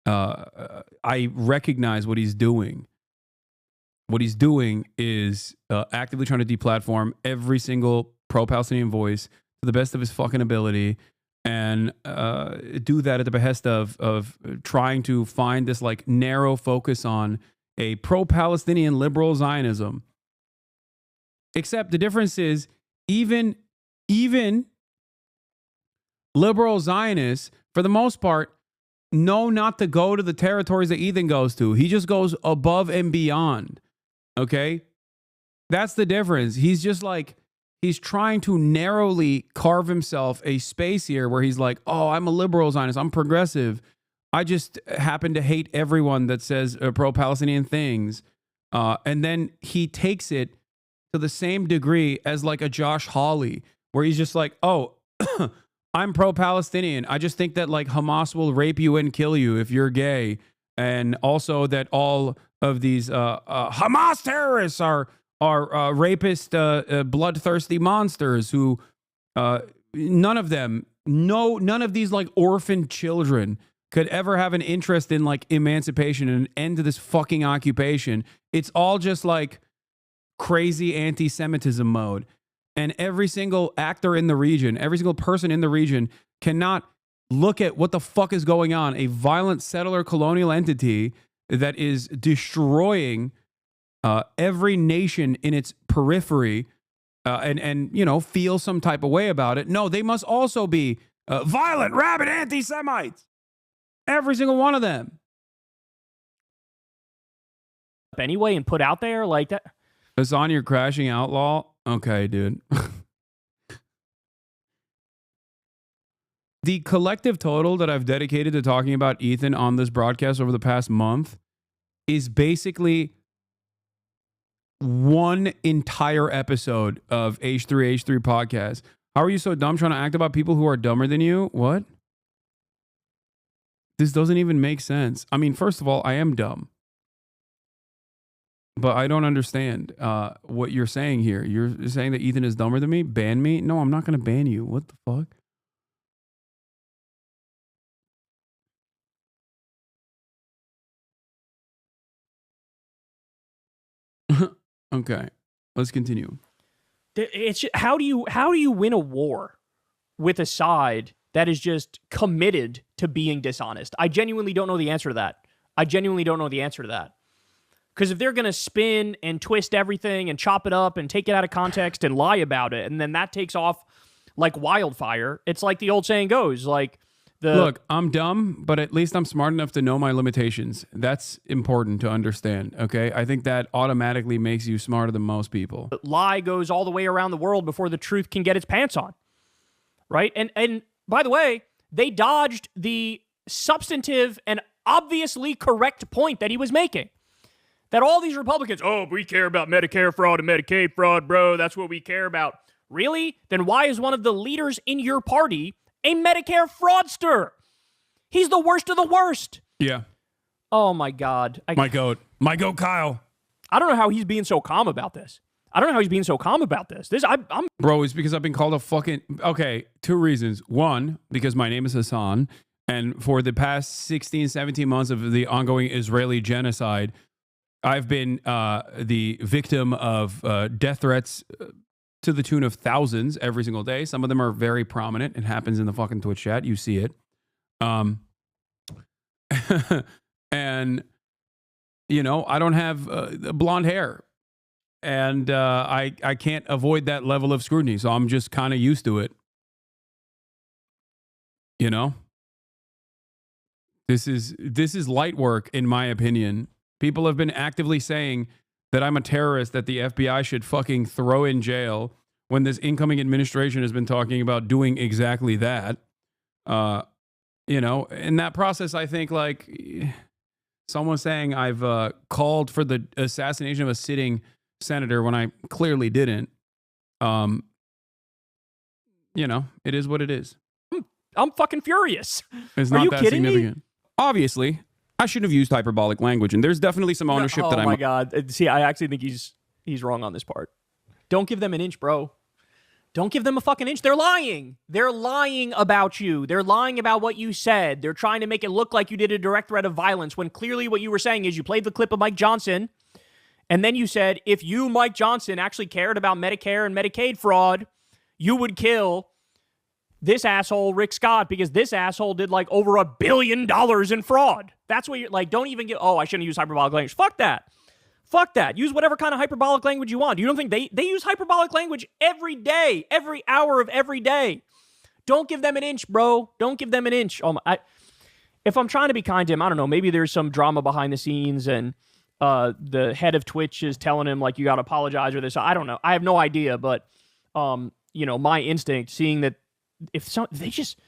I recognize what he's doing. What he's doing is actively trying to deplatform every single pro-Palestinian voice to the best of his fucking ability, and do that at the behest of trying to find this like narrow focus on a pro-Palestinian liberal Zionism. Except the difference is even liberal Zionists, for the most part, know not to go to the territories that Ethan goes to. He just goes above and beyond. Okay? That's the difference. He's just like, he's trying to narrowly carve himself a space here where he's like, oh, I'm a liberal Zionist. I'm progressive. I just happen to hate everyone that says pro-Palestinian things. And then he takes it to the same degree as like a Josh Hawley, where he's just like, oh, I'm pro-Palestinian. I just think that like Hamas will rape you and kill you if you're gay. And also that all of these Hamas terrorists are rapist, bloodthirsty monsters who none of these like orphan children could ever have an interest in like emancipation and an end to this fucking occupation. It's all just like crazy anti-Semitism mode. And every single actor in the region, every single person in the region cannot look at what the fuck is going on. A violent settler colonial entity that is destroying every nation in its periphery and you know, feel some type of way about it. No, they must also be violent, rabid anti-Semites. Every single one of them. Anyway, and put out there like that. Hasan, you're crashing outlaw. Okay, dude. The collective total that I've dedicated to talking about Ethan on this broadcast over the past month is basically one entire episode of H3H3 podcast. How are you so dumb trying to act about people who are dumber than you? What? This doesn't even make sense. I mean, first of all, I am dumb. But I don't understand what you're saying here. You're saying that Ethan is dumber than me? Ban me? No, I'm not going to ban you. What the fuck? Okay, let's continue. It's how do you win a war with a side that is just committed to being dishonest? I genuinely don't know the answer to that. Because if they're going to spin and twist everything and chop it up and take it out of context and lie about it, and then that takes off like wildfire, it's like the old saying goes, like Look, I'm dumb, but at least I'm smart enough to know my limitations. That's important to understand, okay? I think that automatically makes you smarter than most people. Lie goes all the way around the world before the truth can get its pants on, right? And by the way, they dodged the substantive and obviously correct point that he was making. That all these Republicans, oh, we care about Medicare fraud and Medicaid fraud, bro. That's what we care about. Really? Then why is one of the leaders in your party a Medicare fraudster? He's the worst of the worst. Yeah. Oh, my God. My goat, Kyle. I don't know how he's being so calm about this. Bro, it's because I've been called a fucking... Okay, two reasons. One, because my name is Hasan, and for the past 16, 17 months of the ongoing Israeli genocide, I've been the victim of death threats to the tune of thousands every single day. Some of them are very prominent. It happens in the fucking Twitch chat. You see it. And, you know, I don't have blonde hair. And I can't avoid that level of scrutiny. So I'm just kind of used to it. You know? This is light work, in my opinion. People have been actively saying that I'm a terrorist that the FBI should fucking throw in jail when this incoming administration has been talking about doing exactly that. You know, in that process, I think like someone saying I've called for the assassination of a sitting senator when I clearly didn't. You know, it is what it is. I'm fucking furious. It's Are not you that kidding significant. me? Obviously, I shouldn't have used hyperbolic language, and there's definitely some ownership Oh that I'm. my God. See, I actually think he's wrong on this part. Don't give them an inch, bro. Don't give them a fucking inch. They're lying. They're lying about you. They're lying about what you said. They're trying to make it look like you did a direct threat of violence when clearly what you were saying is you played the clip of Mike Johnson, and then you said if you, Mike Johnson, actually cared about Medicare and Medicaid fraud, you would kill this asshole, Rick Scott, because this asshole did like over $1 billion in fraud. That's what you're like, don't even get, oh, I shouldn't use hyperbolic language. Fuck that. Fuck that. Use whatever kind of hyperbolic language you want. You don't think they use hyperbolic language every day, every hour of every day. Don't give them an inch, bro. Don't give them an inch. If I'm trying to be kind to him, I don't know, maybe there's some drama behind the scenes and the head of Twitch is telling him like you got to apologize or this. I don't know. I have no idea, but you know, my instinct seeing that if they just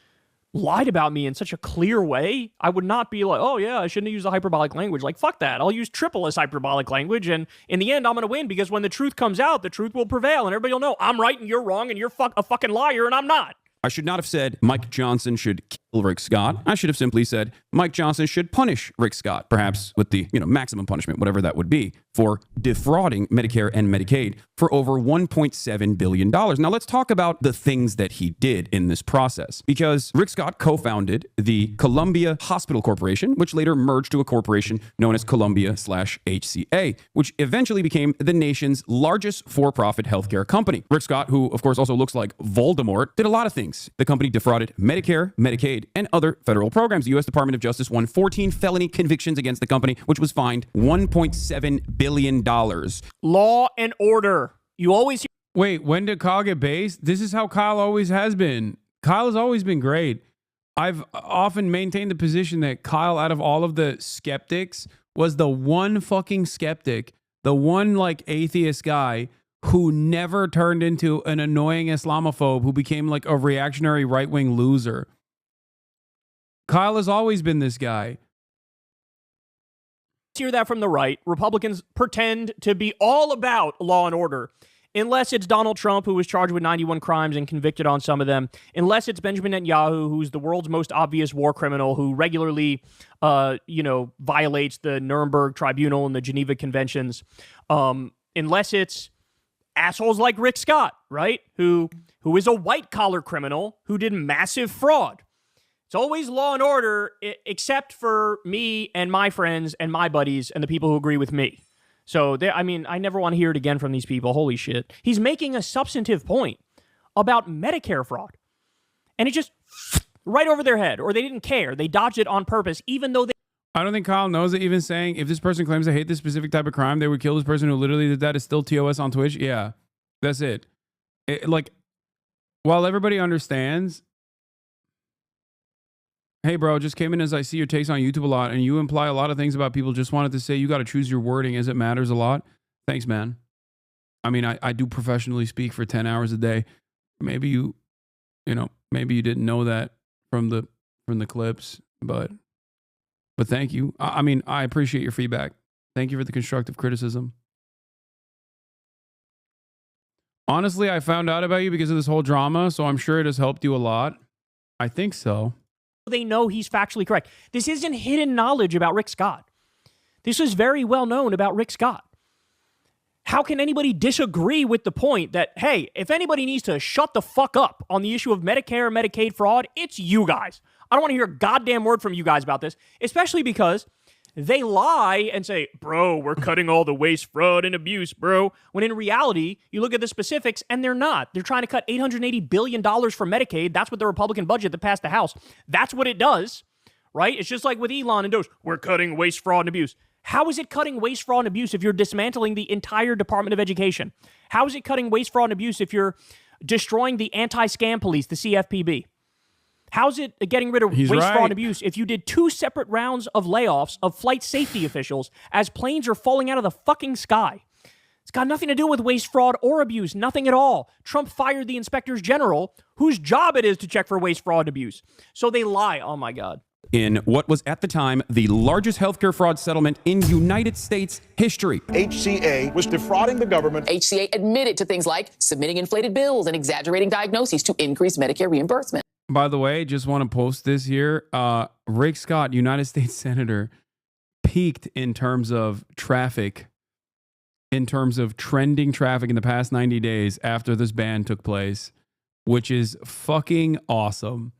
lied about me in such a clear way, I would not be like, oh yeah, I shouldn't have used the hyperbolic language. Like, fuck that. I'll use triple as hyperbolic language, and in the end, I'm going to win because when the truth comes out, the truth will prevail, and everybody will know I'm right and you're wrong, and you're a fucking liar, and I'm not. I should not have said Mike Johnson should kill Rick Scott. I should have simply said Mike Johnson should punish Rick Scott, perhaps with the maximum punishment, whatever that would be, for defrauding Medicare and Medicaid for over $1.7 billion. Now let's talk about the things that he did in this process, because Rick Scott co-founded the Columbia Hospital Corporation, which later merged to a corporation known as Columbia/HCA, which eventually became the nation's largest for-profit healthcare company. Rick Scott, who of course also looks like Voldemort, did a lot of things. The company defrauded Medicare, Medicaid, and other federal programs. The U.S. Department of Justice won 14 felony convictions against the company, which was fined $1.7 billion. Law and order. You always hear. Wait, when did Kyle get based? This is how Kyle always has been. Kyle has always been great. I've often maintained the position that Kyle, out of all of the skeptics, was the one fucking skeptic, the one like atheist guy who never turned into an annoying Islamophobe who became like a reactionary right-wing loser. Kyle has always been this guy. Hear that from the right. Republicans pretend to be all about law and order. Unless it's Donald Trump, who was charged with 91 crimes and convicted on some of them. Unless it's Benjamin Netanyahu, who's the world's most obvious war criminal, who regularly, violates the Nuremberg Tribunal and the Geneva Conventions. Unless it's assholes like Rick Scott, right? Who is a white-collar criminal who did massive fraud. It's always law and order, except for me and my friends and my buddies and the people who agree with me. So, I never want to hear it again from these people. Holy shit. He's making a substantive point about Medicare fraud. And it just right over their head. Or they didn't care. They dodged it on purpose, even though they... I don't think Kyle knows that even saying if this person claims to hate this specific type of crime, they would kill this person who literally did that is still TOS on Twitch. Yeah, that's it. While everybody understands... Hey, bro, just came in as I see your takes on YouTube a lot, and you imply a lot of things about people. Just wanted to say you got to choose your wording as it matters a lot. Thanks, man. I mean, I do professionally speak for 10 hours a day. Maybe maybe you didn't know that from the clips, but thank you. I mean, I appreciate your feedback. Thank you for the constructive criticism. Honestly, I found out about you because of this whole drama, so I'm sure it has helped you a lot. I think so. They know he's factually correct. This isn't hidden knowledge about Rick Scott. This is very well known about Rick Scott. How can anybody disagree with the point that, hey, if anybody needs to shut the fuck up on the issue of Medicare and Medicaid fraud, it's you guys. I don't want to hear a goddamn word from you guys about this, especially because they lie and say, bro, we're cutting all the waste, fraud, and abuse, bro. When in reality, you look at the specifics and they're not. They're trying to cut $880 billion from Medicaid. That's what the Republican budget that passed the House. That's what it does, right? It's just like with Elon and Doge. We're cutting waste, fraud, and abuse. How is it cutting waste, fraud, and abuse if you're dismantling the entire Department of Education? How is it cutting waste, fraud, and abuse if you're destroying the anti-scam police, the CFPB? How's it getting rid of waste, fraud, and abuse if you did 2 separate rounds of layoffs of flight safety officials as planes are falling out of the fucking sky? It's got nothing to do with waste, fraud, or abuse. Nothing at all. Trump fired the inspectors general, whose job it is to check for waste, fraud, abuse. So they lie. Oh, my God. In what was at the time the largest healthcare fraud settlement in United States history. HCA was defrauding the government. HCA admitted to things like submitting inflated bills and exaggerating diagnoses to increase Medicare reimbursement. By the way, just want to post this here. Rick Scott, United States Senator, peaked in terms of traffic, in terms of trending traffic in the past 90 days after this ban took place, which is fucking awesome.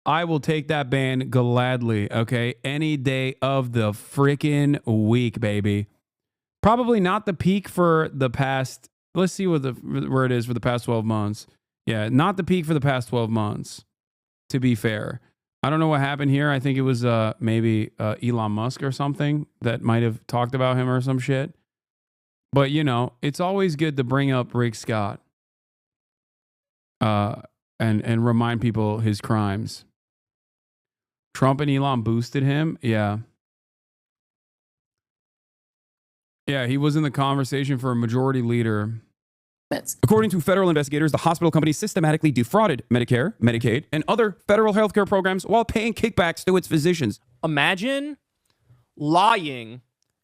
I will take that ban gladly, okay? Any day of the freaking week, baby. Probably not the peak for the past, let's see where it is for the past 12 months. Yeah, not the peak for the past 12 months, to be fair. I don't know what happened here. I think it was maybe Elon Musk or something that might have talked about him or some shit. But, you know, it's always good to bring up Rick Scott and remind people his crimes. Trump and Elon boosted him. Yeah. Yeah, he was in the conversation for a majority leader. According to federal investigators, the hospital company systematically defrauded Medicare, Medicaid, and other federal healthcare programs while paying kickbacks to its physicians. Imagine lying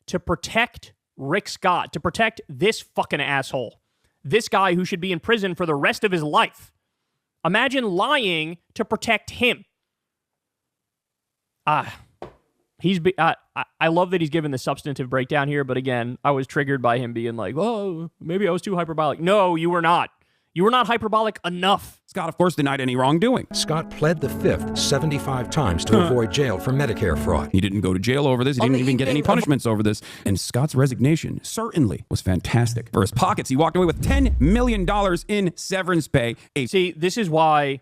to protect Rick Scott, to protect this fucking asshole, this guy who should be in prison for the rest of his life. Imagine lying to protect him. I love that he's given the substantive breakdown here, but again, I was triggered by him being like, oh, maybe I was too hyperbolic. No, you were not. You were not hyperbolic enough. Scott, of course, denied any wrongdoing. Scott pled the fifth 75 times to avoid jail for Medicare fraud. He didn't go to jail over this. He didn't even get any punishments over this. And Scott's resignation certainly was fantastic. For his pockets, he walked away with $10 million in severance pay. See, this is why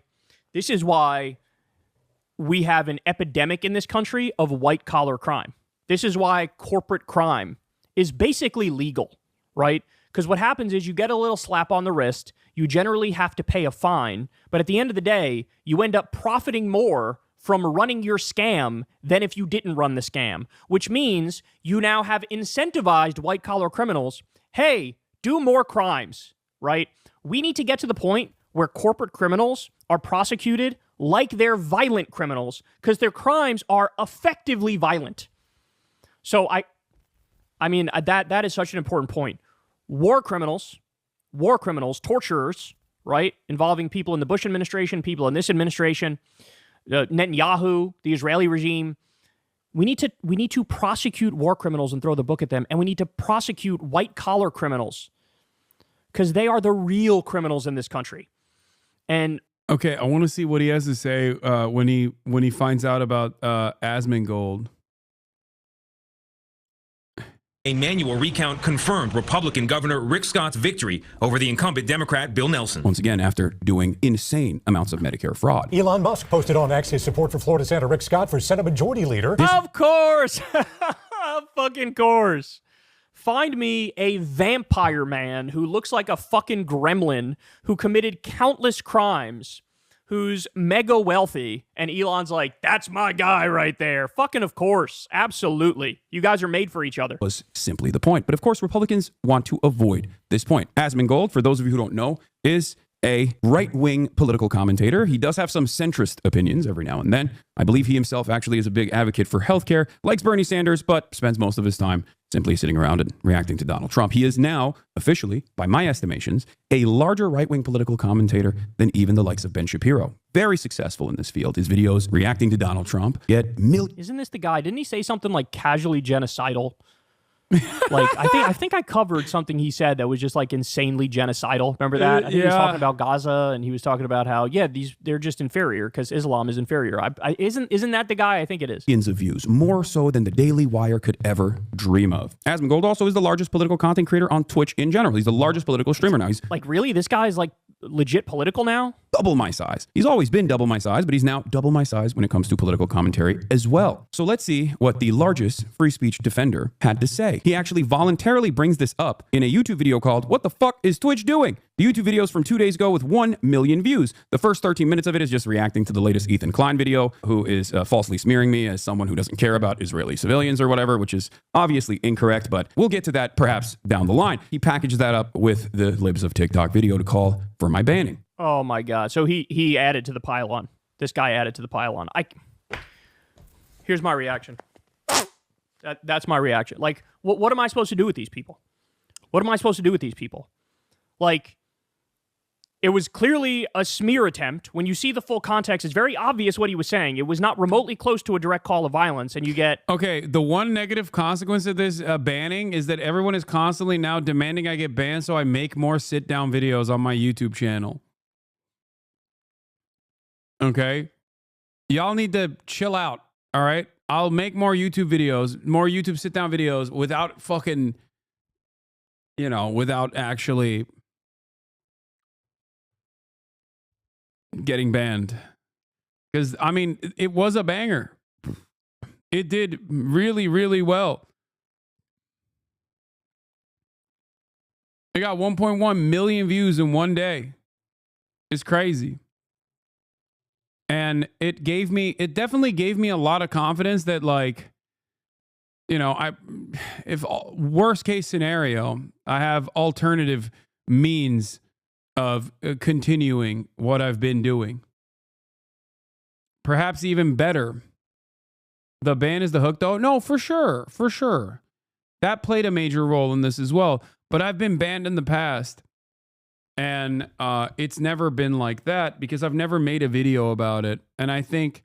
we have an epidemic in this country of white-collar crime. This is why corporate crime is basically legal, right? Because what happens is you get a little slap on the wrist, you generally have to pay a fine, but at the end of the day, you end up profiting more from running your scam than if you didn't run the scam, which means you now have incentivized white-collar criminals, hey, do more crimes, right? We need to get to the point where corporate criminals are prosecuted like they're violent criminals because their crimes are effectively violent. So I mean, that is such an important point. War criminals, torturers, right? Involving people in the Bush administration, people in this administration, Netanyahu, the Israeli regime. We need to prosecute war criminals and throw the book at them, and we need to prosecute white-collar criminals because they are the real criminals in this country. And okay, I want to see what he has to say when he finds out about Asmongold. A manual recount confirmed Republican Governor Rick Scott's victory over the incumbent Democrat Bill Nelson. Once again, after doing insane amounts of Medicare fraud. Elon Musk posted on X his support for Florida Senator Rick Scott for Senate Majority Leader. Of course. Of fucking course. Find me a vampire man who looks like a fucking gremlin who committed countless crimes, who's mega wealthy, and Elon's like, that's my guy right there. Fucking of course. Absolutely. You guys are made for each other. Was simply the point. But of course, Republicans want to avoid this point. Asmongold, for those of you who don't know, is a right-wing political commentator. He does have some centrist opinions every now and then. I believe he himself actually is a big advocate for healthcare, likes Bernie Sanders, but spends most of his time simply sitting around and reacting to Donald Trump. He is now, officially, by my estimations, a larger right-wing political commentator than even the likes of Ben Shapiro. Very successful in this field. His videos reacting to Donald Trump get millions. Isn't this the guy? Didn't he say something like casually genocidal? Like, I think I covered something he said that was just like insanely genocidal. Remember that? I think he was talking about Gaza, and he was talking about how, they're just inferior because Islam is inferior. Isn't that the guy? I think it is. Millions of views, more so than the Daily Wire could ever dream of. Asmongold also is the largest political content creator on Twitch in general. He's the largest political streamer now. He's like, really? This guy is like legit political now? Double my size. He's always been double my size, but he's now double my size when it comes to political commentary as well. So let's see what the largest free speech defender had to say. He actually voluntarily brings this up in a YouTube video called "What the Fuck is Twitch Doing?" The YouTube video is from 2 days ago with 1 million views. The first 13 minutes of it is just reacting to the latest Ethan Klein video, who is falsely smearing me as someone who doesn't care about Israeli civilians or whatever, which is obviously incorrect, but we'll get to that perhaps down the line. He packaged that up with the Libs of TikTok video to call for my banning. Oh my God. So he added to the pile-on. This guy added to the pile-on. Here's my reaction. That's my reaction. Like, what am I supposed to do with these people? What am I supposed to do with these people? Like, it was clearly a smear attempt. When you see the full context, it's very obvious what he was saying. It was not remotely close to a direct call of violence, and you get... Okay, the one negative consequence of this banning is that everyone is constantly now demanding I get banned so I make more sit-down videos on my YouTube channel. Okay? Y'all need to chill out, all right? I'll make more YouTube videos, more YouTube sit-down videos without fucking, you know, without actually getting banned. Because, I mean, it was a banger. It did really, really well. It got 1.1 million views in one day. It's crazy. And it definitely gave me a lot of confidence that, like, you know, if worst case scenario, I have alternative means of continuing what I've been doing. Perhaps even better. The ban is the hook, though? No, for sure. For sure. That played a major role in this as well. But I've been banned in the past. And it's never been like that because I've never made a video about it. And I think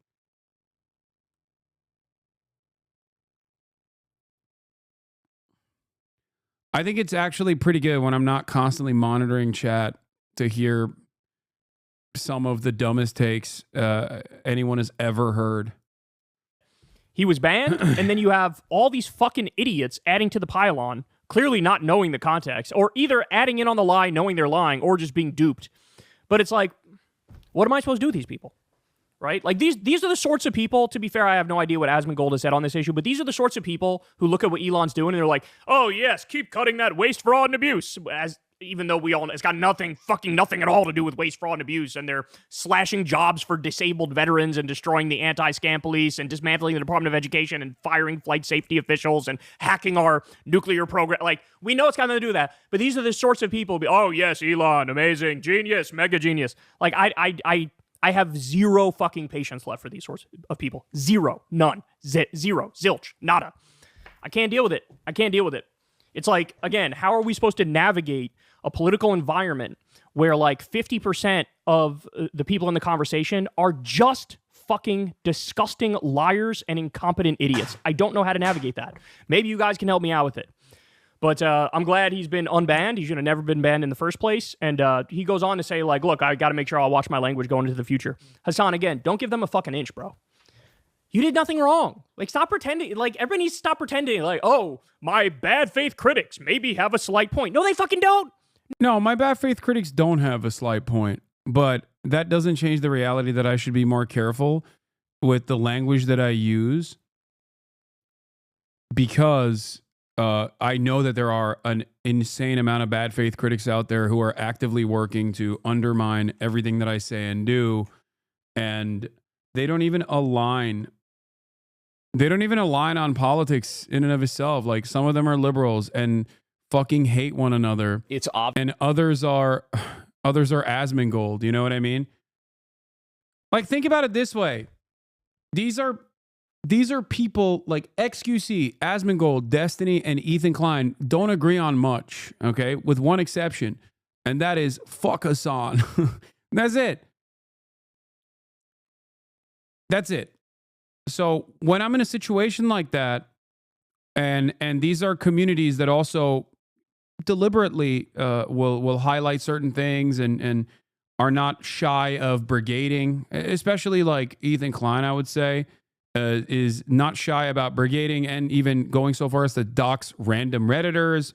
it's actually pretty good when I'm not constantly monitoring chat to hear some of the dumbest takes anyone has ever heard. He was banned, and then you have all these fucking idiots adding to the pile-on, clearly not knowing the context, or either adding in on the lie, knowing they're lying, or just being duped. But it's like, what am I supposed to do with these people? Right? Like, these are the sorts of people, to be fair, I have no idea what Asmongold has said on this issue, but these are the sorts of people who look at what Elon's doing, and they're like, oh, yes, keep cutting that waste, fraud, and abuse. Even though it's got nothing at all to do with waste, fraud, and abuse, and they're slashing jobs for disabled veterans and destroying the anti-scam police and dismantling the Department of Education and firing flight safety officials and hacking our nuclear program. Like, we know it's got nothing to do with that, but these are the sorts of people, oh, yes, Elon, amazing, genius, mega genius. Like, I have zero fucking patience left for these sorts of people. Zero. None. Zero. Zilch. Nada. I can't deal with it. It's like, again, how are we supposed to navigate a political environment where like 50% of the people in the conversation are just fucking disgusting liars and incompetent idiots? I don't know how to navigate that. Maybe you guys can help me out with it. But I'm glad he's been unbanned. He should have never been banned in the first place. And he goes on to say, like, look, I got to make sure I'll watch my language going into the future. Hasan, again, don't give them a fucking inch, bro. You did nothing wrong. Like, stop pretending. Like, everybody needs to stop pretending. Like, oh, my bad faith critics maybe have a slight point. No, they fucking don't. No, my bad faith critics don't have a slight point. But that doesn't change the reality that I should be more careful with the language that I use. Because I know that there are an insane amount of bad faith critics out there who are actively working to undermine everything that I say and do. And they don't even align. They don't even align on politics in and of itself. Like, some of them are liberals and fucking hate one another. It's obvious. And others are Asmongold. You know what I mean? Like, think about it this way. These are people like XQC, Asmongold, Destiny, and Ethan Klein don't agree on much, okay? With one exception, and that is fuck Hasan. That's it. That's it. So when I'm in a situation like that, and these are communities that also deliberately will highlight certain things and are not shy of brigading, especially like Ethan Klein, I would say, is not shy about brigading and even going so far as to dox random Redditors,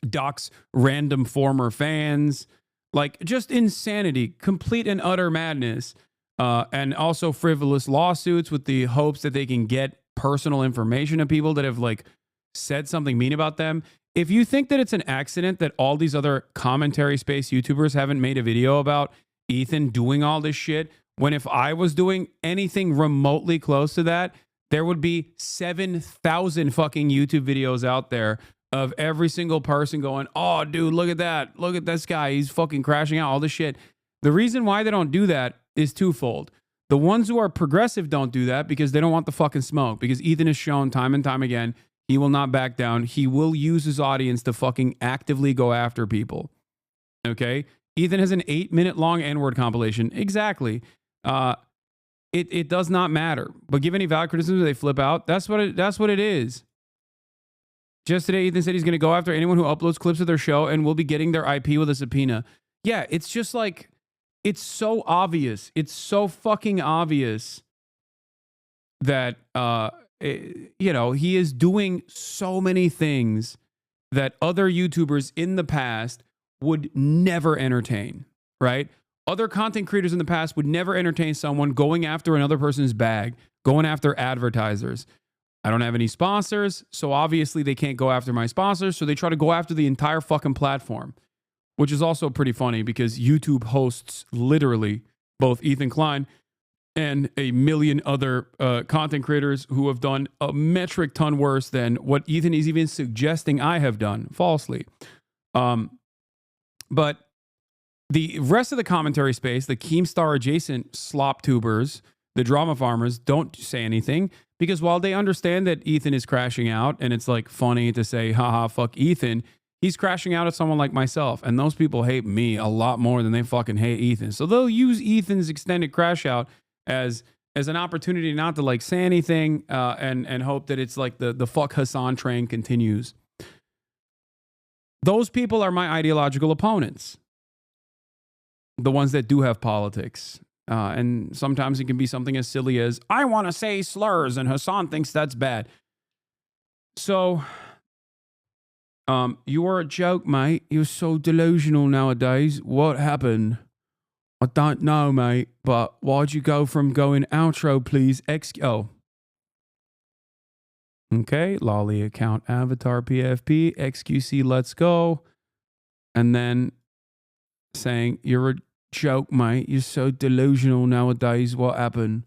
dox random former fans, Like, just insanity, complete and utter madness. And also frivolous lawsuits with the hopes that they can get personal information of people that have like said something mean about them. If you think that it's an accident that all these other commentary space YouTubers haven't made a video about Ethan doing all this shit, when if I was doing anything remotely close to that, there would be 7,000 fucking YouTube videos out there of every single person going, oh, dude, look at that. Look at this guy. He's fucking crashing out, all this shit. The reason why they don't do that is twofold. The ones who are progressive don't do that because they don't want the fucking smoke. Because Ethan has shown time and time again, he will not back down. He will use his audience to fucking actively go after people. Okay? Ethan has an 8-minute long N-word compilation. Exactly. It does not matter. But give any valid criticism, they flip out. That's what it is. Just today, Ethan said he's going to go after anyone who uploads clips of their show and will be getting their IP with a subpoena. Yeah, it's just like, it's so obvious. It's so fucking obvious that, you know, he is doing so many things that other YouTubers in the past would never entertain, right? Other content creators in the past would never entertain someone going after another person's bag, going after advertisers. I don't have any sponsors, so obviously they can't go after my sponsors, so they try to go after the entire fucking platform, which is also pretty funny because YouTube hosts literally both Ethan Klein and a million other content creators who have done a metric ton worse than what Ethan is even suggesting I have done falsely. But the rest of the commentary space, the Keemstar adjacent slop tubers, the drama farmers, don't say anything because while they understand that Ethan is crashing out and it's like funny to say, haha, fuck Ethan, he's crashing out at someone like myself. And those people hate me a lot more than they fucking hate Ethan. So they'll use Ethan's extended crash out as an opportunity not to like say anything and hope that it's like the fuck Hasan train continues. Those people are my ideological opponents. The ones that do have politics. And sometimes it can be something as silly as, I want to say slurs, and Hasan thinks that's bad. So, you are a joke, mate. You're so delusional nowadays. What happened? I don't know, mate. But why'd you go from going outro, please? Oh. Okay. Lolly account avatar PFP. XQC, let's go. And then saying, you're a joke, mate. You're so delusional nowadays. What happened?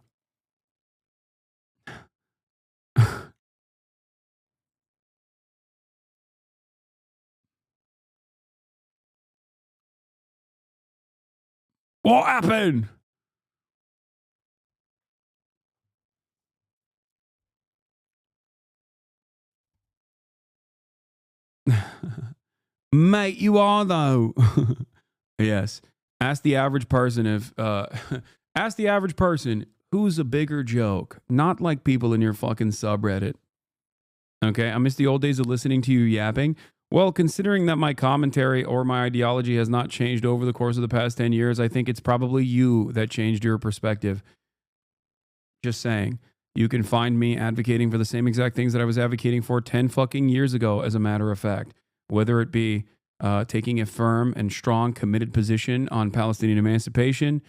What happened? Mate, you are though. Yes. Ask the average person if ask the average person who's a bigger joke. Not like people in your fucking subreddit. Okay, I miss the old days of listening to you yapping. Well, considering that my commentary or my ideology has not changed over the course of the past 10 years, I think it's probably you that changed your perspective. Just saying. You can find me advocating for the same exact things that I was advocating for 10 fucking years ago, as a matter of fact. Whether it be taking a firm and strong, committed position on Palestinian emancipation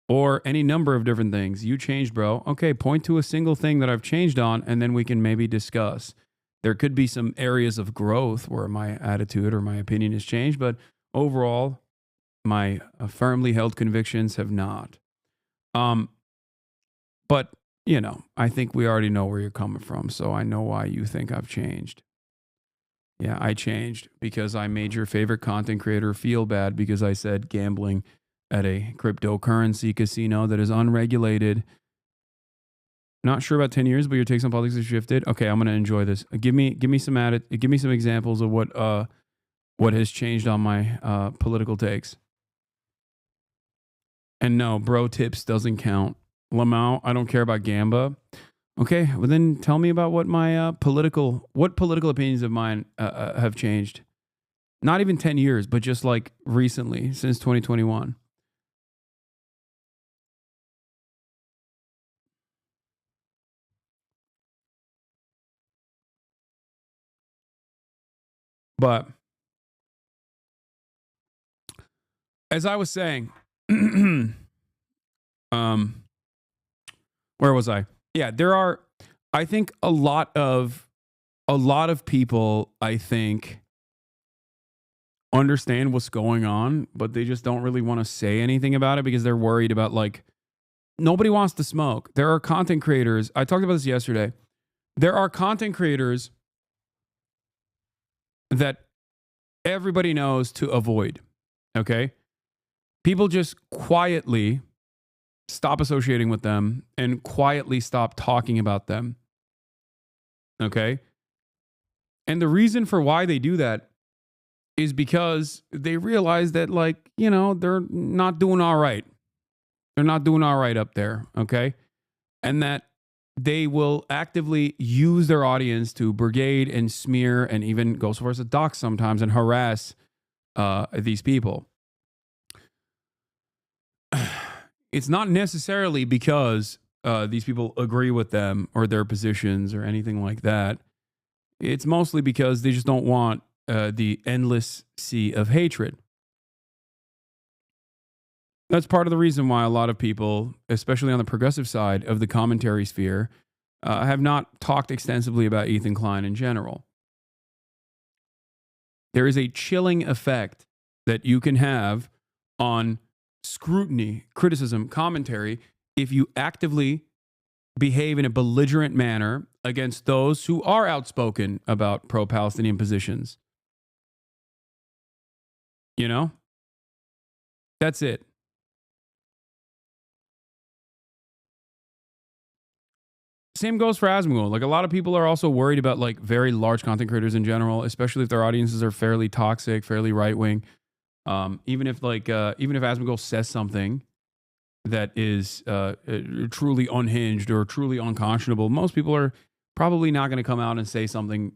or any number of different things. You changed, bro. Okay, point to a single thing that I've changed on, and then we can maybe discuss. There could be some areas of growth where my attitude or my opinion has changed, but overall, my firmly held convictions have not. But, you know, I think we already know where you're coming from, so I know why you think I've changed. Yeah, I changed because I made your favorite content creator feel bad because I said gambling at a cryptocurrency casino that is unregulated. Not sure about 10 years, but your takes on politics have shifted. Okay, I'm gonna enjoy this. Give me some examples of what has changed on my political takes. And no, bro tips doesn't count. Lamau, I don't care about Gamba. Okay, well then tell me about what my political opinions of mine have changed. Not even 10 years, but just like recently, since 2021. But as I was saying, where was I? Yeah, there are, I think a lot of people, I think, understand what's going on, but they just don't really want to say anything about it because they're worried about, like, nobody wants to smoke. There are content creators. I talked about this yesterday. There are content creators that everybody knows to avoid. Okay? People just quietly stop associating with them and quietly stop talking about them. Okay? And the reason for why they do that is because they realize that, like, you know, they're not doing all right. They're not doing all right up there. Okay? And that they will actively use their audience to brigade and smear and even go so far as to dox sometimes and harass these people. It's not necessarily because these people agree with them or their positions or anything like that. It's mostly because they just don't want the endless sea of hatred. That's part of the reason why a lot of people, especially on the progressive side of the commentary sphere, have not talked extensively about Ethan Klein in general. There is a chilling effect that you can have on scrutiny, criticism, commentary if you actively behave in a belligerent manner against those who are outspoken about pro-Palestinian positions. You know? That's it. Same goes for Asmongold. Like, a lot of people are also worried about, like, very large content creators in general, especially if their audiences are fairly toxic, fairly right-wing. Even if Asmongold says something that is truly unhinged or truly unconscionable, most people are probably not going to come out and say something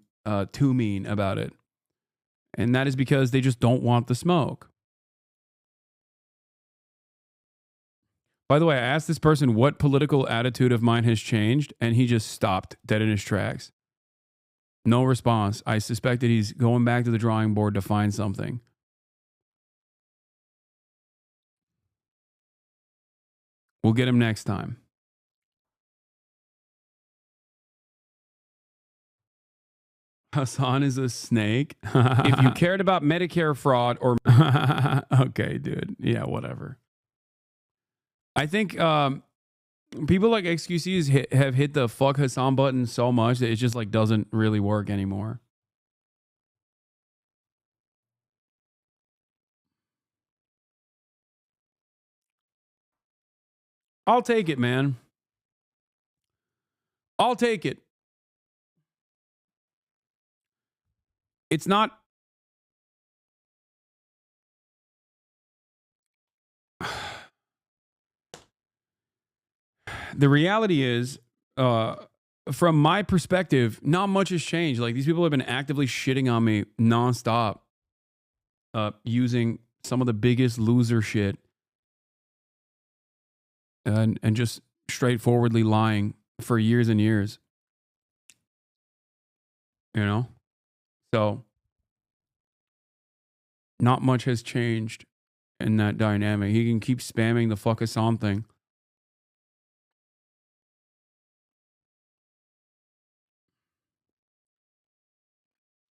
too mean about it. And that is because they just don't want the smoke. By the way, I asked this person what political attitude of mine has changed, and he just stopped dead in his tracks. No response. I suspect that he's going back to the drawing board to find something. We'll get him next time. Hasan is a snake. If you cared about Medicare fraud or... Okay, dude. Yeah, whatever. I think people like XQCs have hit the fuck Hasan button so much that it just, like, doesn't really work anymore. I'll take it, man. I'll take it. It's not... The reality is, from my perspective, not much has changed. Like, these people have been actively shitting on me nonstop, using some of the biggest loser shit, and just straightforwardly lying for years and years. You know? So, not much has changed in that dynamic. He can keep spamming the fuck Hasan thing.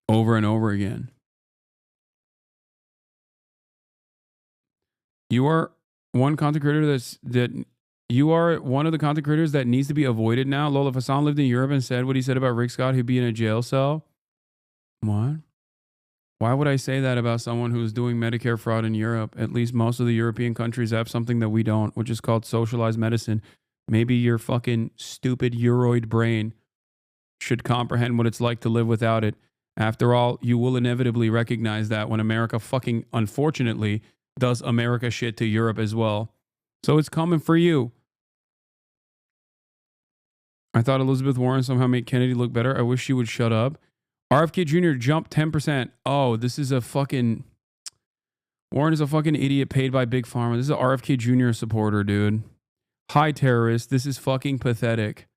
Over and over again. You are one content creator you are one of the content creators that needs to be avoided now. Lola, if Hasan lived in Europe and said what he said about Rick Scott, he'd be in a jail cell. What? Why would I say that about someone who's doing Medicare fraud in Europe? At least most of the European countries have something that we don't, which is called socialized medicine. Maybe your fucking stupid Euroid brain should comprehend what it's like to live without it. After all, you will inevitably recognize that when America fucking, unfortunately, does America shit to Europe as well. So it's coming for you. I thought Elizabeth Warren somehow made Kennedy look better. I wish she would shut up. RFK Jr. jumped 10%. Oh, this is a fucking... Warren is a fucking idiot paid by Big Pharma. This is an RFK Jr. supporter, dude. Hi, terrorist. This is fucking pathetic.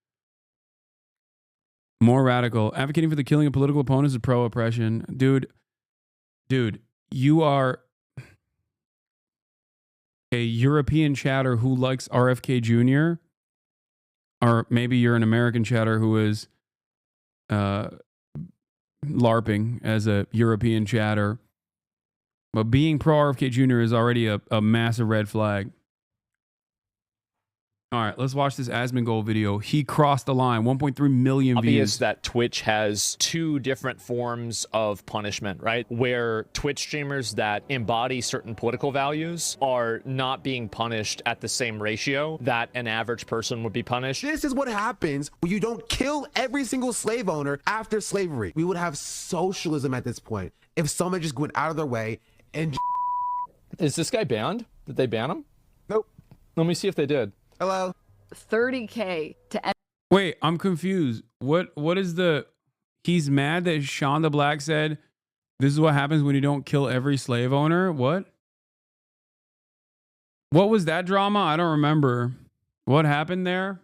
More radical. Advocating for the killing of political opponents is pro-oppression. Dude, you are... a European chatter who likes RFK Jr., or maybe you're an American chatter who is LARPing as a European chatter. But being pro RFK Jr. is already a massive red flag. All right, let's watch this Asmongold video. He crossed the line, 1.3 million Obvious views. that Twitch has two different forms of punishment, right? Where Twitch streamers that embody certain political values are not being punished at the same ratio that an average person would be punished. This is what happens when you don't kill every single slave owner after slavery. We would have socialism at this point if someone just went out of their way and... Is this guy banned? Did they ban him? Nope. Let me see if they did. Hello? 30K to end. Wait, I'm confused. What is the... He's mad that Shonda Black said, this is what happens when you don't kill every slave owner? What? What was that drama? I don't remember. What happened there?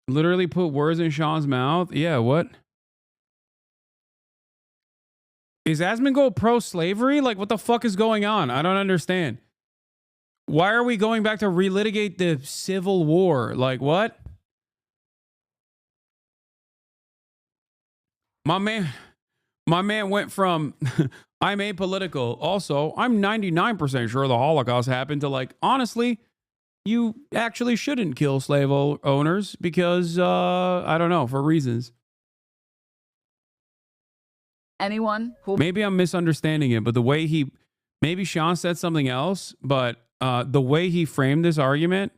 Literally put words in Sean's mouth? Yeah, what? Is Asmongold pro-slavery? Like, what the fuck is going on? I don't understand. Why are we going back to relitigate the Civil War? Like, what? My man went from, I'm apolitical. Also, I'm 99% sure the Holocaust happened to, like, honestly, you actually shouldn't kill slave owners because, I don't know, for reasons. Anyone who... Maybe I'm misunderstanding it, but the way maybe Sean said something else, but the way he framed this argument,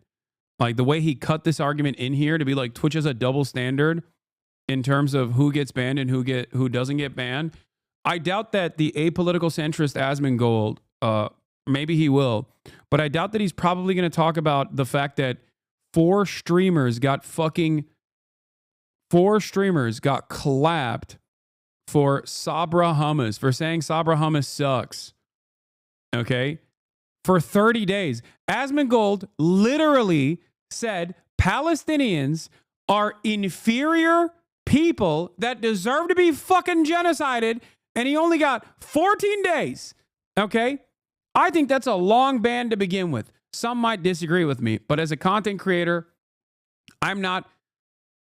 like the way he cut this argument in here to be like Twitch has a double standard in terms of who gets banned and who doesn't get banned. I doubt that the apolitical centrist Asmongold, maybe he will, but I doubt that he's probably going to talk about the fact that 4 streamers got clapped for Sabra hummus, for saying Sabra hummus sucks. Okay? For 30 days. Asmongold literally said Palestinians are inferior people that deserve to be fucking genocided, and he only got 14 days. Okay? I think that's a long ban to begin with. Some might disagree with me, but as a content creator, I'm not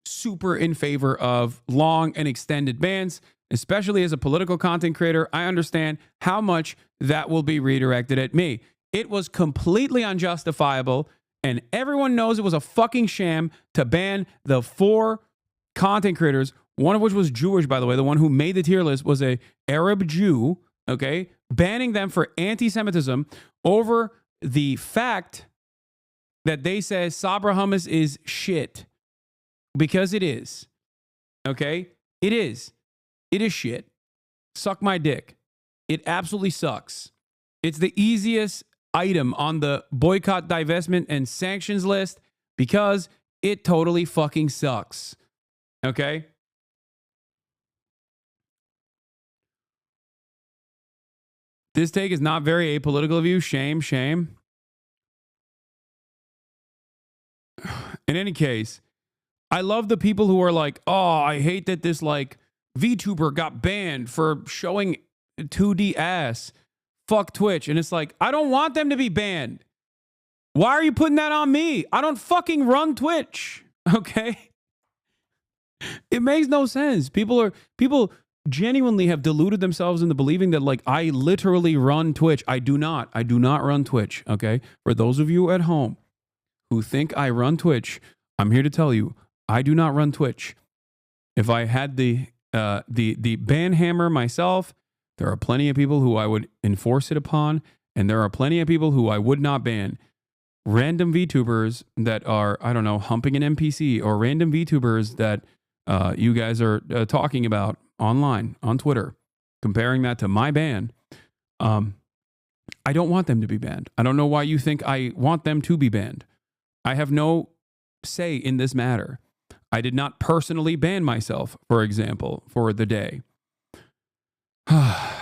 super in favor of long and extended bans. Especially as a political content creator, I understand how much that will be redirected at me. It was completely unjustifiable, and everyone knows it was a fucking sham to ban the 4 content creators, one of which was Jewish, by the way. The one who made the tier list was a Arab Jew, okay? Banning them for anti-Semitism over the fact that they say Sabra hummus is shit. Because it is. Okay? It is. It is shit. Suck my dick. It absolutely sucks. It's the easiest item on the boycott, divestment, and sanctions list because it totally fucking sucks. Okay? This take is not very apolitical of you. Shame, shame. In any case, I love the people who are like, oh, I hate that this, like, VTuber got banned for showing 2D ass. Fuck Twitch. And it's like, I don't want them to be banned. Why are you putting that on me? I don't fucking run Twitch. Okay? It makes no sense. People genuinely have deluded themselves into believing that, like, I literally run Twitch. I do not run Twitch. Okay? For those of you at home who think I run Twitch, I'm here to tell you, I do not run Twitch. If I had the ban hammer myself, there are plenty of people who I would enforce it upon, and there are plenty of people who I would not ban. Random VTubers that are, I don't know, humping an NPC, or random VTubers that you guys are talking about online, on Twitter, comparing that to my ban. I don't want them to be banned. I don't know why you think I want them to be banned. I have no say in this matter. I did not personally ban myself, for example, for the day. I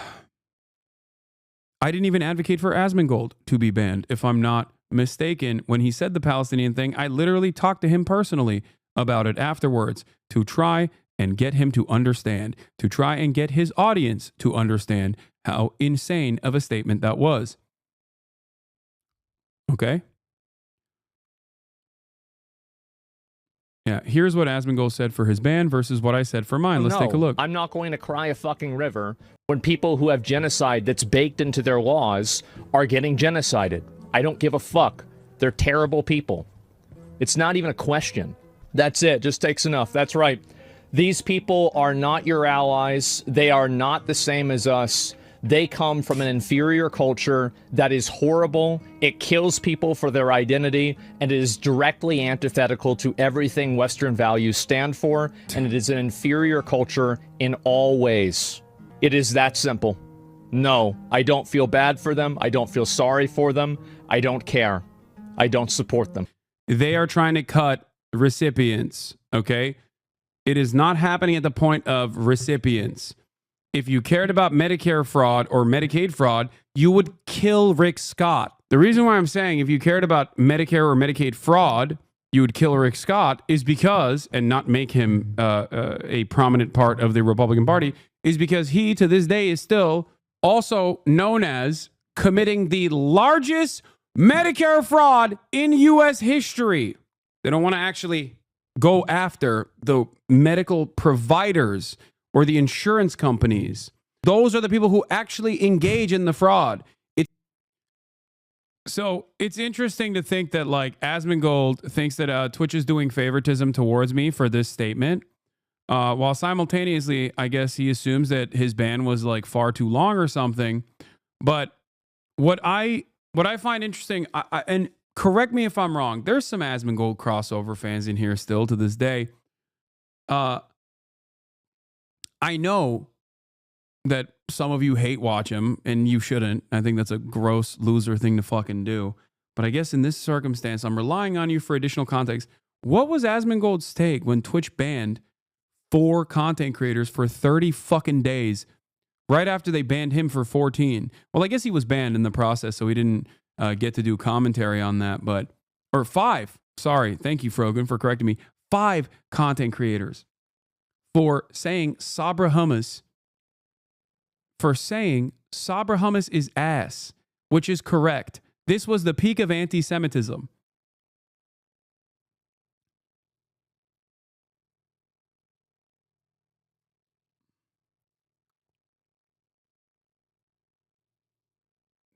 didn't even advocate for Asmongold to be banned, if I'm not mistaken. When he said the Palestinian thing, I literally talked to him personally about it afterwards to try and get him to understand, to try and get his audience to understand how insane of a statement that was. Okay? Yeah, here's what Asmongold said for his ban versus what I said for mine. Let's take a look. I'm not going to cry a fucking river when people who have genocide that's baked into their laws are getting genocided. I don't give a fuck. They're terrible people. It's not even a question. That's it. Just takes enough. That's right. These people are not your allies. They are not the same as us. They come from an inferior culture that is horrible. It kills people for their identity, and it is directly antithetical to everything Western values stand for, and it is an inferior culture in all ways. It is that simple. No, I don't feel bad for them. I don't feel sorry for them. I don't care. I don't support them. They are trying to cut recipients, okay? It is not happening at the point of recipients. If you cared about Medicare fraud or Medicaid fraud, you would kill Rick Scott. The reason why I'm saying if you cared about Medicare or Medicaid fraud, you would kill Rick Scott is because, and not make him a prominent part of the Republican Party, is because he, to this day, is still also known as committing the largest Medicare fraud in U.S. history. They don't want to actually go after the medical providers or the insurance companies. Those are the people who actually engage in the fraud. So it's interesting to think that like Asmongold thinks that Twitch is doing favoritism towards me for this statement, while simultaneously, I guess he assumes that his ban was like far too long or something. But what I find interesting, and correct me if I'm wrong, there's some Asmongold crossover fans in here still to this day. I know that some of you hate watch him, and you shouldn't. I think that's a gross loser thing to fucking do. But I guess in this circumstance, I'm relying on you for additional context. What was Asmongold's take when Twitch banned 4 content creators for 30 fucking days right after they banned him for 14? Well, I guess he was banned in the process, so he didn't get to do commentary on that. Or 5. Sorry. Thank you, Frogan, for correcting me. 5 content creators for saying Sabra hummus is ass, which is correct. This was the peak of anti-Semitism.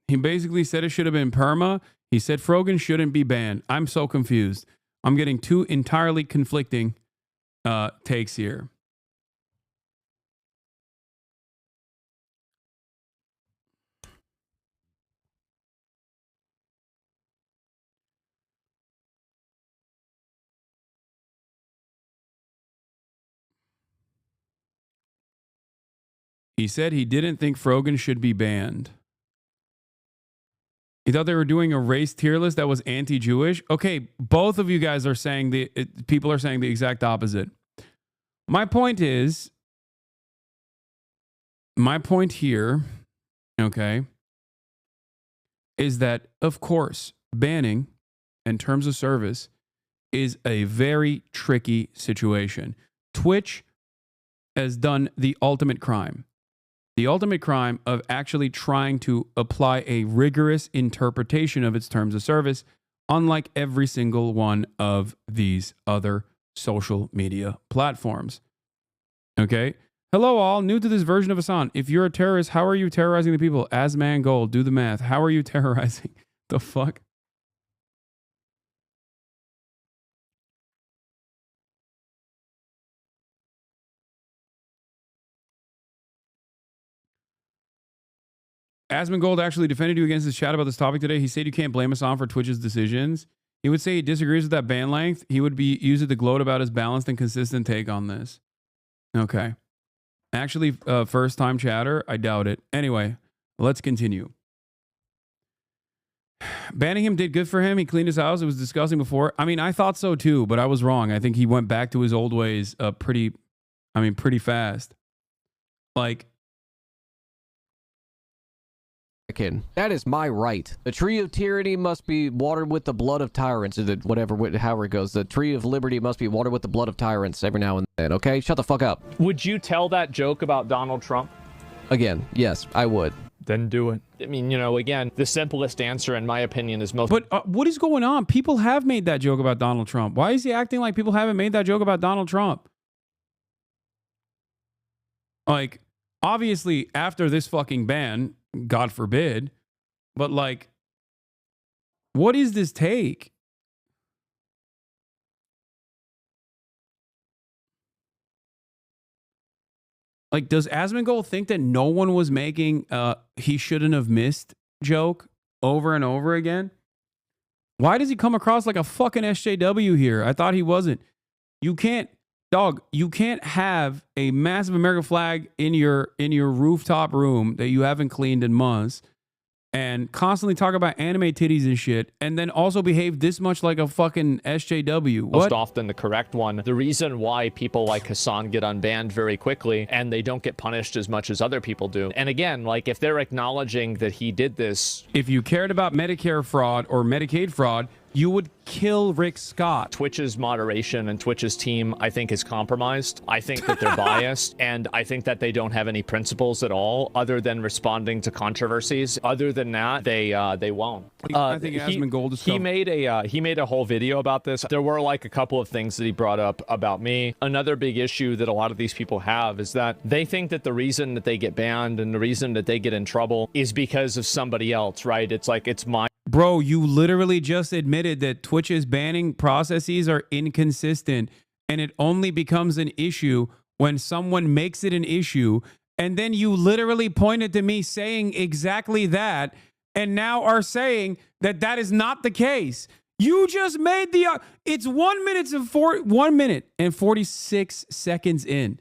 He basically said it should have been perma. He said Frogan shouldn't be banned. I'm so confused. I'm getting 2 entirely conflicting takes here. He said he didn't think Frogan should be banned. He thought they were doing a race tier list that was anti-Jewish. Okay, both of you guys are saying people are saying the exact opposite. My point here, okay, is that, of course, banning and terms of service is a very tricky situation. Twitch has done the ultimate crime. The ultimate crime of actually trying to apply a rigorous interpretation of its terms of service, unlike every single one of these other social media platforms. Okay? Hello all, new to this version of Hasan. If you're a terrorist, how are you terrorizing the people? Asmongold, do the math. How are you terrorizing? The fuck? Asmongold actually defended you against this chat about this topic today. He said you can't blame Hasan for Twitch's decisions. He would say he disagrees with that ban length. He would use it to gloat about his balanced and consistent take on this. Okay. Actually, first time chatter, I doubt it. Anyway, let's continue. Banning him did good for him. He cleaned his house. It was disgusting before. I mean, I thought so too, but I was wrong. I think he went back to his old ways pretty fast. Like, That is my right. The tree of tyranny must be watered with the blood of tyrants, or however it goes. The tree of liberty must be watered with the blood of tyrants every now and then, okay? Shut the fuck up. Would you tell that joke about Donald Trump? Again, yes, I would. Then do it. I mean, again, the simplest answer, in my opinion, is most... But what is going on? People have made that joke about Donald Trump. Why is he acting like people haven't made that joke about Donald Trump? Like, obviously, after this fucking ban, God forbid, but like, what is this take? Like, does Asmongold think that no one was making he shouldn't have missed joke over and over again? Why does he come across like a fucking SJW here? I thought he wasn't. You can't, dog, you can't have a massive American flag in your rooftop room that you haven't cleaned in months and constantly talk about anime titties and shit, and then also behave this much like a fucking SJW. What? Most often the correct one. The reason why people like Hasan get unbanned very quickly and they don't get punished as much as other people do. And again, like, if they're acknowledging that he did this... If you cared about Medicare fraud or Medicaid fraud, you would kill Rick Scott. Twitch's moderation and Twitch's team, I think, is compromised. I think that they're biased, and I think that they don't have any principles at all other than responding to controversies. Other than that, they won't. I think Asmongold is... He made a whole video about this. There were like a couple of things that he brought up about me. Another big issue that a lot of these people have is that they think that the reason that they get banned and the reason that they get in trouble is because of somebody else, right? It's like, it's my... Bro, you literally just admitted that Twitch's banning processes are inconsistent, and it only becomes an issue when someone makes it an issue, and then you literally pointed to me saying exactly that, and now are saying that that is not the case. You just made the... It's 1 minute and 46 seconds in.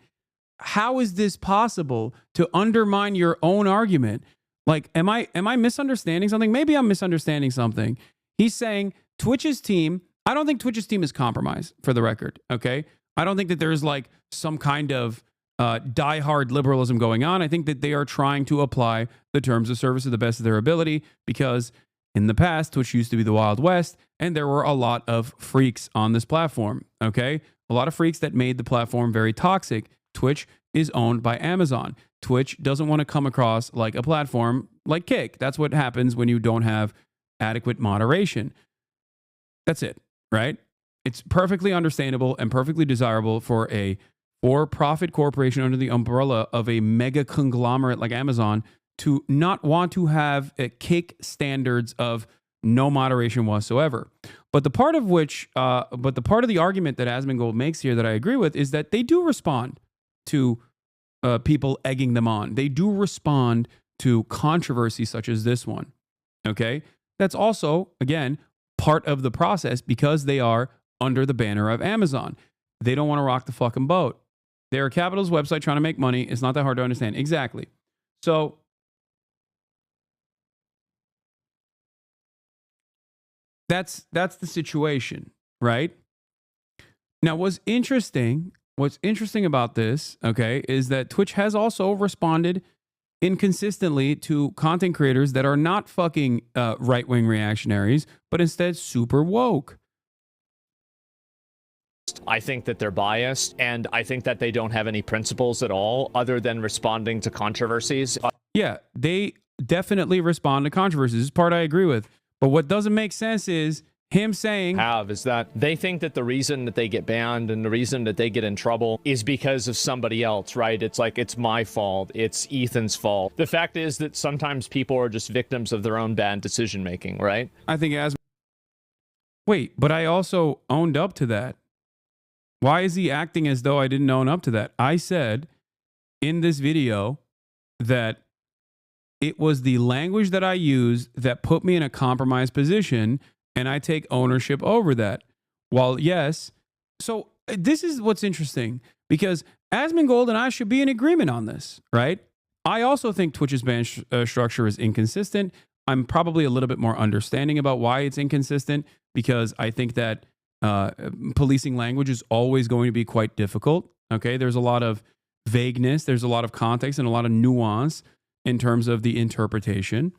How is this possible to undermine your own argument? Like, am I misunderstanding something? Maybe I'm misunderstanding something. He's saying Twitch's team, I don't think Twitch's team is compromised, for the record, okay? I don't think that there's like some kind of diehard liberalism going on. I think that they are trying to apply the terms of service to the best of their ability, because in the past, Twitch used to be the Wild West, and there were a lot of freaks on this platform, okay? A lot of freaks that made the platform very toxic. Twitch is owned by Amazon. Twitch doesn't want to come across like a platform like Kick. That's what happens when you don't have adequate moderation. That's it, right? It's perfectly understandable and perfectly desirable for a for-profit corporation under the umbrella of a mega conglomerate like Amazon to not want to have a Kick standards of no moderation whatsoever. But the part of the argument that Asmongold makes here that I agree with is that they do respond to people egging them on. They do respond to controversy such as this one. Okay? That's also, again, part of the process because they are under the banner of Amazon. They don't want to rock the fucking boat. They're a capitalist website trying to make money. It's not that hard to understand. Exactly. So that's the situation, right? Now, what's interesting about this, okay, is that Twitch has also responded inconsistently to content creators that are not fucking right-wing reactionaries, but instead super woke. I think that they're biased, and I think that they don't have any principles at all other than responding to controversies. Yeah, they definitely respond to controversies. This part I agree with. But what doesn't make sense is him saying is that they think that the reason that they get banned and the reason that they get in trouble is because of somebody else, right? It's like, it's my fault. It's Ethan's fault. The fact is that sometimes people are just victims of their own bad decision making, right? I think wait, but I also owned up to that. Why is he acting as though I didn't own up to that? I said in this video that it was the language that I used that put me in a compromised position, and I take ownership over that. While, yes, so this is what's interesting, because Asmongold and I should be in agreement on this, right? I also think Twitch's ban structure is inconsistent. I'm probably a little bit more understanding about why it's inconsistent, because I think that policing language is always going to be quite difficult, okay? There's a lot of vagueness, there's a lot of context, and a lot of nuance in terms of the interpretation.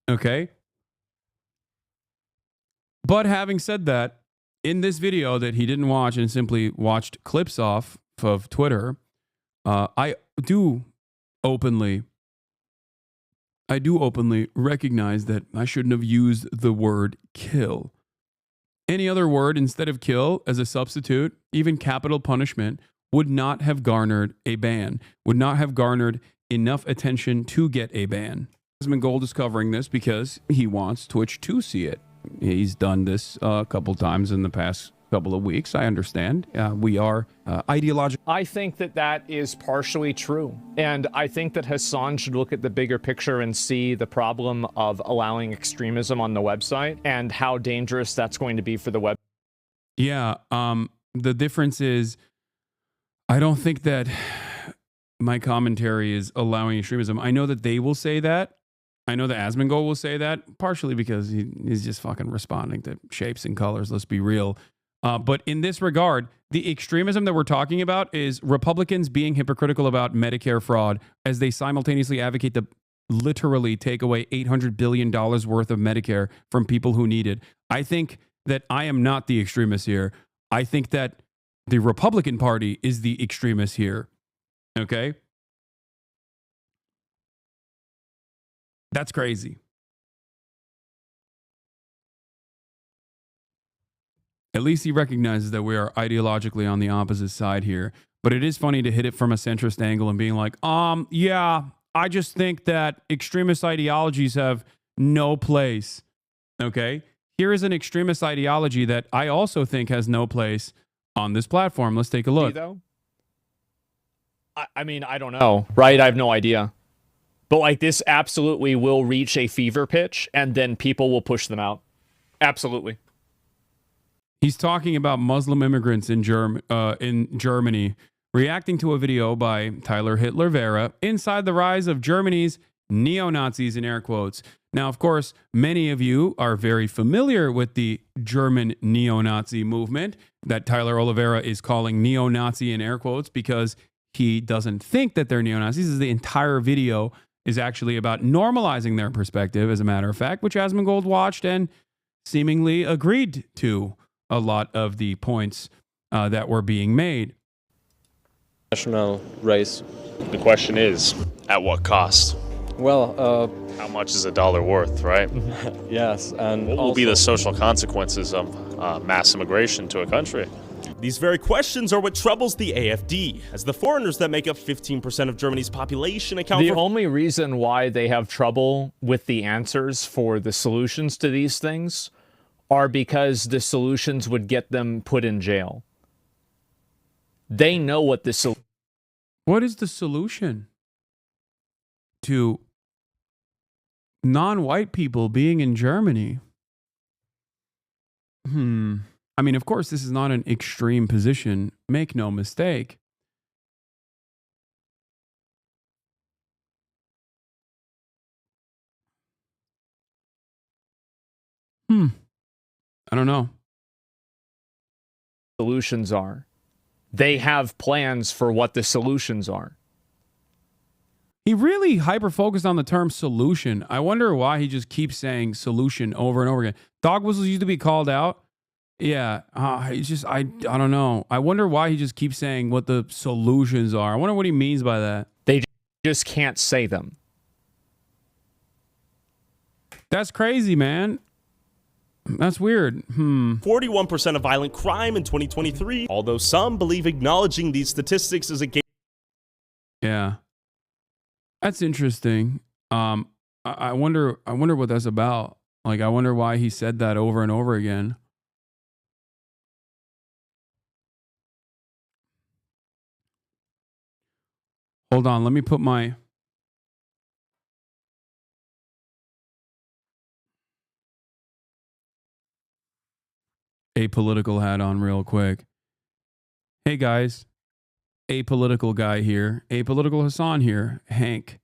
Okay. But having said that, in this video that he didn't watch and simply watched clips off of Twitter, I do openly recognize that I shouldn't have used the word kill. Any other word instead of kill as a substitute, even capital punishment, would not have garnered a ban, would not have garnered enough attention to get a ban. Gold is covering this because he wants Twitch to see it. He's done this a couple times in the past couple of weeks. I understand. We are ideological. I think that that is partially true. And I think that Hasan should look at the bigger picture and see the problem of allowing extremism on the website and how dangerous that's going to be for the web. Yeah. The difference is, I don't think that my commentary is allowing extremism. I know that they will say that. I know that Asmongold will say that, partially because he's just fucking responding to shapes and colors. Let's be real. But in this regard, the extremism that we're talking about is Republicans being hypocritical about Medicare fraud as they simultaneously advocate to literally take away $800 billion worth of Medicare from people who need it. I think that I am not the extremist here. I think that the Republican Party is the extremist here. Okay? That's crazy. At least he recognizes that we are ideologically on the opposite side here. But it is funny to hit it from a centrist angle and being like, yeah, I just think that extremist ideologies have no place. Okay? Here is an extremist ideology that I also think has no place on this platform. Let's take a look. I mean, I don't know, right? I have no idea. But like this absolutely will reach a fever pitch and then people will push them out. Absolutely. He's talking about Muslim immigrants in Germany, reacting to a video by Tyler Hitler Vera inside the rise of Germany's neo-Nazis in air quotes. Now, of course, many of you are very familiar with the German neo-Nazi movement that Tyler Oliveira is calling neo-Nazi in air quotes because he doesn't think that they're neo-Nazis. The entire video is actually about normalizing their perspective, as a matter of fact, which Asmongold watched and seemingly agreed to a lot of the points that were being made. National race. The question is, at what cost? Well, how much is a dollar worth, right? Yes, and what will be the social consequences of mass immigration to a country? These very questions are what troubles the AfD, as the foreigners that make up 15% of Germany's population account for... The only reason why they have trouble with the answers for the solutions to these things are because the solutions would get them put in jail. They know what the What is the solution to non-white people being in Germany? I mean, of course, this is not an extreme position. Make no mistake. I don't know. Solutions are. They have plans for what the solutions are. He really hyper-focused on the term solution. I wonder why he just keeps saying solution over and over again. Dog whistles used to be called out. Yeah, it's just, I don't know. I wonder why he just keeps saying what the solutions are. I wonder what he means by that. They just can't say them. That's crazy, man. That's weird. 41% of violent crime in 2023, although some believe acknowledging these statistics is a game. Yeah. That's interesting. I wonder what that's about. Like, I wonder why he said that over and over again. Hold on, let me put my apolitical hat on real quick. Hey guys, apolitical guy here, apolitical Hasan here, Hank.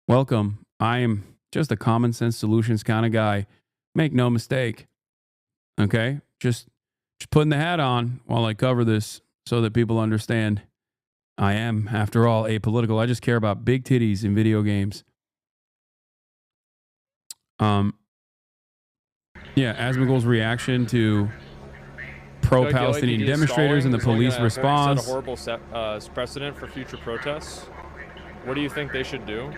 Welcome. I am just a common sense solutions kind of guy. Make no mistake. Okay? Just putting the hat on while I cover this so that people understand. I am, after all, apolitical. I just care about big titties in video games. Yeah, Asmongold's reaction to pro-Palestinian demonstrators and the police response. Set a horrible precedent for future protests. What do you think they should do?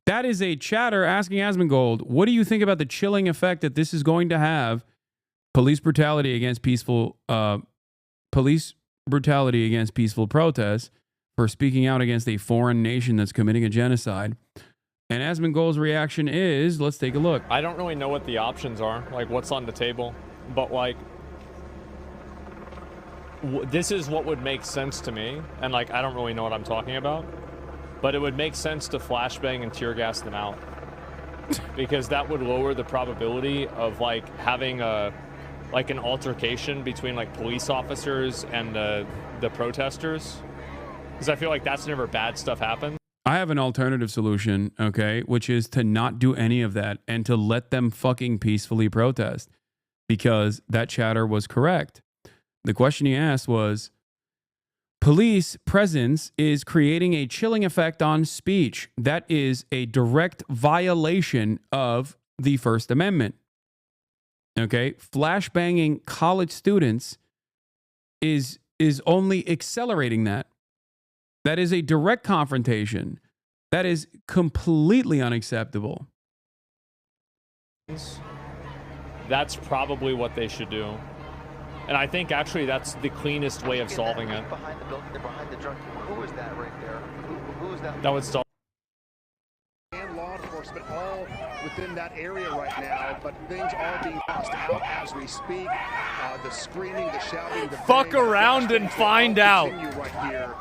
That is a chatter asking Asmongold, what do you think about the chilling effect that this is going to have? Police brutality against peaceful protests for speaking out against a foreign nation that's committing a genocide. And Asmongold's reaction is, let's take a look. I don't really know what the options are, like what's on the table, but like, this is what would make sense to me. And like, I don't really know what I'm talking about, but it would make sense to flashbang and tear gas them out because that would lower the probability of like having an altercation between like police officers and the protesters. Because I feel like that's never bad stuff happens. I have an alternative solution, okay, which is to not do any of that and to let them fucking peacefully protest because that chatter was correct. The question he asked was, police presence is creating a chilling effect on speech. That is a direct violation of the First Amendment. Okay, flashbanging college students is only accelerating that. That is a direct confrontation. That is completely unacceptable. That's probably what they should do. And I think actually that's the cleanest way of solving it. Who is that right there? Who is that? That would solve. And law enforcement all within that area right now, but things are being tossed out as we speak. The screaming, the shouting, the fuck around and find out. Right here.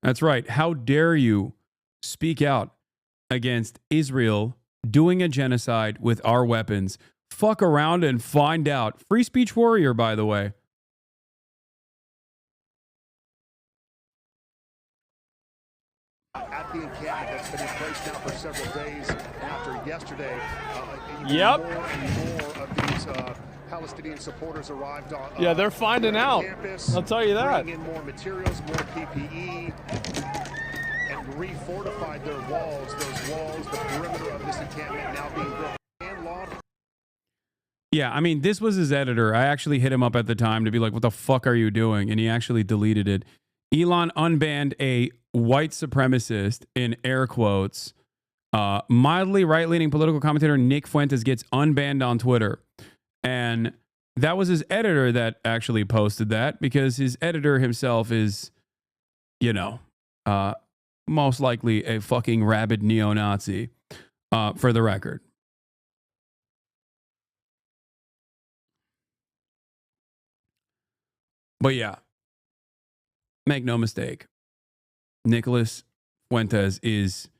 That's right. How dare you speak out against Israel doing a genocide with our weapons? Fuck around and find out. Free speech warrior, by the way. At the encampment that's been in place now for several days after yesterday. Yep. More and more of these Palestinian supporters arrived on. Yeah, they're finding out. Campus, I'll tell you that. Bringing in more materials, more PPE, and refortified their walls. Those walls, the perimeter of this encampment now being built. And law. Yeah, I mean, this was his editor. I actually hit him up at the time to be like, what the fuck are you doing? And he actually deleted it. Elon unbanned a white supremacist, in air quotes. Mildly right-leaning political commentator Nick Fuentes gets unbanned on Twitter. And that was his editor that actually posted that because his editor himself is, most likely a fucking rabid neo-Nazi, for the record. But yeah, make no mistake, Nicholas Fuentes is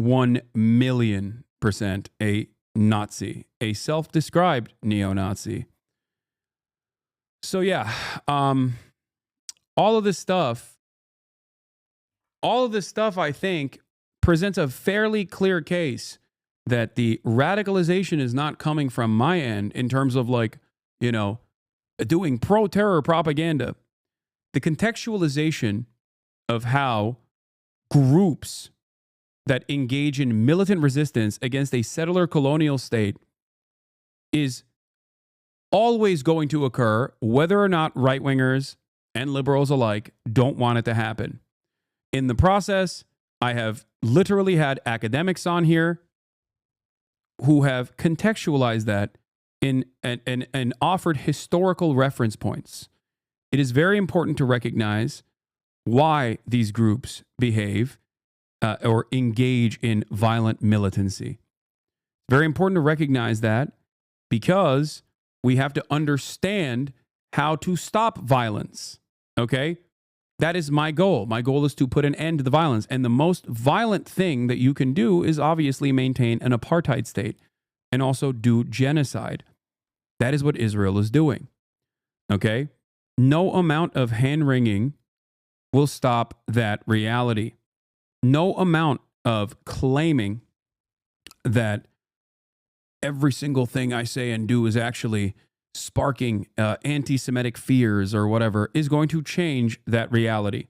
1,000,000% a Nazi, a self-described neo-Nazi. So yeah, all of this stuff, I think, presents a fairly clear case that the radicalization is not coming from my end in terms of doing pro-terror propaganda. The contextualization of how groups that engage in militant resistance against a settler colonial state is always going to occur, whether or not right-wingers and liberals alike don't want it to happen. In the process, I have literally had academics on here who have contextualized that and offered historical reference points. It is very important to recognize why these groups behave or engage in violent militancy. Very important to recognize that because we have to understand how to stop violence. Okay? That is my goal. My goal is to put an end to the violence. And the most violent thing that you can do is obviously maintain an apartheid state and also do genocide. That is what Israel is doing. Okay? No amount of hand-wringing will stop that reality. No amount of claiming that every single thing I say and do is actually sparking anti-Semitic fears or whatever is going to change that reality.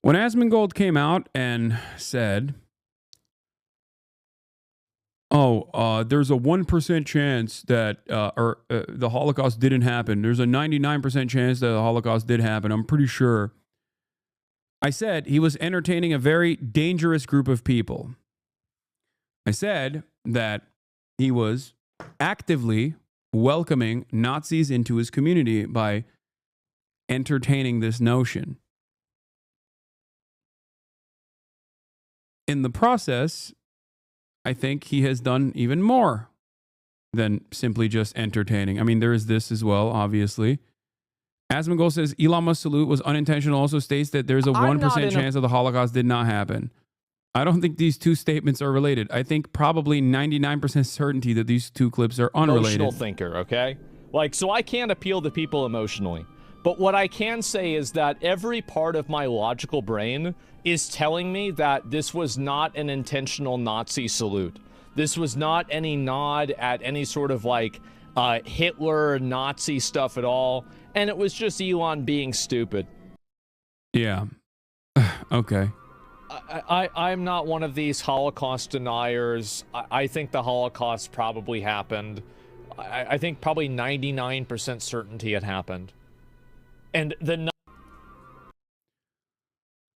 When Asmongold came out and said, there's a 1% chance that the Holocaust didn't happen. There's a 99% chance that the Holocaust did happen. I'm pretty sure. I said he was entertaining a very dangerous group of people. I said that he was actively welcoming Nazis into his community by entertaining this notion. In the process, I think he has done even more than simply just entertaining. I mean, there is this as well, obviously. Asmongold says Elon Musk's salute was unintentional, also states that there's a 1% chance of the Holocaust did not happen. I don't think these two statements are related. I think probably 99% certainty that these two clips are unrelated. Emotional thinker, okay? Like, so I can't appeal to people emotionally. But what I can say is that every part of my logical brain is telling me that this was not an intentional Nazi salute. This was not any nod at any sort of like Hitler Nazi stuff at all. And it was just Elon being stupid. Yeah. Okay. I'm not one of these Holocaust deniers. I think the Holocaust probably happened. I think probably 99% certainty it happened. And the...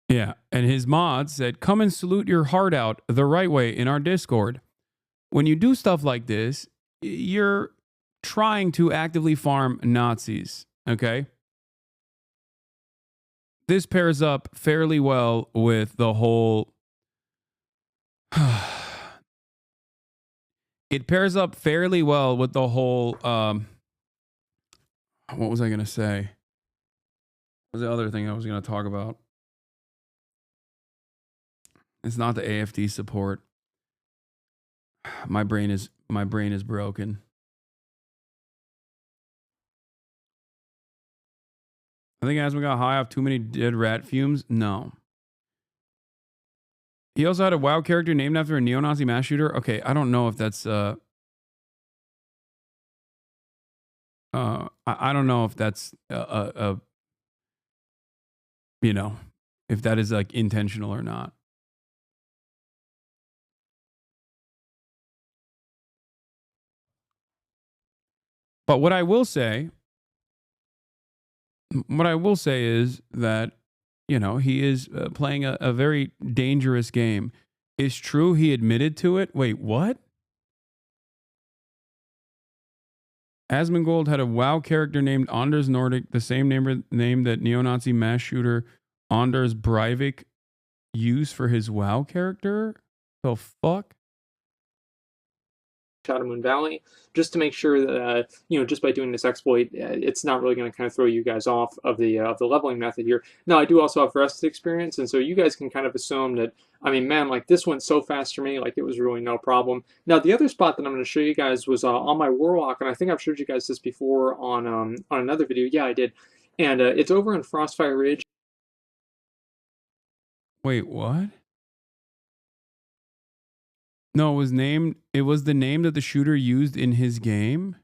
Yeah, and his mod said, come and salute your heart out the right way in our Discord. When you do stuff like this, you're trying to actively farm Nazis, okay? This pairs up fairly well with the whole... It pairs up fairly well with the whole... what was I going to say? What was the other thing I was going to talk about? It's not the AFD support. My brain is broken. I think Asma got high off too many dead rat fumes. No. He also had a WoW character named after a neo-Nazi mass shooter. Okay, I don't know if that's I don't know if that's you know, if that is like intentional or not. But what I will say is that, you know, he is playing a very dangerous game. It's true he admitted to it. Wait, what? Asmongold had a WoW character named Anders Nordic, the same name that neo-Nazi mass shooter Anders Breivik used for his WoW character? The fuck? Shadow Moon Valley, just to make sure that you know, just by doing this exploit, it's not really going to kind of throw you guys off of the leveling method here. Now, I do also have rest experience, and so you guys can kind of assume that, I mean, man, like this went so fast for me, like it was really no problem. Now, the other spot that I'm going to show you guys was on my Warlock, and I think I've showed you guys this before on another video. Yeah, I did, and it's over in Frostfire Ridge. Wait, what? No, it was the name that the shooter used in his game.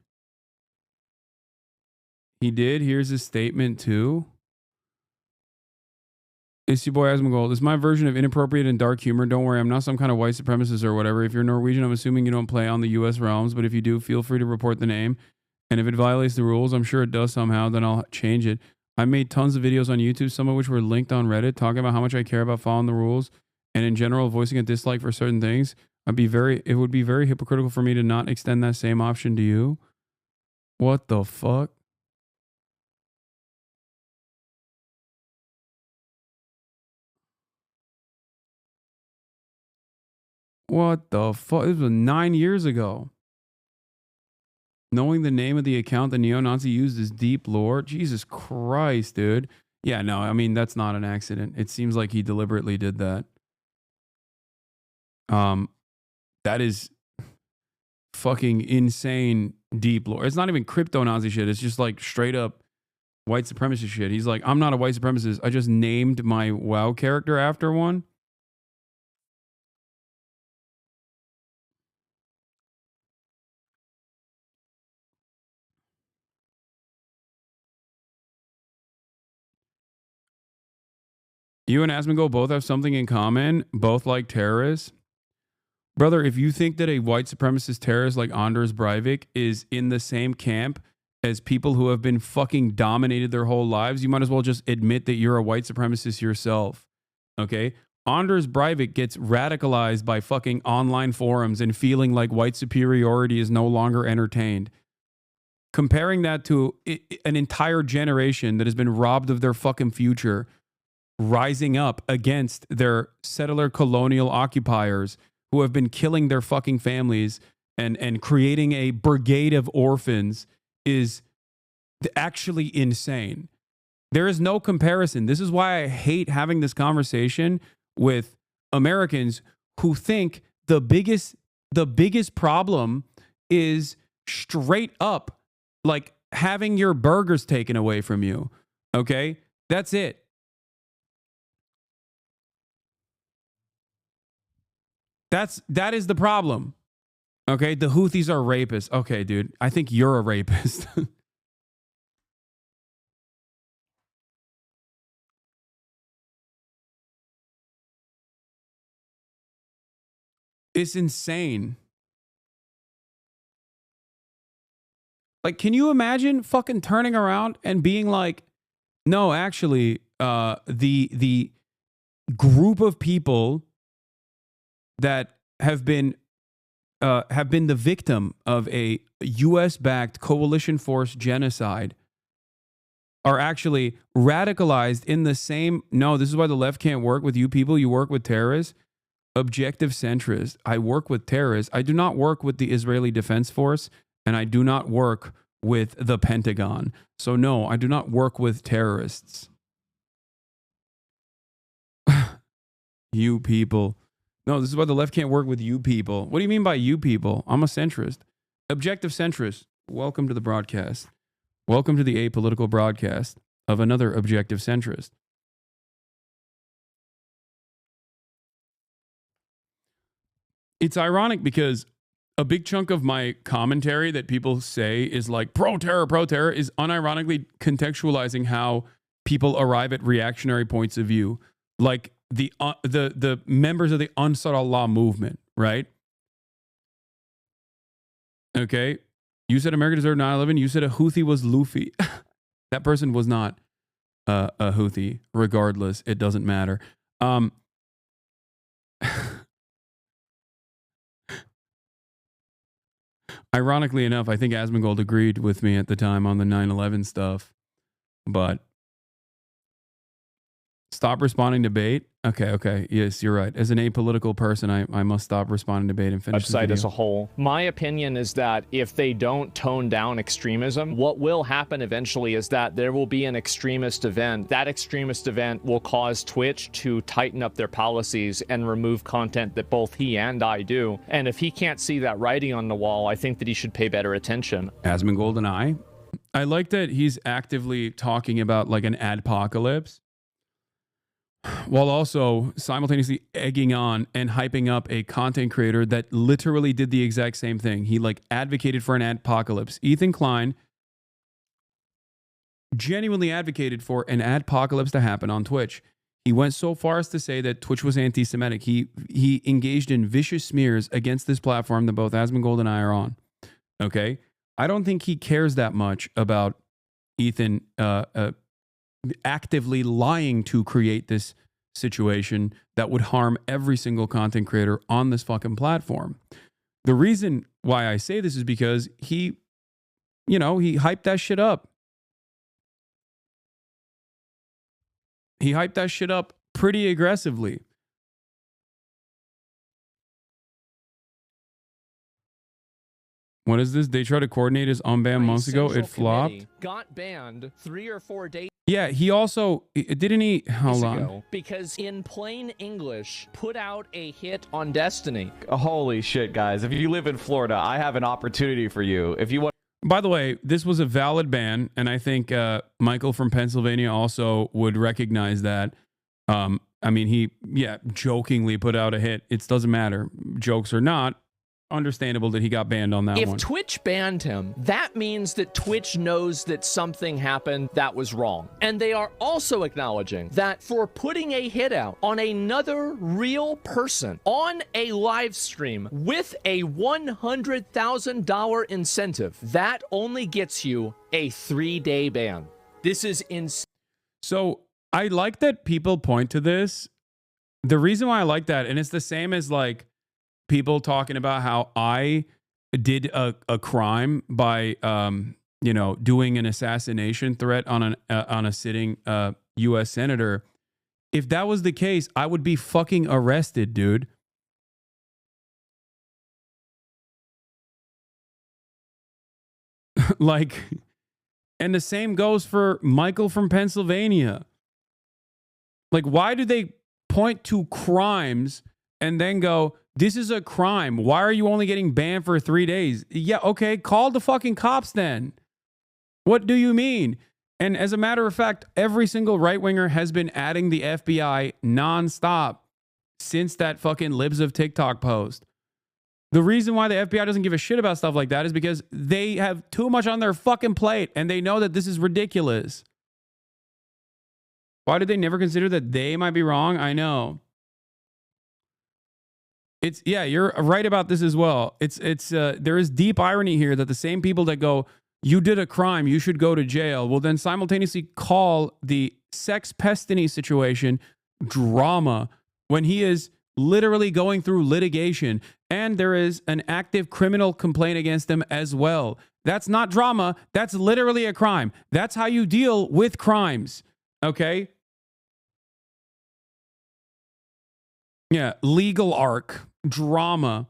He did. Here's his statement too. It's your boy Asmongold. It's my version of inappropriate and dark humor. Don't worry, I'm not some kind of white supremacist or whatever. If you're Norwegian, I'm assuming you don't play on the US realms, but if you do, feel free to report the name. And if it violates the rules, I'm sure it does somehow, then I'll change it. I made tons of videos on YouTube, some of which were linked on Reddit, talking about how much I care about following the rules and in general voicing a dislike for certain things. It would be very hypocritical for me to not extend that same option to you. What the fuck? What the fuck? This was 9 years ago. Knowing the name of the account the neo-Nazi used is deep lore. Jesus Christ, dude. Yeah, no, I mean, that's not an accident. It seems like he deliberately did that. That is fucking insane deep lore. It's not even crypto-Nazi shit. It's just like straight up white supremacist shit. He's like, I'm not a white supremacist. I just named my WoW character after one. You and Asmongold both have something in common. Both like terrorists. Brother, if you think that a white supremacist terrorist like Anders Breivik is in the same camp as people who have been fucking dominated their whole lives, you might as well just admit that you're a white supremacist yourself. Okay? Anders Breivik gets radicalized by fucking online forums and feeling like white superiority is no longer entertained. Comparing that to an entire generation that has been robbed of their fucking future, rising up against their settler colonial occupiers who have been killing their fucking families and creating a brigade of orphans is actually insane. There is no comparison. This is why I hate having this conversation with Americans who think the biggest problem is straight up like having your burgers taken away from you. Okay? That's it. That is the problem. Okay, the Houthis are rapists. Okay, dude, I think you're a rapist. It's insane. Like, can you imagine fucking turning around and being like, no, actually, the group of people that have been the victim of a U.S.-backed coalition force genocide are actually radicalized in the same... No, this is why the left can't work with you people. You work with terrorists. Objective centrist. I work with terrorists. I do not work with the Israeli Defense Force, and I do not work with the Pentagon. So no, I do not work with terrorists. You people... No, this is why the left can't work with you people. What do you mean by you people? I'm a centrist. Objective centrist. Welcome to the broadcast. Welcome to the apolitical broadcast of another objective centrist. It's ironic because a big chunk of my commentary that people say is like pro-terror is unironically contextualizing how people arrive at reactionary points of view. Like the members of the Ansar Allah movement, right? Okay. You said America deserved 9/11. You said a Houthi was Luffy. That person was not a Houthi. Regardless, it doesn't matter. Ironically enough, I think Asmongold agreed with me at the time on the 9/11 stuff, but stop responding to bait. Okay. Yes, you're right. As an apolitical person, I must stop responding to bait and finish the Website video. as a whole. My opinion is that if they don't tone down extremism, what will happen eventually is that there will be an extremist event. That extremist event will cause Twitch to tighten up their policies and remove content that both he and I do. And if he can't see that writing on the wall, I think that he should pay better attention. Asmongold and I like that he's actively talking about like an adpocalypse, while also simultaneously egging on and hyping up a content creator that literally did the exact same thing. He like advocated for an adpocalypse. Ethan Klein genuinely advocated for an adpocalypse to happen on Twitch. He went so far as to say that Twitch was anti-Semitic. He engaged in vicious smears against this platform that both Asmongold and I are on. Okay? I don't think he cares that much about Ethan actively lying to create this situation that would harm every single content creator on this fucking platform. The reason why I say this is because he hyped that shit up. He hyped that shit up pretty aggressively. What is this? They tried to coordinate his unban months ago. It flopped. Got banned 3 or 4 days. Yeah, he also didn't he? Hold on. Because in plain English, put out a hit on Destiny. Holy shit, guys! If you live in Florida, I have an opportunity for you. If you want. By the way, this was a valid ban, and I think Michael from Pennsylvania also would recognize that. I mean, he jokingly put out a hit. It doesn't matter, jokes or not. understandable that he got banned on that If one. Twitch banned him, that means that Twitch knows that something happened that was wrong. And they are also acknowledging that for putting a hit out on another real person on a live stream with a $100,000 incentive, that only gets you a 3-day ban. This is insane. So I like that people point to this. The reason why I like that, and it's the same as like people talking about how I did a crime by doing an assassination threat on a sitting U.S. senator. If that was the case, I would be fucking arrested, dude. Like, and the same goes for Michael from Pennsylvania. Like, why do they point to crimes and then go, this is a crime? Why are you only getting banned for 3 days? Yeah, okay, call the fucking cops then. What do you mean? And as a matter of fact, every single right-winger has been adding the FBI nonstop since that fucking Libs of TikTok post. The reason why the FBI doesn't give a shit about stuff like that is because they have too much on their fucking plate and they know that this is ridiculous. Why did they never consider that they might be wrong? I know. Yeah, you're right about this as well. There is deep irony here that the same people that go, you did a crime, you should go to jail, will then simultaneously call the Sex Pestany situation drama when he is literally going through litigation and there is an active criminal complaint against him as well. That's not drama. That's literally a crime. That's how you deal with crimes. Okay? Yeah, legal arc, drama.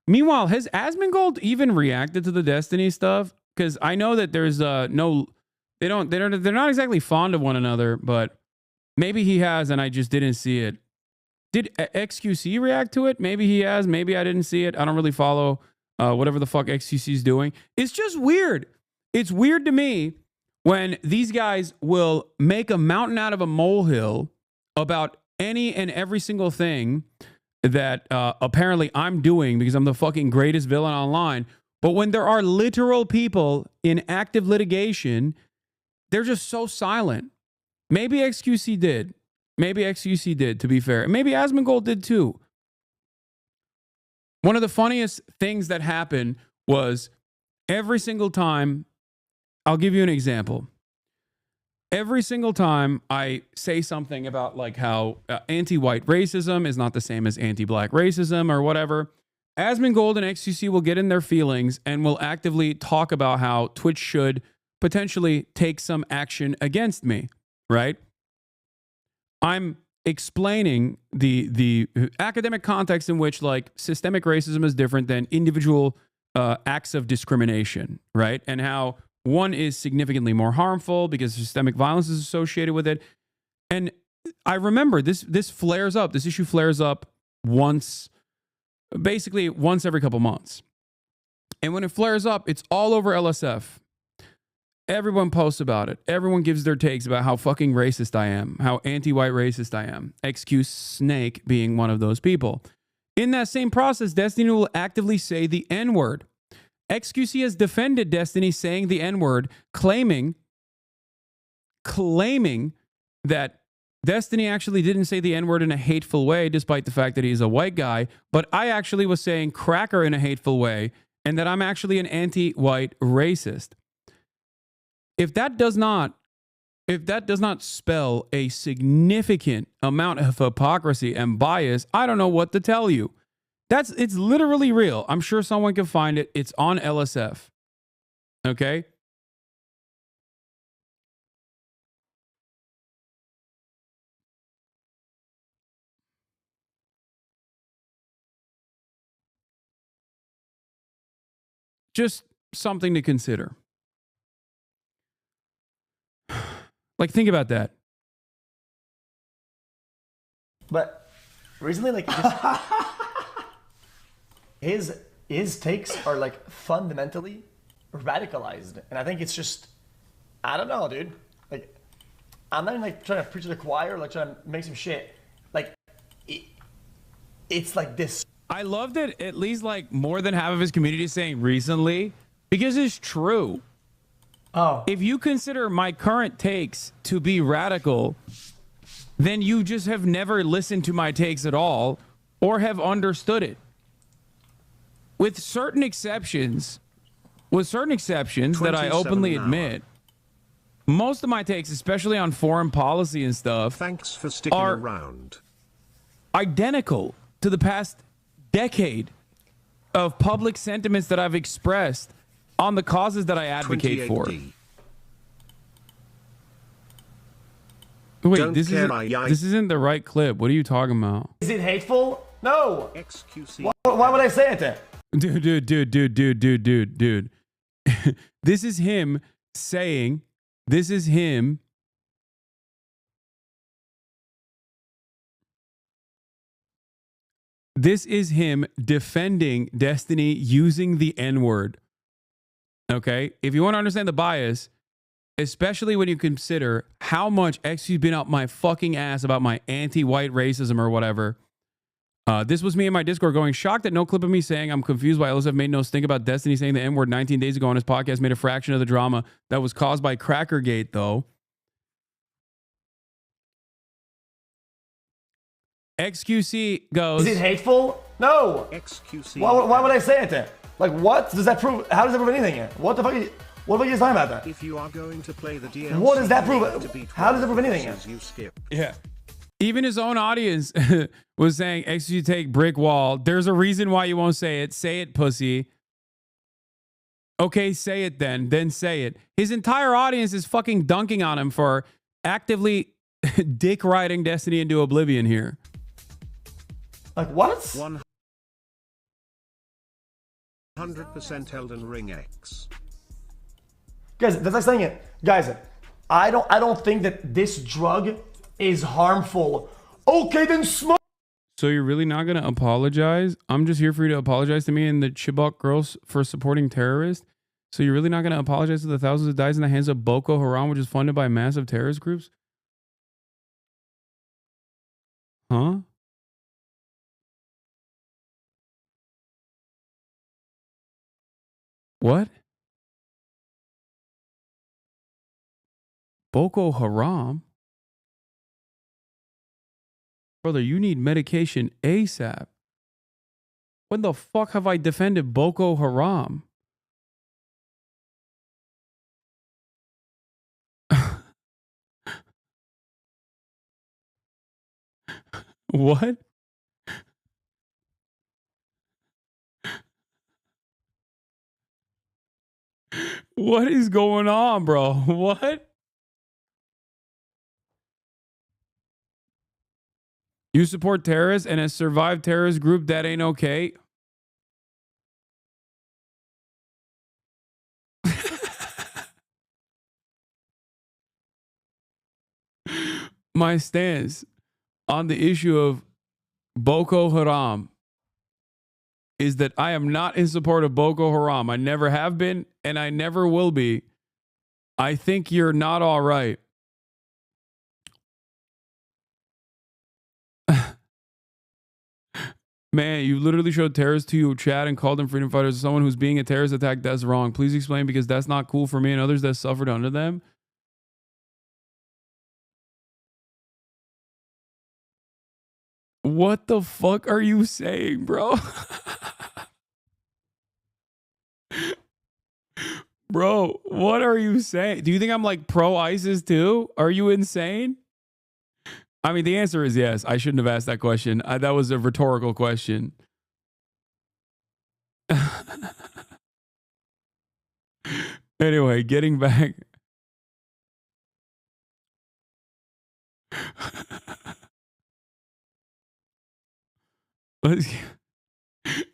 Meanwhile, has Asmongold even reacted to the Destiny stuff? Because I know that there's they're not exactly fond of one another, but maybe he has and I just didn't see it. Did XQC react to it? Maybe he has. Maybe I didn't see it. I don't really follow whatever the fuck XQC is doing. It's just weird. It's weird to me when these guys will make a mountain out of a molehill about any and every single thing that apparently I'm doing because I'm the fucking greatest villain online. But when there are literal people in active litigation, they're just so silent. Maybe XQC did. Maybe XQC did, to be fair. Maybe Asmongold did too. One of the funniest things that happened was every single time, I'll give you an example. Every single time I say something about like how anti-white racism is not the same as anti-black racism or whatever, Asmongold and XQC will get in their feelings and will actively talk about how Twitch should potentially take some action against me, right? I'm explaining the academic context in which like systemic racism is different than individual acts of discrimination, right? And how one is significantly more harmful because systemic violence is associated with it. And I remember this flares up. This issue flares up basically once every couple months. And when it flares up, it's all over LSF. Everyone posts about it. Everyone gives their takes about how fucking racist I am, how anti-white racist I am. XQ Snake being one of those people. In that same process, Destiny will actively say the N-word. XQC has defended Destiny saying the N-word, claiming that Destiny actually didn't say the N-word in a hateful way, despite the fact that he's a white guy, but I actually was saying cracker in a hateful way, and that I'm actually an anti-white racist. If that does not spell a significant amount of hypocrisy and bias, I don't know what to tell you. It's literally real. I'm sure someone can find it. It's on LSF. Okay? Just something to consider. Like, think about that. But recently, like, his takes are like fundamentally radicalized, and I think it's just, I don't know, dude. Like, I'm not even like trying to preach to the choir, like trying to make some shit. Like, it's like this. I love that at least like more than half of his community is saying recently, because it's true. Oh. If you consider my current takes to be radical, then you just have never listened to my takes at all or have understood it. With certain exceptions that I openly admit, most of my takes, especially on foreign policy and stuff, thanks for sticking around, identical to the past decade of public sentiments that I've expressed on the causes that I advocate for. Wait, this isn't the right clip. What are you talking about? Is it hateful? No. Why would I say it then? Dude. This is him saying, this is him defending Destiny using the N-word. Okay? If you want to understand the bias, especially when you consider how much XQ's been up my fucking ass about my anti-white racism or whatever. This was me in my Discord going, shocked that no clip of me saying I'm confused why Elizabeth made no stink about Destiny saying the N-word 19 days ago on his podcast made a fraction of the drama that was caused by Crackergate, though. XQC goes... Is it hateful? No. XQC. Why would I say it then? Like, what does that prove? How does that prove anything? What the fuck? What are you talking about that? If you are going to play the DLC, what does that prove? How does that prove anything? You skip. Yeah. Even his own audience was saying, XQC take brick wall. There's a reason why you won't say it. Say it, pussy. Okay, say it then. Then say it. His entire audience is fucking dunking on him for actively dick riding Destiny into oblivion here. Like what? 100% Elden Ring X. Guys, that's like saying it. Guys, I don't think that this drug is harmful. Okay, then smoke. So you're really not gonna apologize? I'm just here for you to apologize to me and the Chibok girls for supporting terrorists. So you're really not gonna apologize to the thousands that dies in the hands of Boko Haram, which is funded by massive terrorist groups? Huh? What? Boko Haram? Brother, you need medication ASAP. When the fuck have I defended Boko Haram? What? What is going on, bro? What? You support terrorists and a survived terrorist group that ain't okay? My stance on the issue of Boko Haram is that I am not in support of Boko Haram. I never have been, and I never will be. I think you're not all right. Man, you literally showed terrorists to your chat and called them freedom fighters. Someone who's being a terrorist attack, that's wrong. Please explain, because that's not cool for me and others that suffered under them. What the fuck are you saying, bro? Bro, what are you saying? Do you think I'm like pro-ISIS too? Are you insane? I mean, the answer is yes. I shouldn't have asked that question. That was a rhetorical question. Anyway, getting back.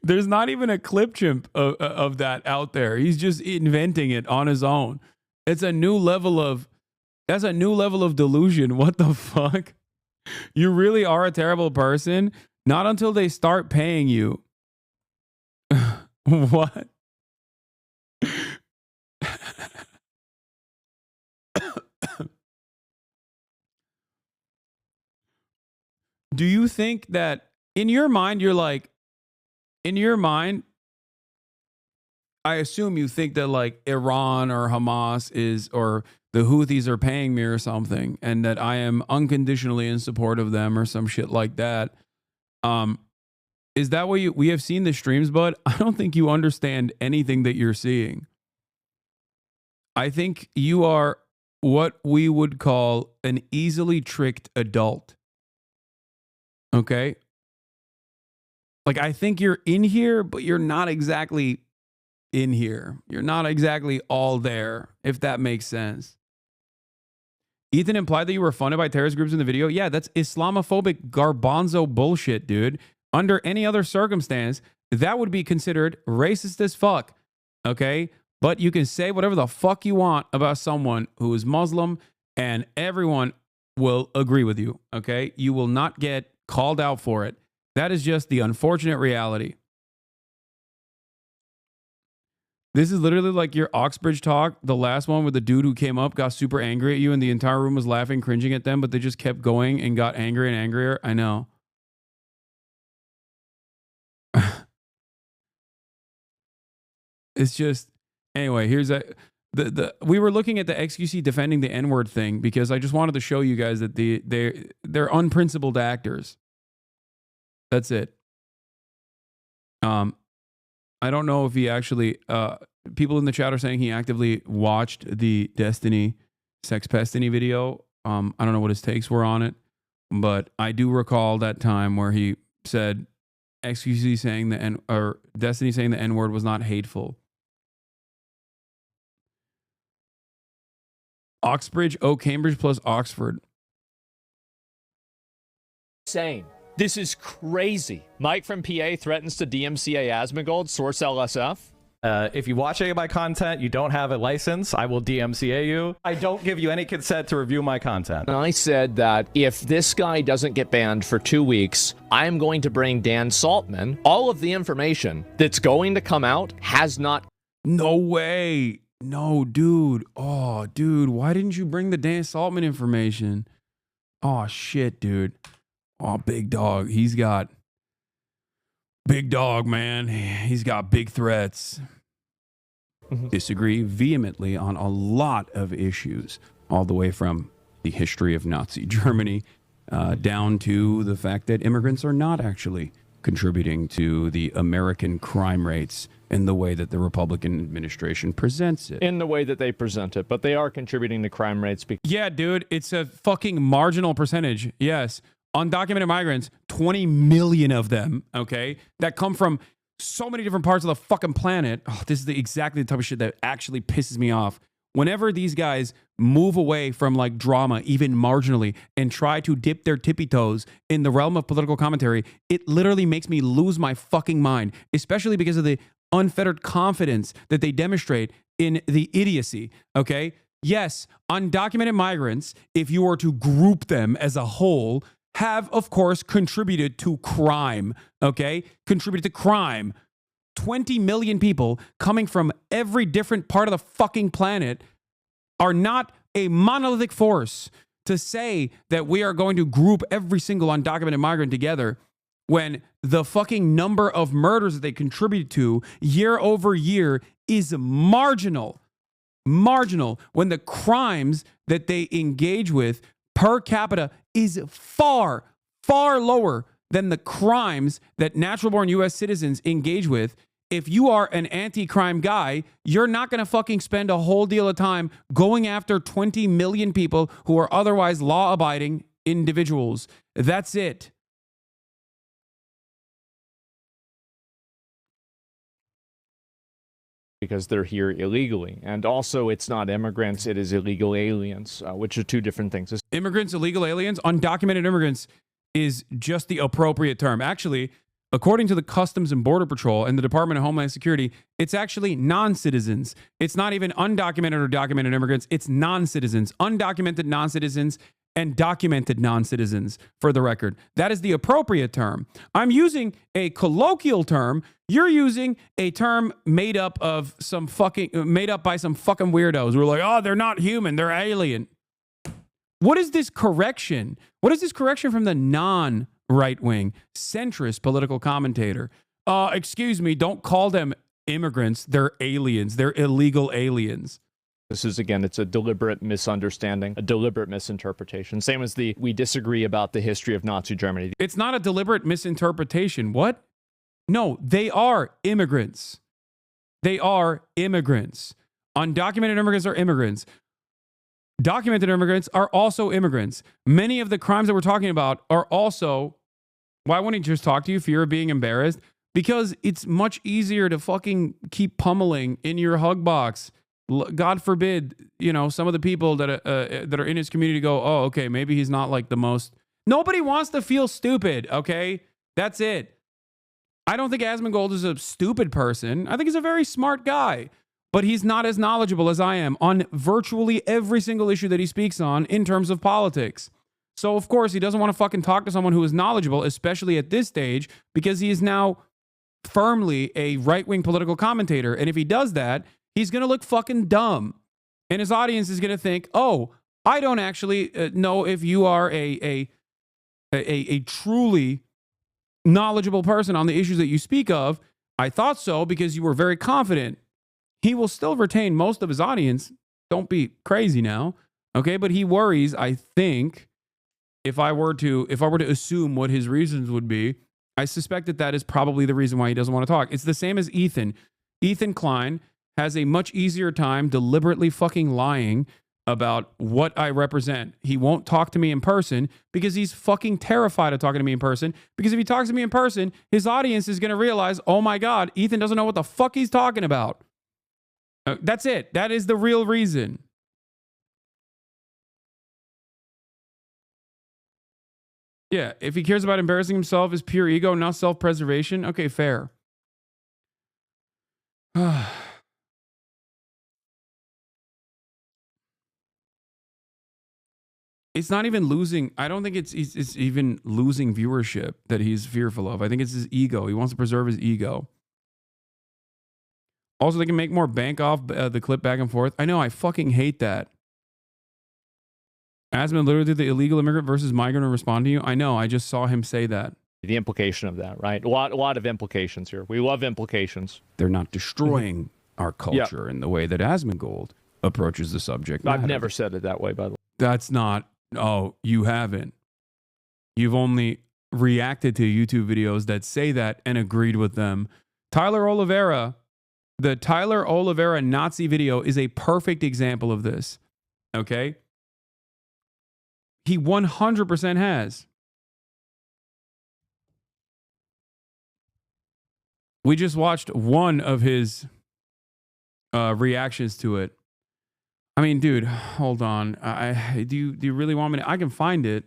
There's not even a clip chimp of that out there. He's just inventing it on his own. It's a new level of, that's a new level of delusion. What the fuck? You really are a terrible person? Not until they start paying you. What? Do you think that in your mind, you're like, in your mind, I assume you think that like Iran or Hamas is, or the Houthis are paying me or something, and that I am unconditionally in support of them or some shit like that. Is that what we have seen the streams, bud? I don't think you understand anything that you're seeing. I think you are what we would call an easily tricked adult. Okay? Like, I think you're in here, but you're not exactly in here. You're not exactly all there, if that makes sense. Ethan implied that you were funded by terrorist groups in the video. Yeah, that's Islamophobic garbanzo bullshit, dude. Under any other circumstance, that would be considered racist as fuck. Okay? But you can say whatever the fuck you want about someone who is Muslim, and everyone will agree with you. Okay? You will not get called out for it. That is just the unfortunate reality. This is literally like your Oxbridge talk, the last one where the dude who came up got super angry at you and the entire room was laughing, cringing at them, but they just kept going and got angrier and angrier. I know. It's just, anyway, here's we were looking at the XQC defending the N-word thing because I just wanted to show you guys that they're unprincipled actors. That's it. I don't know if he actually, people in the chat are saying he actively watched the Destiny Sex Pestiny video. I don't know what his takes were on it, but I do recall that time where he said XQC saying or Destiny saying the N-word was not hateful. Oxbridge, Cambridge plus Oxford. Insane. This is crazy. Mike from PA threatens to DMCA Asmongold, source LSF. If you watch any of my content, you don't have a license, I will DMCA you. I don't give you any consent to review my content. And I said that if this guy doesn't get banned for 2 weeks, I am going to bring Dan Saltman. All of the information that's going to come out has not. No way. No, dude. Oh, dude. Why didn't you bring the Dan Saltman information? Oh, shit, dude. Oh, big dog. He's got big dog, man. He's got big threats. Disagree vehemently on a lot of issues, all the way from the history of Nazi Germany down to the fact that immigrants are not actually contributing to the American crime rates in the way that the Republican administration presents it. In the way that they present it, but they are contributing to crime rates. Yeah, dude, it's a fucking marginal percentage. Yes. Undocumented migrants, 20 million of them, okay, that come from so many different parts of the fucking planet. Oh, this is exactly the type of shit that actually pisses me off. Whenever these guys move away from like drama, even marginally, and try to dip their tippy toes in the realm of political commentary, it literally makes me lose my fucking mind, especially because of the unfettered confidence that they demonstrate in the idiocy, okay? Yes, undocumented migrants, if you were to group them as a whole, have, of course, contributed to crime, okay? Contributed to crime. 20 million people coming from every different part of the fucking planet are not a monolithic force to say that we are going to group every single undocumented migrant together when the fucking number of murders that they contribute to year over year is marginal. Marginal. When the crimes that they engage with per capita is far, far lower than the crimes that natural-born U.S. citizens engage with. If you are an anti-crime guy, you're not going to fucking spend a whole deal of time going after 20 million people who are otherwise law-abiding individuals. That's it. Because they're here illegally. And also, it's not immigrants, it is illegal aliens, which are two different things. Immigrants, illegal aliens, undocumented immigrants is just the appropriate term. Actually, according to the Customs and Border Patrol and the Department of Homeland Security, it's actually non-citizens. It's not even undocumented or documented immigrants. It's non-citizens, undocumented non-citizens, and documented non-citizens, for the record. That is the appropriate term. I'm using a colloquial term. You're using a term made up by some fucking weirdos who are like, oh, they're not human, they're alien. What is this correction? What is this correction from the non-right-wing, centrist political commentator? Excuse me, don't call them immigrants. They're aliens. They're illegal aliens. This is, again, it's a deliberate misunderstanding, a deliberate misinterpretation. Same as we disagree about the history of Nazi Germany. It's not a deliberate misinterpretation. What? No, they are immigrants. They are immigrants. Undocumented immigrants are immigrants. Documented immigrants are also immigrants. Many of the crimes that we're talking about are also... Why wouldn't he just talk to you? Fear of being embarrassed? Because it's much easier to fucking keep pummeling in your hug box. God forbid, you know, some of the people that are in his community go, oh, okay, maybe he's not like the most... Nobody wants to feel stupid, okay? That's it. I don't think Asmongold is a stupid person. I think he's a very smart guy. But he's not as knowledgeable as I am on virtually every single issue that he speaks on in terms of politics. So, of course, he doesn't want to fucking talk to someone who is knowledgeable, especially at this stage, because he is now firmly a right-wing political commentator. And if he does that, he's going to look fucking dumb. And his audience is going to think, oh, I don't actually know if you are a truly knowledgeable person on the issues that you speak of. I thought so because you were very confident. He will still retain most of his audience. Don't be crazy now. Okay, but he worries, I think, if I were to assume what his reasons would be, I suspect that is probably the reason why he doesn't want to talk. It's the same as Ethan. Ethan Klein has a much easier time deliberately fucking lying about what I represent. He won't talk to me in person because he's fucking terrified of talking to me in person. Because if he talks to me in person, his audience is going to realize, oh my God, Ethan doesn't know what the fuck he's talking about. That's it. That is the real reason. Yeah, if he cares about embarrassing himself, is pure ego, not self-preservation. Okay, fair. It's not even losing. I don't think it's even losing viewership that he's fearful of. I think it's his ego. He wants to preserve his ego. Also, they can make more bank off the clip back and forth. I know, I fucking hate that. Asman literally did the illegal immigrant versus migrant to respond to you. I know, I just saw him say that. The implication of that, right? A lot of implications here. We love implications. They're not destroying our culture in the way that Asmongold approaches the subject matter. I've never said it that way, by the way. That's not... Oh, you haven't. You've only reacted to YouTube videos that say that and agreed with them. Tyler Oliveira, the Tyler Oliveira Nazi video is a perfect example of this. Okay? He 100% has. We just watched one of his reactions to it. I mean, dude, hold on. Do you really want me to? I can find it.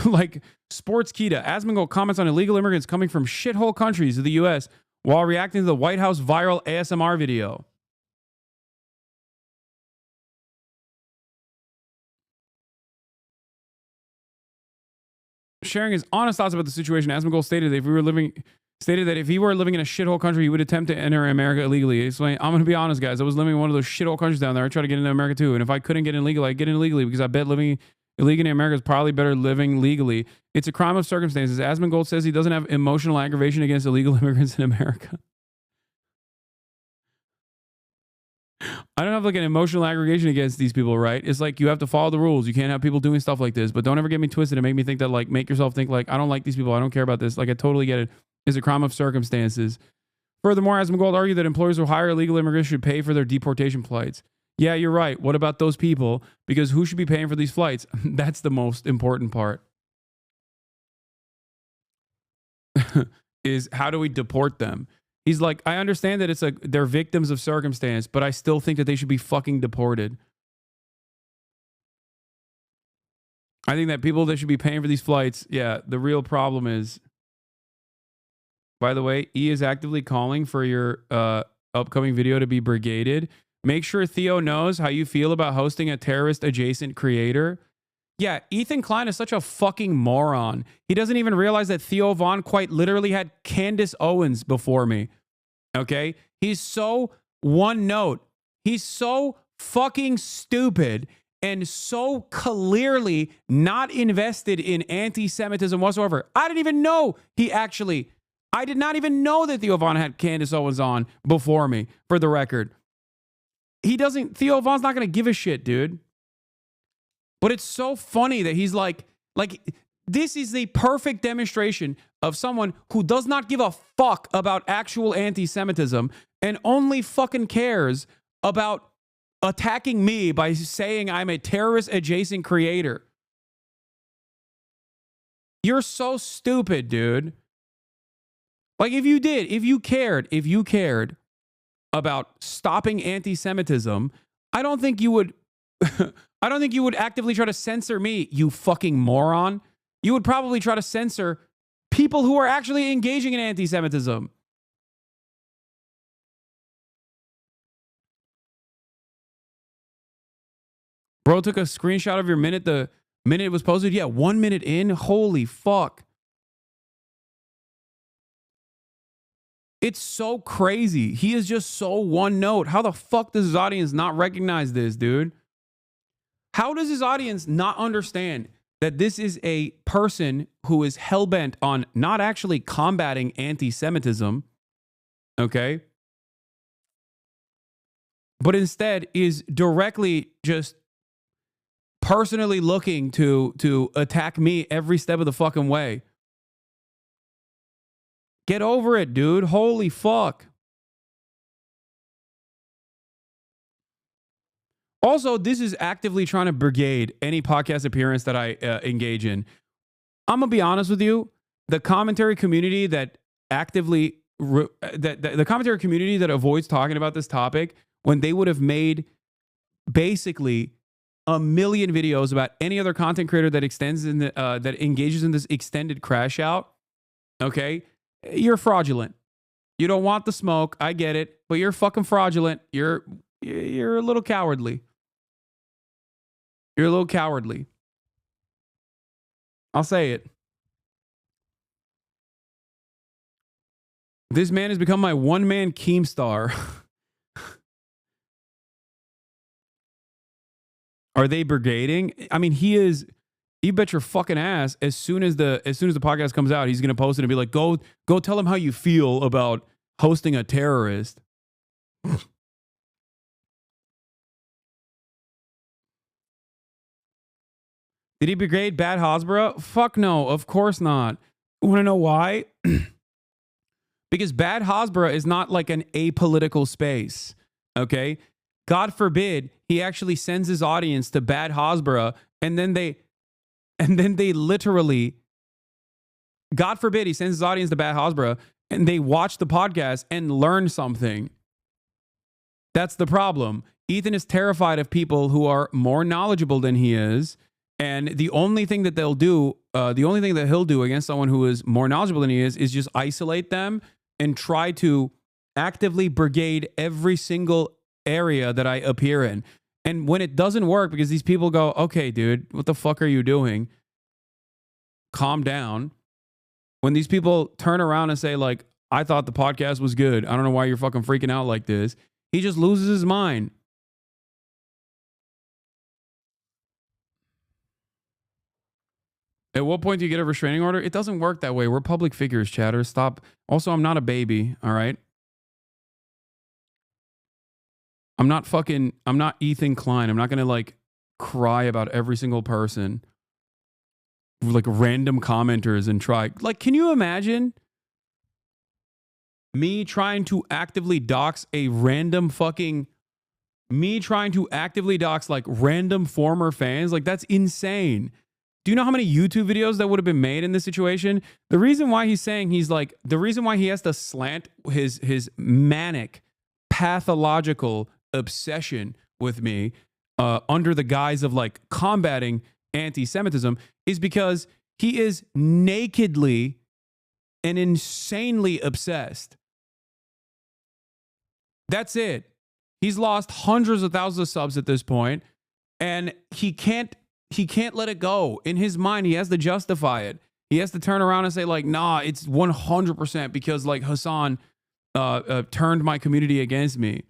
Like, Sports Kita. Asmongold comments on illegal immigrants coming from shithole countries of the U.S. while reacting to the White House viral ASMR video. Sharing his honest thoughts about the situation, Asmongold stated that if he were living in a shithole country, he would attempt to enter America illegally. He's like, I'm going to be honest, guys. I was living in one of those shithole countries down there. I tried to get into America too. And if I couldn't get in legally, I'd get in illegally because I bet living illegally in America is probably better living legally. It's a crime of circumstances. Asmongold says he doesn't have emotional aggravation against illegal immigrants in America. I don't have like an emotional aggregation against these people, right? It's like you have to follow the rules. You can't have people doing stuff like this, but don't ever get me twisted and make me think that like, make yourself think like, I don't like these people. I don't care about this. Like, I totally get it. It's a crime of circumstances. Furthermore, Asmongold argued that employers who hire illegal immigrants should pay for their deportation flights. Yeah, you're right. What about those people? Because who should be paying for these flights? That's the most important part. Is how do we deport them? He's like, I understand that they're victims of circumstance, but I still think that they should be fucking deported. I think that people that should be paying for these flights, yeah, the real problem is, by the way, E is actively calling for your upcoming video to be brigaded. Make sure Theo knows how you feel about hosting a terrorist-adjacent creator. Yeah, Ethan Klein is such a fucking moron. He doesn't even realize that Theo Von quite literally had Candace Owens before me. Okay? He's so one note. He's so fucking stupid and so clearly not invested in anti-Semitism whatsoever. I didn't even know I did not even know that Theo Von had Candace Owens on before me, for the record. Theo Von's not going to give a shit, dude. But it's so funny that he's like, this is the perfect demonstration of someone who does not give a fuck about actual anti-Semitism and only fucking cares about attacking me by saying I'm a terrorist adjacent creator. You're so stupid, dude. Like if you cared about stopping anti-Semitism, I don't think you would actively try to censor me, you fucking moron. You would probably try to censor people who are actually engaging in anti-Semitism. Bro took a screenshot of your minute the minute it was posted. Yeah, 1 minute in. Holy fuck. It's so crazy. He is just so one note. How the fuck does his audience not recognize this, dude? How does his audience not understand that this is a person who is hellbent on not actually combating anti-Semitism, okay? But instead is directly just personally looking to attack me every step of the fucking way. Get over it, dude. Holy fuck. Also, this is actively trying to brigade any podcast appearance that I engage in. I'm going to be honest with you. The commentary community that actively, the commentary community that avoids talking about this topic, when they would have made basically a million videos about any other content creator that that engages in this extended crash out, okay? You're fraudulent. You don't want the smoke. I get it, but you're fucking fraudulent. You're a little cowardly. You're a little cowardly. I'll say it. This man has become my one-man Keemstar. Are they brigading? I mean, he is. You bet your fucking ass. As soon as the podcast comes out, he's gonna post it and be like, "Go tell him how you feel about hosting a terrorist." Did he brigade Bad Hasbro? Fuck no, of course not. You want to know why? Because Bad Hasbro is not like an apolitical space. Okay, God forbid he actually sends his audience to Bad Hasbro, and then they literally, God forbid he sends his audience to Bad Hasbro, and they watch the podcast and learn something. That's the problem. Ethan is terrified of people who are more knowledgeable than he is. And the only thing that he'll do against someone who is more knowledgeable than he is just isolate them and try to actively brigade every single area that I appear in. And when it doesn't work, because these people go, "Okay, dude, what the fuck are you doing? Calm down." When these people turn around and say, like, "I thought the podcast was good. I don't know why you're fucking freaking out like this." He just loses his mind. At what point do you get a restraining order? It doesn't work that way. We're public figures, chatter. Stop. Also, I'm not a baby, all right? I'm not Ethan Klein. I'm not going to, like, cry about every single person. Like, random commenters and try. Like, can you imagine me trying to actively dox like, random former fans? Like, that's insane. Do you know how many YouTube videos that would have been made in this situation? The reason why he's saying the reason why he has to slant his manic, pathological obsession with me under the guise of like combating anti-Semitism is because he is nakedly and insanely obsessed. That's it. He's lost hundreds of thousands of subs at this point, and he can't he can't let it go. In his mind, he has to justify it. He has to turn around and say like, nah, it's 100% because like Hasan turned my community against me.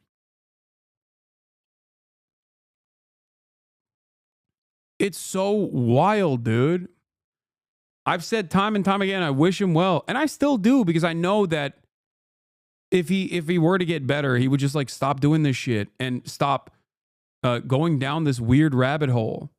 It's so wild, dude. I've said time and time again, I wish him well. And I still do, because I know that if he were to get better, he would just like stop doing this shit and stop going down this weird rabbit hole.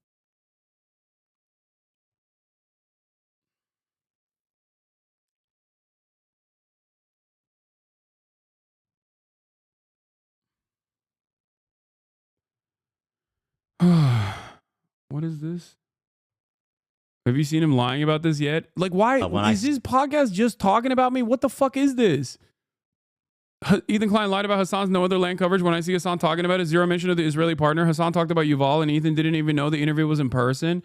What is this? Have you seen him lying about this yet? Like, why is his podcast just talking about me? What the fuck is this? Ethan Klein lied about Hassan's no other land coverage. When I see Hasan talking about it, zero mention of the Israeli partner. Hasan talked about Yuval, and Ethan didn't even know the interview was in person.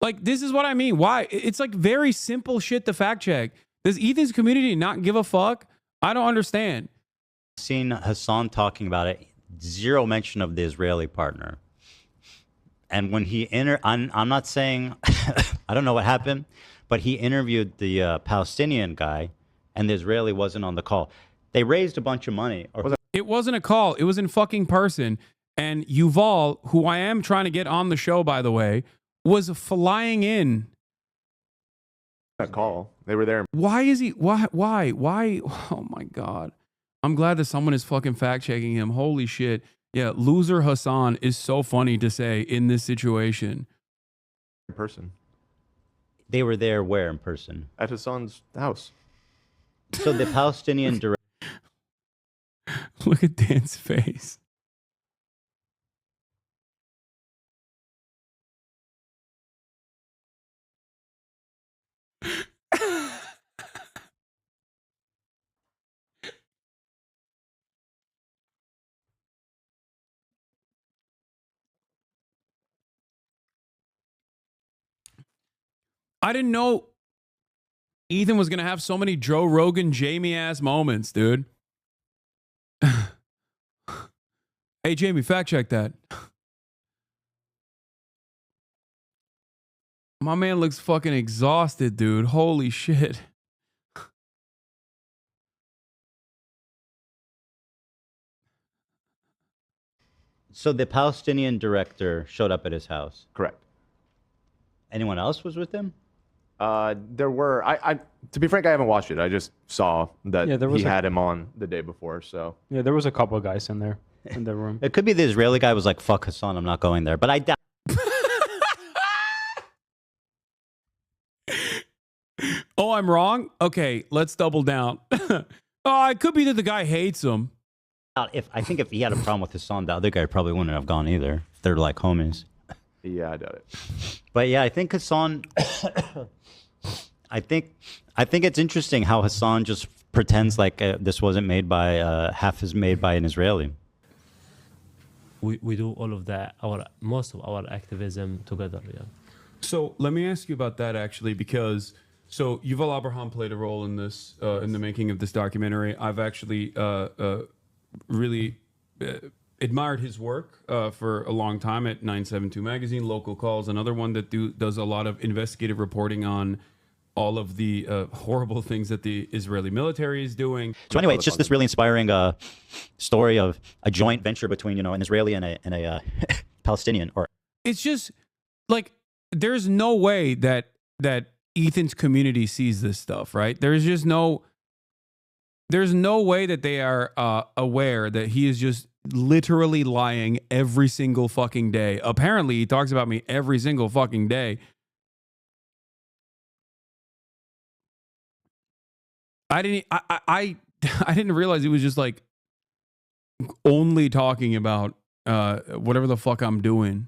Like, this is what I mean. Why? It's like very simple shit to fact check. Does Ethan's community not give a fuck? I don't understand. Seen Hasan talking about it. Zero mention of the Israeli partner. And when he I'm not saying, I don't know what happened, but he interviewed the Palestinian guy, and the Israeli wasn't on the call. They raised a bunch of money. It wasn't a call. It was in fucking person. And Yuval, who I am trying to get on the show, by the way, was flying in. That call. They were there. Why is he? Why? Oh my God. I'm glad that someone is fucking fact checking him. Holy shit. Yeah, loser Hasan is so funny to say in this situation. In person. They were there where in person? At Hasan's house. So the Palestinian director. Look at Dan's face. I didn't know Ethan was going to have so many Joe Rogan, Jamie ass moments, dude. Hey, Jamie, fact check that. My man looks fucking exhausted, dude. Holy shit. So the Palestinian director showed up at his house? Correct. Anyone else was with him? There were. To be frank, I haven't watched it. I just saw that he had him on the day before. So yeah, there was a couple of guys in there in the room. It could be the Israeli guy was like, "Fuck Hasan, I'm not going there." But I doubt. Oh, I'm wrong? Okay, let's double down. Oh, it could be that the guy hates him. I think if he had a problem with Hasan, the other guy probably wouldn't have gone either. If they're like homies. Yeah, I doubt it. But yeah, I think Hasan. I think it's interesting how Hasan just pretends like this wasn't made by half is made by an Israeli. We do all of that, most of our activism together. Yeah. So let me ask you about that actually, because so Yuval Abraham played a role in this in the making of this documentary. I've actually really admired his work for a long time at 972 Magazine, Local Calls, another one that does a lot of investigative reporting on all of the horrible things that the Israeli military is doing. So anyway, it's just this really inspiring story of a joint venture between an Israeli and a Palestinian. Or it's just like there's no way that Ethan's community sees this stuff, right? There's no way that they are aware that he is just literally lying every single fucking day. Apparently, he talks about me every single fucking day. I didn't realize he was just like only talking about whatever the fuck I'm doing.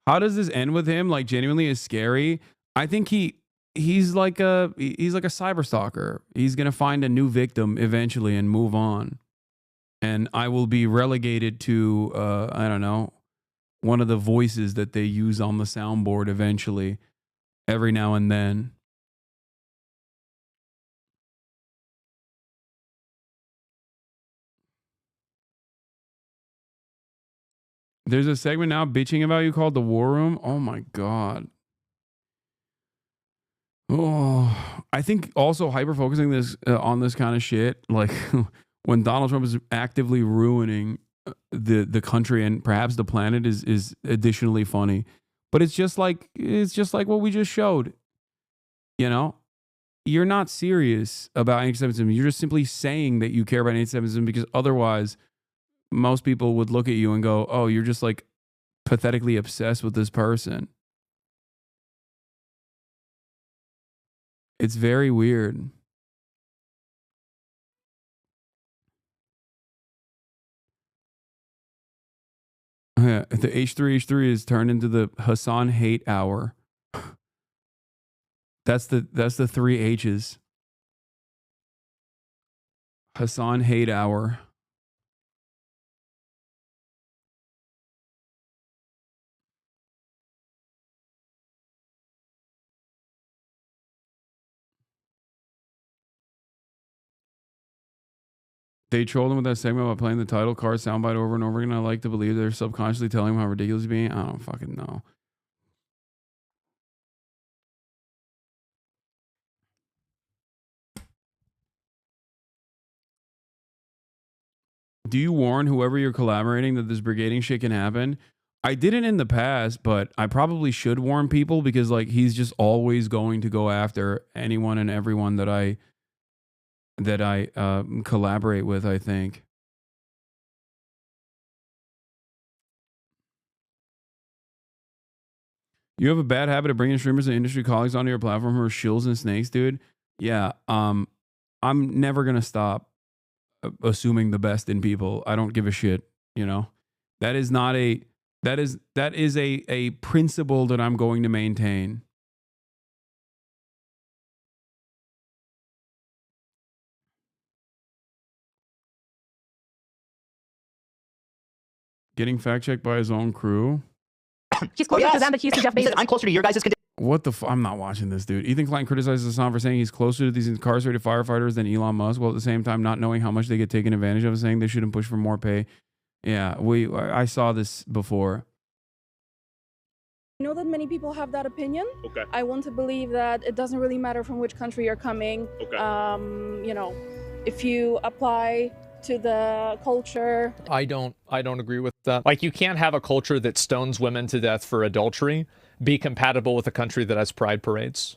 How does this end with him? Like genuinely is scary. I think he's like a cyber stalker. He's gonna find a new victim eventually and move on. And I will be relegated to I don't know, one of the voices that they use on the soundboard eventually, every now and then. There's a segment now bitching about you called The War Room. Oh my God. Oh, I think also hyper focusing this on this kind of shit, like when Donald Trump is actively ruining the country and perhaps the planet, is additionally funny. But it's just like what we just showed. You know, you're not serious about anti-Semitism. You're just simply saying that you care about anti-Semitism because otherwise, most people would look at you and go, "Oh, you're just like pathetically obsessed with this person." It's very weird. Yeah, the H3 is turned into the Hasan hate hour. That's the 3 H's. Hasan hate hour. They trolled him with that segment about playing the title card soundbite over and over again. I like to believe they're subconsciously telling him how ridiculous he's being. I don't fucking know. Do you warn whoever you're collaborating that this brigading shit can happen? I didn't in the past, but I probably should warn people because like he's just always going to go after anyone and everyone that I collaborate with, I think. You have a bad habit of bringing streamers and industry colleagues onto your platform who are shills and snakes, dude. Yeah, I'm never gonna stop assuming the best in people. I don't give a shit. You know, that is a principle that I'm going to maintain. Getting fact checked by his own crew. He's closer to them, but he's to Jeff Bezos. I'm closer to your guys' What the I'm not watching this, dude. Ethan Klein criticizes Hasan for saying he's closer to these incarcerated firefighters than Elon Musk, while at the same time not knowing how much they get taken advantage of and saying they shouldn't push for more pay. Yeah, I saw this before. I know that many people have that opinion. Okay. I want to believe that it doesn't really matter from which country you're coming. Okay. You know, if you apply to the culture. I don't agree with that. Like, you can't have a culture that stones women to death for adultery be compatible with a country that has pride parades.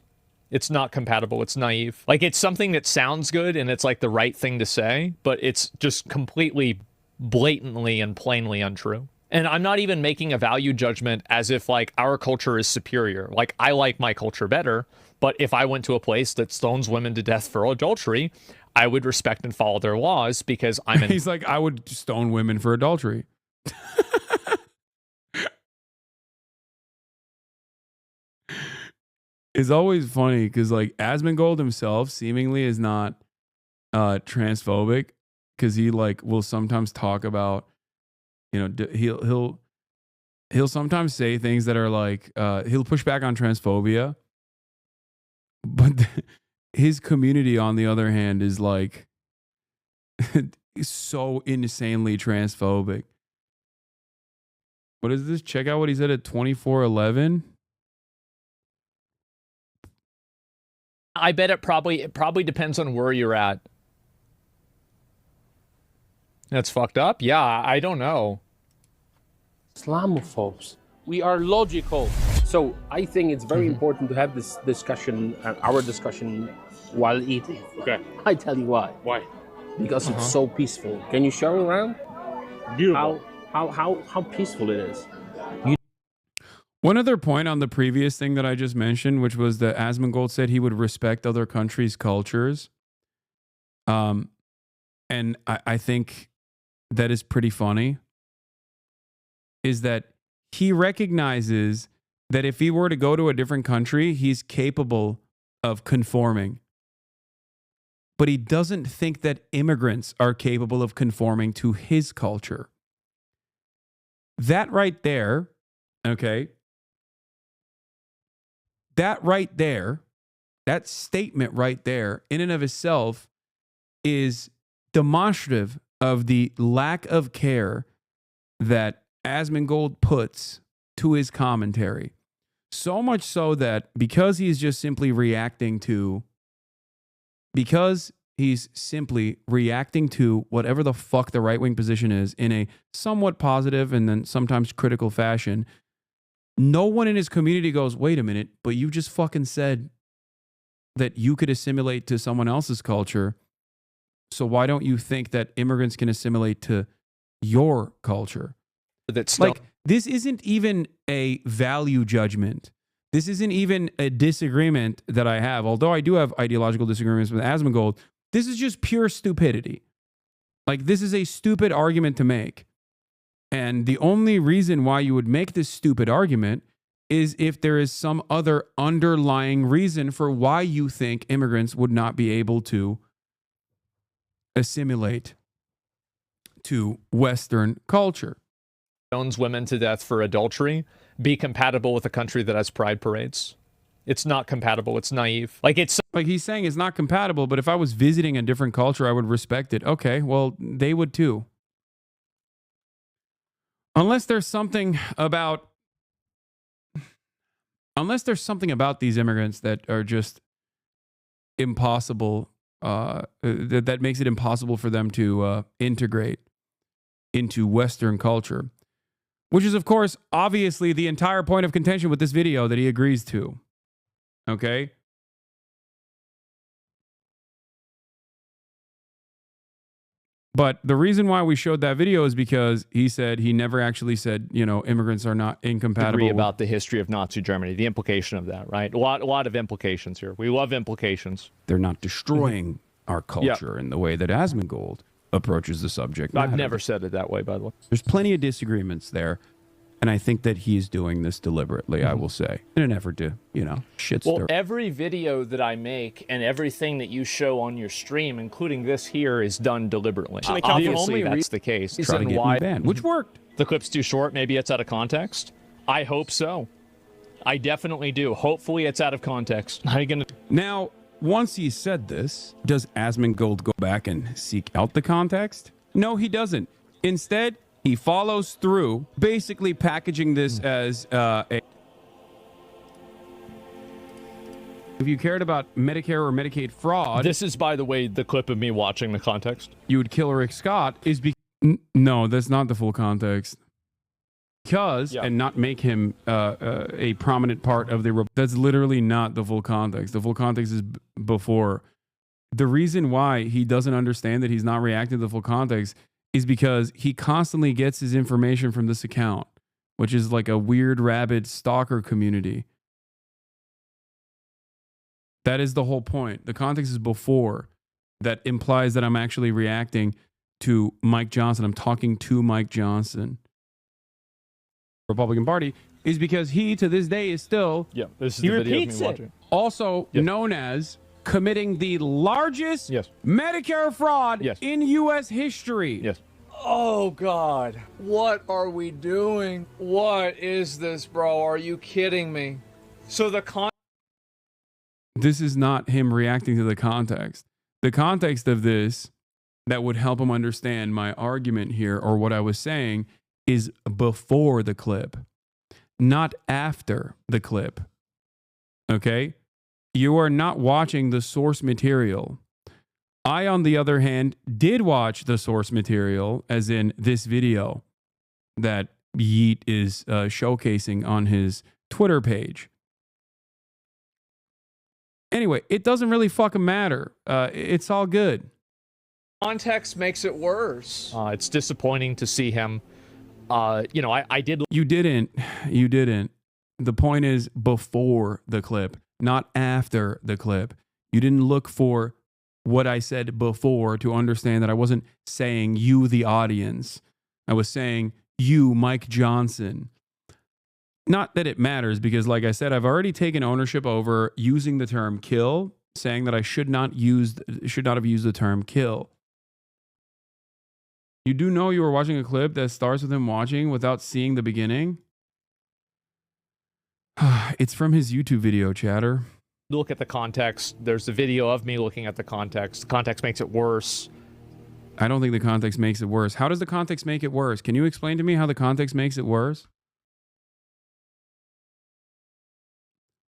It's not compatible. It's naive. Like, it's something that sounds good and it's like the right thing to say, but it's just completely blatantly and plainly untrue. And I'm not even making a value judgment as if like our culture is superior. Like, I like my culture better, but if I went to a place that stones women to death for adultery, I would respect and follow their laws because I'm in. He's like, I would stone women for adultery. It's always funny because like Asmongold himself seemingly is not transphobic because he like will sometimes talk about, you know, he'll sometimes say things that are like he'll push back on transphobia, but his community on the other hand is like so insanely transphobic. What is this? Check out what he said at 2411. I bet it probably depends on where you're at. That's fucked up? Yeah, I don't know. Islamophobes. We are logical. So I think it's very important to have this discussion, our discussion, while eating. Okay. I tell you why. Why? Because it's so peaceful. Can you show around? Beautiful. How peaceful it is. One other point on the previous thing that I just mentioned, which was that Asmongold said he would respect other countries' cultures. And I think that is pretty funny, is that he recognizes that if he were to go to a different country, he's capable of conforming. But he doesn't think that immigrants are capable of conforming to his culture. That right there, okay? That right there, that statement right there, in and of itself, is demonstrative of the lack of care that Asmongold puts to his commentary. So much so that because he's simply reacting to whatever the fuck the right-wing position is in a somewhat positive and then sometimes critical fashion, no one in his community goes, wait a minute, but you just fucking said that you could assimilate to someone else's culture. So why don't you think that immigrants can assimilate to your culture? That's like, this isn't even a value judgment. This isn't even a disagreement that I have. Although I do have ideological disagreements with Asmongold, this is just pure stupidity. Like, this is a stupid argument to make. And the only reason why you would make this stupid argument is if there is some other underlying reason for why you think immigrants would not be able to assimilate to Western culture. Stones women to death for adultery be compatible with a country that has pride parades? It's not compatible. It's naive. Like, it's like he's saying it's not compatible, but if I was visiting a different culture, I would respect it. Okay, well, they would too. Unless there's something about these immigrants that are just impossible, that makes it impossible for them to integrate into Western culture. Which is, of course, obviously the entire point of contention with this video that he agrees to. Okay? But the reason why we showed that video is because he never actually said, immigrants are not incompatible. Agree about the history of Nazi Germany, the implication of that, right? A lot of implications here. We love implications. They're not destroying our culture in the way that Asmongold approaches the subject matter. I've never said it that way, by the way. There's plenty of disagreements there, and I think that he's doing this deliberately, I will say, in an effort to, shit stir. Well, every video that I make and everything that you show on your stream, including this here, is done deliberately. Obviously, that's the case. Try to get me banned, which worked. The clip's too short. Maybe it's out of context. I hope so. I definitely do. Hopefully, it's out of context. How are you gonna? Now, once he said this, does Asmongold go back and seek out the context? No, he doesn't. Instead, he follows through, basically packaging this as a... If you cared about Medicare or Medicaid fraud... This is, by the way, the clip of me watching the context. You would kill Rick Scott is because... No, that's not the full context. Because, and not make him a prominent part of the... That's literally not the full context. The full context is before. The reason why he doesn't understand that he's not reacting to the full context is because he constantly gets his information from this account, which is like a weird rabid stalker community. That is the whole point. The context is before. That implies that I'm actually reacting to Mike Johnson. I'm talking to Mike Johnson. Republican Party is because he, to this day, is still... Yeah, this is the video of me watching. Also known as committing the largest Medicare fraud in U.S. history. Yes. Oh, God. What are we doing? What is this, bro? Are you kidding me? So this is not him reacting to the context. The context of this that would help him understand my argument here or what I was saying is before the clip, not after the clip. Okay? You are not watching the source material. I, on the other hand, did watch the source material, as in this video that Yeet is showcasing on his Twitter page. Anyway, it doesn't really fucking matter. It's all good. Context makes it worse. It's disappointing to see him. I did. You didn't. The point is before the clip, not after the clip. You didn't look for what I said before to understand that I wasn't saying you, the audience. I was saying you, Mike Johnson. Not that it matters because, like I said, I've already taken ownership over using the term kill, saying that I should not have used the term kill. You do know you were watching a clip that starts with him watching without seeing the beginning? It's from his YouTube video, chatter. Look at the context. There's a video of me looking at the context. The context makes it worse. I don't think the context makes it worse. How does the context make it worse? Can you explain to me how the context makes it worse?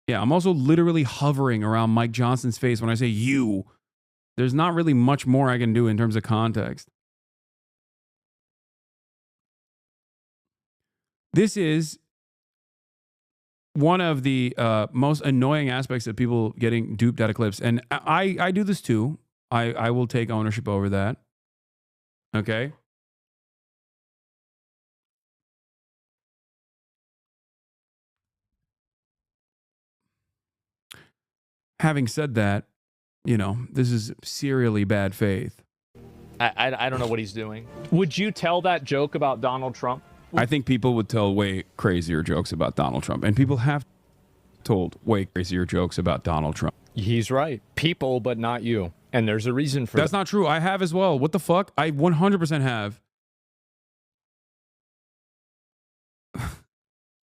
Yeah, I'm also literally hovering around Mike Johnson's face when I say you. There's not really much more I can do in terms of context. This is one of the most annoying aspects of people getting duped out of clips. And I do this too. I will take ownership over that. Okay? Having said that, you know, this is serially bad faith. I don't know what he's doing. Would you tell that joke about Donald Trump? I think people would tell way crazier jokes about Donald Trump. And people have told way crazier jokes about Donald Trump. He's right. People, but not you. And there's a reason for that. That's not true. I have as well. What the fuck? I 100% have.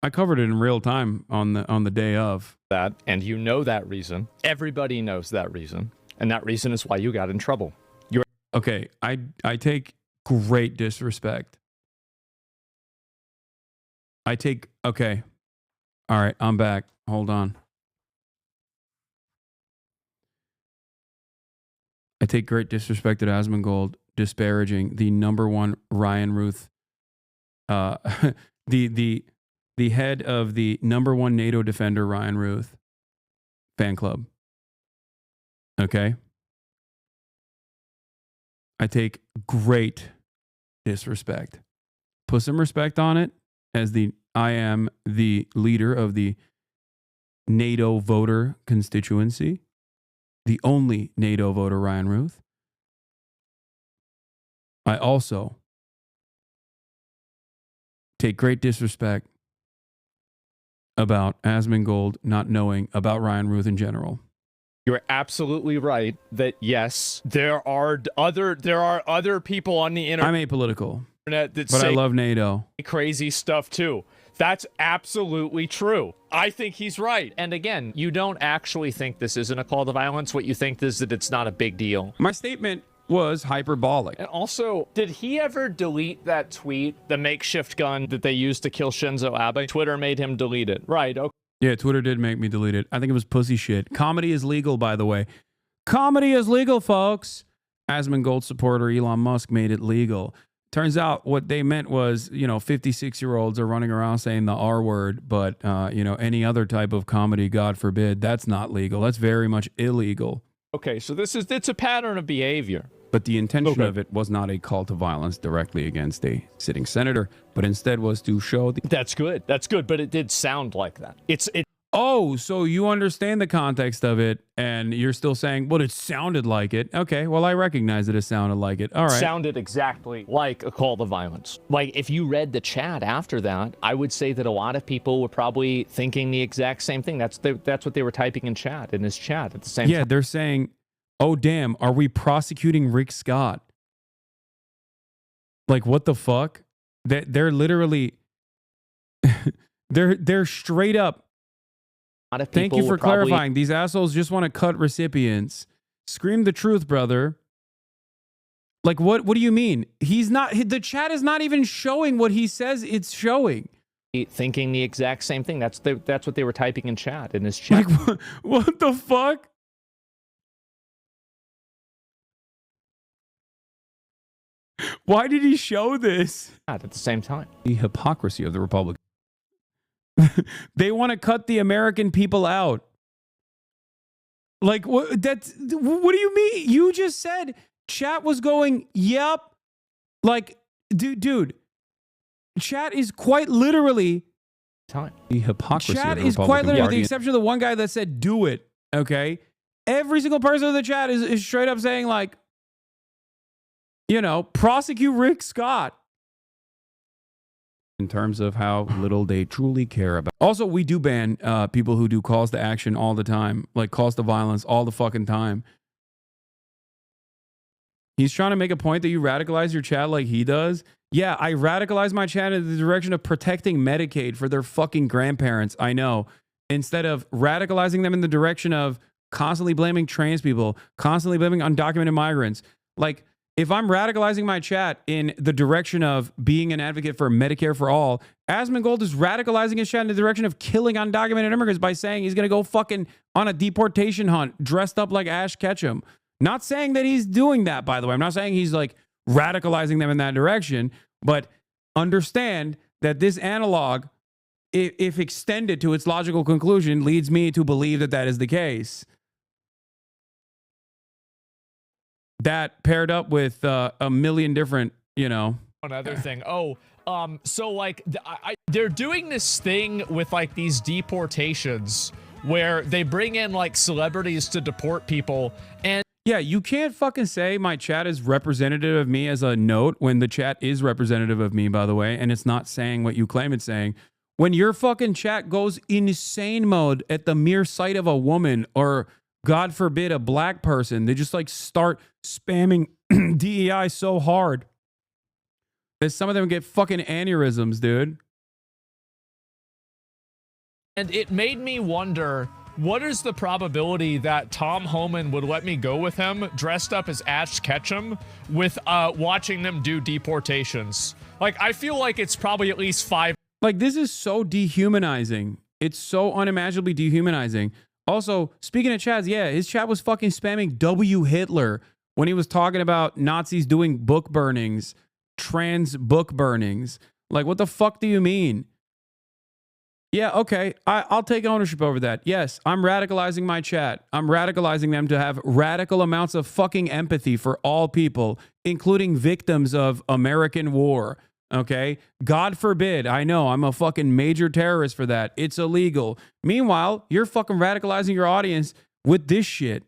I covered it in real time on the day of. That, and you know that reason. Everybody knows that reason. And that reason is why you got in trouble. You're okay, I take great disrespect. Okay. All right, I'm back. Hold on. I take great disrespect at Asmongold disparaging the #1 Ryan Ruth, the head of the #1 NATO defender Ryan Ruth fan club. Okay? I take great disrespect. Put some respect on it as I am the leader of the NATO voter constituency. The only NATO voter, Ryan Ruth. I also take great disrespect about Asmongold not knowing about Ryan Ruth in general. You're absolutely right that yes, there are other people on the internet. I'm apolitical, that but I love NATO. Crazy stuff too. That's absolutely true. I think he's right. And again, you don't actually think this isn't a call to violence. What you think is that it's not a big deal. My statement was hyperbolic. And also, did he ever delete that tweet, the makeshift gun that they used to kill Shinzo Abe? Twitter made him delete it. Right. Okay. Yeah, Twitter did make me delete it. I think it was pussy shit. Comedy is legal, by the way. Comedy is legal, folks. Asmongold supporter Elon Musk made it legal. Turns out what they meant was, 56-year-olds are running around saying the R word, but, any other type of comedy, God forbid, that's not legal. That's very much illegal. Okay, so it's a pattern of behavior. But the intention of it was not a call to violence directly against a sitting senator, but instead was to show the... That's good. That's good, but it did sound like that. Oh, so you understand the context of it, and you're still saying, well, it sounded like it. Okay, well, I recognize that it sounded like it. All right. It sounded exactly like a call to violence. Like, if you read the chat after that, I would say that a lot of people were probably thinking the exact same thing. That's what they were typing in his chat at the same time. Yeah, they're saying, oh, damn, are we prosecuting Rick Scott? Like, what the fuck? They're literally... they're straight up... Thank you for clarifying. These assholes just want to cut recipients. Scream the truth, brother. Like, what do you mean? The chat is not even showing what he says it's showing. Thinking the exact same thing. That's what they were typing in his chat. Like, what the fuck? Why did he show this? At the same time. The hypocrisy of the Republicans. They want to cut the American people out. Like, what do you mean? You just said chat was going, yep. Like, dude, chat is quite literally... The hypocrisy Chat of the is quite Republican literally, Party. with The exception of the one guy that said, do it, okay? Every single person in the chat is straight up saying, like, prosecute Rick Scott. In terms of how little they truly care about. Also, we do ban people who do calls to action all the time. Like calls to violence all the fucking time. He's trying to make a point that you radicalize your chat like he does. Yeah, I radicalize my chat in the direction of protecting Medicaid for their fucking grandparents. I know. Instead of radicalizing them in the direction of constantly blaming trans people, constantly blaming undocumented migrants. Like, if I'm radicalizing my chat in the direction of being an advocate for Medicare for all, Asmongold is radicalizing his chat in the direction of killing undocumented immigrants by saying he's going to go fucking on a deportation hunt dressed up like Ash Ketchum. Not saying that he's doing that, by the way. I'm not saying he's like radicalizing them in that direction, but understand that this analog, if extended to its logical conclusion, leads me to believe that that is the case. That paired up with a million different, you know. Another thing. So like they're doing this thing with like these deportations where they bring in like celebrities to deport people. And yeah, you can't fucking say my chat is representative of me as a note when the chat is representative of me, by the way, and it's not saying what you claim it's saying. When your fucking chat goes insane mode at the mere sight of a woman or, God forbid, a black person, they just like start spamming DEI so hard that some of them get fucking aneurysms, dude. And it made me wonder, what is the probability that Tom Homan would let me go with him dressed up as Ash Ketchum with watching them do deportations? Like, I feel like it's probably at least 5. Like, this is so dehumanizing. It's so unimaginably dehumanizing. Also, speaking of chats, yeah, his chat was fucking spamming W Hitler when he was talking about Nazis doing book burnings, trans book burnings. Like, what the fuck do you mean? Yeah, okay, I'll take ownership over that. Yes, I'm radicalizing my chat. I'm radicalizing them to have radical amounts of fucking empathy for all people, including victims of American war. Okay? God forbid. I know I'm a fucking major terrorist for that. It's illegal. Meanwhile, you're fucking radicalizing your audience with this shit.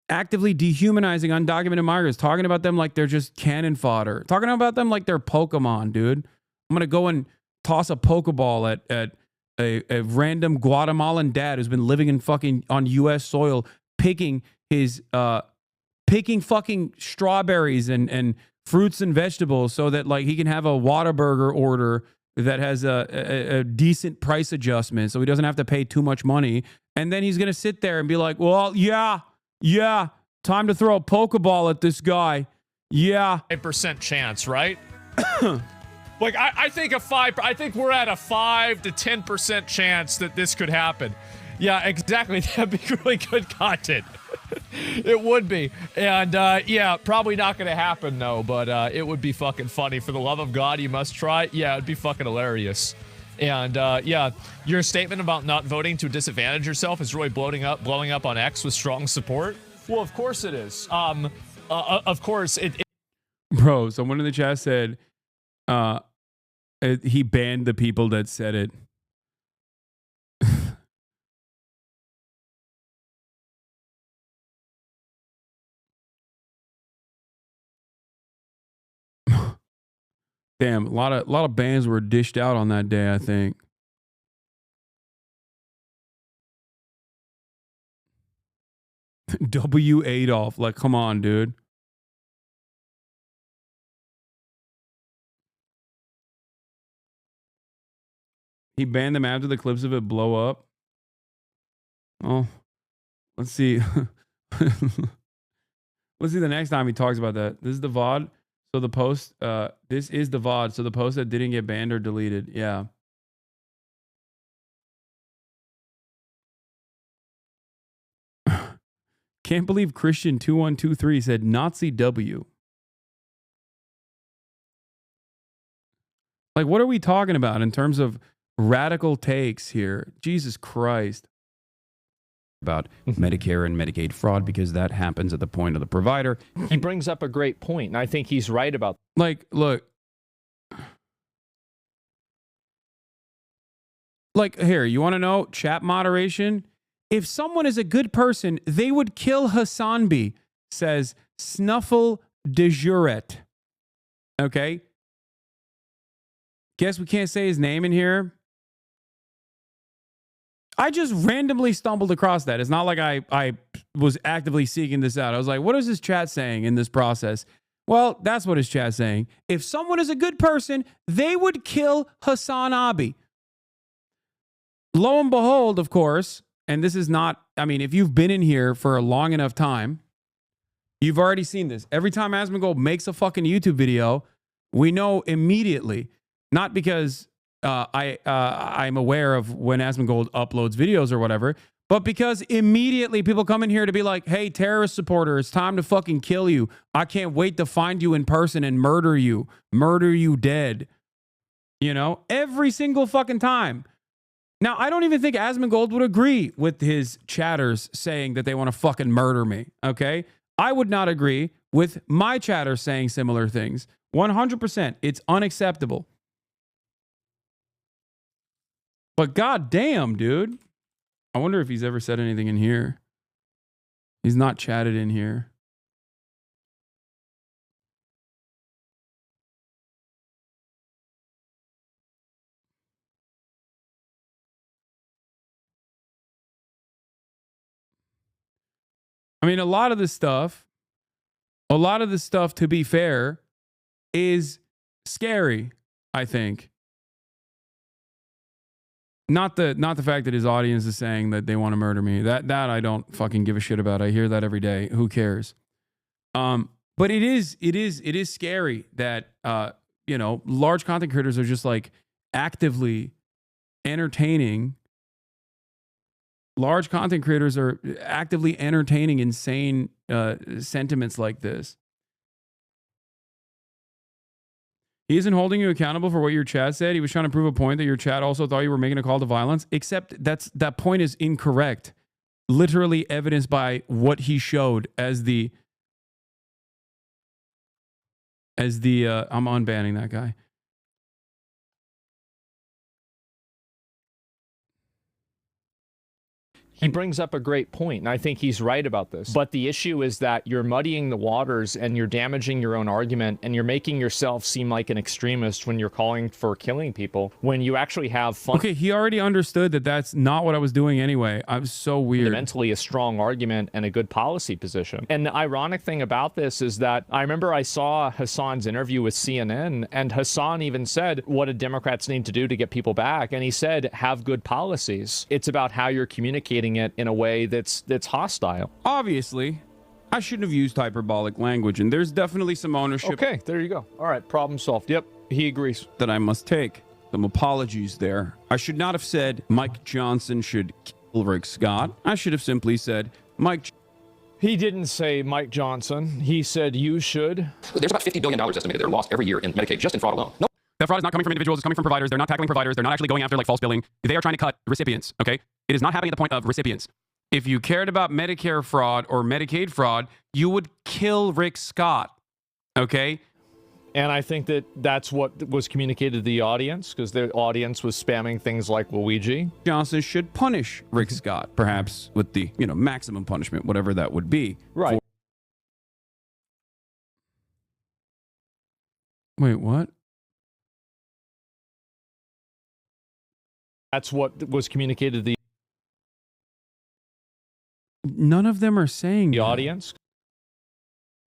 Actively dehumanizing undocumented migrants, talking about them like they're just cannon fodder, talking about them like they're Pokemon, dude. I'm gonna go and toss a Pokeball at a random Guatemalan dad who's been living in fucking on U.S. soil, picking fucking strawberries and fruits and vegetables so that like he can have a Whataburger order that has a decent price adjustment so he doesn't have to pay too much money. And then he's going to sit there and be like, well, yeah, time to throw a Pokeball at this guy. Yeah. 5% chance, right? Like, I think I think we're at a 5 to 10% chance that this could happen. Yeah, exactly. That'd be really good content. It would be. And yeah, probably not going to happen though, but it would be fucking funny. For the love of God, you must try. Yeah, it'd be fucking hilarious. And yeah, your statement about not voting to disadvantage yourself is really blowing up on X with strong support. Well, of course it is. Of course it. Bro, someone in the chat said he banned the people that said it. Damn, a lot of bans were dished out on that day, I think. W. Adolf, like, come on, dude. He banned them after the clips of it blow up. Oh, let's see. Let's see the next time he talks about that. This is the VOD. So the post, this is the VOD. So the post that didn't get banned or deleted. Yeah. Can't believe Christian2123 said Nazi W. Like, what are we talking about in terms of radical takes here? Jesus Christ. About Medicare and Medicaid fraud, because that happens at the point of the provider. He brings up a great point, and I think he's right about. Like, look. Like, here, you want to know chat moderation? If someone is a good person, they would kill Hasanabi, says Snuffle de Juret. Okay? Guess we can't say his name in here. I just randomly stumbled across that. It's not like I was actively seeking this out. I was like, what is his chat saying in this process? Well, that's what his chat's saying. If someone is a good person, they would kill Hasanabi. Lo and behold, of course, and this is not, I mean, if you've been in here for a long enough time, You've already seen this. Every time Asmongold makes a fucking YouTube video, we know immediately, not because I'm aware of when Asmongold uploads videos or whatever, but because immediately people come in here to be like, hey, terrorist supporter, it's time to fucking kill you. I can't wait to find you in person and murder you dead. You know, every single fucking time. Now, I don't even think Asmongold would agree with his chatters saying that they want to fucking murder me, okay? I would not agree with my chatters saying similar things. 100%. It's unacceptable. But goddamn, dude. I wonder if he's ever said anything in here. He's not chatted in here. I mean, a lot of this stuff, to be fair, is scary, I think. Not the fact that his audience is saying that they want to murder me. That I don't fucking give a shit about. I hear that every day. Who cares? But it is scary that you know, large content creators are just like actively entertaining. Large content creators are actively entertaining insane sentiments like this. He isn't holding you accountable for what your chat said. He was trying to prove a point that your chat also thought you were making a call to violence, except that point is incorrect. Literally evidenced by what he showed as the I'm unbanning that guy. He brings up a great point, and I think he's right about this. But the issue is that you're muddying the waters and you're damaging your own argument and you're making yourself seem like an extremist when you're calling for killing people, when you actually have fun. Okay, he already understood that that's not what I was doing anyway. I was so weird. Fundamentally a strong argument and a good policy position. And the ironic thing about this is that I remember I saw Hasan's interview with CNN, and Hasan even said, what do Democrats need to do to get people back? And he said, have good policies. It's about how you're communicating it in a way that's hostile. Obviously, I shouldn't have used hyperbolic language, and there's definitely some ownership. Okay, there you go. All right, problem solved. Yep, he agrees. That I must take. Some apologies there. I should not have said Mike Johnson should kill Rick Scott. I should have simply said He didn't say Mike Johnson. He said you should. There's about $50 billion estimated that are lost every year in Medicaid, just in fraud alone. Nope. That fraud is not coming from individuals, it's coming from providers. They're not tackling providers. They're not actually going after like false billing. They are trying to cut recipients, okay? It is not happening at the point of recipients. If you cared about Medicare fraud or Medicaid fraud, you would kill Rick Scott, okay? And I think that that's what was communicated to the audience, because the audience was spamming things like Luigi. Johnson should punish Rick Scott, perhaps with the, you know, maximum punishment, whatever that would be. Right. Wait, what? That's what was communicated to the None of them are saying the audience,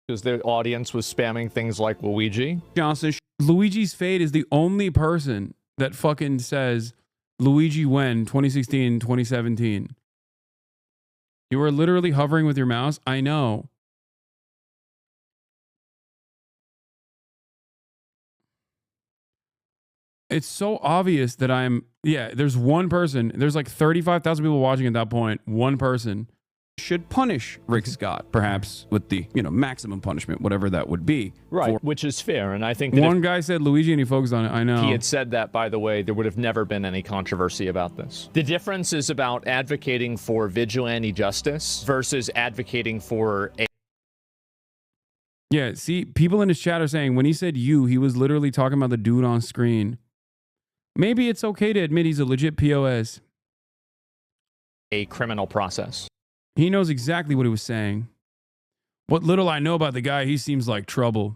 because the audience was spamming things like Luigi. Johnson, Luigi's fate is the only person that fucking says Luigi when 2016, 2017. You are literally hovering with your mouse. I know. It's so obvious that there's one person. There's like 35,000 people watching at that point. One person should punish Rick Scott, perhaps with the, you know, maximum punishment, whatever that would be. Right, which is fair. And I think that one guy said Luigi and he focused on it. I know. He had said that, by the way, there would have never been any controversy about this. The difference is about advocating for vigilante justice versus advocating for a... Yeah, see, people in his chat are saying when he said you, he was literally talking about the dude on screen. Maybe it's okay to admit he's a legit POS. A criminal process. He knows exactly what he was saying. What little I know about the guy, he seems like trouble.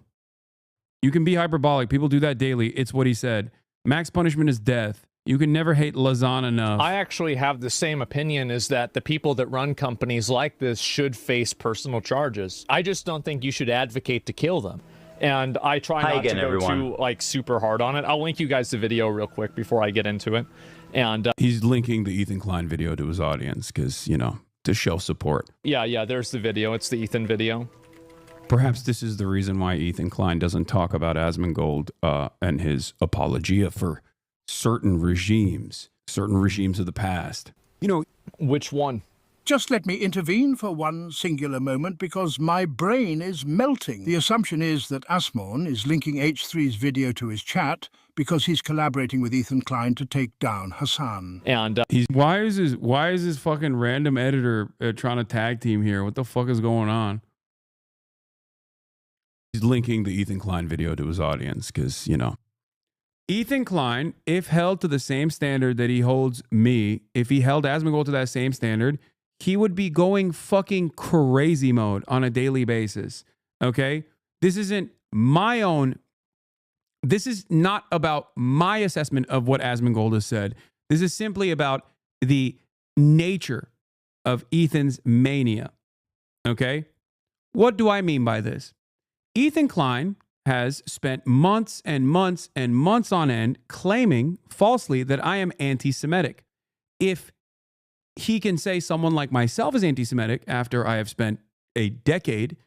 You can be hyperbolic. People do that daily. It's what he said. Max punishment is death. You can never hate Lazan enough. I actually have the same opinion, is that the people that run companies like this should face personal charges. I just don't think you should advocate to kill them. And I try not to go too like super hard on it. I'll link you guys the video real quick before I get into it. And he's linking the Ethan Klein video to his audience because, you know, to show support. Yeah, there's the video. It's the Ethan video. Perhaps this is the reason why Ethan Klein doesn't talk about Asmongold and his apologia for certain regimes of the past. You know, which one? Just let me intervene for one singular moment because my brain is melting. The assumption is that Asmon is linking H3's video to his chat because he's collaborating with Ethan Klein to take down Hasan. And why is this fucking random editor trying to tag team here? What the fuck is going on? He's linking the Ethan Klein video to his audience because, you know, Ethan Klein, if held to the same standard that he holds me, if he held Asmongold to that same standard, he would be going fucking crazy mode on a daily basis. Okay? This isn't my own. This is not about my assessment of what Asmongold has said. This is simply about the nature of Ethan's mania. Okay? What do I mean by this? Ethan Klein has spent months and months and months on end claiming falsely that I am anti-Semitic. If he can say someone like myself is anti-Semitic after I have spent a decade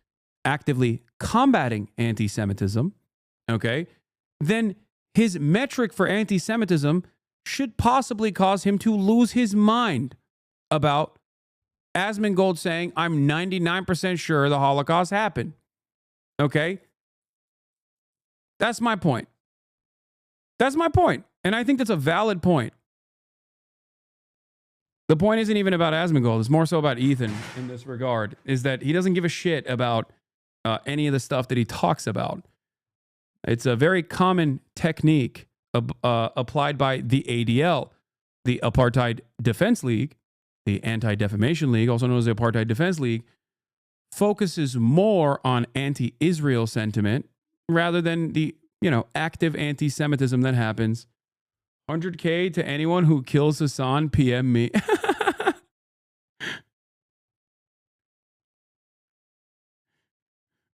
actively combating anti-Semitism, okay, then his metric for anti-Semitism should possibly cause him to lose his mind about Asmongold saying, I'm 99% sure the Holocaust happened. Okay? That's my point. That's my point. And I think that's a valid point. The point isn't even about Asmongold. It's more so about Ethan in this regard, is that he doesn't give a shit about any of the stuff that he talks about. It's a very common technique applied by the ADL, the Apartheid Defense League, the Anti-Defamation League, also known as the Apartheid Defense League, focuses more on anti-Israel sentiment rather than the, you know, active anti-Semitism that happens. 100K to anyone who kills Hasan, PM me.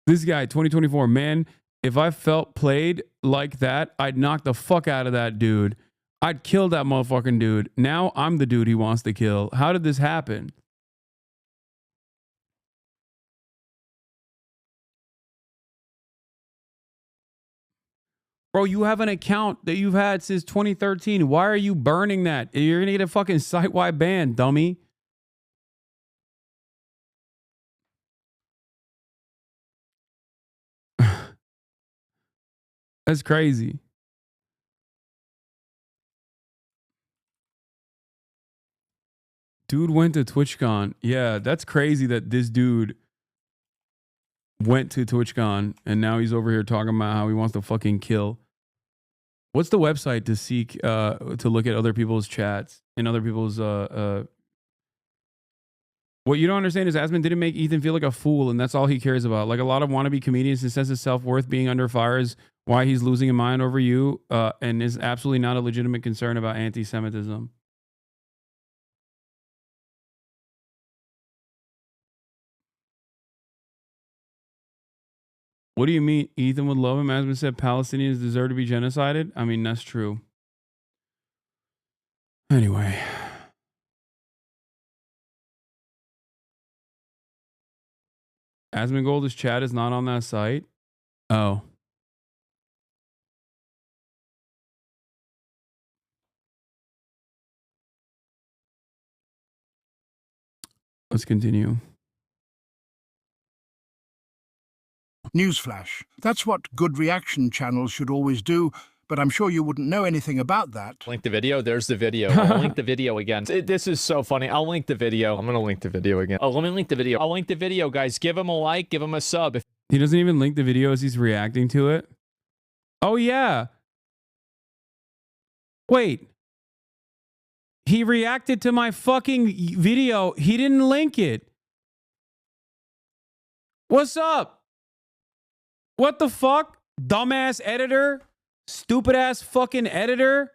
This guy, 2024, man, if I felt played like that, I'd knock the fuck out of that dude. I'd kill that motherfucking dude. Now I'm the dude he wants to kill. How did this happen? Bro, you have an account that you've had since 2013. Why are you burning that? You're going to get a fucking site-wide ban, dummy. That's crazy. Dude went to TwitchCon. Yeah, that's crazy that this dude went to TwitchCon and now he's over here talking about how he wants to fucking kill. What's the website to seek to look at other people's chats and other people's what you don't understand is Asmon didn't make Ethan feel like a fool, and that's all he cares about. Like a lot of wannabe comedians, his sense of self-worth being under fire is why he's losing his mind over you, and is absolutely not a legitimate concern about anti-Semitism. What do you mean Ethan would love him? Asmon said Palestinians deserve to be genocided. I mean, that's true. Anyway. Asmongold's chat is not on that site. Oh. Let's continue. Newsflash. That's what good reaction channels should always do, but I'm sure you wouldn't know anything about that. Link the video. There's the video. I'll link the video again. This is so funny. I'll link the video. I'm going to link the video again. Oh, let me link the video. I'll link the video, guys. Give him a like. Give him a sub. He doesn't even link the video as he's reacting to it. Oh, yeah. Wait. He reacted to my fucking video. He didn't link it. What's up? What the fuck? Dumbass editor? Stupid ass fucking editor?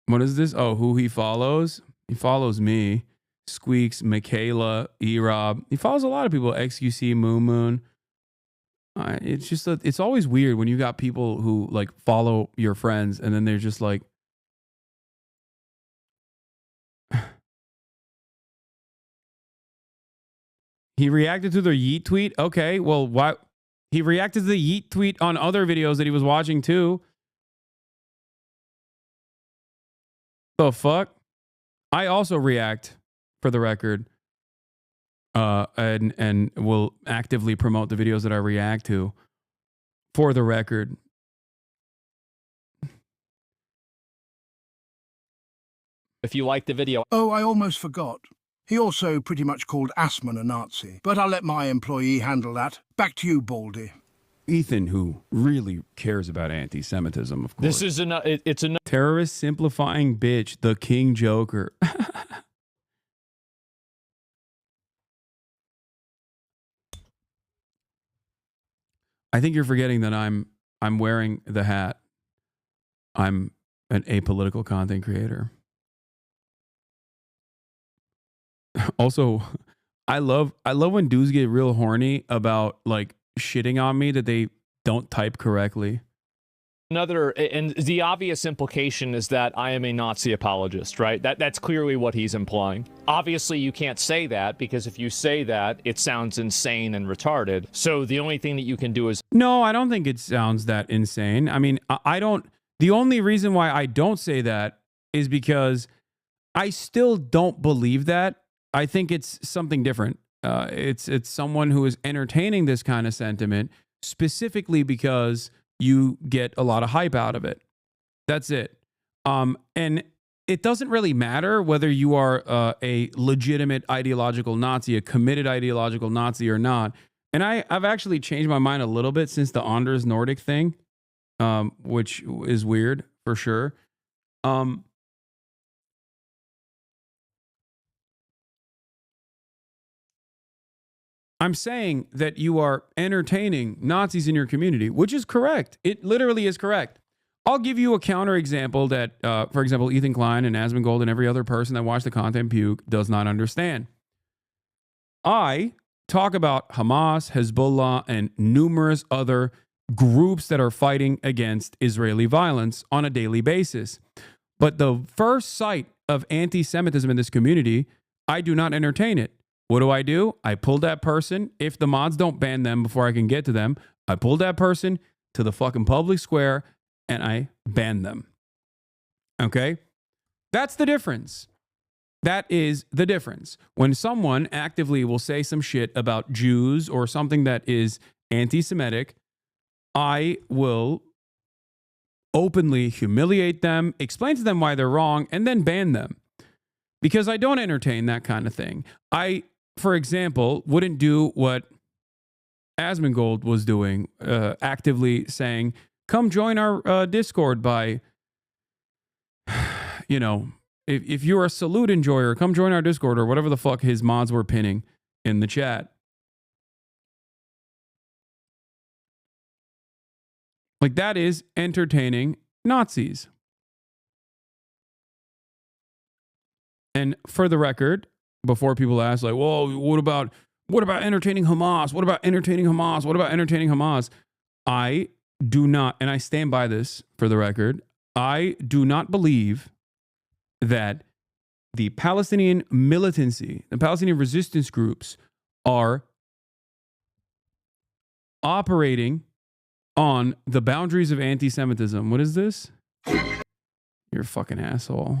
What is this? Oh, who he follows? He follows me. Squeaks, Michaela, E-Rob. He follows a lot of people. XQC, Moon Moon. It's just, it's always weird when you got people who like follow your friends and then they're just like, He reacted to the Yeet tweet. Okay, well, why? He reacted to the Yeet tweet on other videos that he was watching too. The fuck? I also react, for the record, and will actively promote the videos that I react to. For the record. If you like the video. Oh, I almost forgot. He also pretty much called Asman a Nazi, but I'll let my employee handle that. Back to you, Baldy. Ethan, who really cares about anti-Semitism, of course. This is it's a terrorist simplifying bitch, the King Joker. I think you're forgetting that I'm wearing the hat. I'm an apolitical content creator. Also, I love when dudes get real horny about like shitting on me that they don't type correctly. Another, and the obvious implication is that I am a Nazi apologist, right? That's clearly what he's implying. Obviously, you can't say that because if you say that, it sounds insane and retarded. So the only thing that you can do is... No, I don't think it sounds that insane. I mean, I don't... The only reason why I don't say that is because I still don't believe that. I think it's something different. It's someone who is entertaining this kind of sentiment specifically because you get a lot of hype out of it. That's it. And it doesn't really matter whether you are a legitimate ideological Nazi, a committed ideological Nazi or not. And I've actually changed my mind a little bit since the Anders Nordic thing, which is weird for sure. I'm saying that you are entertaining Nazis in your community, which is correct. It literally is correct. I'll give you a counterexample that, for example, Ethan Klein and Asmongold and every other person that watched the content puke does not understand. I talk about Hamas, Hezbollah, and numerous other groups that are fighting against Israeli violence on a daily basis. But the first sight of anti-Semitism in this community, I do not entertain it. What do? I pull that person. If the mods don't ban them before I can get to them, I pull that person to the fucking public square and I ban them. Okay? That's the difference. That is the difference. When someone actively will say some shit about Jews or something that is anti-Semitic, I will openly humiliate them, explain to them why they're wrong, and then ban them. Because I don't entertain that kind of thing. I, for example, wouldn't do what Asmongold was doing, actively saying, come join our Discord by, you know, if you're a salute enjoyer, come join our Discord or whatever the fuck his mods were pinning in the chat. Like that is entertaining Nazis. And for the record, before people ask like, whoa, what about entertaining Hamas? What about entertaining Hamas? What about entertaining Hamas? I do not, and I stand by this for the record, I do not believe that the Palestinian militancy, the Palestinian resistance groups are operating on the boundaries of anti-Semitism. What is this? You're a fucking asshole.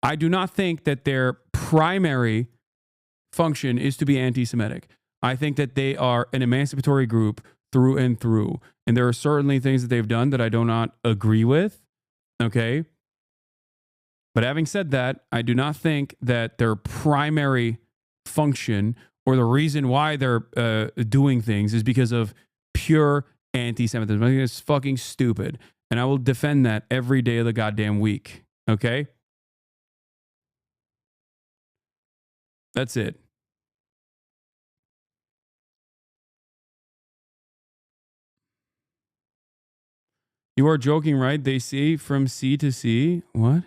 I do not think that their primary function is to be anti-Semitic. I think that they are an emancipatory group through and through. And there are certainly things that they've done that I do not agree with. Okay. But having said that, I do not think that their primary function or the reason why they're doing things is because of pure anti-Semitism. I think it's fucking stupid. And I will defend that every day of the goddamn week. Okay. That's it. You are joking, right? They say from sea to sea. What?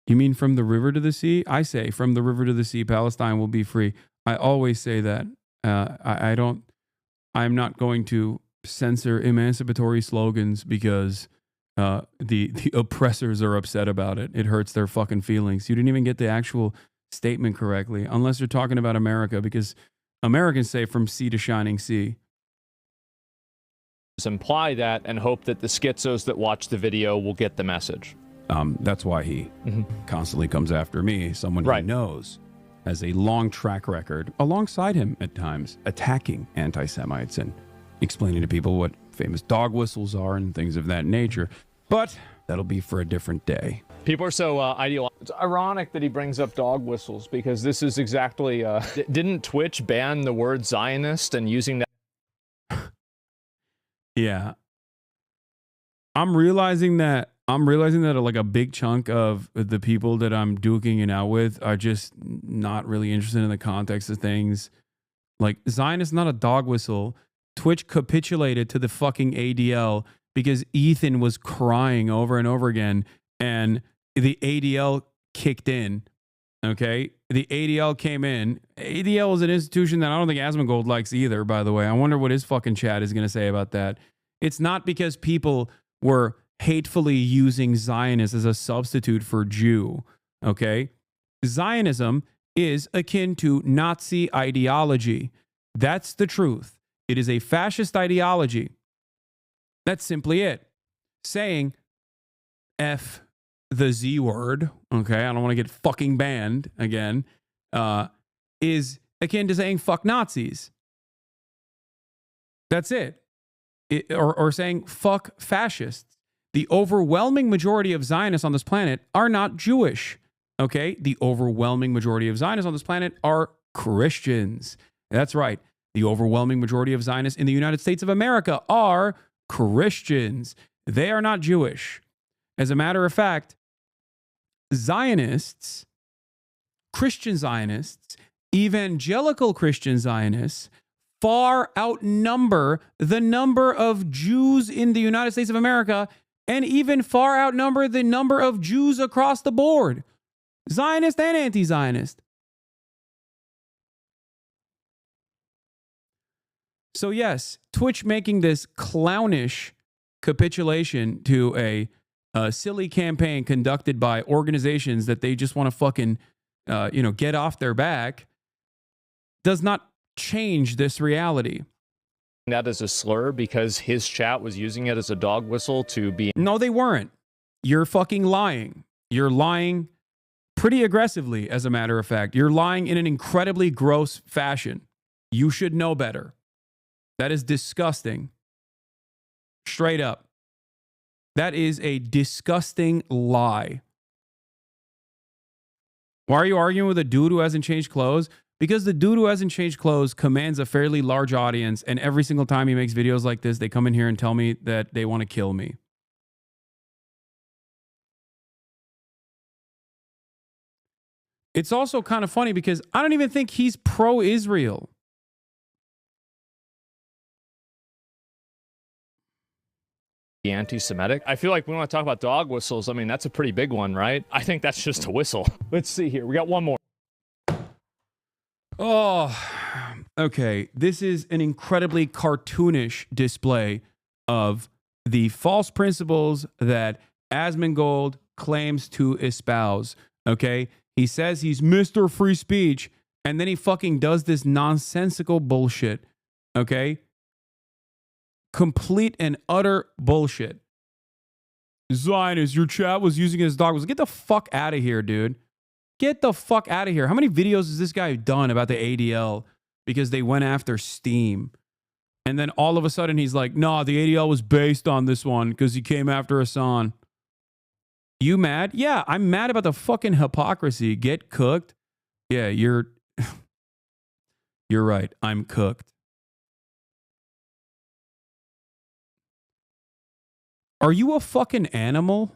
You mean from the river to the sea? I say from the river to the sea, Palestine will be free. I always say that. I'm not going to censor emancipatory slogans because the oppressors are upset about it. It hurts their fucking feelings. You didn't even get the actual statement correctly, unless you're talking about America, because Americans say from sea to shining sea. Imply that and hope that the schizos that watch the video will get the message. That's why he constantly comes after me, someone he knows has a long track record alongside him at times, attacking anti-Semites and explaining to people what famous dog whistles are and things of that nature. But that'll be for a different day. People are so ideological. It's ironic that he brings up dog whistles because this is exactly... didn't Twitch ban the word Zionist and using that? Yeah. I'm realizing that like a big chunk of the people that I'm duking it out with are just not really interested in the context of things. Like, Zionist is not a dog whistle. Twitch capitulated to the fucking ADL because Ethan was crying over and over again, and the ADL kicked in. Okay? The ADL came in. ADL is an institution that I don't think Asmongold likes either, by the way. I wonder what his fucking chat is going to say about that. It's not because people were hatefully using Zionist as a substitute for Jew. Okay? Zionism is akin to Nazi ideology. That's the truth. It is a fascist ideology. That's simply it. Saying F the Z word, okay, I don't want to get fucking banned again, is akin to saying fuck Nazis. That's it. Or saying fuck fascists. The overwhelming majority of Zionists on this planet are not Jewish, okay? The overwhelming majority of Zionists on this planet are Christians. That's right. The overwhelming majority of Zionists in the United States of America are Christians. They are not Jewish. As a matter of fact, Zionists, Christian Zionists, evangelical Christian Zionists far outnumber the number of Jews in the United States of America and even far outnumber the number of Jews across the board, Zionist and anti-Zionist. So yes, Twitch making this clownish capitulation to a silly campaign conducted by organizations that they just want to fucking, get off their back does not change this reality. That as a slur because his chat was using it as a dog whistle to be... No, they weren't. You're fucking lying. You're lying pretty aggressively, as a matter of fact. You're lying in an incredibly gross fashion. You should know better. That is disgusting. Straight up. That is a disgusting lie. Why are you arguing with a dude who hasn't changed clothes? Because the dude who hasn't changed clothes commands a fairly large audience, and every single time he makes videos like this, they come in here and tell me that they want to kill me. It's also kind of funny because I don't even think he's pro-Israel. Anti-Semitic. I feel like we want to talk about dog whistles. I mean, that's a pretty big one, right? I think that's just a whistle. Let's see here. We got one more. Oh, okay. This is an incredibly cartoonish display of the false principles that Asmongold claims to espouse. Okay? He says he's Mr. Free Speech, and then he fucking does this nonsensical bullshit. Okay? Complete and utter bullshit. Zionist, your chat was using his dog whistle. Get the fuck out of here, dude. Get the fuck out of here. How many videos has this guy done about the ADL because they went after Steam? And then all of a sudden he's like, no, the ADL was based on this one because he came after Hasan. You mad? Yeah, I'm mad about the fucking hypocrisy. Get cooked. Yeah, you're right. I'm cooked. Are you a fucking animal?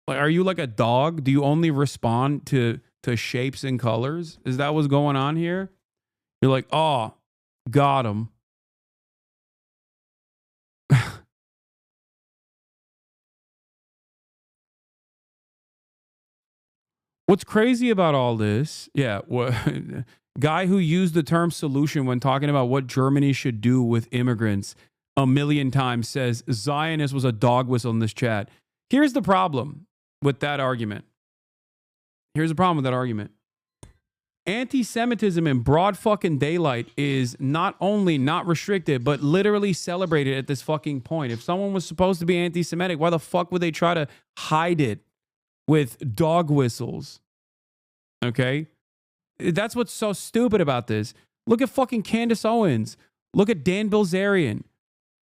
Like, are you like a dog? Do you only respond to shapes and colors? Is that what's going on here? You're like, oh, got him. What's crazy about all this? Yeah, guy who used the term solution when talking about what Germany should do with immigrants a million times says Zionist was a dog whistle in this chat. Here's the problem with that argument. Here's the problem with that argument. Anti-Semitism in broad fucking daylight is not only not restricted, but literally celebrated at this fucking point. If someone was supposed to be anti-Semitic, why the fuck would they try to hide it with dog whistles? Okay? That's what's so stupid about this. Look at fucking Candace Owens. Look at Dan Bilzerian.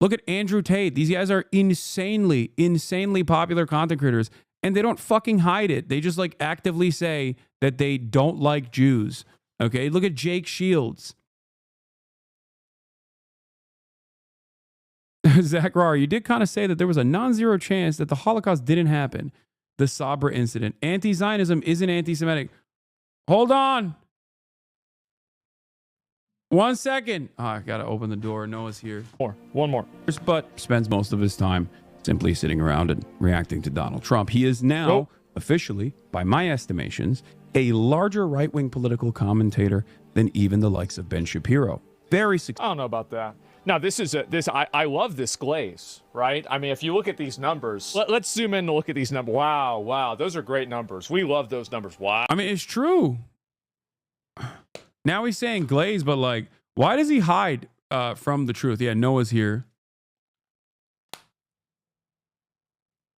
Look at Andrew Tate. These guys are insanely popular content creators, and they don't fucking hide it. They just like actively say that they don't like Jews. Okay? Look at Jake Shields. Zach Rar, you did kind of say that there was a non-zero chance that the Holocaust didn't happen. The Sabra incident. Anti-Zionism isn't anti-Semitic. Hold on. 1 second. Oh, I gotta open the door. Noah's here. One more. But spends most of his time simply sitting around and reacting to Donald Trump. He is now officially, by my estimations, a larger right-wing political commentator than even the likes of Ben Shapiro. Very successful. I don't know about that. Now, I love this glaze, right? I mean, if you look at these numbers, let's zoom in to look at these numbers. Wow, those are great numbers. We love those numbers. Wow. I mean, it's true. Now he's saying glaze, but like, why does he hide from the truth? Yeah, Noah's here.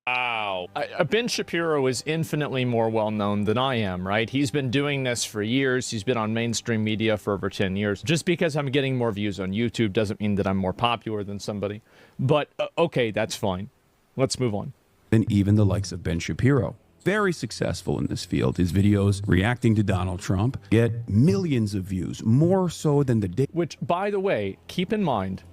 Wow. Ben Shapiro is infinitely more well-known than I am, right? He's been doing this for years. He's been on mainstream media for over 10 years. Just because I'm getting more views on YouTube doesn't mean that I'm more popular than somebody. But, okay, that's fine. Let's move on. Than even the likes of Ben Shapiro. Very successful in this field. His videos reacting to Donald Trump get millions of views, more so than the day. Which, by the way, keep in mind,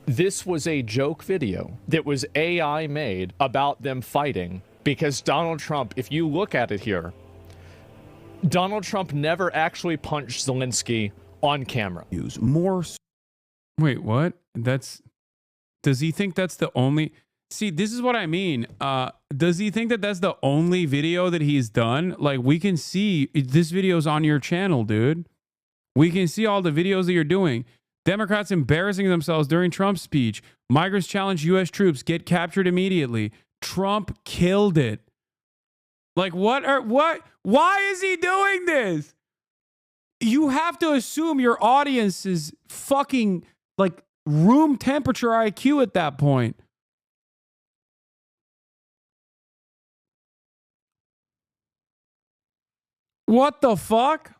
this was a joke video that was AI made about them fighting because Donald Trump, if you look at it here, Donald Trump never actually punched Zelensky on camera. Use more. Wait, what? Does he think that's the only? See, this is what I mean. Does he think that that's the only video that he's done? Like, we can see this video's on your channel, dude. We can see all the videos that you're doing. Democrats embarrassing themselves during Trump's speech. Migrants challenge U.S. troops, get captured immediately. Trump killed it. Like, what? Why is he doing this? You have to assume your audience is fucking, like, room temperature IQ at that point. What the fuck?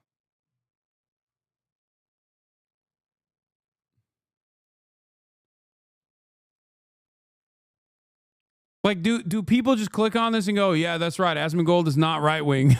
Like, do people just click on this and go, yeah, that's right, Asmongold is not right-wing.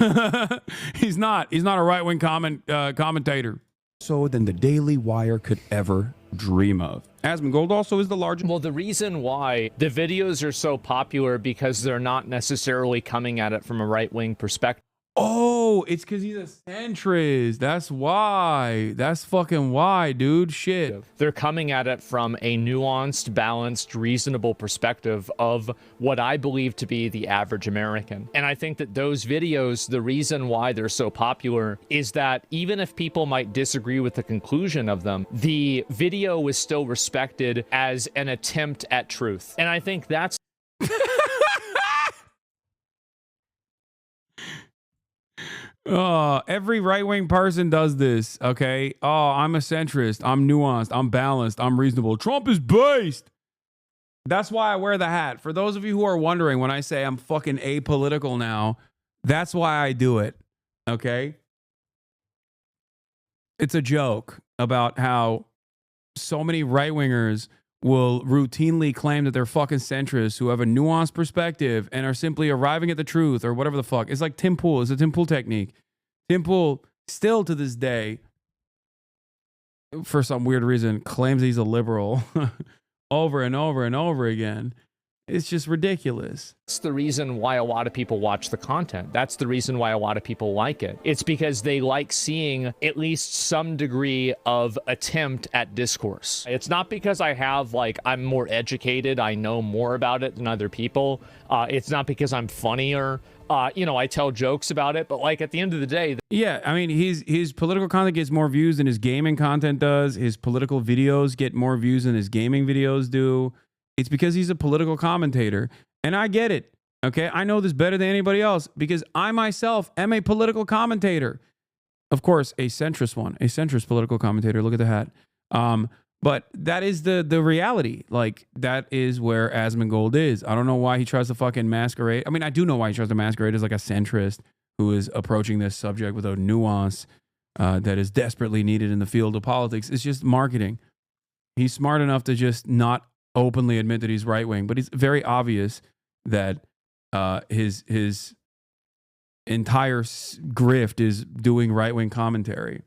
He's not a right-wing commentator. So than the Daily Wire could ever dream of. Asmongold also is the largest. Well, the reason why the videos are so popular because they're not necessarily coming at it from a right-wing perspective. Oh, it's because he's a centrist. That's why. That's fucking why, dude. Shit. They're coming at it from a nuanced, balanced, reasonable perspective of what I believe to be the average American. And I think that those videos, the reason why they're so popular is that even if people might disagree with the conclusion of them, the video is still respected as an attempt at truth. And I think that's... Every right-wing person does this, okay? Oh, I'm a centrist. I'm nuanced. I'm balanced. I'm reasonable. Trump is based. That's why I wear the hat. For those of you who are wondering when I say I'm fucking apolitical now, that's why I do it, okay? It's a joke about how so many right-wingers will routinely claim that they're fucking centrists who have a nuanced perspective and are simply arriving at the truth or whatever the fuck. It's like Tim Pool. It's a Tim Pool technique. Tim Pool, still to this day, for some weird reason, claims he's a liberal over and over and over again. It's just ridiculous. That's the reason why a lot of people watch the content. That's the reason why a lot of people like it. It's because they like seeing at least some degree of attempt at discourse. It's not because I'm more educated, I know more about it than other people. It's not because I'm funnier. I tell jokes about it, but like at the end of the day. Yeah, I mean, his political content gets more views than his gaming content does. His political videos get more views than his gaming videos do. It's because he's a political commentator. And I get it. Okay. I know this better than anybody else because I myself am a political commentator. Of course, a centrist one, a centrist political commentator. Look at the hat. But that is the reality. Like, that is where Asmongold is. I don't know why he tries to fucking masquerade. I mean, I do know why he tries to masquerade as like a centrist who is approaching this subject with a nuance that is desperately needed in the field of politics. It's just marketing. He's smart enough to just not openly admit that he's right-wing, but it's very obvious that his entire grift is doing right-wing commentary.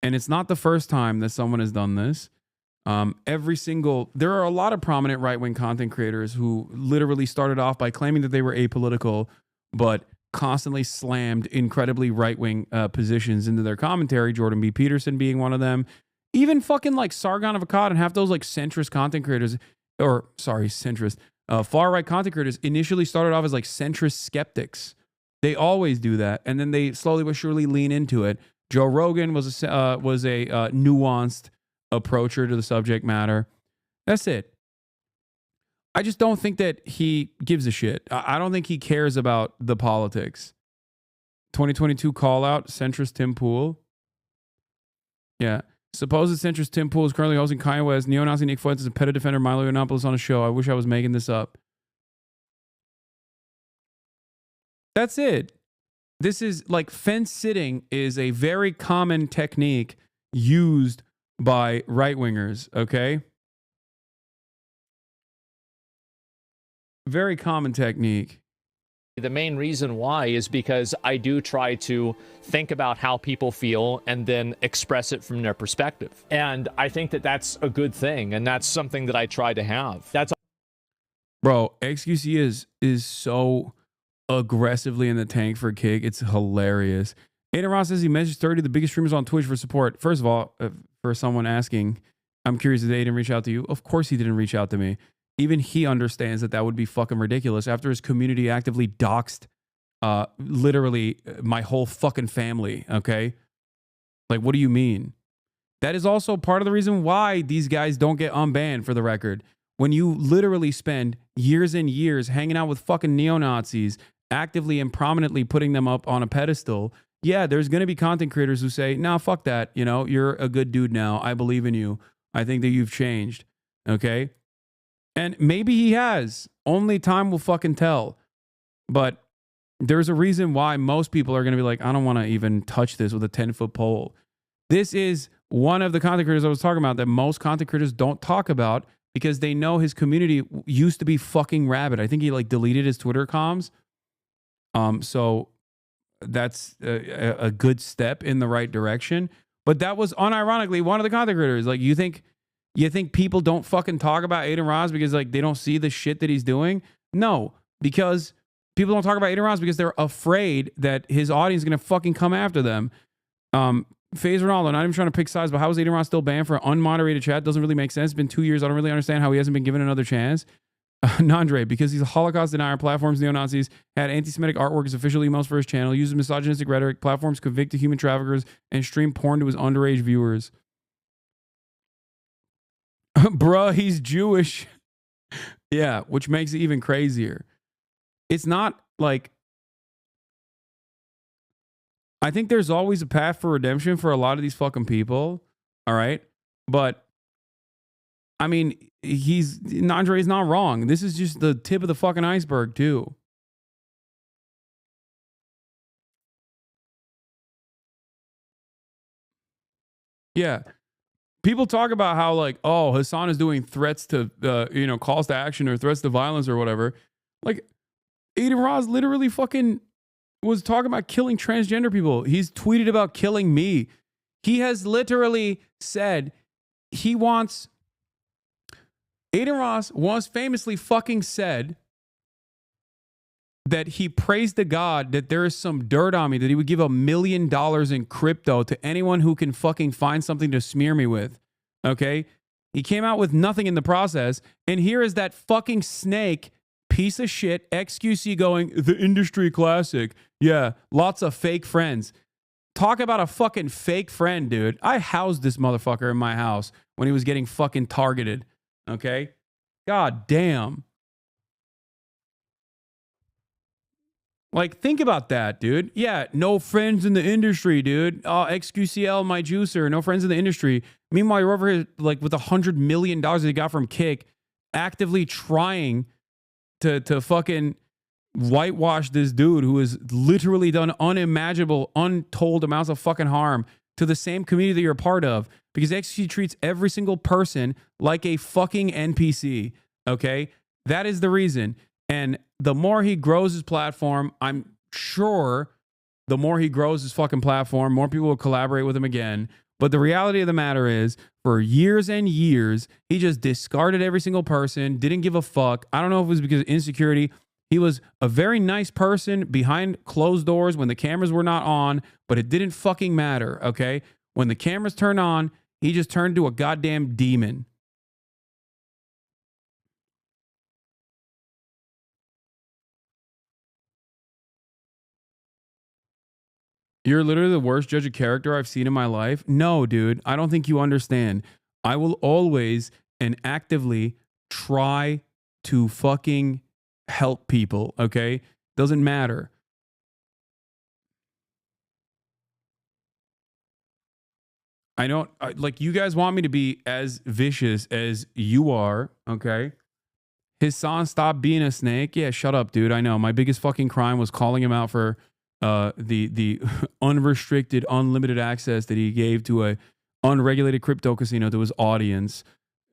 And it's not the first time that someone has done this. There are a lot of prominent right-wing content creators who literally started off by claiming that they were apolitical, but constantly slammed incredibly right-wing positions into their commentary. Jordan B. Peterson being one of them. Even fucking like Sargon of Akkad and half those like centrist content creators, far-right content creators initially started off as like centrist skeptics. They always do that. And then they slowly but surely lean into it. Joe Rogan was a nuanced approacher to the subject matter. That's it. I just don't think that he gives a shit. I don't think he cares about the politics. 2022 call out, centrist Tim Pool. Yeah. Supposed centrist Tim Pool is currently hosting Kanye West, neo-Nazi Nick Fuentes, and PETA defender Milo Yiannopoulos on a show. I wish I was making this up. That's it. This is like fence sitting is a very common technique used by right-wingers, okay? Very common technique. The main reason why is because I do try to think about how people feel and then express it from their perspective. And I think that that's a good thing. And that's something that I try to have. That's Bro, XQC is so aggressively in the tank for Kick. It's hilarious. Aiden Ross says he messaged 30 of the biggest streamers on Twitch for support. First of all, for someone asking, I'm curious, did Aiden reach out to you? Of course he didn't reach out to me. Even he understands that would be fucking ridiculous after his community actively doxed literally my whole fucking family, okay? Like, what do you mean? That is also part of the reason why these guys don't get unbanned, for the record. When you literally spend years and years hanging out with fucking neo-Nazis, actively and prominently putting them up on a pedestal, yeah, there's going to be content creators who say, nah, fuck that. You know, you're a good dude now. I believe in you. I think that you've changed, okay? And maybe he has. Only time will fucking tell. But there's a reason why most people are going to be like, I don't want to even touch this with a 10-foot pole. This is one of the content creators I was talking about that most content creators don't talk about because they know his community used to be fucking rabid. I think he like deleted his Twitter comms. So that's a good step in the right direction. But that was unironically one of the content creators. Like, you think people don't fucking talk about Aiden Ross because like they don't see the shit that he's doing? No, because people don't talk about Aiden Ross because they're afraid that his audience is gonna fucking come after them. FaZe Ronaldo, not even trying to pick sides, but how is Aiden Ross still banned for unmoderated chat? Doesn't really make sense. It's been 2 years. I don't really understand how he hasn't been given another chance. Nandre, because he's a Holocaust denier, platforms neo-Nazis, had anti-Semitic artwork as official emails for his channel, uses misogynistic rhetoric, platforms convicted human traffickers, and stream porn to his underage viewers. Bruh, he's Jewish. Yeah, which makes it even crazier. It's not like... I think there's always a path for redemption for a lot of these fucking people, all right? But, I mean, Nandre is not wrong. This is just the tip of the fucking iceberg, too. Yeah. People talk about how, like, oh, Hasan is doing threats to, calls to action or threats to violence or whatever. Like, Aiden Ross literally fucking was talking about killing transgender people. He's tweeted about killing me. He has literally said Aiden Ross once famously fucking said that he prays to God that there is some dirt on me, that he would give $1 million in crypto to anyone who can fucking find something to smear me with. Okay? He came out with nothing in the process. And here is that fucking snake piece of shit XQC going, the industry classic. Yeah, lots of fake friends. Talk about a fucking fake friend, dude. I housed this motherfucker in my house when he was getting fucking targeted. Okay? God damn. Like, think about that, dude. Yeah, no friends in the industry, dude. Oh, XQCL, my juicer, no friends in the industry. Meanwhile, you're over here, like, with $100 million that you got from Kick, actively trying to fucking whitewash this dude who has literally done unimaginable, untold amounts of fucking harm to the same community that you're a part of, because XQC treats every single person like a fucking NPC, okay? That is the reason. And the more he grows his platform, I'm sure the more he grows his fucking platform, more people will collaborate with him again. But the reality of the matter is, for years and years, he just discarded every single person, didn't give a fuck. I don't know if it was because of insecurity. He was a very nice person behind closed doors when the cameras were not on, but it didn't fucking matter, okay? When the cameras turned on, he just turned into a goddamn demon. You're literally the worst judge of character I've seen in my life. No, dude, I don't think you understand. I will always and actively try to fucking help people, okay? Doesn't matter. I don't, like, you guys want me to be as vicious as you are, okay? Hasan, stop being a snake. Yeah, shut up, dude. I know. My biggest fucking crime was calling him out for the unrestricted, unlimited access that he gave to a unregulated crypto casino to his audience.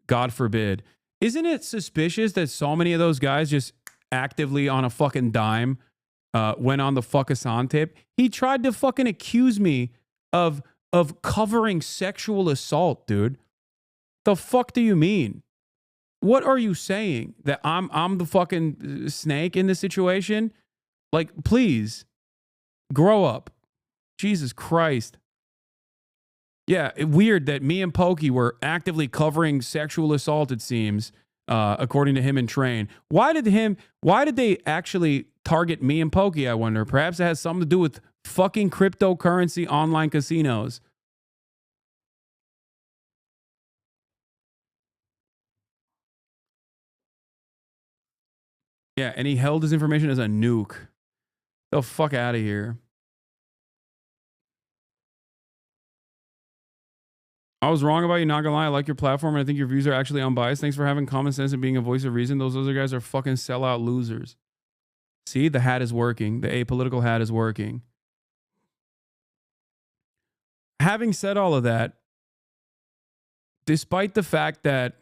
God forbid. Isn't it suspicious that so many of those guys just actively on a fucking dime went on the fuck Hasan tip? He tried to fucking accuse me of covering sexual assault, dude. The fuck do you mean? What are you saying? That I'm the fucking snake in this situation? Like, please. Grow up. Jesus Christ. Yeah, weird that me and Pokey were actively covering sexual assault, it seems, according to him and Train. Why did they actually target me and Pokey, I wonder? Perhaps it has something to do with fucking cryptocurrency online casinos. Yeah, and he held his information as a nuke. The fuck out of here. I was wrong about you, not gonna lie. I like your platform and I think your views are actually unbiased. Thanks for having common sense and being a voice of reason. Those other guys are fucking sellout losers. See, the hat is working. The apolitical hat is working. Having said all of that, despite the fact that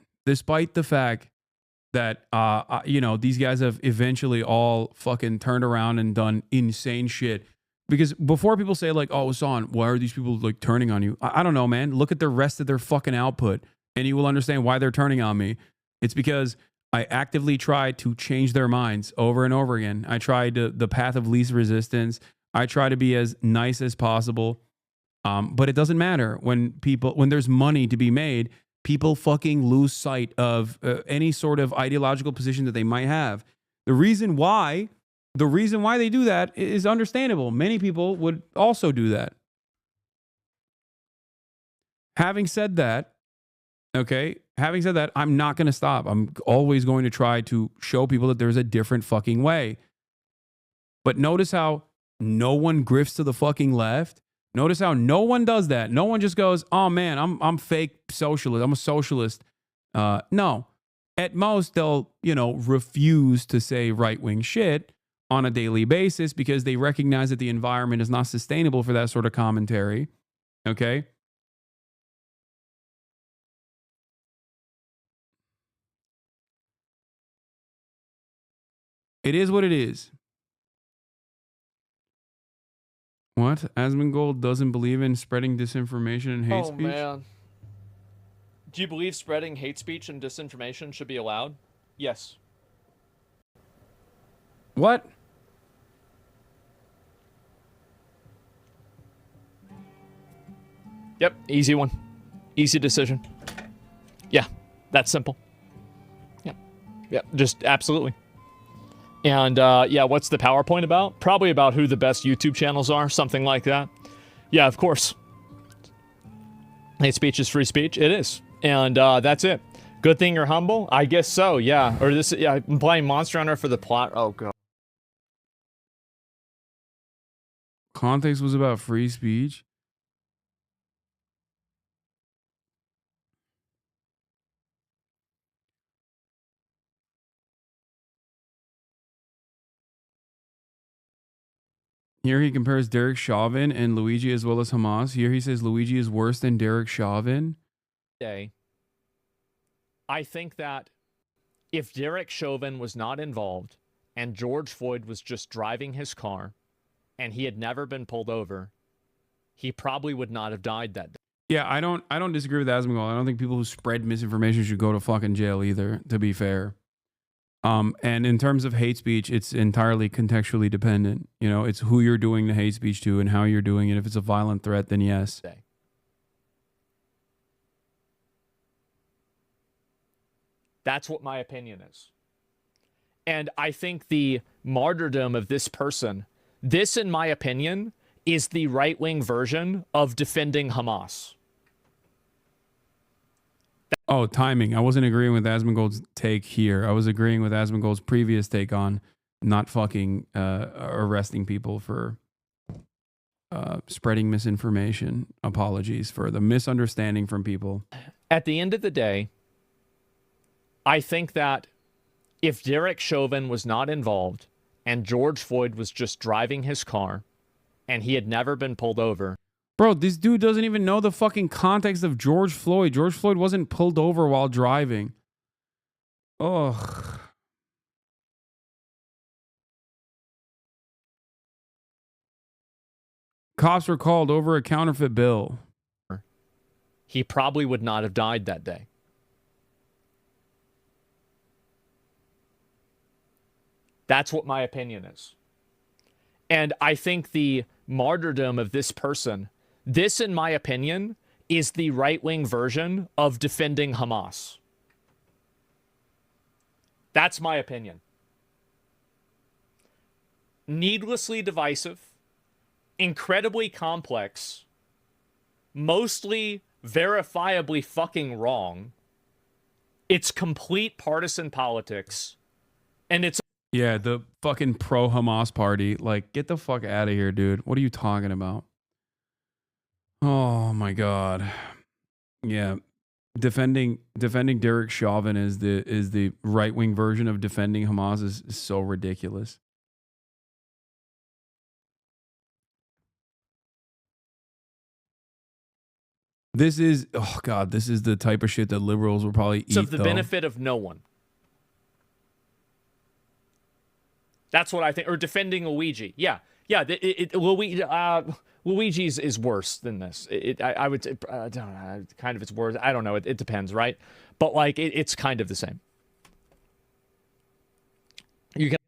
you know, these guys have eventually all fucking turned around and done insane shit. Because before people say like, oh, Hasan, why are these people like turning on you? I don't know, man. Look at the rest of their fucking output and you will understand why they're turning on me. It's because I actively try to change their minds over and over again. I tried the path of least resistance. I try to be as nice as possible. But it doesn't matter when there's money to be made, people fucking lose sight of any sort of ideological position that they might have. The reason why they do that is understandable. Many people would also do that. Having said that, I'm not going to stop. I'm always going to try to show people that there's a different fucking way. But notice how no one grifts to the fucking left. Notice how no one does that. No one just goes, oh man, I'm fake socialist. I'm a socialist. No. At most, they'll, refuse to say right-wing shit on a daily basis because they recognize that the environment is not sustainable for that sort of commentary. Okay? It is what it is. What? Asmongold doesn't believe in spreading disinformation and hate speech? Oh, man. Do you believe spreading hate speech and disinformation should be allowed? Yes. What? Yep, easy one. Easy decision. Yeah, that's simple. Yeah, just absolutely. And yeah, what's the PowerPoint about? Probably about who the best YouTube channels are, something like that. Yeah, of course. Hate speech is free speech. It is. And that's it. Good thing you're humble? I guess so, yeah. Or this, yeah, I'm playing Monster Hunter for the plot. Oh, God. context was about free speech. Here he compares Derek Chauvin and Luigi as well as Hamas. Here he says Luigi is worse than Derek Chauvin. I think that if Derek Chauvin was not involved and George Floyd was just driving his car and he had never been pulled over, he probably would not have died that day. Yeah, I don't disagree with Asmongold. I don't think people who spread misinformation should go to fucking jail either, to be fair. And in terms of hate speech, it's entirely contextually dependent. You know, it's who you're doing the hate speech to and how you're doing it. If it's a violent threat, then yes. That's what my opinion is. And I think the martyrdom of this person, this, in my opinion, is the right-wing version of defending Hamas. Oh, timing. I wasn't agreeing with Asmongold's take here. I was agreeing with Asmongold's previous take on not fucking arresting people for spreading misinformation. Apologies for the misunderstanding from people. At the end of the day, I think that if Derek Chauvin was not involved and George Floyd was just driving his car and he had never been pulled over. Bro, this dude doesn't even know the fucking context of George Floyd. George Floyd wasn't pulled over while driving. Ugh. Cops were called over a counterfeit bill. He probably would not have died that day. That's what my opinion is. And I think the martyrdom of this person, this, in my opinion, is the right-wing version of defending Hamas. That's my opinion. Needlessly divisive, incredibly complex, mostly verifiably fucking wrong. It's complete partisan politics, and it's... Yeah, the fucking pro-Hamas party. Like, get the fuck out of here, dude. What are you talking about? Oh my god. Yeah. Defending Derek Chauvin is the right-wing version of defending Hamas is so ridiculous. This is, oh god, this is the type of shit that liberals will probably eat. It's of the though. benefit of no one. That's what I think. Or defending Luigi. Yeah. Yeah. Luigi's is worse than this. I would, I don't know, kind of it's worse. I don't know. It depends, right? But like, it's kind of the same. You can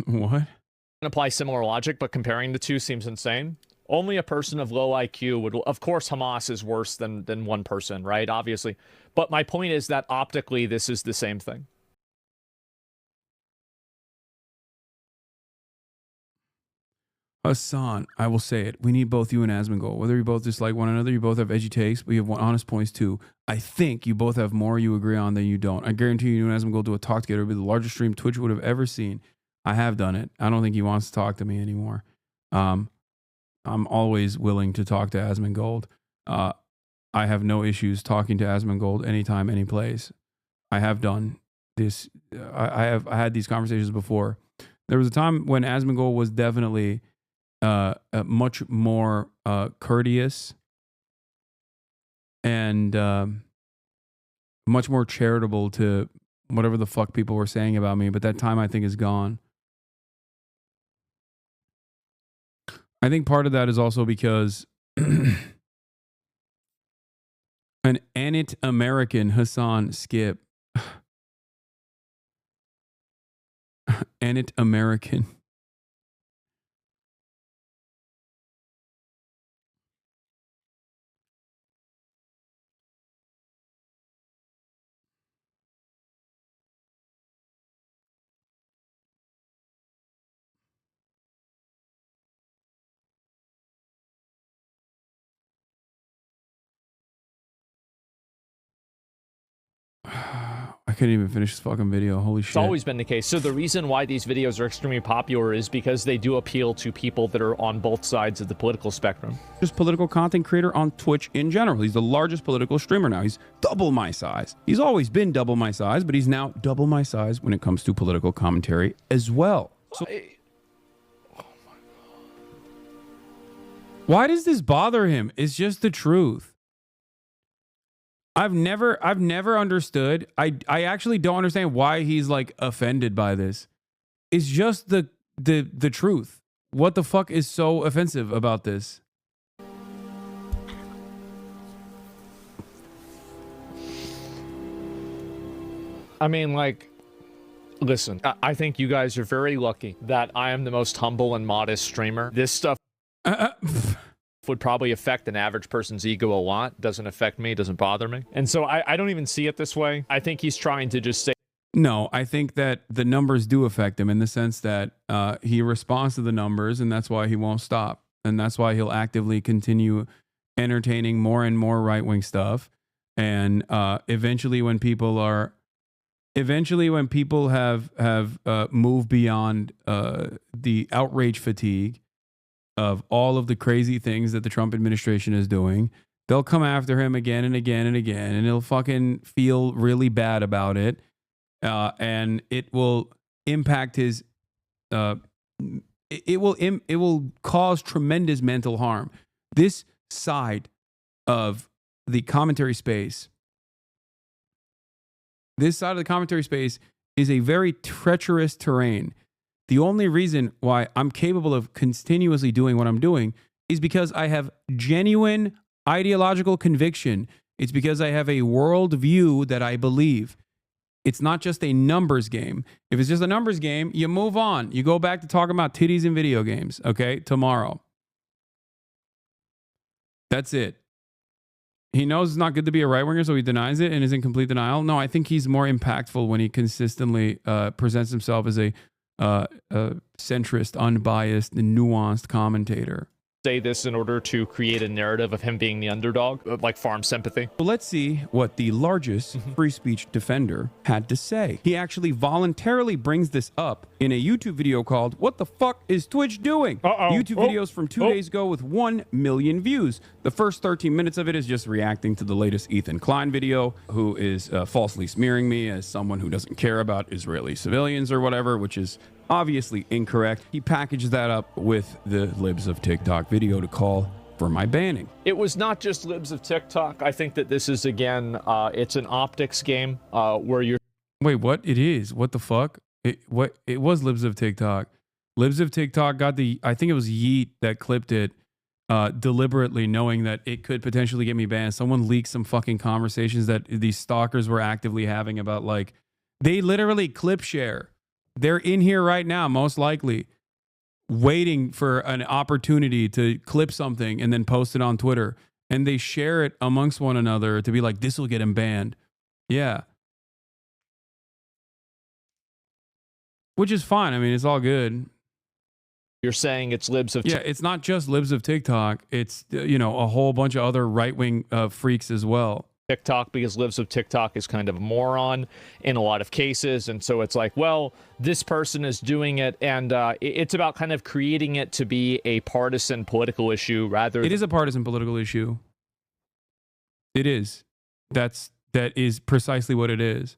what? Apply similar logic, but comparing the two seems insane. Only a person of low IQ would, of course, Hamas is worse than one person, right? Obviously. But my point is that optically, this is the same thing. Hasan, I will say it. We need both you and Asmongold. Whether you both dislike one another, you both have edgy takes, but you have honest points too. I think you both have more you agree on than you don't. I guarantee you and Asmongold do a talk together. It would be the largest stream Twitch would have ever seen. I have done it. I don't think he wants to talk to me anymore. I'm always willing to talk to Asmongold. I have no issues talking to Asmongold anytime, any place. I have done this. I had these conversations before. There was a time when Asmongold was definitely much more courteous and much more charitable to whatever the fuck people were saying about me. But that time, I think, is gone. I think part of that is also because an Anit American Hasan Skip. Anit American. I I couldn't even finish this fucking video. Holy shit. It's always been the case. So the reason why these videos are extremely popular is because they do appeal to people that are on both sides of the political spectrum. Just political content creator on Twitch in general. He's the largest political streamer now. He's double my size. He's always been double my size, but he's now double my size when it comes to political commentary as well. So, why does this bother him? It's just the truth. I've never understood. I actually don't understand why he's like offended by this. It's just the truth. What the fuck is so offensive about this? I mean, like, listen, I think you guys are very lucky that I am the most humble and modest streamer. This stuff would probably affect an average person's ego a lot. Doesn't affect me, doesn't bother me. And so I don't even see it this way. I think he's trying to just say... No, I think that the numbers do affect him in the sense that he responds to the numbers, and that's why he won't stop. And that's why he'll actively continue entertaining more and more right-wing stuff. And eventually when people have moved beyond the outrage fatigue of all of the crazy things that the Trump administration is doing, they'll come after him again and again and again, and he'll fucking feel really bad about it. And it will impact his, it will cause tremendous mental harm. This side of the commentary space, is a very treacherous terrain. The only reason why I'm capable of continuously doing what I'm doing is because I have genuine ideological conviction. It's because I have a worldview that I believe. It's not just a numbers game. If it's just a numbers game, you move on. You go back to talking about titties in video games, okay, tomorrow. That's it. He knows it's not good to be a right-winger, so he denies it and is in complete denial. No, I think he's more impactful when he consistently presents himself as a centrist, unbiased, and nuanced commentator. Say this in order to create a narrative of him being the underdog, like farm sympathy. Well, let's see what the largest free speech defender had to say. He actually voluntarily brings this up in a YouTube video called "What the Fuck is Twitch Doing?" YouTube videos from 2 days ago with 1 million views. The first 13 minutes of it is just reacting to the latest Ethan Klein video, who is falsely smearing me as someone who doesn't care about Israeli civilians or whatever, which is obviously incorrect. He packaged that up with the Libs of TikTok video to call for my banning. It was not just Libs of TikTok. I think that this is, again, it's an optics game where you're... Wait, what? It is? What the fuck? It was Libs of TikTok. Libs of TikTok got I think it was Yeet that clipped it deliberately, knowing that it could potentially get me banned. Someone leaked some fucking conversations that these stalkers were actively having about, like, they literally clip share. They're in here right now, most likely, waiting for an opportunity to clip something and then post it on Twitter. And they share it amongst one another to be like, this will get him banned. Yeah. Which is fine. I mean, it's all good. You're saying it's Libs of TikTok. Yeah, it's not just Libs of TikTok. It's, you know, a whole bunch of other right-wing freaks as well. TikTok, because Libs of TikTok is kind of a moron in a lot of cases, and so it's like, well, this person is doing it, and it's about kind of creating it to be a partisan political issue rather than... It is a partisan political issue. It is. That is precisely what it is.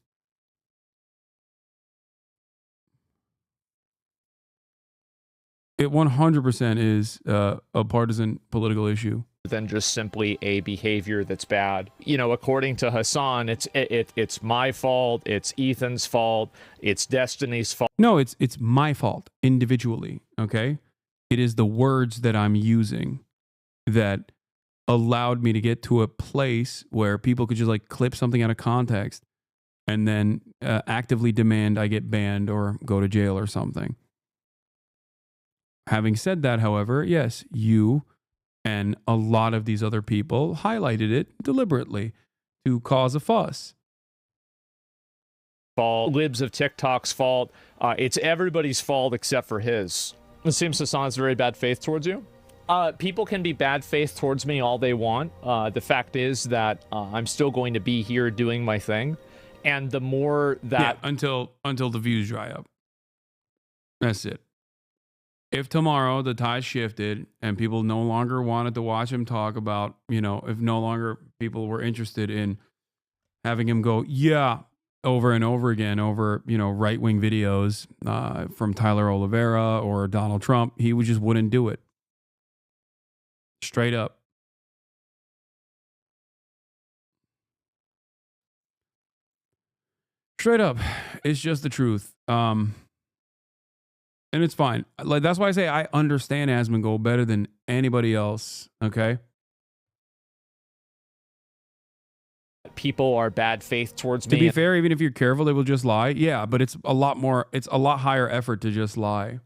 It 100% is a partisan political issue. Than just simply a behavior that's bad. You know, according to Hasan, it's my fault, it's Ethan's fault, it's Destiny's fault. No, it's my fault individually, okay? It is the words that I'm using that allowed me to get to a place where people could just like clip something out of context and then actively demand I get banned or go to jail or something. Having said that, however, yes, you and a lot of these other people highlighted it deliberately to cause a fuss. Libs of TikTok's fault. It's everybody's fault except for his. It seems Hasan has very bad faith towards you. People can be bad faith towards me all they want. The fact is that I'm still going to be here doing my thing. And the more that until the views dry up. That's it. If tomorrow the tide shifted and people no longer wanted to watch him talk about, if no longer people were interested in having him go, over and over again over, right-wing videos from Tyler Oliveira or Donald Trump, he just wouldn't do it. Straight up. Straight up. It's just the truth. And it's fine. Like, that's why I say I understand Asmongold better than anybody else. Okay. people are bad faith towards me. To be fair, even if you're careful, they will just lie. Yeah, but it's a lot higher effort to just lie.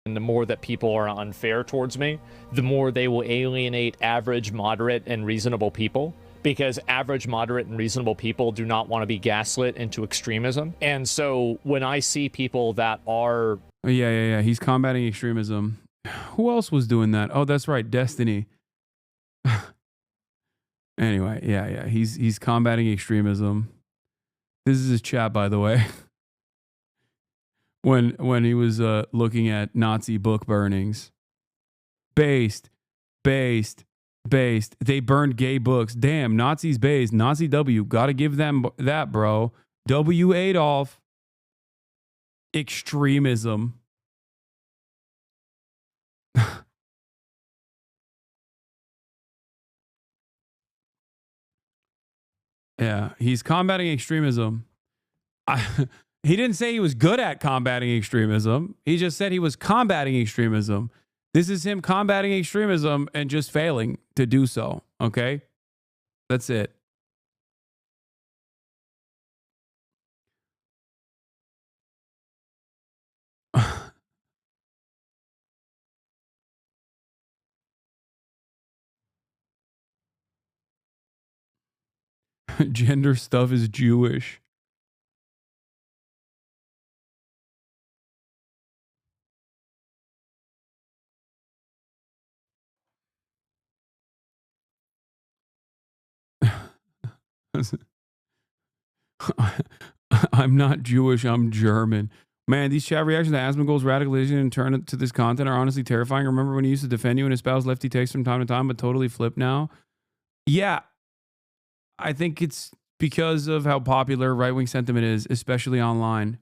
And the more that people are unfair towards me, the more they will alienate average, moderate, and reasonable people. Because average, moderate, and reasonable people do not want to be gaslit into extremism. And so when I see people that are... Yeah. He's combating extremism. Who else was doing that? Oh, that's right. Destiny. Anyway, yeah. He's combating extremism. This is his chat, by the way. When he was looking at Nazi book burnings. Based. They burned gay books. Damn, Nazis based. Nazi W. Gotta give them that, bro. W. Adolf. Extremism. Yeah, he's combating extremism. He didn't say he was good at combating extremism. He just said he was combating extremism. This is him combating extremism and just failing to do so. Okay? That's it. Gender stuff is Jewish. I'm not Jewish, I'm German. Man, these chat reactions to Asmongold's radicalization and turn to this content are honestly terrifying. Remember when he used to defend you and espouse lefty takes from time to time, but totally flip now? Yeah. I think it's because of how popular right-wing sentiment is, especially online.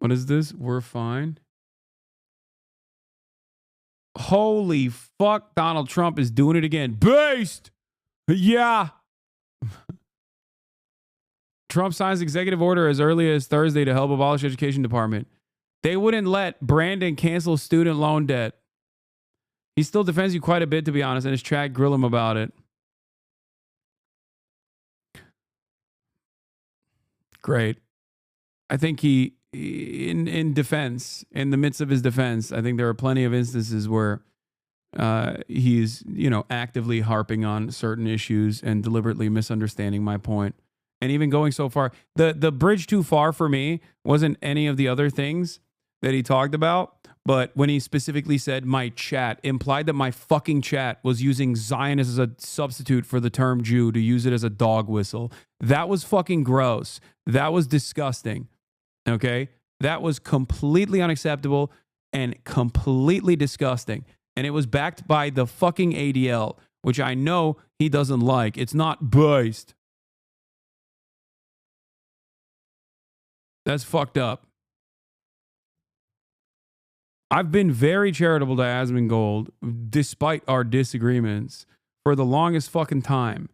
What is this? We're fine. Holy fuck, Donald Trump is doing it again. Based! Yeah. Trump signs executive order as early as Thursday to help abolish education department. They wouldn't let Brandon cancel student loan debt. He still defends you quite a bit, to be honest, and his chat grill him about it. Great. I think he, in defense, in the midst of his defense, I think there are plenty of instances where he's, actively harping on certain issues and deliberately misunderstanding my point. And even going so far, the bridge too far for me wasn't any of the other things that he talked about, but when he specifically said my chat, implied that my fucking chat was using Zionist as a substitute for the term Jew to use it as a dog whistle. That was fucking gross. That was disgusting. Okay? That was completely unacceptable and completely disgusting. And it was backed by the fucking ADL, which I know he doesn't like. It's not based. That's fucked up. I've been very charitable to Asmongold, despite our disagreements, for the longest fucking time.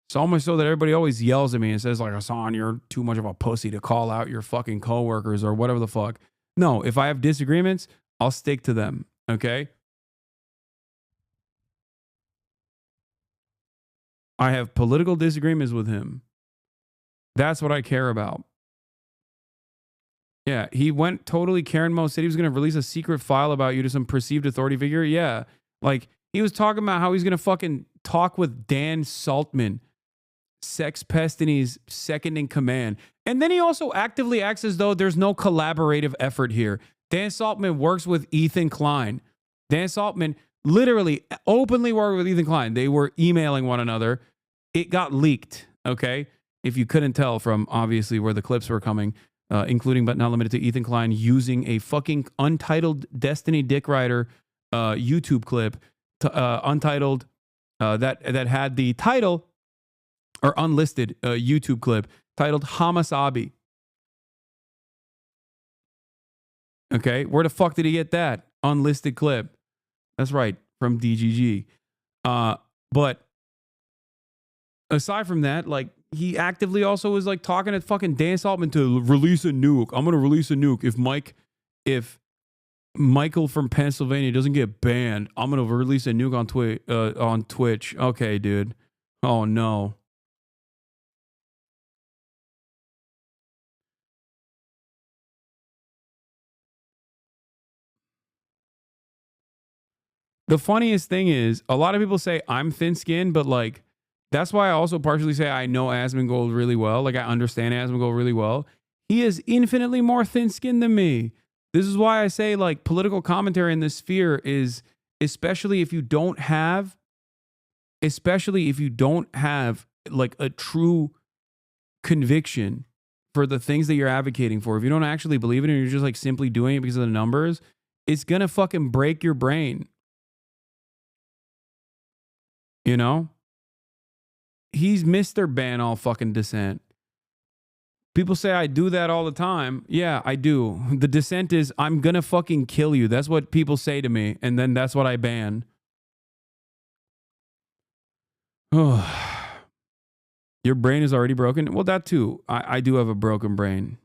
So much so that everybody always yells at me and says, like, Hasan, you're too much of a pussy to call out your fucking coworkers or whatever the fuck. No, if I have disagreements, I'll stick to them, okay? I have political disagreements with him. That's what I care about. Yeah, he went totally Karen mode, said he was going to release a secret file about you to some perceived authority figure. Yeah, like he was talking about how he's going to fucking talk with Dan Saltman, sex pest, and he's second in command. And then he also actively acts as though there's no collaborative effort here. Dan Saltman works with Ethan Klein. Dan Saltman literally openly working with Ethan Klein. They were emailing one another. It got leaked, okay? If you couldn't tell from obviously where the clips were coming, including but not limited to Ethan Klein using a fucking untitled Destiny Dick Rider YouTube clip, untitled, that had the title, or unlisted YouTube clip titled Hasanabi. Okay, where the fuck did he get that? Unlisted clip. That's right, from DGG. But aside from that, like, he actively also was like talking to fucking Dan Saltman to release a nuke. I'm gonna release a nuke if Michael from Pennsylvania doesn't get banned. I'm gonna release a nuke on Twitch. Okay, dude. Oh no. The funniest thing is, a lot of people say I'm thin-skinned, but like, that's why I also partially say I know Asmongold really well. Like, I understand Asmongold really well. He is infinitely more thin-skinned than me. This is why I say, like, political commentary in this sphere is, especially if you don't have like a true conviction for the things that you're advocating for. If you don't actually believe it and you're just like simply doing it because of the numbers, it's gonna fucking break your brain. You know? He's Mr. Ban all fucking dissent. People say I do that all the time. Yeah, I do. The dissent is, I'm gonna fucking kill you. That's what people say to me, and then that's what I ban. Oh. Your brain is already broken? Well, that too. I do have a broken brain.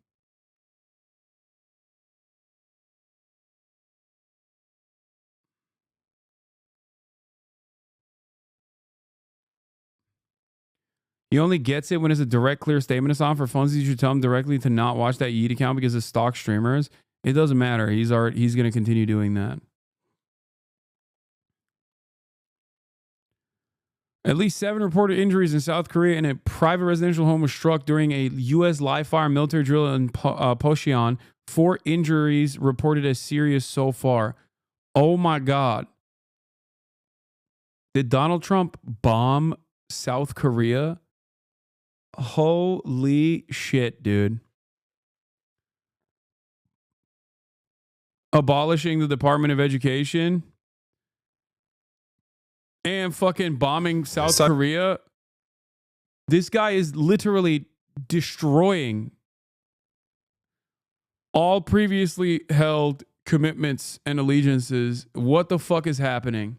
He only gets it when it's a direct, clear statement is on. For funsies, you should tell him directly to not watch that Yeet account because it's stock streamers. It doesn't matter. He's going to continue doing that. At least 7 reported injuries in South Korea, and a private residential home was struck during a U.S. live-fire military drill in Pocheon. 4 injuries reported as serious so far. Oh my God. Did Donald Trump bomb South Korea? Holy shit, dude. Abolishing the Department of Education and fucking bombing South Korea. This guy is literally destroying all previously held commitments and allegiances. What the fuck is happening?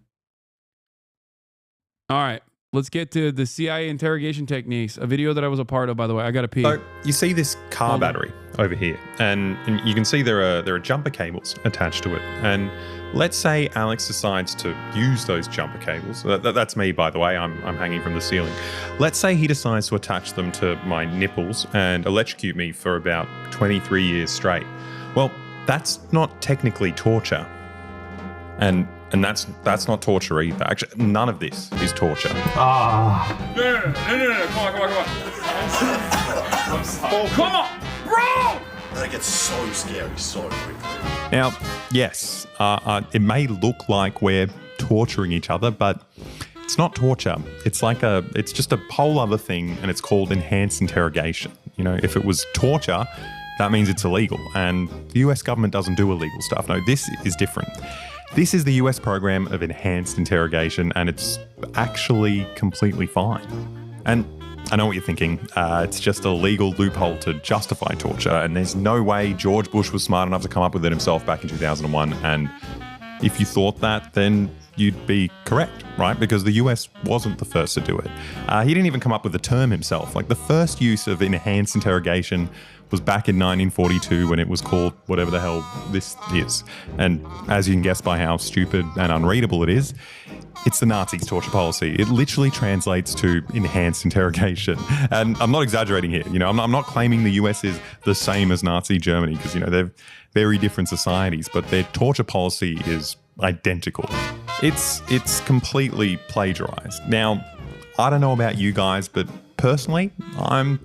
All right. Let's get to the CIA interrogation techniques, a video that I was a part of, by the way. I got to pee. So you see this car battery over here, and you can see there are jumper cables attached to it. And let's say Alex decides to use those jumper cables. That's me, by the way. I'm hanging from the ceiling. Let's say he decides to attach them to my nipples and electrocute me for about 23 years straight. Well, that's not technically torture. And that's not torture either. Actually, none of this is torture. No. Come on. Come on, bro! That gets so scary so quickly. Now, yes, it may look like we're torturing each other, but it's not torture. It's just a whole other thing, and it's called enhanced interrogation. You know, if it was torture, that means it's illegal, and the US government doesn't do illegal stuff. No, this is different. This is the US program of enhanced interrogation, and it's actually completely fine. And I know what you're thinking. It's just a legal loophole to justify torture, and there's no way George Bush was smart enough to come up with it himself back in 2001. And if you thought that, then you'd be correct, right? Because the US wasn't the first to do it. He didn't even come up with the term himself. Like, the first use of enhanced interrogation was back in 1942 when it was called whatever the hell this is. And as you can guess by how stupid and unreadable it is, it's the Nazis' torture policy. It literally translates to enhanced interrogation. And I'm not exaggerating here. You know, I'm not claiming the US is the same as Nazi Germany, because, you know, they're very different societies, but their torture policy is identical. It's completely plagiarized. Now, I don't know about you guys, but personally, I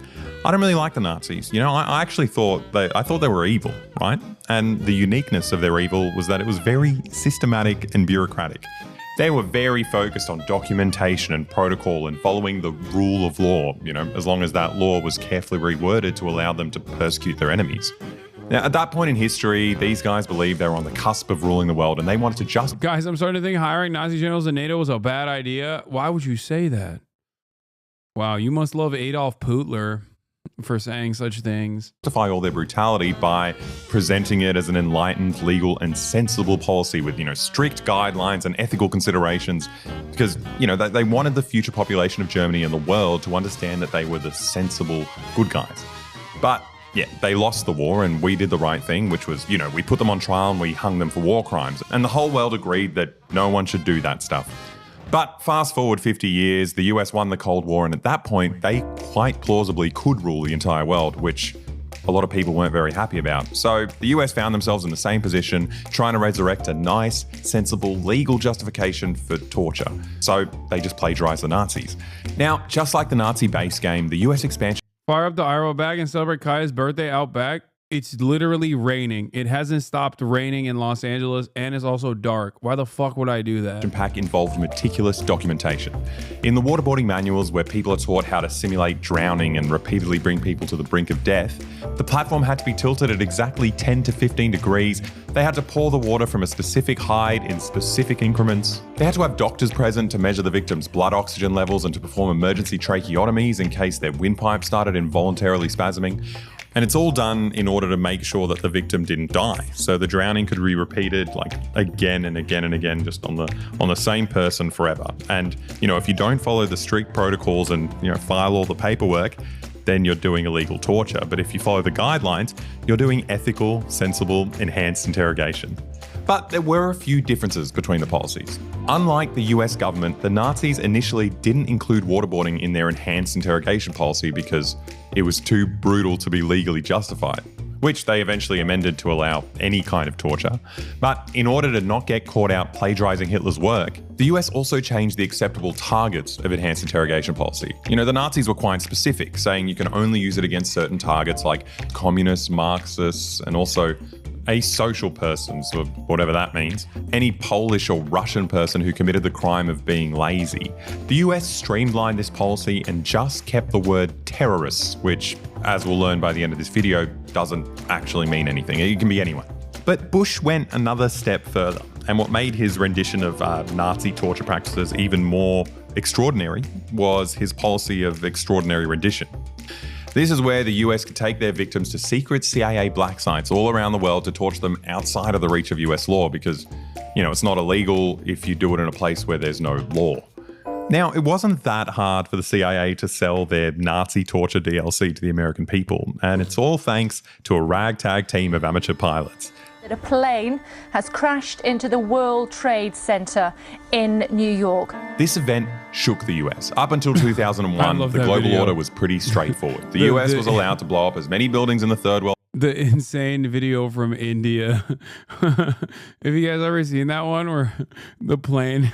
don't really like the Nazis. You know, I actually thought they were evil, right? And the uniqueness of their evil was that it was very systematic and bureaucratic. They were very focused on documentation and protocol and following the rule of law, as long as that law was carefully reworded to allow them to persecute their enemies. Now, at that point in history, these guys believed they were on the cusp of ruling the world and they wanted to just... Guys, I'm starting to think hiring Nazi generals in NATO was a bad idea. Why would you say that? Wow, you must love Adolf Hitler for saying such things. ...justify all their brutality by presenting it as an enlightened, legal, and sensible policy with, strict guidelines and ethical considerations because, they wanted the future population of Germany and the world to understand that they were the sensible good guys. But... yeah, they lost the war and we did the right thing, which was, we put them on trial and we hung them for war crimes. And the whole world agreed that no one should do that stuff. But fast forward 50 years, the US won the Cold War, and at that point, they quite plausibly could rule the entire world, which a lot of people weren't very happy about. So the US found themselves in the same position, trying to resurrect a nice, sensible, legal justification for torture. So they just plagiarized the Nazis. Now, just like the Nazi base game, the US expansion... Fire up the Iro bag and celebrate Kaya's birthday out back. It's literally raining. It hasn't stopped raining in Los Angeles and it's also dark. Why the fuck would I do that? Pack involved meticulous documentation. In the waterboarding manuals where people are taught how to simulate drowning and repeatedly bring people to the brink of death, the platform had to be tilted at exactly 10 to 15 degrees. They had to pour the water from a specific height in specific increments. They had to have doctors present to measure the victim's blood oxygen levels and to perform emergency tracheotomies in case their windpipe started involuntarily spasming. And it's all done in order to make sure that the victim didn't die. So the drowning could be repeated like again and again and again, just on the same person forever. And, if you don't follow the strict protocols and, file all the paperwork, then you're doing illegal torture. But if you follow the guidelines, you're doing ethical, sensible, enhanced interrogation. But there were a few differences between the policies. Unlike the US government, the Nazis initially didn't include waterboarding in their enhanced interrogation policy because it was too brutal to be legally justified, which they eventually amended to allow any kind of torture. But in order to not get caught out plagiarizing Hitler's work, the US also changed the acceptable targets of enhanced interrogation policy. The Nazis were quite specific, saying you can only use it against certain targets like communists, Marxists, and also asocial persons, or whatever that means, any Polish or Russian person who committed the crime of being lazy. The US streamlined this policy and just kept the word terrorists, which, as we'll learn by the end of this video, doesn't actually mean anything. It can be anyone. But Bush went another step further, and what made his rendition of Nazi torture practices even more extraordinary was his policy of extraordinary rendition. This is where the US could take their victims to secret CIA black sites all around the world to torture them outside of the reach of US law because, it's not illegal if you do it in a place where there's no law. Now, it wasn't that hard for the CIA to sell their Nazi torture DLC to the American people, and it's all thanks to a ragtag team of amateur pilots. A plane has crashed into the World Trade Center in New York. This event shook the US. Up until 2001, the global order was pretty straightforward. The US was allowed to blow up as many buildings in the third world. The insane video from India. Have you guys ever seen that one where the plane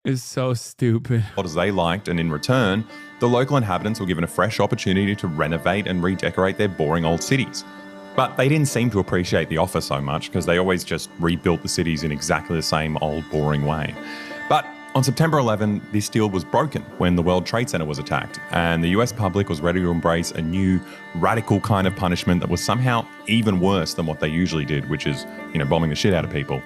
is so stupid? As they liked, and in return, the local inhabitants were given a fresh opportunity to renovate and redecorate their boring old cities. But they didn't seem to appreciate the offer so much because they always just rebuilt the cities in exactly the same old boring way. But on September 11, this deal was broken when the World Trade Center was attacked, and the US public was ready to embrace a new radical kind of punishment that was somehow even worse than what they usually did, which is, bombing the shit out of people.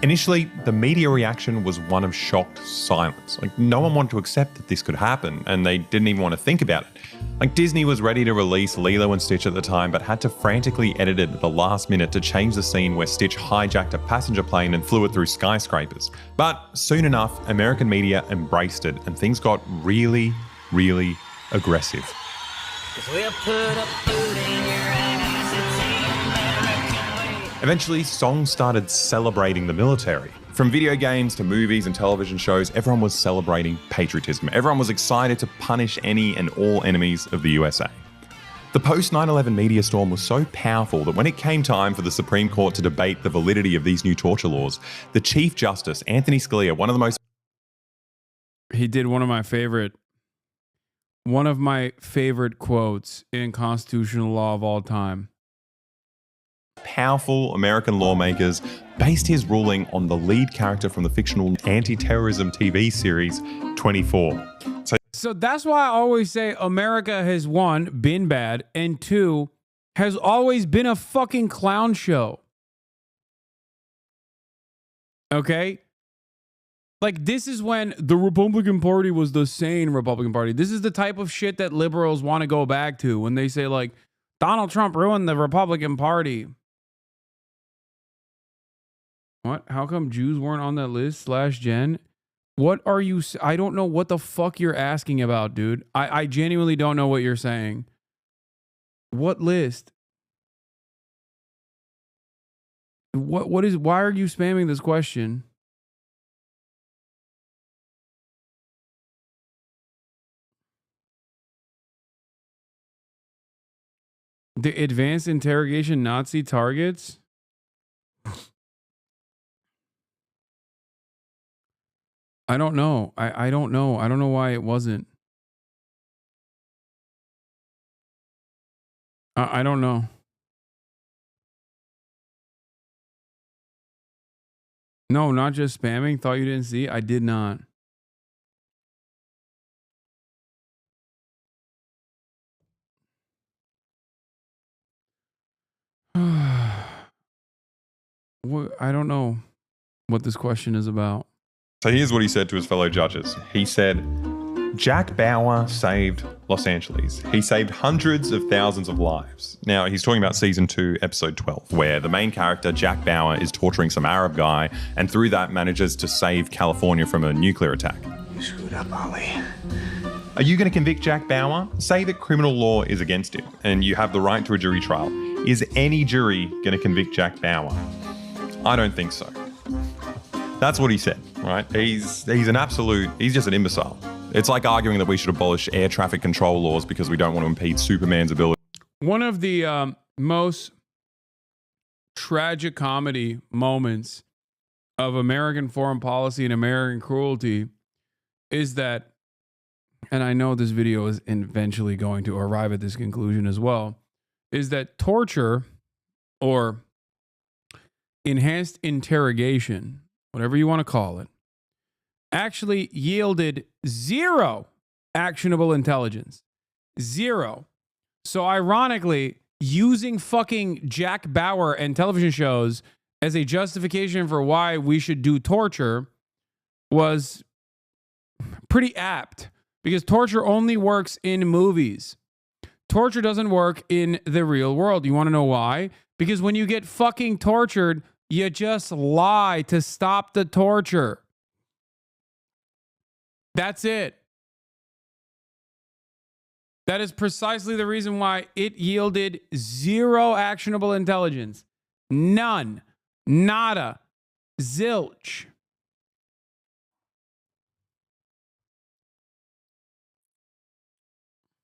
Initially, the media reaction was one of shocked silence. No one wanted to accept that this could happen, and they didn't even want to think about it. Disney was ready to release Lilo and Stitch at the time, but had to frantically edit it at the last minute to change the scene where Stitch hijacked a passenger plane and flew it through skyscrapers. But soon enough, American media embraced it, and things got really, really aggressive. Eventually, songs started celebrating the military. From video games to movies and television shows, everyone was celebrating patriotism. Everyone was excited to punish any and all enemies of the USA. The post-9/11 media storm was so powerful that when it came time for the Supreme Court to debate the validity of these new torture laws, the Chief Justice, Anthony Scalia, one of the most... He did one of my favorite quotes in constitutional law of all time. powerful American lawmakers based his ruling on the lead character from the fictional anti-terrorism TV series 24. So that's why I always say America has, one, been bad, and two, has always been a fucking clown show. Okay? Like, this is when the Republican Party was the sane Republican Party. This is the type of shit that liberals want to go back to when they say, like, Donald Trump ruined the Republican Party. What? How come Jews weren't on that list, /Jen? What are you... I don't know what the fuck you're asking about, dude. I genuinely don't know what you're saying. What list? What is... Why are you spamming this question? The advanced interrogation Nazi targets? I don't know. I don't know. I don't know why it wasn't. I don't know. No, not just spamming. Thought you didn't see? I did not. I don't know what this question is about. So here's what he said to his fellow judges. He said, Jack Bauer saved Los Angeles. He saved hundreds of thousands of lives. Now, he's talking about season 2, episode 12, where the main character, Jack Bauer, is torturing some Arab guy and through that manages to save California from a nuclear attack. You screwed up, Ali. Are you going to convict Jack Bauer? Say that criminal law is against him and you have the right to a jury trial. Is any jury going to convict Jack Bauer? I don't think so. That's what he said, right? He's an absolute, he's just an imbecile. It's like arguing that we should abolish air traffic control laws because we don't want to impede Superman's ability. One of the most tragic comedy moments of American foreign policy and American cruelty is that, and I know this video is eventually going to arrive at this conclusion as well, is that torture or enhanced interrogation, whatever you want to call it, actually yielded zero actionable intelligence. Zero. So ironically, using fucking Jack Bauer and television shows as a justification for why we should do torture was pretty apt, because torture only works in movies. Torture doesn't work in the real world. You want to know why? Because when you get fucking tortured, you just lie to stop the torture. That's it. That is precisely the reason why it yielded zero actionable intelligence. None. Nada. Zilch.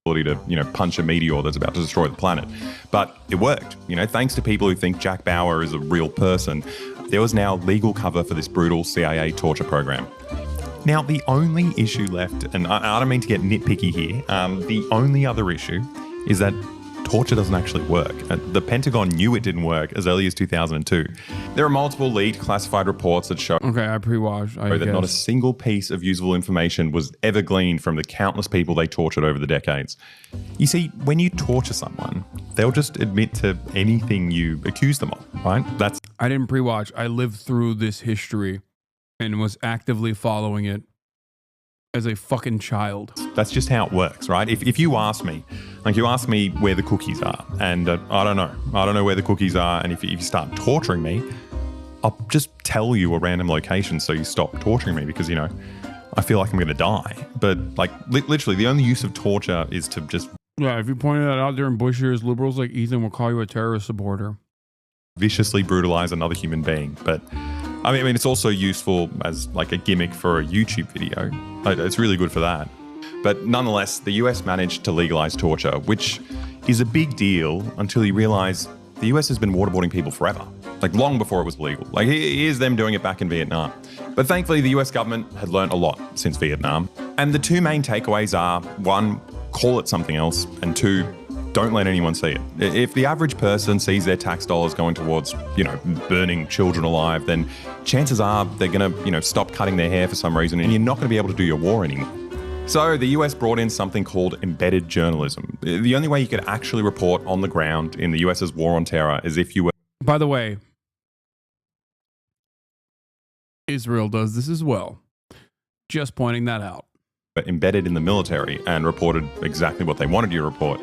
To, punch a meteor that's about to destroy the planet. But it worked. Thanks to people who think Jack Bauer is a real person, there was now legal cover for this brutal CIA torture program. Now, the only issue left, and I don't mean to get nitpicky here, the only other issue is that torture doesn't actually work. The Pentagon knew it didn't work as early as 2002. There are multiple leaked classified reports that show I pre-watched. that not a single piece of usable information was ever gleaned from the countless people they tortured over the decades. You see, when you torture someone, they'll just admit to anything you accuse them of, right? I didn't pre-watch. I lived through this history and was actively following it as a fucking child. That's just how it works, right? If you ask me, you ask me where the cookies are, and I don't know where the cookies are, and if you start torturing me, I'll just tell you a random location so you stop torturing me because, I feel like I'm going to die. But literally the only use of torture is to just... Yeah, if you pointed that out during Bush years, liberals like Ethan will call you a terrorist supporter. Viciously brutalize another human being. But I mean, it's also useful as a gimmick for a YouTube video. It's really good for that. But nonetheless, the US managed to legalize torture, which is a big deal until you realize the US has been waterboarding people forever, long before it was legal. Here's them doing it back in Vietnam. But thankfully, the US government had learned a lot since Vietnam. And the two main takeaways are, one, call it something else, and two, don't let anyone see it. If the average person sees their tax dollars going towards, burning children alive, then chances are they're going to, stop cutting their hair for some reason, and you're not going to be able to do your war anymore. So the US brought in something called embedded journalism. The only way you could actually report on the ground in the US's war on terror is if you were... By the way, Israel does this as well. Just pointing that out. Embedded in the military and reported exactly what they wanted you to report.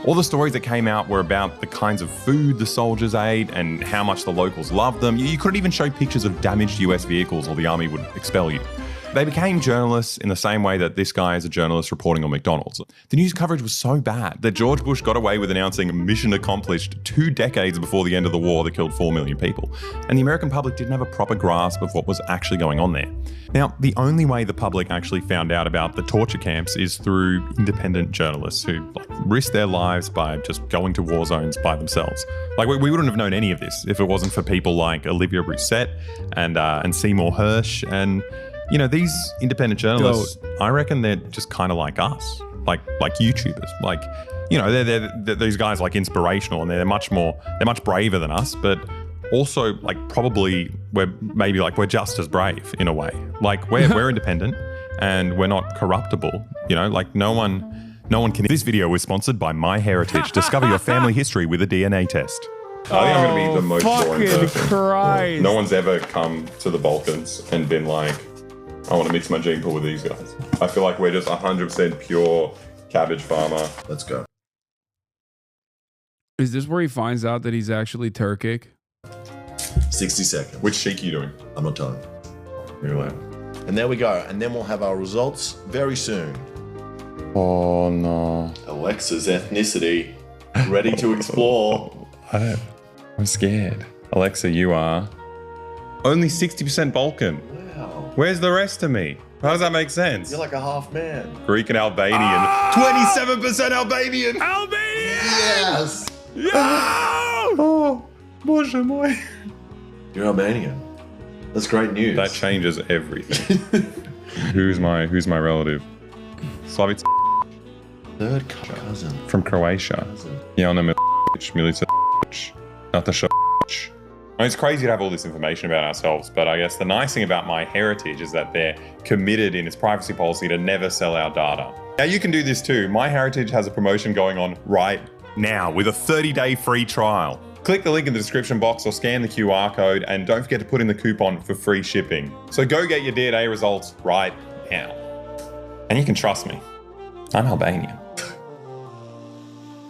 All the stories that came out were about the kinds of food the soldiers ate and how much the locals loved them. You couldn't even show pictures of damaged US vehicles or the army would expel you. They became journalists in the same way that this guy is a journalist reporting on McDonald's. The news coverage was so bad that George Bush got away with announcing mission accomplished 2 decades before the end of the war that killed 4 million people. And the American public didn't have a proper grasp of what was actually going on there. Now, the only way the public actually found out about the torture camps is through independent journalists who risked their lives by just going to war zones by themselves. We wouldn't have known any of this if it wasn't for people like Olivia Rousset and Seymour Hersh and... these independent journalists, I reckon they're just kind of like us, like YouTubers. They're these guys inspirational and they're much braver than us, but also probably we're just as brave in a way. We're independent and we're not corruptible. No one can. This video was sponsored by MyHeritage. Discover your family history with a DNA test. I think I'm going to be the most boring person. Christ. No one's ever come to the Balkans and been like, I want to mix my gene pool with these guys. I feel like we're just 100% pure cabbage farmer. Let's go. Is this where he finds out that he's actually Turkic? 60 seconds. Which sheik are you doing? I'm not telling you. You're allowed. And there we go. And then we'll have our results very soon. Oh no. Alexa's ethnicity. Ready to explore. I'm scared. Alexa, you are only 60% Balkan. Wow. Where's the rest of me? How does that make sense? You're like a half man. Greek and Albanian. 27% Albanian. Albanian! Yes! Oh, Bože moj. You're Albanian. That's great news. That changes everything. Who's my relative? Slavic. Third cousin. From Croatia. Jana Milica. Natasha. It's crazy to have all this information about ourselves, but I guess the nice thing about MyHeritage is that they're committed in its privacy policy to never sell our data. Now you can do this too. MyHeritage has a promotion going on right now with a 30-day free trial. Click the link in the description box or scan the QR code and don't forget to put in the coupon for free shipping. So go get your DNA results right now. And you can trust me, I'm Albanian.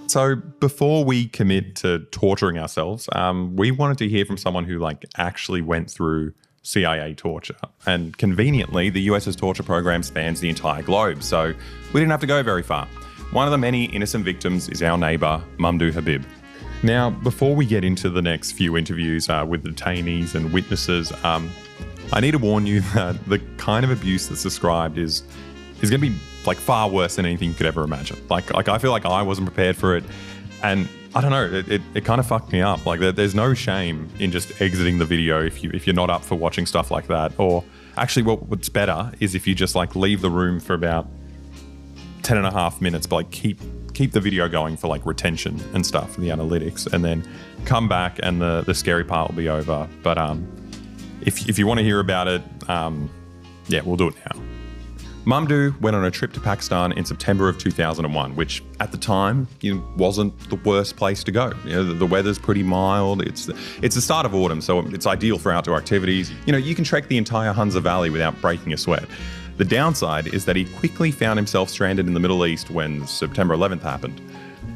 So before we commit to torturing ourselves, we wanted to hear from someone who actually went through CIA torture. And conveniently, the US's torture program spans the entire globe, so we didn't have to go very far. One of the many innocent victims is our neighbour, Mamdouh Habib. Now, before we get into the next few interviews with detainees and witnesses, I need to warn you that the kind of abuse that's described is going to be far worse than anything you could ever imagine. I feel like I wasn't prepared for it, and I don't know, it kind of fucked me up. There's no shame in just exiting the video if you're not up for watching stuff like that. Or actually, what's better is if you just leave the room for about 10.5 minutes, but keep the video going for retention and stuff for the analytics, and then come back and the scary part will be over. But if you want to hear about it, yeah, we'll do it now. Mamdouh went on a trip to Pakistan in September of 2001, which at the time wasn't the worst place to go. The weather's pretty mild. It's the start of autumn, so it's ideal for outdoor activities. You can trek the entire Hunza Valley without breaking a sweat. The downside is that he quickly found himself stranded in the Middle East when September 11th happened.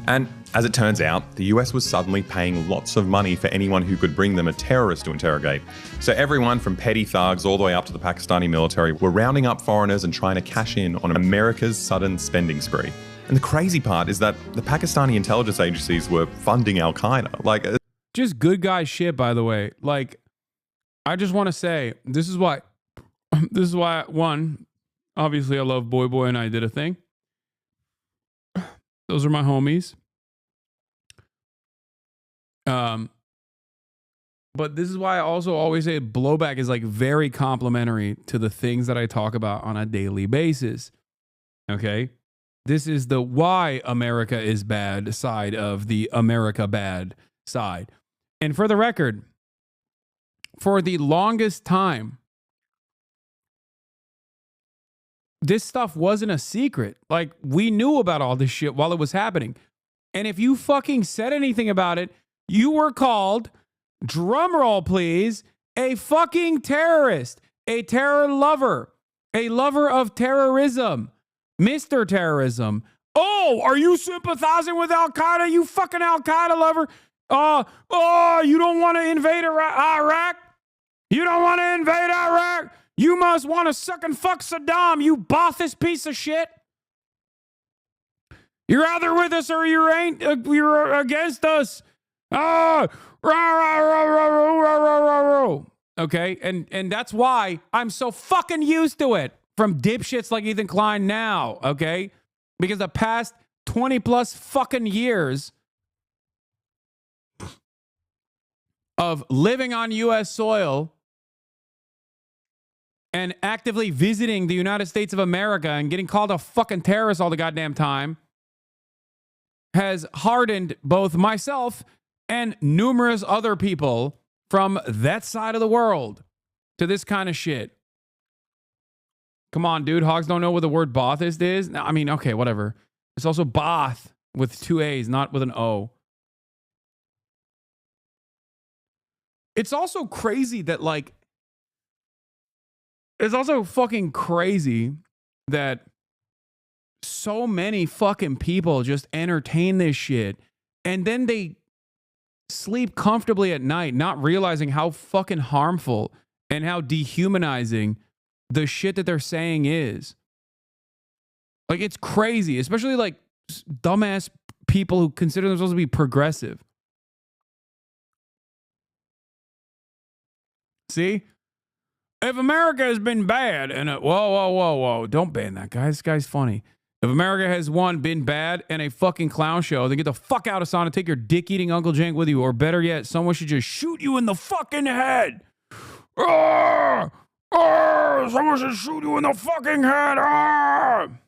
And as it turns out, the US was suddenly paying lots of money for anyone who could bring them a terrorist to interrogate. So everyone from petty thugs all the way up to the Pakistani military were rounding up foreigners and trying to cash in on America's sudden spending spree. And the crazy part is that the Pakistani intelligence agencies were funding Al-Qaeda. Just good guy shit, by the way. I just want to say, this is why, one, obviously I love Boy Boy and I did a thing. Those are my homies. But this is why I also always say blowback is very complimentary to the things that I talk about on a daily basis. Okay? This is the why America is bad side of the America bad side. And for the record, for the longest time, this stuff wasn't a secret. Like, we knew about all this shit while it was happening. And if you fucking said anything about it, you were called, drumroll please, a fucking terrorist, a terror lover, a lover of terrorism, Mr. Terrorism. Oh, are you sympathizing with Al-Qaeda, you fucking Al-Qaeda lover? You don't want to invade Iraq? You don't want to invade Iraq? You must want to suck and fuck Saddam, you Baathist piece of shit. You're either with us or you ain't. You're against us. Okay, and that's why I'm so fucking used to it from dipshits like Ethan Klein now, okay? Because the past 20 plus fucking years of living on U.S. soil and actively visiting the United States of America and getting called a fucking terrorist all the goddamn time has hardened both myself and numerous other people from that side of the world to this kind of shit. Come on, dude. Hogs don't know what the word Baathist is. No, I mean, okay, whatever. It's also Baath with 2 A's, not with an O. It's also crazy that, like, it's also fucking crazy that so many fucking people just entertain this shit and then they sleep comfortably at night, not realizing how fucking harmful and how dehumanizing the shit that they're saying is. Like, it's crazy, especially like dumbass people who consider themselves to be progressive. See? If America has been bad, and whoa, don't ban that guy. This guy's funny. If America has been bad and a fucking clown show, then get the fuck out of Hasan and take your dick-eating Uncle Jank with you. Or better yet, someone should just shoot you in the fucking head. Someone should shoot you in the fucking head.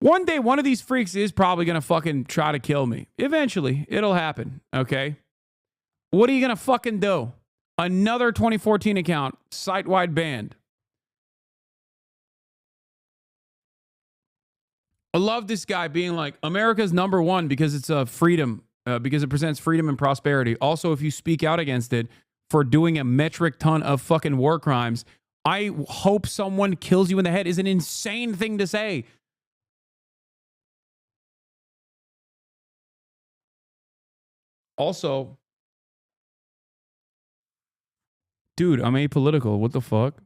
One day, one of these freaks is probably going to fucking try to kill me. Eventually, it'll happen, okay? What are you going to fucking do? Another 2014 account, site-wide banned. I love this guy being like, America's number one because it's a freedom, because it presents freedom and prosperity. Also, if you speak out against it for doing a metric ton of fucking war crimes, I hope someone kills you in the head is an insane thing to say. Also, dude, I'm apolitical. What the fuck?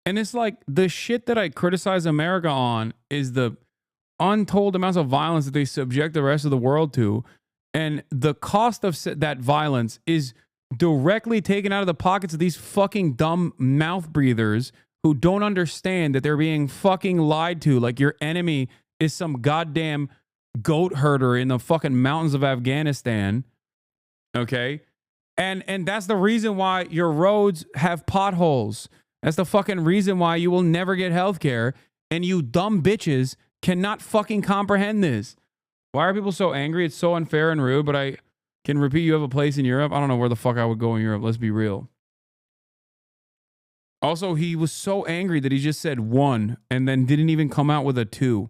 And it's like the shit that I criticize America on is the untold amounts of violence that they subject the rest of the world to. And the cost of that violence is directly taken out of the pockets of these fucking dumb mouth breathers who don't understand that they're being fucking lied to. Like your enemy is some goddamn goat herder in the fucking mountains of Afghanistan. Okay? And that's the reason why your roads have potholes. That's the fucking reason why you will never get healthcare. And you dumb bitches cannot fucking comprehend this. Why are people so angry? It's so unfair and rude, but I can repeat you have a place in Europe. I don't know where the fuck I would go in Europe. Let's be real. Also, he was so angry that he just said 1 and then didn't even come out with a 2.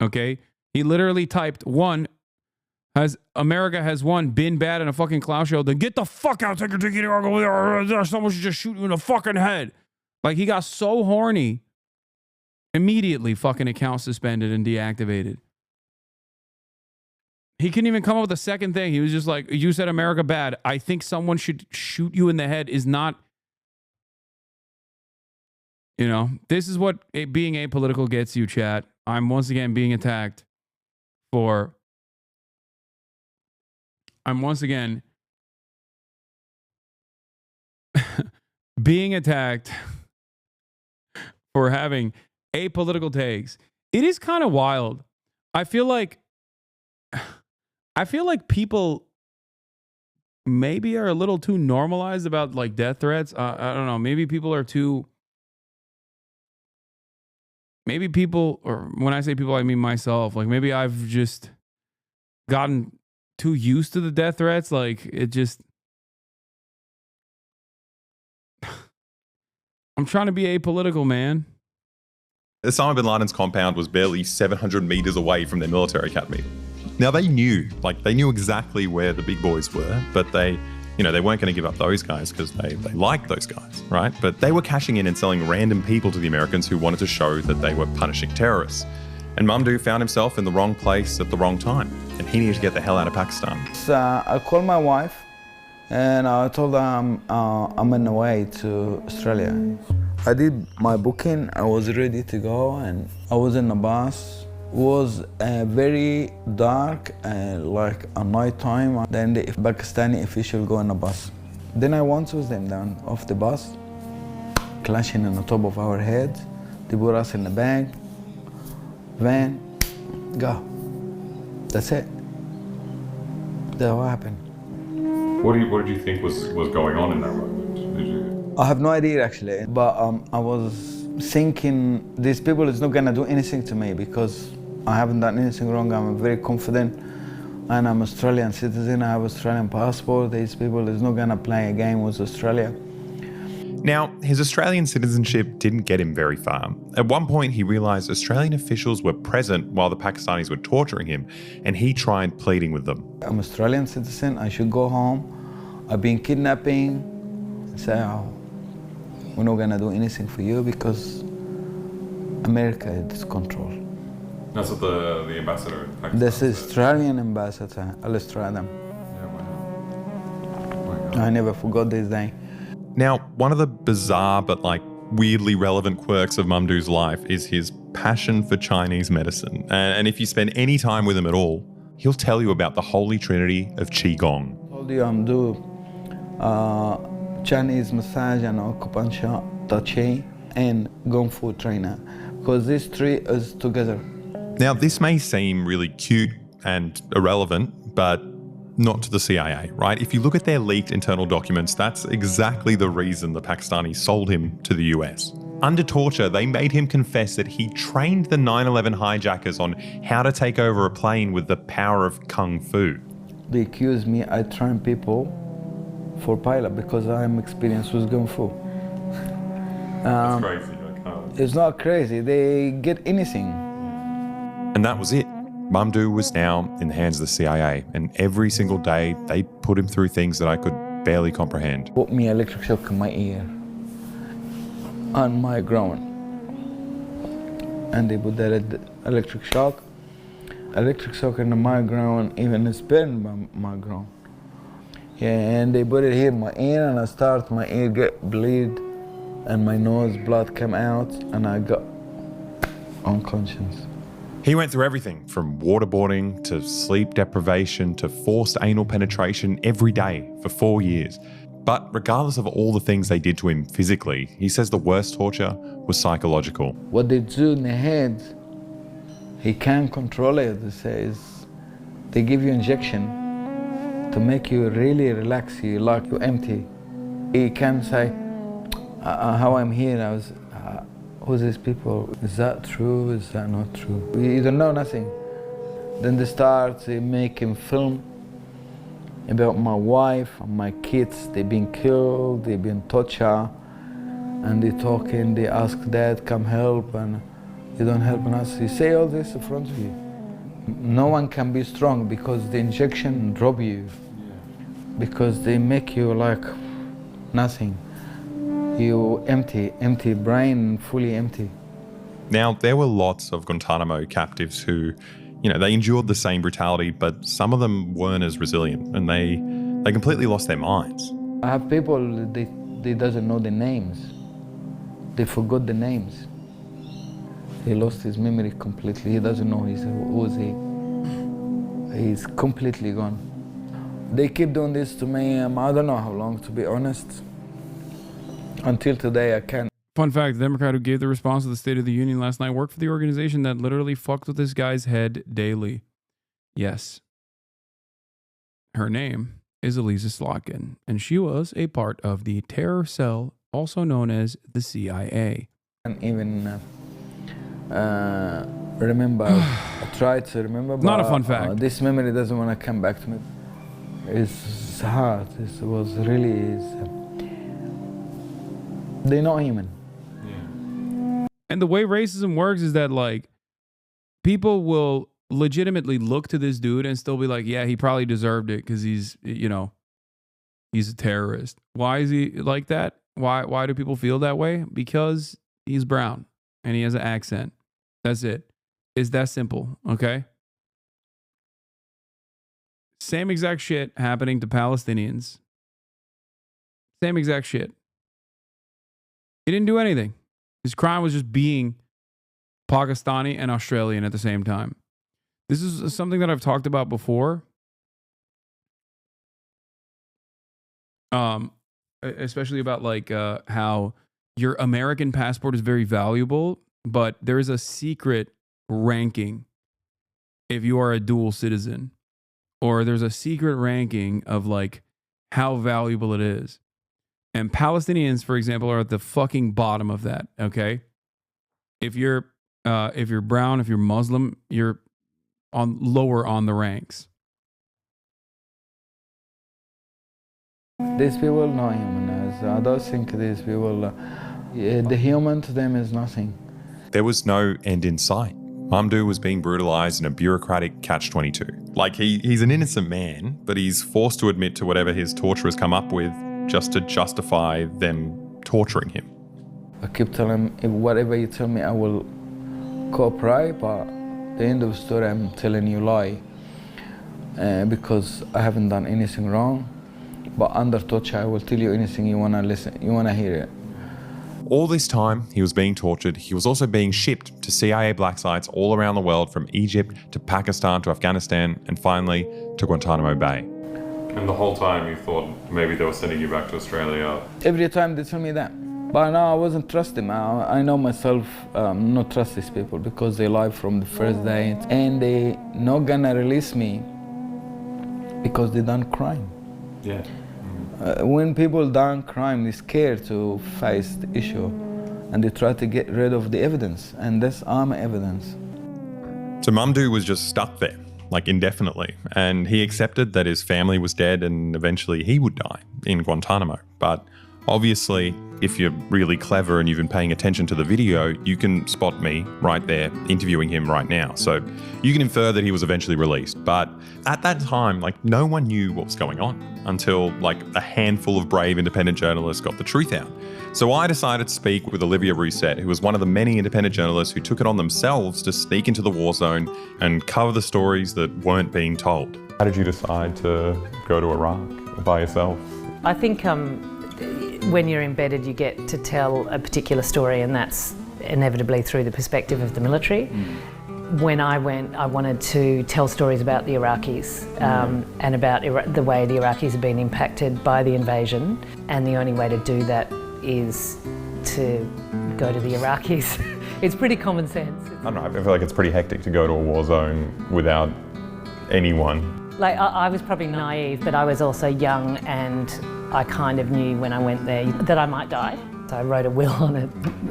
Okay? He literally typed 1. America has been bad in a fucking clown show, then get the fuck out, take your ticket, someone should just shoot you in the fucking head. Like, he got so horny. Immediately fucking account suspended and deactivated. He couldn't even come up with a second thing. He was just like, you said America bad. I think someone should shoot you in the head is not, you know, this is what being apolitical gets you, chat. I'm once again being attacked for I'm once again being attacked for having apolitical takes. It is kind of wild. I feel like people maybe are a little too normalized about like death threats. I don't know. Maybe people are too. Maybe people, or when I say people, I mean myself. Like maybe I've just gotten too used to the death threats. Like it just. I'm trying to be apolitical, man. Osama bin Laden's compound was barely 700 meters away from their military academy. Now they knew exactly where the big boys were, but they weren't going to give up those guys because they liked those guys, right? But they were cashing in and selling random people to the Americans who wanted to show that they were punishing terrorists. And Mamdouh found himself in the wrong place at the wrong time, and he needed to get the hell out of Pakistan. So I called my wife, and I told her I'm on the way to Australia. I did my booking, I was ready to go, and I was in the bus. It was very dark, like a night time. Then the Pakistani official go on the bus. Then I once was them down off the bus, clashing on the top of our heads. They put us in the bag, van, go. That's it. That's what happened. What did you think was going on in that moment? I have no idea actually, but I was thinking these people is not gonna do anything to me because I haven't done anything wrong. I'm very confident, and I'm Australian citizen. I have Australian passport. These people is not gonna play a game with Australia. Now, his Australian citizenship didn't get him very far. At one point, he realised Australian officials were present while the Pakistanis were torturing him, and he tried pleading with them. I'm Australian citizen. I should go home. I've been kidnapping. Say, we're not gonna do anything for you because America is control. That's what the ambassador in Pakistan This said. Australian ambassador, Al-Australian. I never forgot this day. Now, one of the bizarre but weirdly relevant quirks of Mamdouh's life is his passion for Chinese medicine. And if you spend any time with him at all, he'll tell you about the holy trinity of Qigong. I told you I'm doing Chinese massage and acupuncture, Tai Chi, and Kung Fu trainer, because these three is together. Now, this may seem really cute and irrelevant, but not to the CIA, right? If you look at their leaked internal documents, that's exactly the reason the Pakistanis sold him to the US. Under torture, they made him confess that he trained the 9/11 hijackers on how to take over a plane with the power of Kung Fu. They accuse me I train people for pilot because I'm experienced with Kung Fu. That's crazy. I can't. It's not crazy. They get anything. And that was it. Mamdouh was now in the hands of the CIA, and every single day they put him through things that I could barely comprehend. Put me electric shock in my ear, on my groin, and they put that electric shock in my groin, even spin my groin. Yeah, and they put it here in my ear, and I start my ear get bleed, and my nose blood come out, and I got unconscious. He went through everything from waterboarding to sleep deprivation to forced anal penetration every day for 4 years. But regardless of all the things they did to him physically, he says the worst torture was psychological. What they do in the head, he can't control it. They say they give you injection to make you really relax, you like you empty. He can't say, how I'm here, I was, who's these people? Is that true? Is that not true? You don't know nothing. Then they make him film about my wife and my kids. They've been killed, they've been tortured, and they talking, they ask dad, come help, and you don't help us. You say all this in front of you. No one can be strong because the injection drop you. Because they make you like nothing. You empty brain, fully empty. Now, there were lots of Guantanamo captives who, they endured the same brutality, but some of them weren't as resilient, and they completely lost their minds. I have people, they doesn't know the names. They forgot the names. He lost his memory completely. He doesn't know who is he. He's completely gone. They keep doing this to me, I don't know how long, to be honest. Until today, I can't. Fun fact, the Democrat who gave the response to the State of the Union last night worked for the organization that literally fucked with this guy's head daily. Yes. Her name is Elisa Slotkin, and she was a part of the terror cell, also known as the CIA. And even remember, I tried to remember, but not a fun fact. This memory doesn't want to come back to me. It's hard. It was really. They're not human. And the way racism works is that, like, people will legitimately look to this dude and still be like, yeah, he probably deserved it because he's, you know, he's a terrorist. Why is he like that? Why do people feel that way? Because he's brown and he has an accent. That's it. It's that simple, okay? Same exact shit happening to Palestinians. Same exact shit. He didn't do anything. His crime was just being Pakistani and Australian at the same time. This is something that I've talked about before. Especially about like how your American passport is very valuable, but there is a secret ranking if you are a dual citizen, or there's a secret ranking of like how valuable it is. And Palestinians, for example, are at the fucking bottom of that, okay? If you're brown, if you're Muslim, you're lower on the ranks. These people are not human. I don't think these people, the human to them is nothing. There was no end in sight. Mamdouh was being brutalized in a bureaucratic catch-22. Like, he's an innocent man, but he's forced to admit to whatever his torturers come up with just to justify them torturing him. I keep telling him, whatever you tell me, I will cooperate, but at the end of the story, I'm telling you a lie. Because I haven't done anything wrong, but under torture, I will tell you anything you wanna listen, you wanna hear it. All this time, he was being tortured. He was also being shipped to CIA black sites all around the world, from Egypt to Pakistan to Afghanistan, and finally to Guantanamo Bay. And the whole time you thought maybe they were sending you back to Australia? Every time they tell me that. But now I wasn't trusting. I know myself not trust these people because they lie from the first day. And they not gonna release me because they done crime. Yeah. When people done crime, they're scared to face the issue. And they try to get rid of the evidence. And that's arm evidence. So Mamdouh was just stuck there, like indefinitely, and he accepted that his family was dead and eventually he would die in Guantanamo. But obviously, if you're really clever and you've been paying attention to the video, you can spot me right there interviewing him right now. So you can infer that he was eventually released. But at that time, like, no one knew what was going on until like a handful of brave independent journalists got the truth out. So I decided to speak with Olivia Rousset, who was one of the many independent journalists who took it on themselves to sneak into the war zone and cover the stories that weren't being told. How did you decide to go to Iraq by yourself? I think when you're embedded, you get to tell a particular story, and that's inevitably through the perspective of the military. When I went, I wanted to tell stories about the Iraqis and about the way the Iraqis have been impacted by the invasion, and the only way to do that is to go to the Iraqis. It's pretty common sense. I don't know, I feel like it's pretty hectic to go to a war zone without anyone. Like, I was probably naive, but I was also young, and I kind of knew when I went there that I might die. So I wrote a will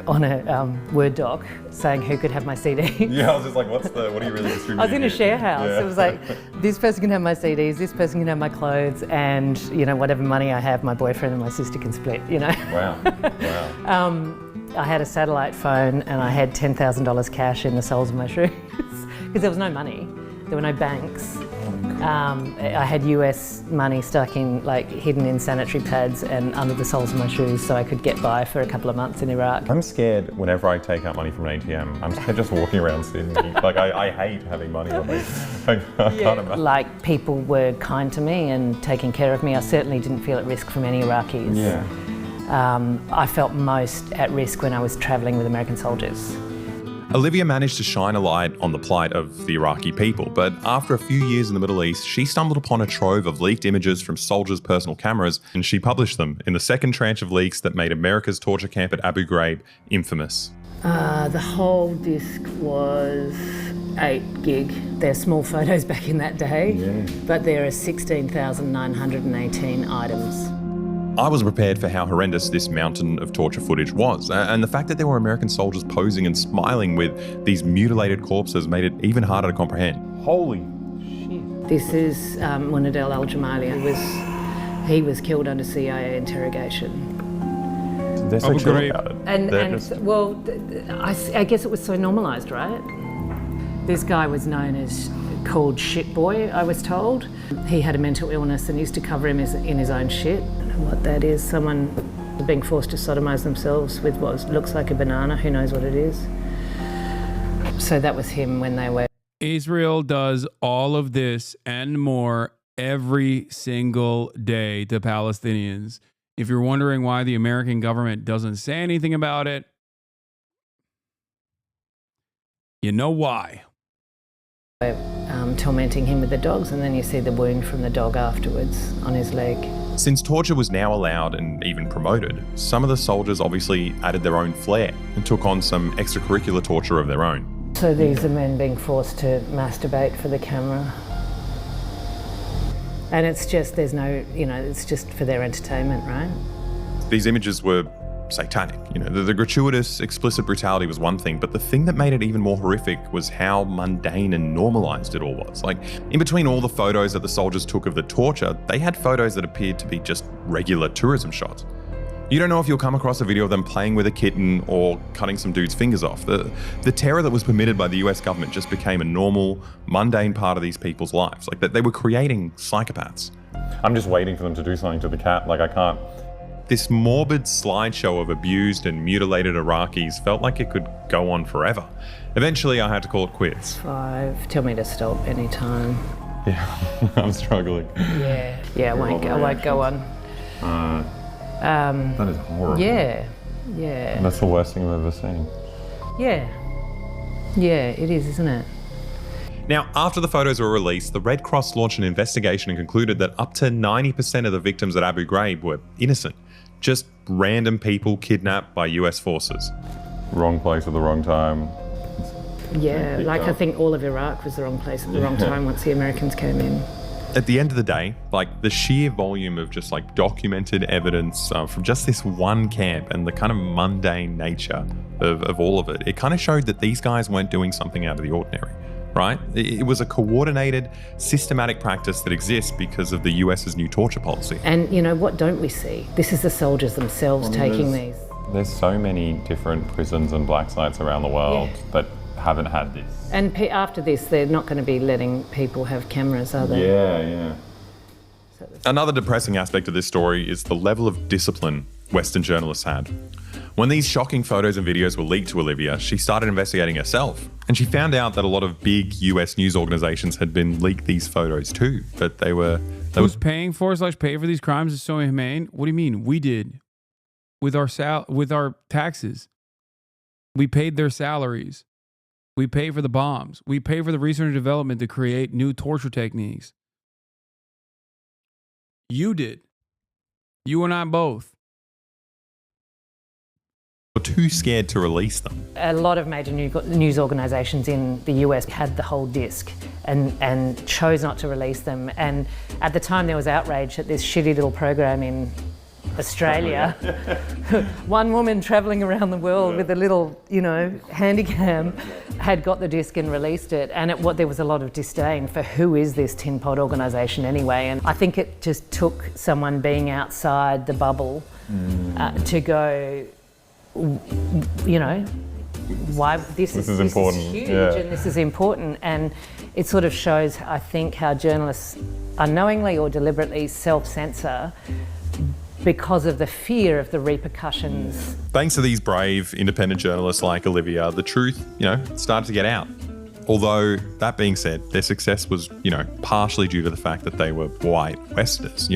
on a Word doc saying who could have my CD. Yeah, I was just like, what are you really distributing? I was in a share house. Yeah. It was like, this person can have my CDs, this person can have my clothes, and, you know, whatever money I have, my boyfriend and my sister can split, you know. Wow, wow. I had a satellite phone and I had $10,000 cash in the soles of my shoes because there was no money. There were no banks. I had US money stuck in, like, hidden in sanitary pads and under the soles of my shoes so I could get by for a couple of months in Iraq. I'm scared whenever I take out money from an ATM. I'm scared just walking around Sydney. Like, I hate having money on me. I can't imagine. Like, people were kind to me and taking care of me. I certainly didn't feel at risk from any Iraqis. Yeah. I felt most at risk when I was travelling with American soldiers. Olivia managed to shine a light on the plight of the Iraqi people, but after a few years in the Middle East, she stumbled upon a trove of leaked images from soldiers' personal cameras, and she published them in the second tranche of leaks that made America's torture camp at Abu Ghraib infamous. The whole disc was 8 gig. They're small photos back in that day, but there are 16,918 items. I was prepared for how horrendous this mountain of torture footage was, and the fact that there were American soldiers posing and smiling with these mutilated corpses made it even harder to comprehend. Holy shit. This is Munadel al-Jamali. He was killed under CIA interrogation. They're so chill about it. Well, I guess it was so normalised, right? This guy was known as called Shit Boy, I was told. He had a mental illness and used to cover him in his own shit. I don't know what that is. Someone being forced to sodomise themselves with what looks like a banana. Who knows what it is? So that was him when they were... Israel does all of this and more every single day to Palestinians. If you're wondering why the American government doesn't say anything about it, you know why. Tormenting him with the dogs, and then you see the wound from the dog afterwards on his leg. Since torture was now allowed and even promoted, some of the soldiers obviously added their own flair and took on some extracurricular torture of their own. So these are men being forced to masturbate for the camera. And it's just, there's no, it's just for their entertainment, right? These images were satanic. The gratuitous, explicit brutality was one thing, but the thing that made it even more horrific was how mundane and normalized it all was. Like, in between all the photos that the soldiers took of the torture, they had photos that appeared to be just regular tourism shots. You don't know if you'll come across a video of them playing with a kitten or cutting some dude's fingers off. The terror that was permitted by the US government just became a normal, mundane part of these people's lives. Like, that they were creating psychopaths. I'm just waiting for them to do something to the cat. Like, I can't. This morbid slideshow of abused and mutilated Iraqis felt like it could go on forever. Eventually, I had to call it quits. 5. Tell me to stop anytime. Yeah, I'm struggling. Yeah, I won't go on. That is horrible. Yeah. That's the worst thing I've ever seen. Yeah, it is, isn't it? Now, after the photos were released, the Red Cross launched an investigation and concluded that up to 90% of the victims at Abu Ghraib were innocent. Just random people kidnapped by US forces. Wrong place at the wrong time. Yeah, I think all of Iraq was the wrong place at the wrong time once the Americans came in. At the end of the day, the sheer volume of just documented evidence from just this one camp and the kind of mundane nature of all of it, it kind of showed that these guys weren't doing something out of the ordinary, right? It was a coordinated, systematic practice that exists because of the US's new torture policy. And what don't we see? This is the soldiers themselves taking these. There's so many different prisons and black sites around the world that haven't had this. And after this, they're not going to be letting people have cameras, are they? Yeah. Another depressing aspect of this story is the level of discipline Western journalists had. When these shocking photos and videos were leaked to Olivia, she started investigating herself. And she found out that a lot of big US news organizations had been leaked these photos too, but they were... Who's paying for / pay for these crimes is so inhumane? What do you mean? We did. With our taxes. We paid their salaries. We pay for the bombs. We pay for the research and development to create new torture techniques. You did. You and I both. Were too scared to release them. A lot of major news organisations in the US had the whole disc and chose not to release them. And at the time there was outrage at this shitty little program in Australia. One woman travelling around the world with a little, handycam had got the disc and released it. And there was a lot of disdain for who is this tin pot organisation anyway. And I think it just took someone being outside the bubble to go, why this is important. This is huge and this is important. And it sort of shows, I think, how journalists unknowingly or deliberately self-censor because of the fear of the repercussions. Thanks to these brave, independent journalists like Olivia, the truth, started to get out. Although, that being said, their success was, partially due to the fact that they were white Westerners,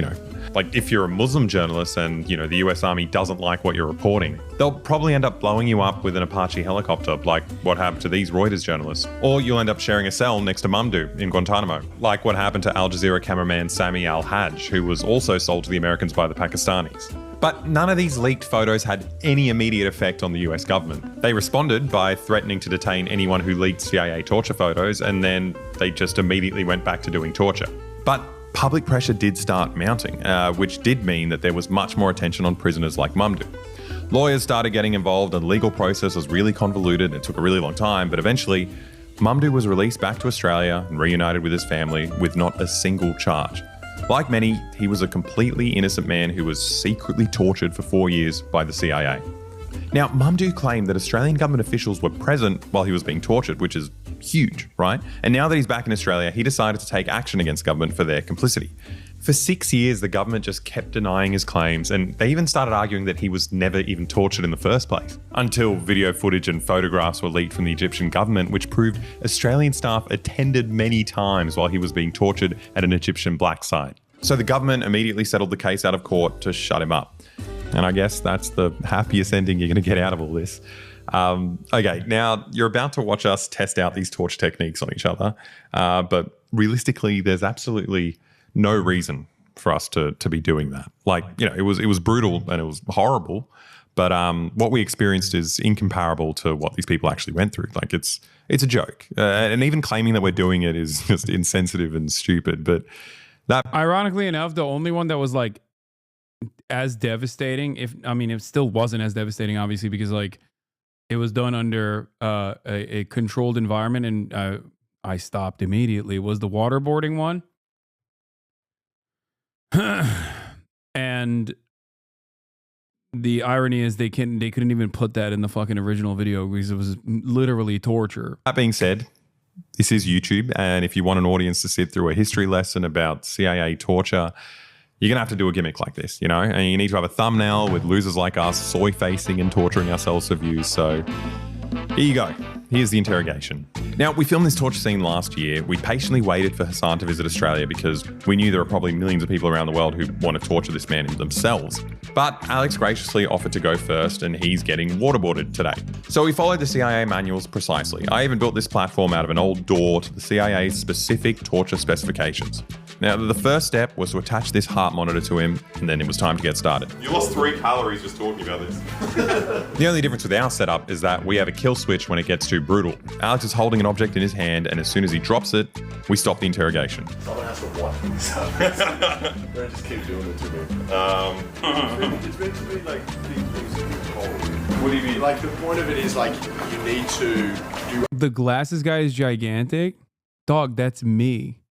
Like if you're a Muslim journalist and, the US Army doesn't like what you're reporting, they'll probably end up blowing you up with an Apache helicopter, like what happened to these Reuters journalists. Or you'll end up sharing a cell next to Mamdouh in Guantanamo, like what happened to Al Jazeera cameraman Sami al-Hajj, who was also sold to the Americans by the Pakistanis. But none of these leaked photos had any immediate effect on the US government. They responded by threatening to detain anyone who leaked CIA torture photos, and then they just immediately went back to doing torture. But public pressure did start mounting, which did mean that there was much more attention on prisoners like Mamdouh. Lawyers started getting involved, and the legal process was really convoluted. It took a really long time, but eventually, Mamdouh was released back to Australia and reunited with his family with not a single charge. Like many, he was a completely innocent man who was secretly tortured for 4 years by the CIA. Now, Mamdouh claimed that Australian government officials were present while he was being tortured, which is huge, right? And now that he's back in Australia, he decided to take action against government for their complicity. For 6 years, the government just kept denying his claims, and they even started arguing that he was never even tortured in the first place, until video footage and photographs were leaked from the Egyptian government, which proved Australian staff attended many times while he was being tortured at an Egyptian black site. So the government immediately settled the case out of court to shut him up. And I guess that's the happiest ending you're going to get out of all this. Okay, now you're about to watch us test out these torture techniques on each other, but realistically, there's absolutely no reason for us to be doing that. Like, it was brutal and it was horrible, but what we experienced is incomparable to what these people actually went through. Like, it's a joke, and even claiming that we're doing it is just insensitive and stupid. But that, ironically enough, the only one that was like as devastating, it still wasn't as devastating, obviously, because like it was done under a controlled environment, and I stopped immediately, was the waterboarding one. And the irony is they couldn't even put that in the fucking original video because it was literally torture. That being said, this is YouTube, and if you want an audience to sit through a history lesson about CIA torture, you're going to have to do a gimmick like this, and you need to have a thumbnail with losers like us soy-facing and torturing ourselves for views. So here you go. Here's the interrogation. Now, we filmed this torture scene last year. We patiently waited for Hasan to visit Australia because we knew there are probably millions of people around the world who want to torture this man themselves. But Alex graciously offered to go first, and he's getting waterboarded today. So we followed the CIA manuals precisely. I even built this platform out of an old door to the CIA's specific torture specifications. Now, the first step was to attach this heart monitor to him, and then it was time to get started. You lost 3 calories just talking about this. The only difference with our setup is that we have a kill switch when it gets too brutal. Alex is holding an object in his hand, and as soon as he drops it, we stop the interrogation. Someone has to watch this up. Don't just keep doing it to me. It's meant to be like these things cold. What do you mean? Like, the point of it is like you need to do. The glasses guy is gigantic. Dog, that's me.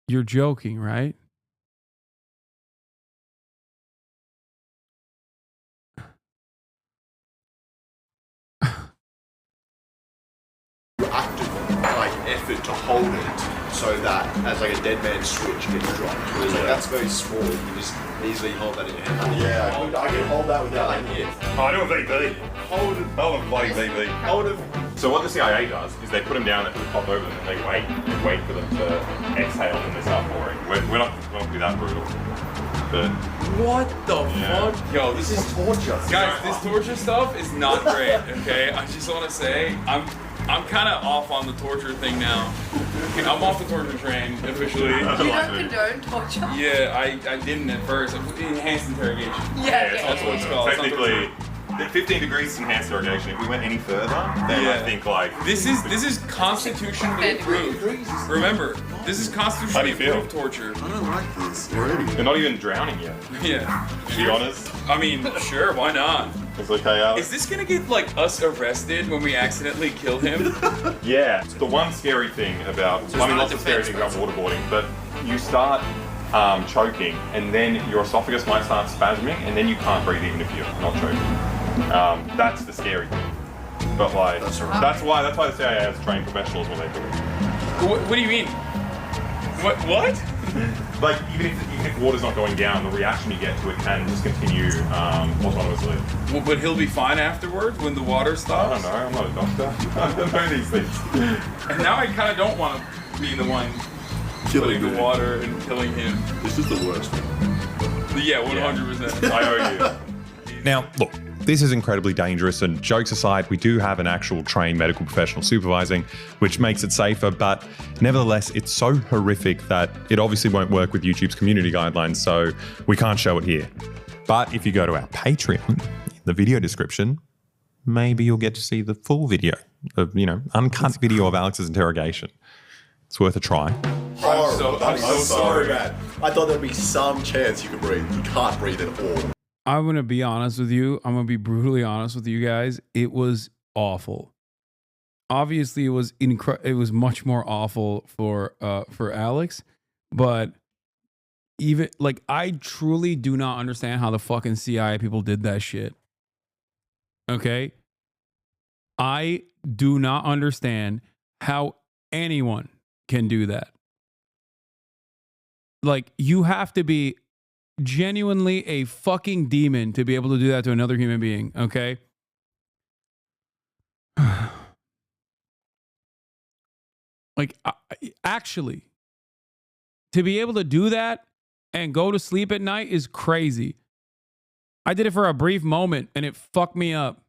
You're joking, right? Active effort to hold it so that as like a dead man's switch gets dropped. Whereas like that's very small. You can just easily hold that in your hand. Yeah, I can hold that without like it. Oh, I do a VP. Hold it. Oh, a bloody VP. Hold it. So what the CIA does is they put them down, they put the top over them, and they wait for them to exhale, and they start pouring. We're not going to be that brutal. But what the fuck? Yo, this is torture. Guys, this torture stuff is not great, okay? I just want to say, I'm kind of off on the torture thing now. I'm off the torture train, officially. You don't condone torture? Yeah, I didn't at first. Enhanced interrogation. Yeah, that's what it's called. Technically, 15 degrees is enhanced interrogation. If we went any further, then I think like... This is constitutionally approved. Remember, this is constitutionally approved torture. I don't like this already. You're not even drowning yet. Yeah. To be honest. I mean, sure, why not? It's okay, Alex. Is this gonna get like us arrested when we accidentally kill him? Yeah. The one scary thing about... lots of scary things about waterboarding, but you start choking, and then your esophagus might start spasming, and then you can't breathe even if you're not choking. That's the scary thing. But like, that's why the CIA has trained professionals when they do it. What do you mean? What? Like, even if water's not going down, the reaction you get to it can just continue autonomously. Well, but he'll be fine afterwards when the water stops? I don't know, I'm not a doctor. I don't know these things. And now I kind of don't want to be the one putting the water and killing him. This is the worst. Yeah, 100%. I owe you. Now, look, this is incredibly dangerous, and jokes aside, we do have an actual trained medical professional supervising, which makes it safer, but nevertheless, it's so horrific that it obviously won't work with YouTube's community guidelines, so we can't show it here. But if you go to our Patreon, in the video description, maybe you'll get to see the full video of, uncut video of Alex's interrogation. It's worth a try. I'm so sorry, man. I thought there'd be some chance you could breathe. You can't breathe at all. I'm going to be honest with you. I'm going to be brutally honest with you guys. It was awful. Obviously, it was much more awful for Alex, but even like I truly do not understand how the fucking CIA people did that shit. Okay? I do not understand how anyone can do that. Like, you have to be genuinely a fucking demon to be able to do that to another human being, okay? Like, actually, to be able to do that and go to sleep at night is crazy. I did it for a brief moment and it fucked me up.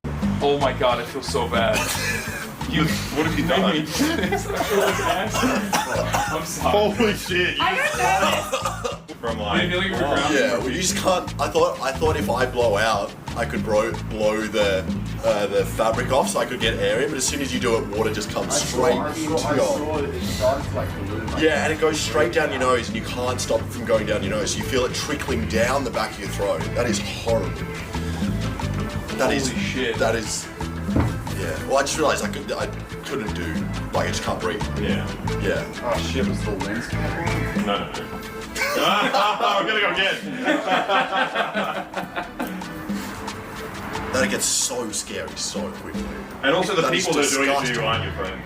Oh my god, I feel so bad. What have you done? I feel like an ass. I'm sorry. Holy shit. I don't know. From yeah, well, you just can't. I thought if I blow out, I could blow the fabric off, so I could get air in. But as soon as you do it, water just comes straight into your. Yeah, and it goes straight down your nose, and you can't stop it from going down your nose. So you feel it trickling down the back of your throat. That is horrible. Holy shit. That is. Yeah. Well, I just realised I couldn't do. Like, I just can't breathe. Yeah. Yeah. Oh shit! Was the lens connected? No. I'm gonna go again. That gets so scary so quickly. And also the That people is that are doing it to disgusting. you aren't your friends.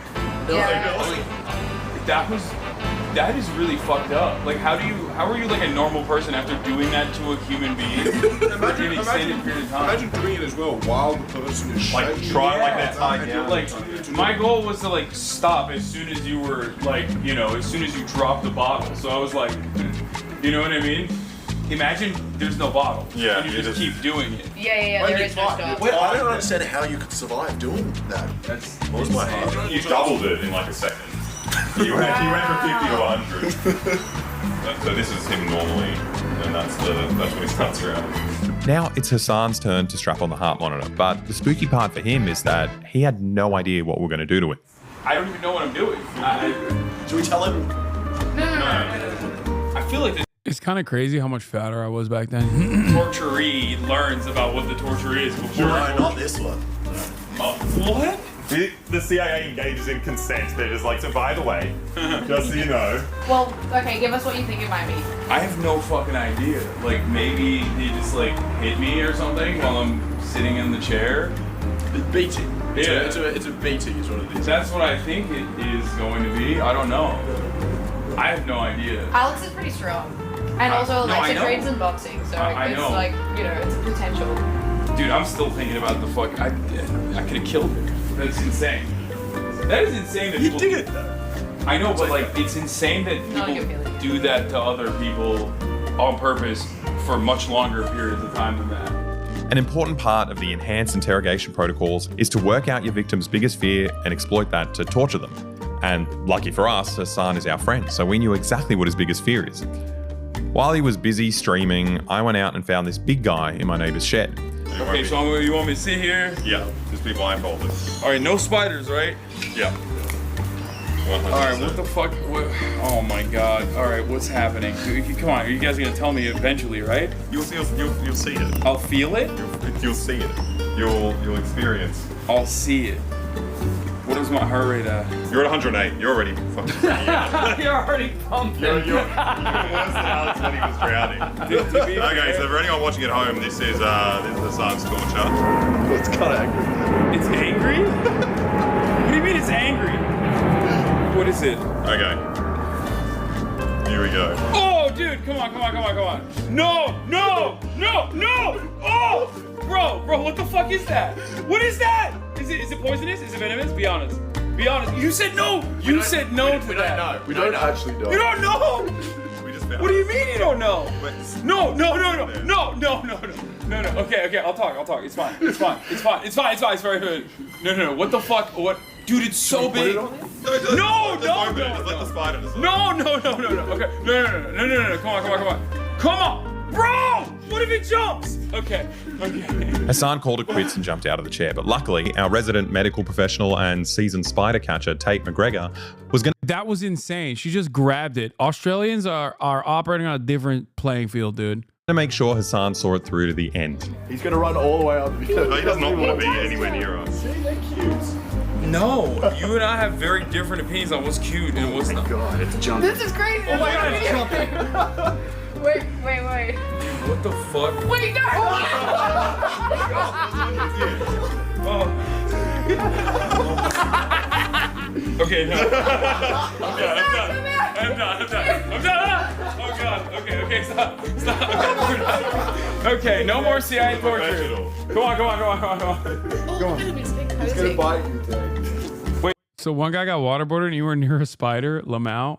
That is really fucked up. Like, how are you like a normal person after doing that to a human being for an extended period of time? Imagine doing it as well while the person is Like shaking. try like they're tied down. Like, my goal was to like stop as soon as you were like, as soon as you dropped the bottle. So I was like, you know what I mean? Imagine there's no bottle. Yeah, and you just keep doing it. Yeah, there is no stop. Wait, I don't understand how you could survive doing that. What was my heart? You doubled it in like a second. You went from 50 to 100. So this is him normally, and that's when he starts around. Now it's Hasan's turn to strap on the heart monitor, but the spooky part for him is that he had no idea what we're going to do to it. I don't even know what I'm doing. Should we tell him? No. I feel like It's kind of crazy how much fatter I was back then. torturee learns about what the torture is before. No, not this one. What? The CIA engages in consent. They're just like, so by the way, just so you know. Well, okay, give us what you think it might be. I have no fucking idea. Like, maybe he just like hit me or something while I'm sitting in the chair. Beating. Yeah. It's a beating is what it is. That's what I think it is going to be. I don't know. I have no idea. Alex is pretty strong. And also, Alexa trains in boxing, so it's know. like, it's a potential. Dude, I'm still thinking about the fuck. I could have killed her. That's insane. That is insane that people did it. I know, but like, it's insane that people do that to other people on purpose for much longer periods of time than that. An important part of the enhanced interrogation protocols is to work out your victim's biggest fear and exploit that to torture them. And lucky for us, Hasan is our friend, so we knew exactly what his biggest fear is. While he was busy streaming, I went out and found this big guy in my neighbor's shed. Okay, so you want me to sit here? Yeah, just be blindfolded. All right, no spiders, right? Yeah. 100%. All right, what the fuck? Oh my god. All right, what's happening? Come on, you guys are gonna tell me eventually, right? You'll see it. I'll feel it? You'll see it. You'll experience. I'll see it. What is my heart rate at? You're at 108. You're already fucking You're already pumping. You're even worse than Alex when he was drowning. Okay, so for anyone watching at home, this is Hasan's torture. It's kind of angry. It's angry? What do you mean it's angry? What is it? Okay. Here we go. Oh, dude, come on. No! Oh! Bro, what the fuck is that? What is that? Is it poisonous? Is it venomous? Be honest. Be honest. You said no. You said no to that. We don't actually know. You don't know. We just found What do you mean you don't know? No. Okay. I'll talk. It's fine. It's very good. No. What the fuck? What? Dude, it's so big. No. Just let the spider decide. No. Okay. No. Come on. Bro! What if it jumps? Okay. Hasan called it quits and jumped out of the chair, but luckily, our resident medical professional and seasoned spider catcher, Tate McGregor, was going to... That was insane. She just grabbed it. Australians are operating on a different playing field, dude. To make sure Hasan saw it through to the end. He's going to run all the way out. He does not want to be anywhere near us. See, they're cute. No, you and I have very different opinions on what's cute and what's not. God, it's jumping. This is crazy. Oh my God, it's jumping. Wait. What the fuck? Wait, no! Okay, no. I'm done. Oh God. Okay, stop. Okay, no more CIA torture. Come on. He's going to bite you, Tate. Wait, so one guy got waterboarded and you were near a spider, Lamau?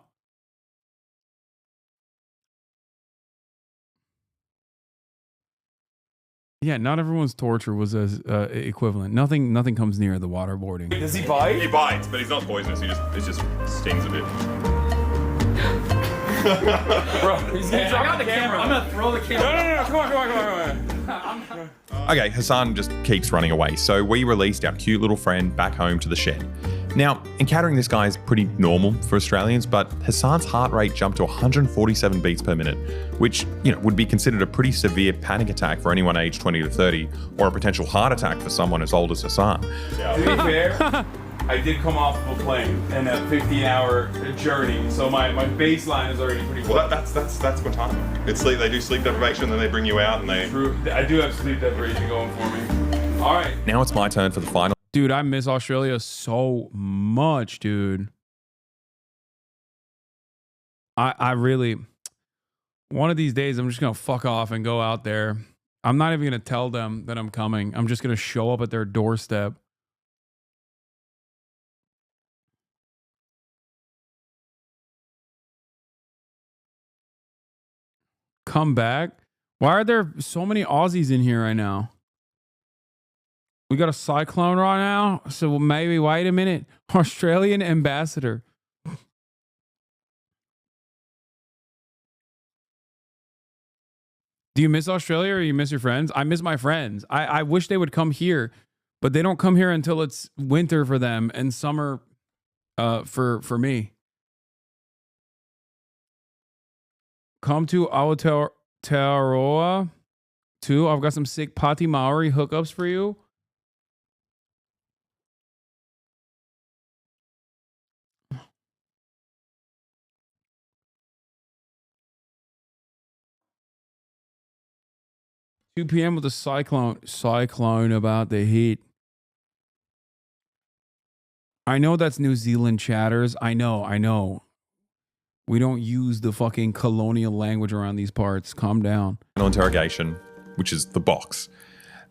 Yeah, not everyone's torture was as equivalent. Nothing comes near the waterboarding. Does he bite? He bites, but he's not poisonous. It just stings a bit. Bro, he's gonna drop the camera. I'm gonna throw the camera. No. Come on. Okay, Hasan just keeps running away, so we released our cute little friend back home to the shed. Now, encountering this guy is pretty normal for Australians, but Hasan's heart rate jumped to 147 beats per minute, which, would be considered a pretty severe panic attack for anyone aged 20 to 30, or a potential heart attack for someone as old as Hasan. To be fair, I did come off of a plane and a 15-hour journey, so my baseline is already pretty well. That's Guantanamo. It's sleep. They do sleep deprivation, then they bring you out and they. True. I do have sleep deprivation going for me. All right. Now it's my turn for the final. Dude, I miss Australia so much, dude. I really, one of these days, I'm just going to fuck off and go out there. I'm not even going to tell them that I'm coming. I'm just going to show up at their doorstep. Come back? Why are there so many Aussies in here right now? We got a cyclone right now, so maybe wait a minute. Australian ambassador. Do you miss Australia or you miss your friends? I miss my friends. I wish they would come here, but they don't come here until it's winter for them and summer for me. Come to Aotearoa too. I've got some sick Pati Maori hookups for you. $2 p.m. with a cyclone about the heat. I know that's New Zealand chatters. I know. We don't use the fucking colonial language around these parts. Calm down. Interrogation, which is the box.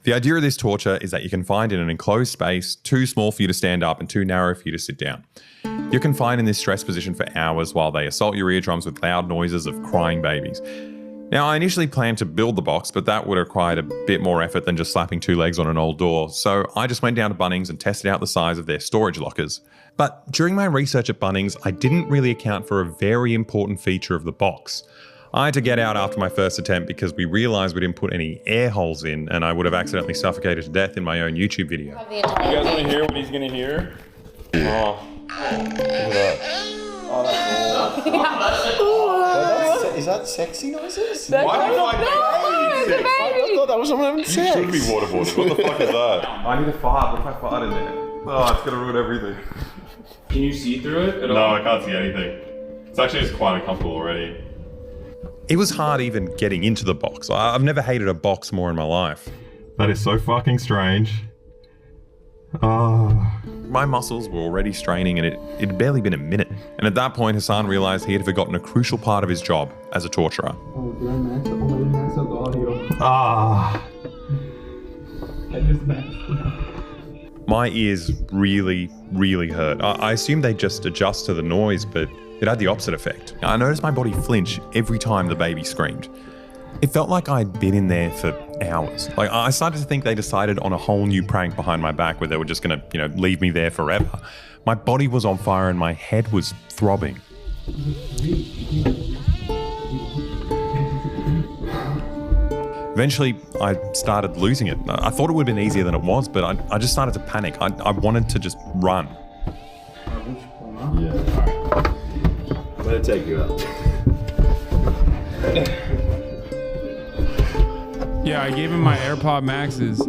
The idea of this torture is that you can find in an enclosed space, too small for you to stand up and too narrow for you to sit down. You're confined in this stress position for hours while they assault your eardrums with loud noises of crying babies. Now, I initially planned to build the box, but that would have required a bit more effort than just slapping 2 legs on an old door, so I just went down to Bunnings and tested out the size of their storage lockers. But during my research at Bunnings, I didn't really account for a very important feature of the box. I had to get out after my first attempt because we realised we didn't put any air holes in, and I would have accidentally suffocated to death in my own YouTube video. You guys want to hear what he's going to hear? Oh, look at that. Oh, that's cool. Is that sexy noises? Why do you like baby? I thought that was someone having sex. You should be waterboarded. What the fuck is that? I need a fart. What if I fart in there? Oh, it's going to ruin everything. Can you see through it at all? No, I can't see anything. It's actually just quite uncomfortable already. It was hard even getting into the box. I've never hated a box more in my life. That is so fucking strange. My muscles were already straining and it'd barely been a minute. And at that point, Hasan realised he had forgotten a crucial part of his job as a torturer. Oh, did I max up the audio? Ah. I just maxed it. My ears really, really hurt. I assumed they'd just adjust to the noise, but it had the opposite effect. I noticed my body flinch every time the baby screamed. It felt like I'd been in there for hours. Like, I started to think they decided on a whole new prank behind my back where they were just gonna, leave me there forever. My body was on fire and my head was throbbing. Eventually, I started losing it. I thought it would have been easier than it was, but I just started to panic. I wanted to just run. Yeah. I'm gonna take you out. Yeah, I gave him my AirPod Maxes.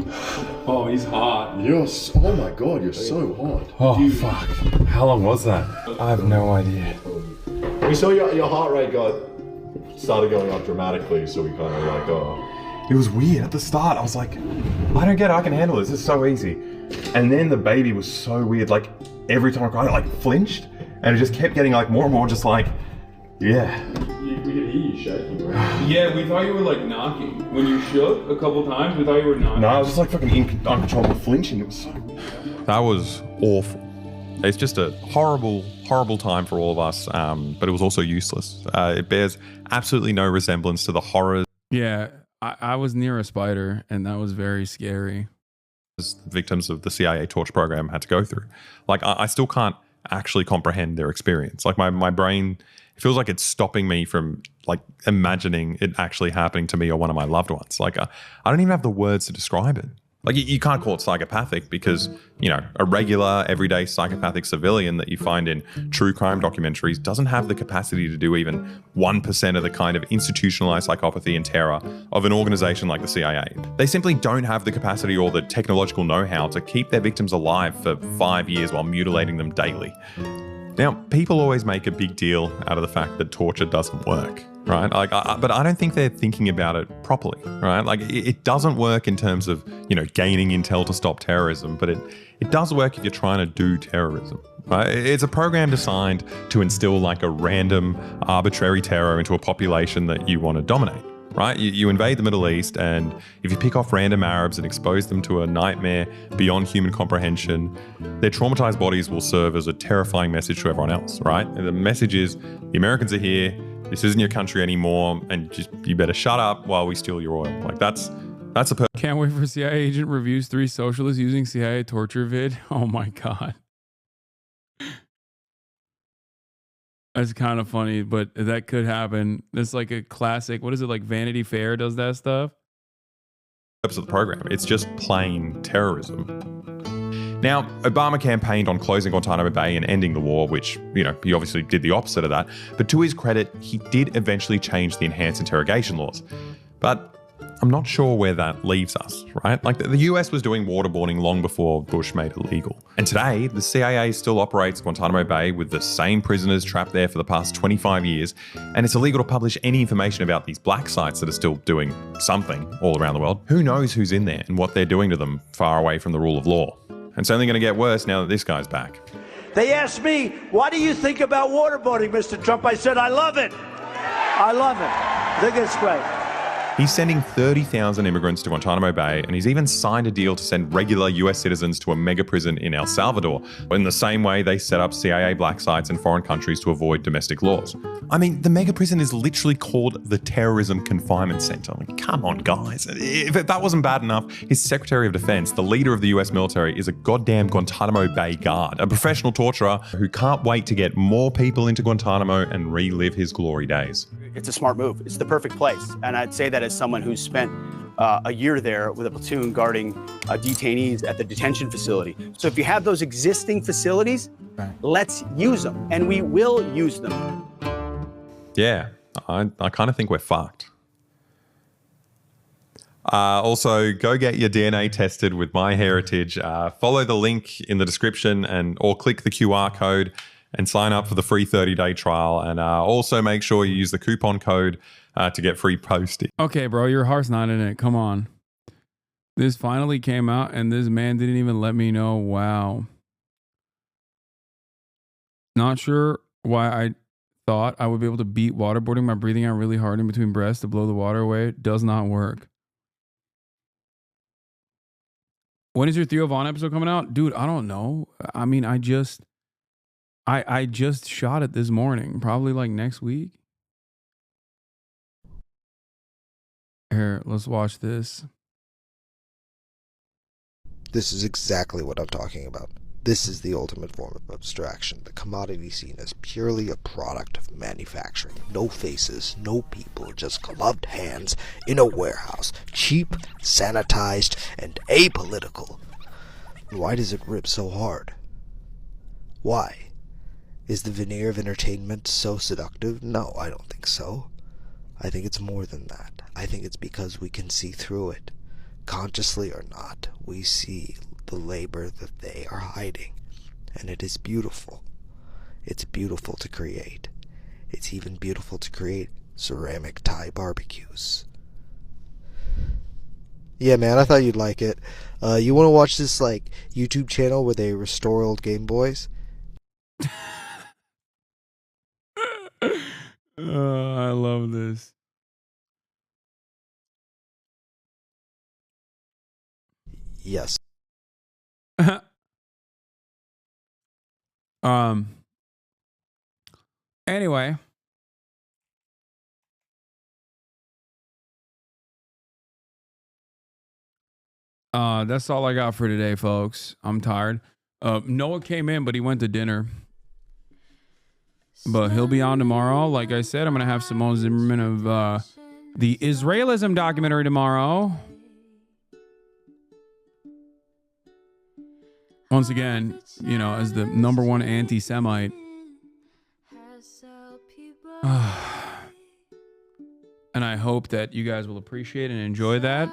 Oh, he's hot. Oh my god, you're so hot. Oh, dude. Fuck. How long was that? I have no idea. We saw your heart rate started going up dramatically, so we kind of like, oh. It was weird at the start. I was like, I don't get it. I can handle this. This is so easy. And then the baby was so weird. Like, every time I cried, it like flinched. And it just kept getting like more and more just like, yeah. We could hear you shaking, right? Yeah, we thought you were like knocking. When you shook a couple times, we thought you were knocking. No, I was just like fucking uncontrollable flinching. It was so weird. That was awful. It's just a horrible, horrible time for all of us, but it was also useless. It bears absolutely no resemblance to the horrors. Yeah, I was near a spider, and that was very scary. Victims of the CIA torture program had to go through. Like, I still can't actually comprehend their experience. Like, my brain, it feels like it's stopping me from like imagining it actually happening to me or one of my loved ones. Like, I don't even have the words to describe it. Like, you can't call it psychopathic because, a regular, everyday psychopathic civilian that you find in true crime documentaries doesn't have the capacity to do even 1% of the kind of institutionalized psychopathy and terror of an organization like the CIA. They simply don't have the capacity or the technological know-how to keep their victims alive for 5 years while mutilating them daily. Now, people always make a big deal out of the fact that torture doesn't work, right? Like, but I don't think they're thinking about it properly, right? Like, it doesn't work in terms of, gaining intel to stop terrorism, but it does work if you're trying to do terrorism, right? It's a program designed to instill like a random, arbitrary terror into a population that you want to dominate. Right? You invade the Middle East, and if you pick off random Arabs and expose them to a nightmare beyond human comprehension, their traumatized bodies will serve as a terrifying message to everyone else, right? And the message is, the Americans are here, this isn't your country anymore, and you better shut up while we steal your oil. Like, that's a Can't wait for CIA agent reviews 3 socialists using CIA torture vid. Oh my God. That's kind of funny, but that could happen. It's like a classic. What is it, like Vanity Fair does that stuff? Purpose of the program. It's just plain terrorism. Now, Obama campaigned on closing Guantanamo Bay and ending the war, which, he obviously did the opposite of that. But to his credit, he did eventually change the enhanced interrogation laws. But I'm not sure where that leaves us, right? Like, the US was doing waterboarding long before Bush made it legal. And today, the CIA still operates Guantanamo Bay with the same prisoners trapped there for the past 25 years, and it's illegal to publish any information about these black sites that are still doing something all around the world. Who knows who's in there and what they're doing to them far away from the rule of law? And it's only going to get worse now that this guy's back. They asked me, what do you think about waterboarding, Mr. Trump? I said, I love it. I love it. I think it's great. He's sending 30,000 immigrants to Guantanamo Bay, and he's even signed a deal to send regular US citizens to a mega prison in El Salvador, in the same way they set up CIA black sites in foreign countries to avoid domestic laws. I mean, the mega prison is literally called the Terrorism Confinement Center. I mean, come on, guys. If that wasn't bad enough, his Secretary of Defense, the leader of the US military, is a goddamn Guantanamo Bay guard, a professional torturer who can't wait to get more people into Guantanamo and relive his glory days. It's a smart move. It's the perfect place. And I'd say that as someone who's spent a year there with a platoon guarding detainees at the detention facility. So if you have those existing facilities, let's use them. And we will use them. Yeah, I kind of think we're fucked. Also, go get your DNA tested with MyHeritage. Follow the link in the description or click the QR code and sign up for the free 30-day trial. And also make sure you use the coupon code to get free postage. Okay, bro, your heart's not in it. Come on. This finally came out, and this man didn't even let me know. Wow. Not sure why I thought I would be able to beat waterboarding by breathing out really hard in between breaths to blow the water away. It does not work. When is your Theo Vaughn episode coming out? Dude, I don't know. I mean, I just shot it this morning. Probably like next week. Here, let's watch this. This is exactly what I'm talking about. This is the ultimate form of abstraction. The commodity scene is purely a product of manufacturing. No faces, no people, just gloved hands in a warehouse. Cheap, sanitized, and apolitical. Why does it rip so hard? Why? Is the veneer of entertainment so seductive? No, I don't think so. I think it's more than that. I think it's because we can see through it. Consciously or not, we see the labor that they are hiding. And it is beautiful. It's beautiful to create. It's even beautiful to create ceramic Thai barbecues. Yeah, man, I thought you'd like it. You want to watch this, like, YouTube channel where they restore old Game Boys? I love this. Yes. Anyway. That's all I got for today, folks. I'm tired. Noah came in, but he went to dinner. But he'll be on tomorrow. Like I said, I'm going to have Simone Zimmerman of the Israelism documentary tomorrow. Once again, you know, as the #1 anti-Semite. And I hope that you guys will appreciate and enjoy that.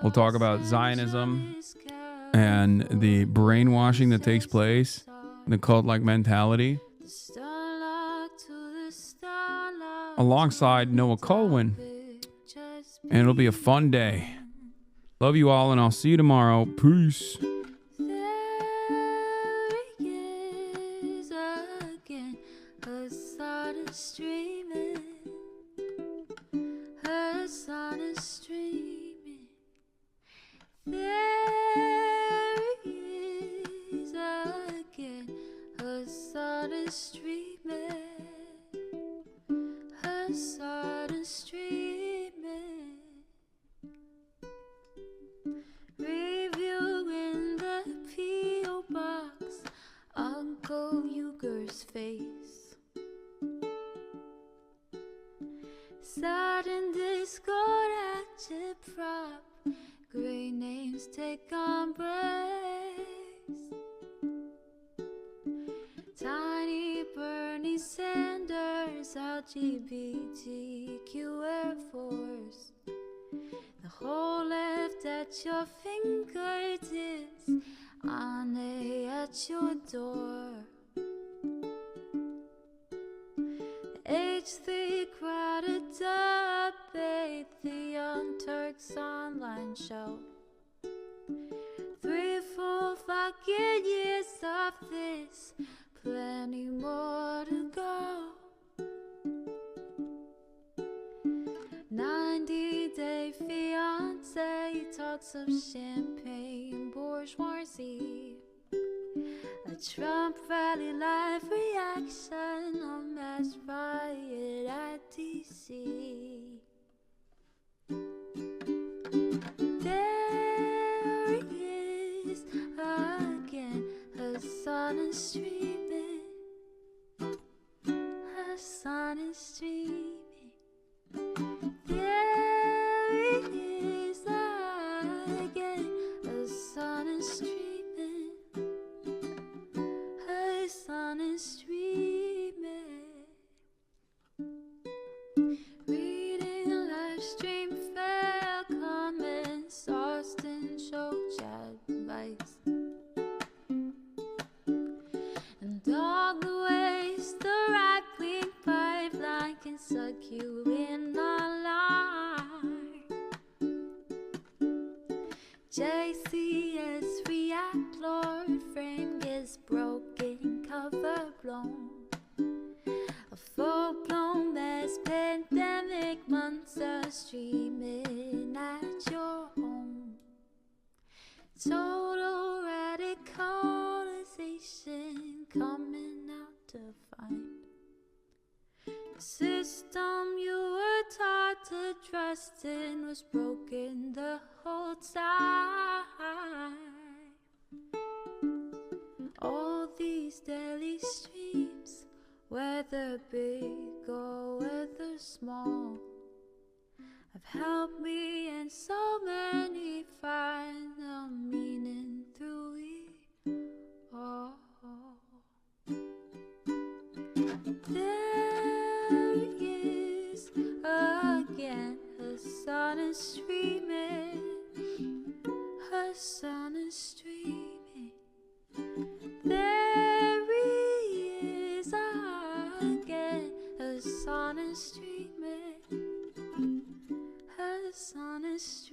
We'll talk about Zionism and the brainwashing that takes place, the cult-like mentality, alongside Noah Colwyn. And it'll be a fun day. Love you all, and I'll see you tomorrow. Peace. Hasan is streaming. There he is again. Hasan is streaming. Hasan is streaming. Review in the P.O. box. Uncle Uyghur's face. Sudden discord at your prop. Great names take embrace. Tiny Bernie Sanders, LGBTQ Air Force. The whole left at your fingertips. Ane at your door. H3 crowded debate, the Young Turks online show. 3 full fucking years of this, plenty more to go. 90-day fiance talks of champagne bourgeoisie. A Trump rally live reaction, a mass riot at DC. There he is again, Hasan is streaming. Hasan is streaming. There he is again, Hasan is streaming. Hasan is streaming. Reading a live stream, fair comments, Austin show chat advice, and all the ways the right-wing pipeline can suck you in a lie. JCS react, Lord frame gets broken, cover blown. A full-blown mass pandemic, monster streaming at your home. So The system you were taught to trust in was broken the whole time. All these daily streams, whether big or whether small, have helped me and so many find the meaning through it all. There is again Hasan is streaming, Hasan is streaming. There he is again, Hasan is streaming, Hasan is streaming.